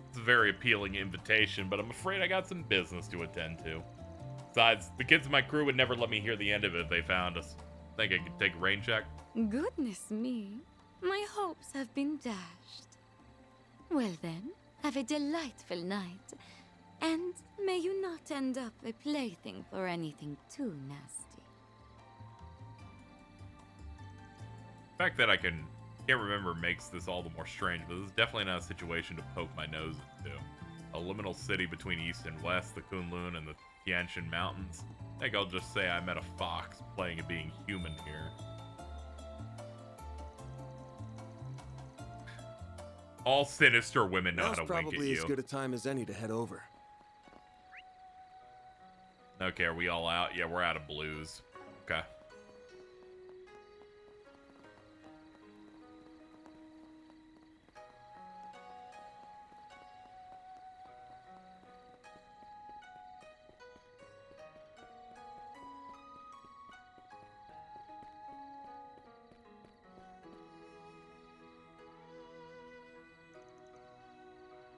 It's a very appealing invitation, but I'm afraid I got some business to attend to. Besides, the kids in my crew would never let me hear the end of it if they found us. Think I could take a rain check? Goodness me, my hopes have been dashed. Well then, have a delightful night, and may you not end up a plaything for anything too nasty. The fact that I can't remember makes this all the more strange, but this is definitely not a situation to poke my nose into. A liminal city between east and west, the Kunlun and the Tianshan Mountains. I think I'll just say I met a fox playing at being human here. All sinister women know how to wink at you. Probably as good a time as any to head over. Okay, are we all out? Yeah, we're out of blues. Okay.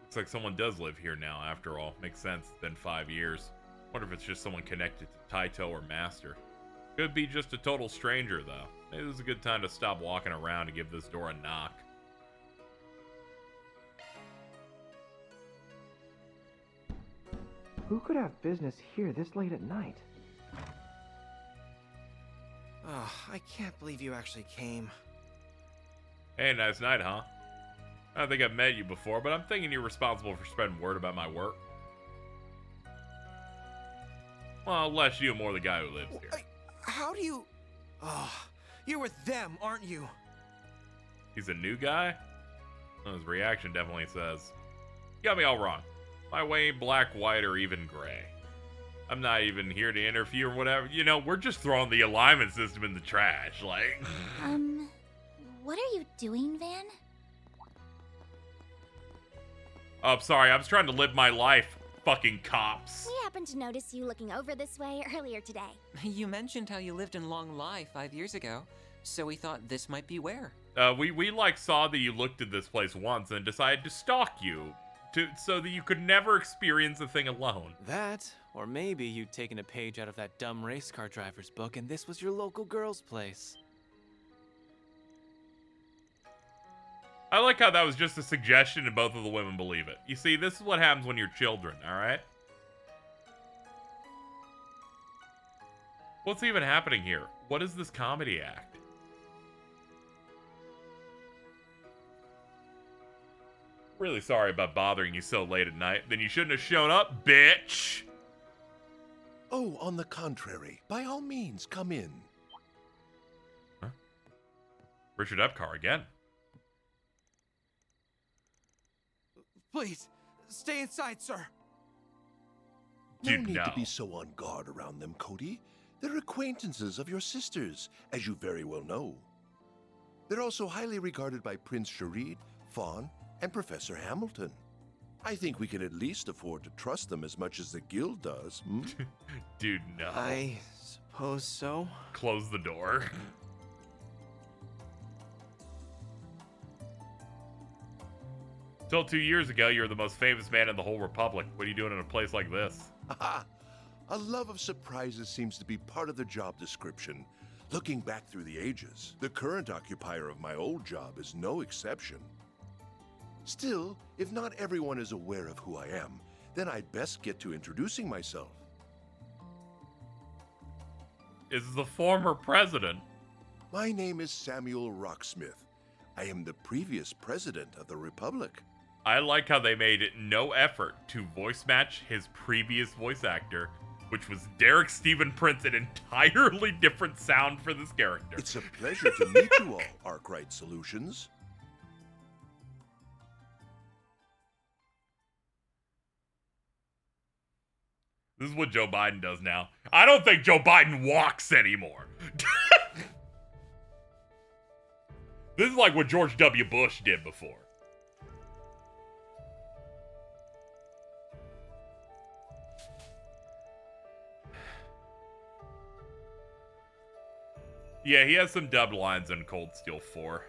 Looks like someone does live here now, after all. Makes sense. It's been 5 years. Wonder if it's just someone connected to Taito or Master. Could be just a total stranger, though. Maybe this is a good time to stop walking around and give this door a knock. Who could have business here this late at night? Oh, I can't believe you actually came. Hey, nice night, huh? I don't think I've met you before, but I'm thinking you're responsible for spreading word about my work. Well, less you, more the guy who lives here. How do you... Oh, you're with them, aren't you? He's a new guy? Well, his reaction definitely says, you got me all wrong. My way ain't black, white, or even gray. I'm not even here to interfere or whatever. You know, we're just throwing the alignment system in the trash, like... What are you doing, Van? Oh, sorry, I was trying to live my life, fucking cops. We happened to notice you looking over this way earlier today. You mentioned how you lived in Long Lai 5 years ago, so we thought this might be where. We like saw that you looked at this place once and decided to stalk you, so that you could never experience a thing alone. That, or maybe you'd taken a page out of that dumb race car driver's book and this was your local girl's place. I like how that was just a suggestion and both of the women believe it. You see, this is what happens when you're children, alright? What's even happening here? What is this comedy act? Really sorry about bothering you so late at night. Then you shouldn't have shown up, bitch! Oh, on the contrary. By all means, come in. Huh? Richard Epcar again. Please, stay inside, sir. No need to be so on guard around them, Cody. They're acquaintances of your sisters, as you very well know. They're also highly regarded by Prince Sharid, Fawn, and Professor Hamilton. I think we can at least afford to trust them as much as the guild does. Dude, no. I suppose so. Close the door. Till 2 years ago, you were the most famous man in the whole Republic. What are you doing in a place like this? A love of surprises seems to be part of the job description. Looking back through the ages, the current occupier of my old job is no exception. Still, if not everyone is aware of who I am, Then I'd best get to introducing myself. Is the former president. My name is Samuel Rocksmith. I am the previous president of the Republic. I like how they made no effort to voice match his previous voice actor, which was Derek Stephen Prince, an entirely different sound for this character. It's a pleasure to meet you all, Arkwright Solutions. This is what Joe Biden does now. I don't think Joe Biden walks anymore. This is like what George W. Bush did before. Yeah, he has some dubbed lines in Cold Steel 4.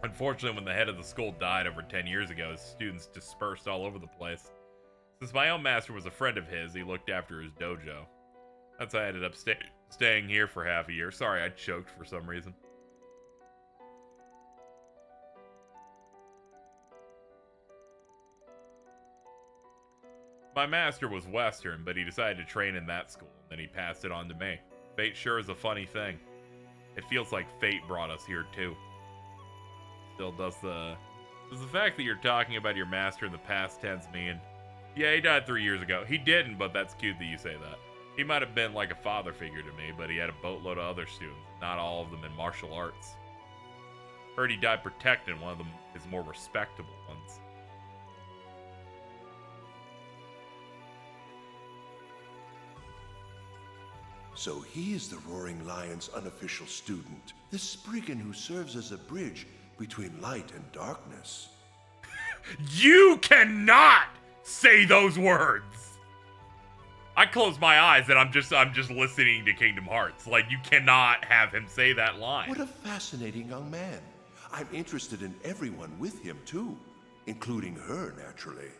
Unfortunately, when the head of the school died over 10 years ago, his students dispersed all over the place. Since my own master was a friend of his, he looked after his dojo. That's how I ended up staying here for half a year. Sorry, I choked for some reason. My master was Western, but he decided to train in that school, and then he passed it on to me. Fate sure is a funny thing. It feels like fate brought us here, too. Still, does the fact that you're talking about your master in the past tense mean? Yeah, he died 3 years ago. He didn't, but that's cute that you say that. He might have been like a father figure to me, but he had a boatload of other students, not all of them in martial arts. Heard he died protecting one of them, his more respectable ones. So he is the Roaring Lion's unofficial student, the Spriggan who serves as a bridge between light and darkness. You cannot say those words! I close my eyes and I'm just listening to Kingdom Hearts. Like, you cannot have him say that line. What a fascinating young man. I'm interested in everyone with him, too, including her, naturally.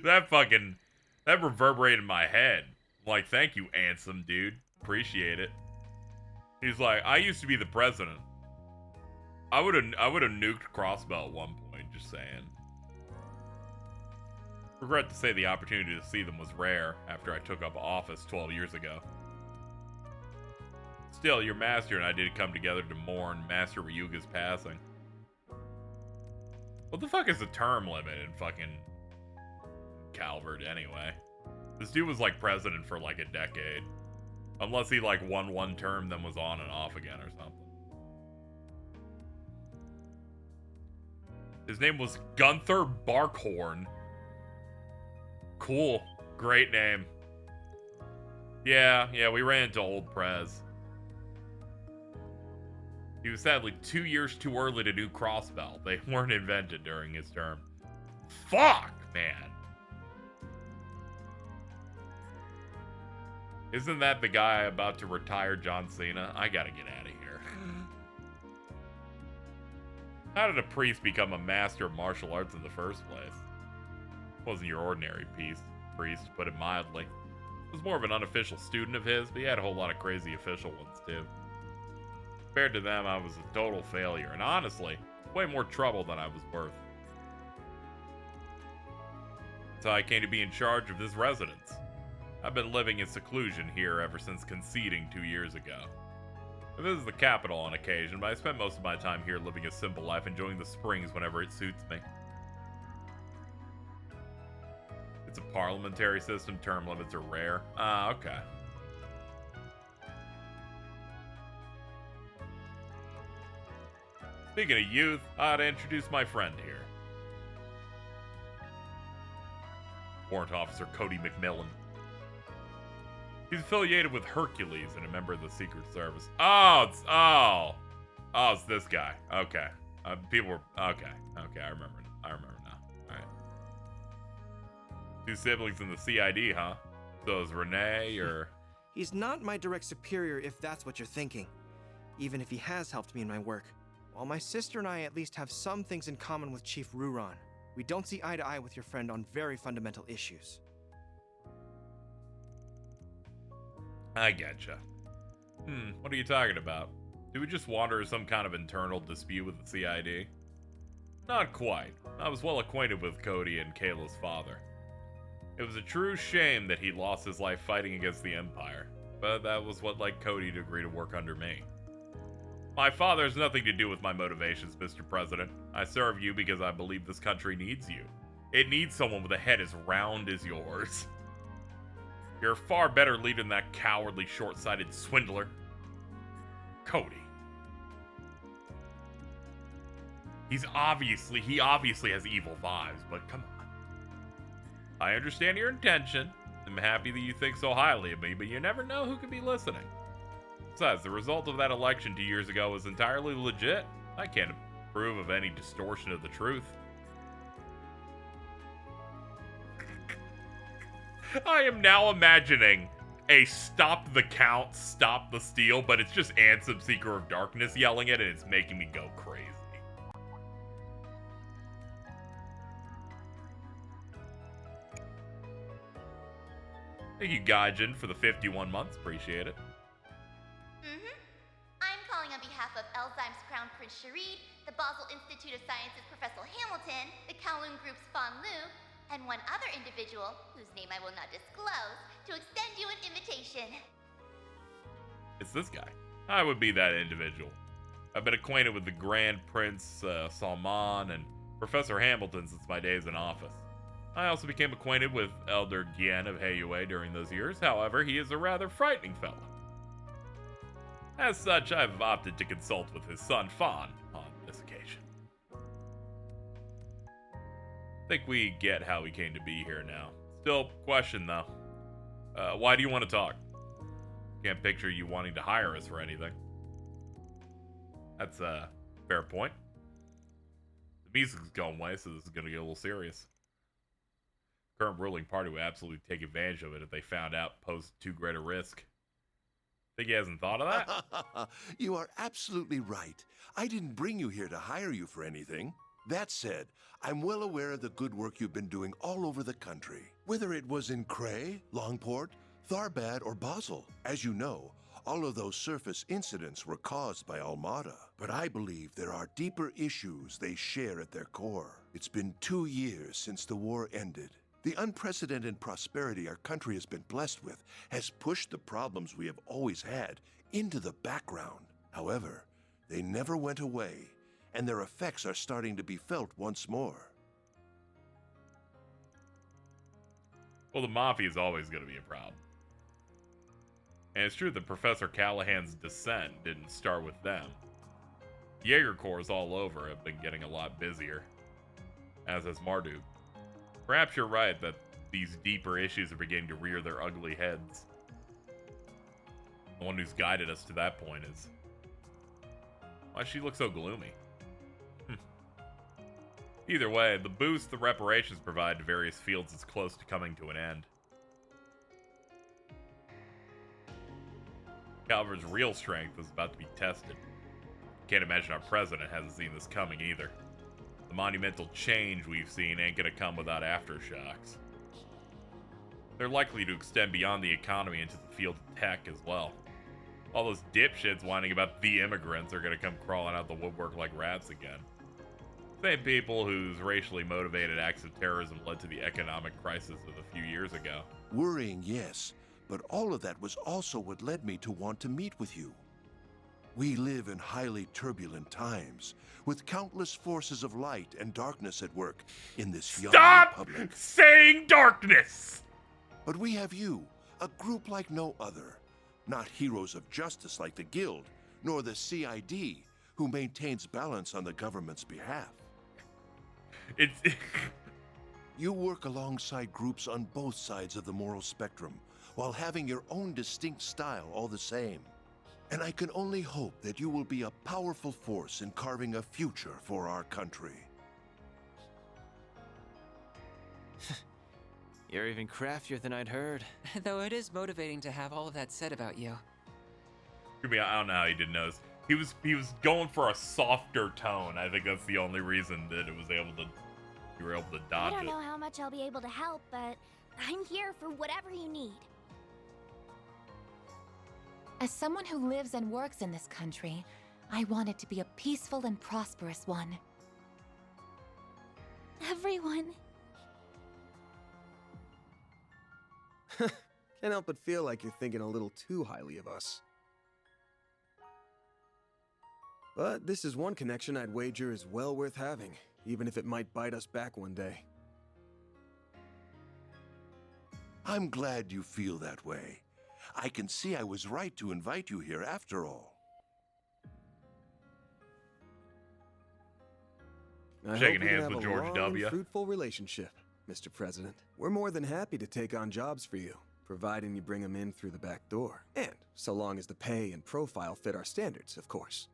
That reverberated in my head. Like, thank you, Ansem, dude. Appreciate it. He's like, I used to be the president. I would have nuked Crossbell at one point, just saying. Regret to say the opportunity to see them was rare after I took up office 12 years ago. Still, your master and I did come together to mourn Master Ryuga's passing. What the fuck is the term limit in fucking Calvert anyway? This dude was like president for like a decade. Unless he like won one term, then was on and off again or something. His name was Gunther Barkhorn. Cool. Great name. Yeah, we ran into old Prez. He was sadly 2 years too early to do Crossbell. They weren't invented during his term. Fuck, man. Isn't that the guy about to retire John Cena? I gotta get out of here. How did a priest become a master of martial arts in the first place? Wasn't your ordinary priest, to put it mildly. Was more of an unofficial student of his, but he had a whole lot of crazy official ones too. Compared to them, I was a total failure, and honestly, way more trouble than I was worth. That's how I came to be in charge of this residence. I've been living in seclusion here ever since conceding 2 years ago. I visit the capital on occasion, but I spend most of my time here living a simple life, enjoying the springs whenever it suits me. It's a parliamentary system, term limits are rare. Ah, okay. Speaking of youth, I ought to introduce my friend here. Warrant Officer Cody McMillan. He's affiliated with Hercules and a member of the Secret Service. It's this guy. Okay. Okay, I remember now. Alright. 2 siblings in the CID, huh? So is Renee, or... He's not my direct superior if that's what you're thinking. Even if he has helped me in my work. While my sister and I at least have some things in common with Chief Ruron, we don't see eye to eye with your friend on very fundamental issues. I getcha. What are you talking about? Did we just wander some kind of internal dispute with the CID? Not quite. I was well acquainted with Cody and Kayla's father. It was a true shame that he lost his life fighting against the Empire, but that was what led Cody to agree to work under me. My father has nothing to do with my motivations, Mr. President. I serve you because I believe this country needs you. It needs someone with a head as round as yours. You're a far better leader than that cowardly, short-sighted swindler. Cody. He obviously has evil vibes, but come on. I understand your intention. I'm happy that you think so highly of me, but you never know who could be listening. Besides, the result of that election 2 years ago was entirely legit. I can't approve of any distortion of the truth. I am now imagining a stop the count, stop the steal, but it's just Ansem, Seeker of Darkness yelling it, and it's making me go crazy. Thank you, Gaijin, for the 51 months. Appreciate it. I'm calling on behalf of Elzheim's Crown Prince Sharid, the Basel Institute of Sciences Professor Hamilton, the Kowloon Group's Fan Lu, and one other individual, whose name I will not disclose, to extend you an invitation. It's this guy. I would be that individual. I've been acquainted with the Grand Prince Salman and Professor Hamilton since my days in office. I also became acquainted with Elder Gien of Heiyue during those years. However, he is a rather frightening fellow. As such, I've opted to consult with his son Fan on this occasion. I think we get how we came to be here now. Still, question though. Why do you want to talk? Can't picture you wanting to hire us for anything. That's a fair point. The music's going away, so this is going to get a little serious. Current ruling party would absolutely take advantage of it if they found out posed too great a risk. Think he hasn't thought of that? You are absolutely right. I didn't bring you here to hire you for anything. That said, I'm well aware of the good work you've been doing all over the country. Whether it was in Cray, Longport, Tharbad, or Basel. As you know, all of those surface incidents were caused by Almada. But I believe there are deeper issues they share at their core. It's been 2 years since the war ended. The unprecedented prosperity our country has been blessed with has pushed the problems we have always had into the background. However, they never went away, and their effects are starting to be felt once more. Well, the Mafia is always going to be a problem. And it's true that Professor Callahan's descent didn't start with them. Jaeger Corps all over have been getting a lot busier, as has Marduk. Perhaps you're right that these deeper issues are beginning to rear their ugly heads. The one who's guided us to that point is... Why does she look so gloomy? Either way, the boost the reparations provide to various fields is close to coming to an end. Calver's real strength is about to be tested. Can't imagine our president hasn't seen this coming either. The monumental change we've seen ain't gonna come without aftershocks. They're likely to extend beyond the economy into the field of tech as well. All those dipshits whining about the immigrants are gonna come crawling out the woodwork like rats again. Same people whose racially motivated acts of terrorism led to the economic crisis of a few years ago. Worrying, yes, but all of that was also what led me to want to meet with you. We live in highly turbulent times, with countless forces of light and darkness at work in this young republic. Stop saying darkness! But we have you, a group like no other. Not heroes of justice like the Guild, nor the CID, who maintains balance on the government's behalf. You work alongside groups on both sides of the moral spectrum, while having your own distinct style all the same. And I can only hope that you will be a powerful force in carving a future for our country. You're even craftier than I'd heard. Though it is motivating to have all of that said about you. I don't know how he didn't notice. He was going for a softer tone. I think that's the only reason that you were able to dodge it. I don't know how much I'll be able to help, but I'm here for whatever you need. As someone who lives and works in this country, I want it to be a peaceful and prosperous one. Everyone. Can't help but feel like you're thinking a little too highly of us. But this is one connection I'd wager is well worth having, even if it might bite us back one day. I'm glad you feel that way. I can see I was right to invite you here after all. I Shaking hope we can hands have with a George long W. and fruitful relationship, Mr. President. We're more than happy to take on jobs for you, providing you bring them in through the back door. And so long as the pay and profile fit our standards, of course.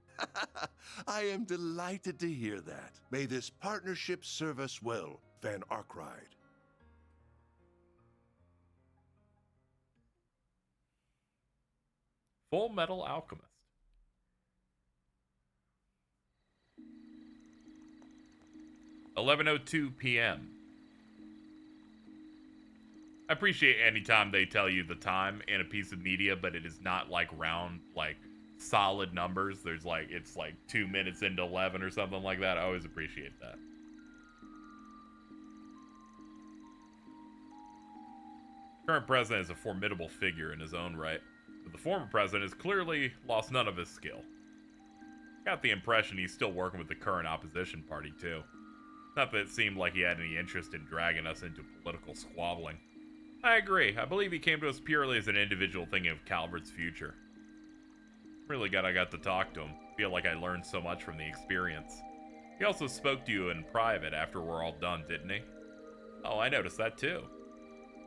I am delighted to hear that. May this partnership serve us well, Van Arkride. Full Metal Alchemist. (11:02 p.m.) I appreciate any time they tell you the time in a piece of media, but it is not like round, like solid numbers. There's like, it's like 2 minutes into 11 or something like that. I always appreciate that. Current president is a formidable figure in his own right, but the former president has clearly lost none of his skill. Got the impression he's still working with the current opposition party too. Not that it seemed like he had any interest in dragging us into political squabbling. I agree. I believe he came to us purely as an individual thinking of Calvert's future. Really glad I got to talk to him. Feel like I learned so much from the experience. He also spoke to you in private after we're all done, didn't he? Oh, I noticed that too.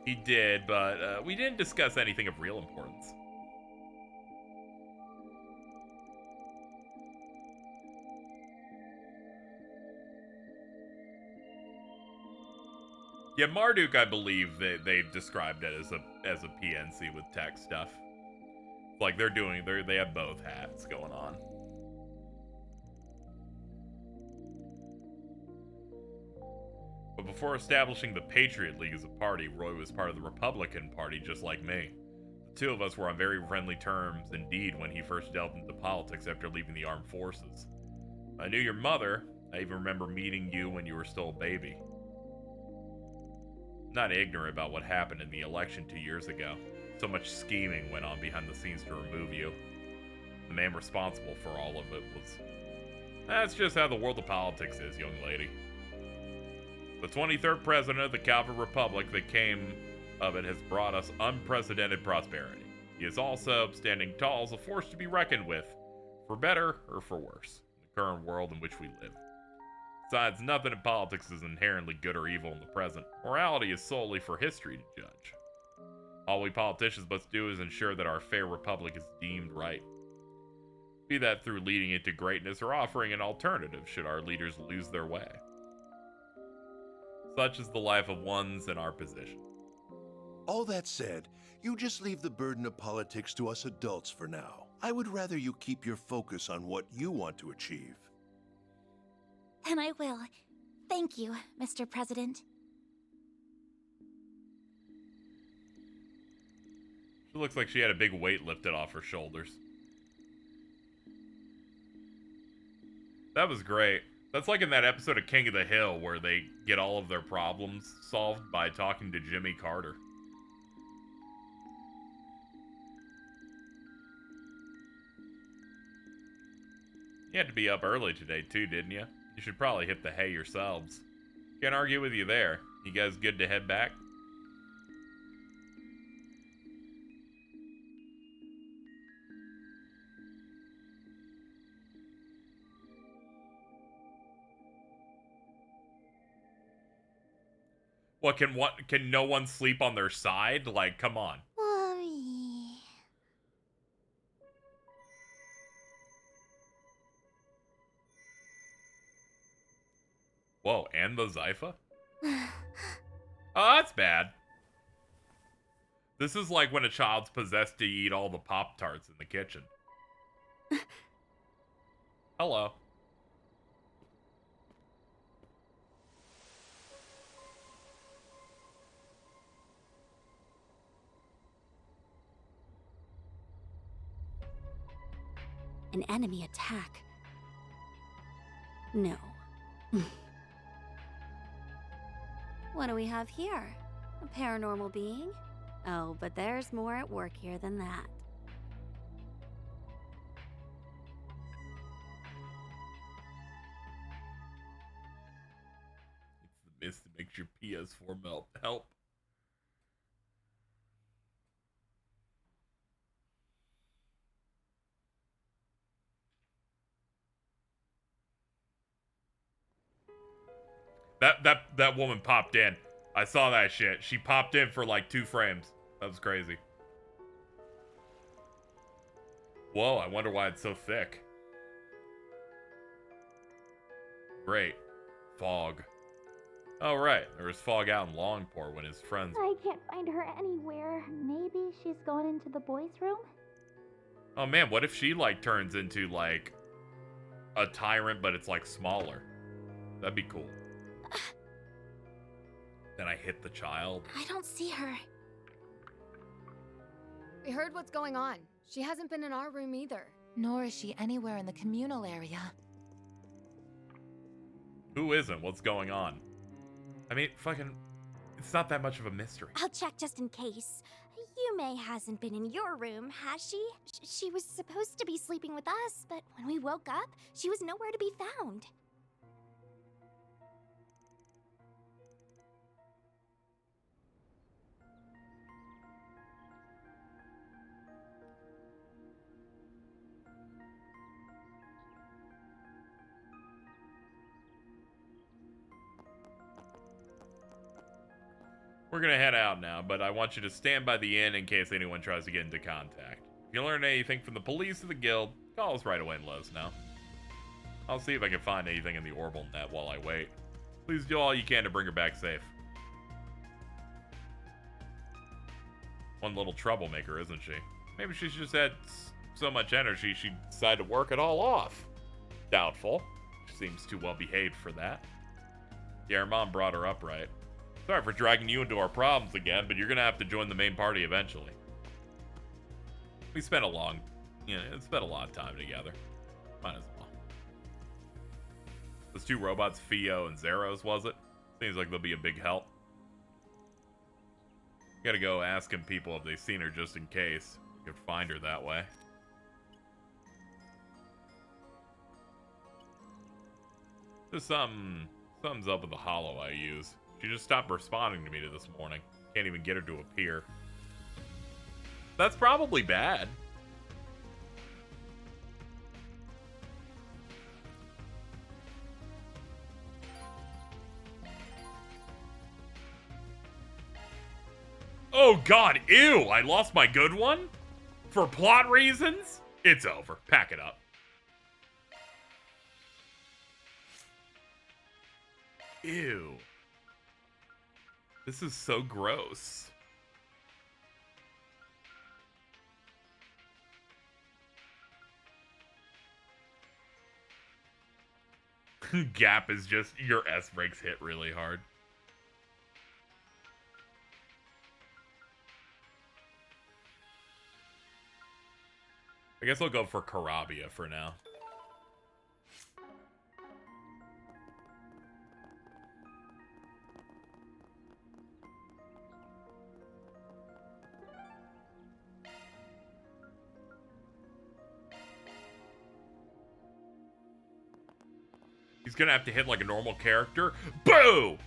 He did, but we didn't discuss anything of real importance. Yeah, Marduk, I believe they described it as a PNC with tech stuff. Like they have both hats going on. But before establishing the Patriot League as a party, Roy was part of the Republican Party just like me. The two of us were on very friendly terms indeed when he first delved into politics after leaving the armed forces. I knew your mother. I even remember meeting you when you were still a baby. Not ignorant about what happened in the election 2 years ago. So much scheming went on behind the scenes to remove you. The man responsible for all of it was... That's just how the world of politics is, young lady. The 23rd president of the Calvert Republic that came of it has brought us unprecedented prosperity. He is also, standing tall, as a force to be reckoned with, for better or for worse, in the current world in which we live. Besides, nothing in politics is inherently good or evil in the present. Morality is solely for history to judge. All we politicians must do is ensure that our fair republic is deemed right. Be that through leading it to greatness or offering an alternative should our leaders lose their way. Such is the life of ones in our position. All that said, you just leave the burden of politics to us adults for now. I would rather you keep your focus on what you want to achieve. And I will. Thank you, Mr. President. She looks like she had a big weight lifted off her shoulders. That was great. That's like in that episode of King of the Hill where they get all of their problems solved by talking to Jimmy Carter. You had to be up early today too, didn't you? You should probably hit the hay yourselves. Can't argue with you there. You guys good to head back? What, can no one sleep on their side? Like, come on. Mommy. Whoa, and the Zypha? Oh, that's bad. This is like when a child's possessed to eat all the Pop-Tarts in the kitchen. Hello. an enemy attack. No. What do we have here? A paranormal being? Oh, but there's more at work here than that. It's the mist that makes your PS4 melt. Help. That woman popped in. I saw that shit. She popped in for like 2 frames. That was crazy. Whoa, I wonder why it's so thick. Great. Fog. Oh, right. There was fog out in Longport when his friends... I can't find her anywhere. Maybe she's gone into the boys' room? Oh, man, what if she, like, turns into, like, a tyrant, but it's, like, smaller? That'd be cool. Then I hit the child. I don't see her. We heard what's going on. She hasn't been in our room either. Nor is she anywhere in the communal area. Who isn't? What's going on? I mean, fucking... It's not that much of a mystery. I'll check just in case. Yume hasn't been in your room, has she? She was supposed to be sleeping with us, but when we woke up, she was nowhere to be found. We're gonna head out now, but I want you to stand by the inn in case anyone tries to get into contact. If you learn anything from the police or the guild, call us right away and let us know. I'll see if I can find anything in the Orbital net while I wait. Please do all you can to bring her back safe. One little troublemaker, isn't she? Maybe she's just had so much energy she decided to work it all off. Doubtful. She seems too well behaved for that. Yeah, her mom brought her up right. Sorry for dragging you into our problems again, but you're gonna have to join the main party eventually. We spent a lot of time together. Might as well. Those 2 robots, Fio and Zeros, was it? Seems like they'll be a big help. Gotta go asking people if they've seen her just in case. You could find her that way. There's something's up with the holo I use. She just stopped responding to me this morning. Can't even get her to appear. That's probably bad. Oh god, ew! I lost my good one? For plot reasons? It's over. Pack it up. Ew. This is so gross. Gap is just, your S brakes hit really hard. I guess I'll go for Karabia for now. He's gonna have to hit like a normal character. Boo!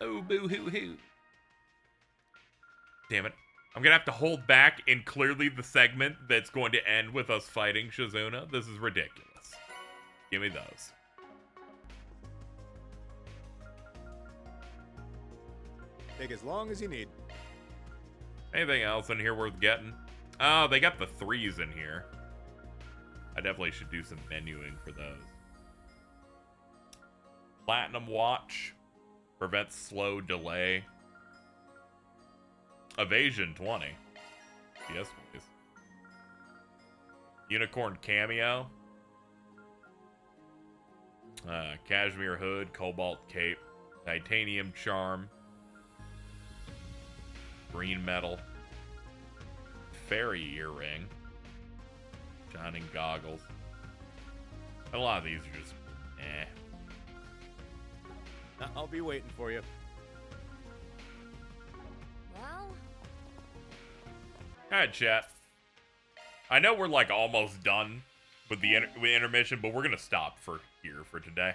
Oh, boo-hoo-hoo. Damn it. I'm gonna have to hold back in clearly the segment that's going to end with us fighting Shizuna. This is ridiculous. Give me those. Take as long as you need. Anything else in here worth getting? Oh, they got the 3s in here. I definitely should do some menuing for those. Platinum Watch. Prevents slow delay. Evasion 20. Yes, please. Unicorn Cameo. Cashmere Hood. Cobalt Cape. Titanium Charm. Green Metal. fairy earring. Shining goggles. A lot of these are just, eh. I'll be waiting for you. Well, Alright, chat. I know we're like almost done with the intermission, but we're gonna stop for here for today.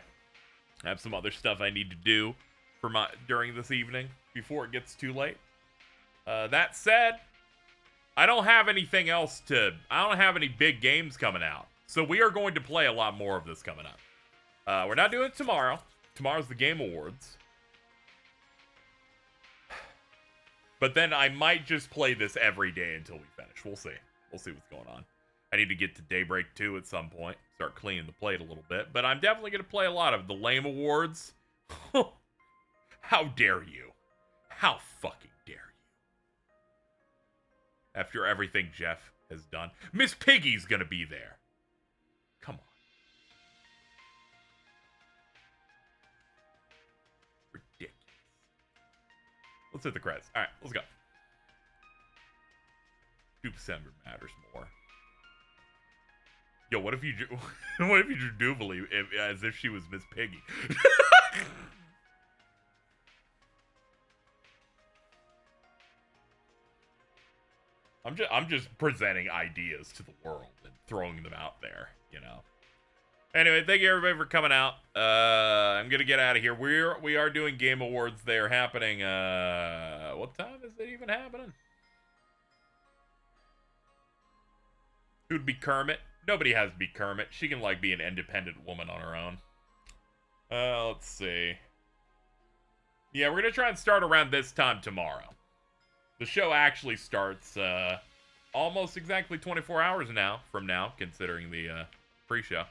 I have some other stuff I need to do for during this evening before it gets too late. That said, I don't have anything else I don't have any big games coming out. So we are going to play a lot more of this coming up. We're not doing it tomorrow. Tomorrow's the Game Awards. But then I might just play this every day until we finish. We'll see. We'll see what's going on. I need to get to Daybreak 2 at some point. Start cleaning the plate a little bit. But I'm definitely going to play a lot of the Lame Awards. How dare you? How fucking dare you? After everything Jeff has done. Miss Piggy's going to be there. Come on. Ridiculous. Let's hit the credits. All right, let's go. 2% matters more. Yo, what if you drew Doobly as if she was Miss Piggy? I'm just presenting ideas to the world and throwing them out there, you know. Anyway, thank you everybody for coming out. I'm gonna get out of here. We are doing Game Awards. They're happening. What time is it even happening? Who'd be Kermit? Nobody has to be Kermit. She can like be an independent woman on her own. Let's see. Yeah, we're gonna try and start around this time tomorrow. The show actually starts almost exactly 24 hours from now, considering the pre-show.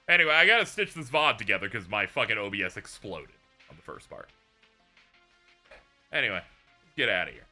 Anyway, I gotta stitch this VOD together because my fucking OBS exploded on the first part. Anyway, get out of here.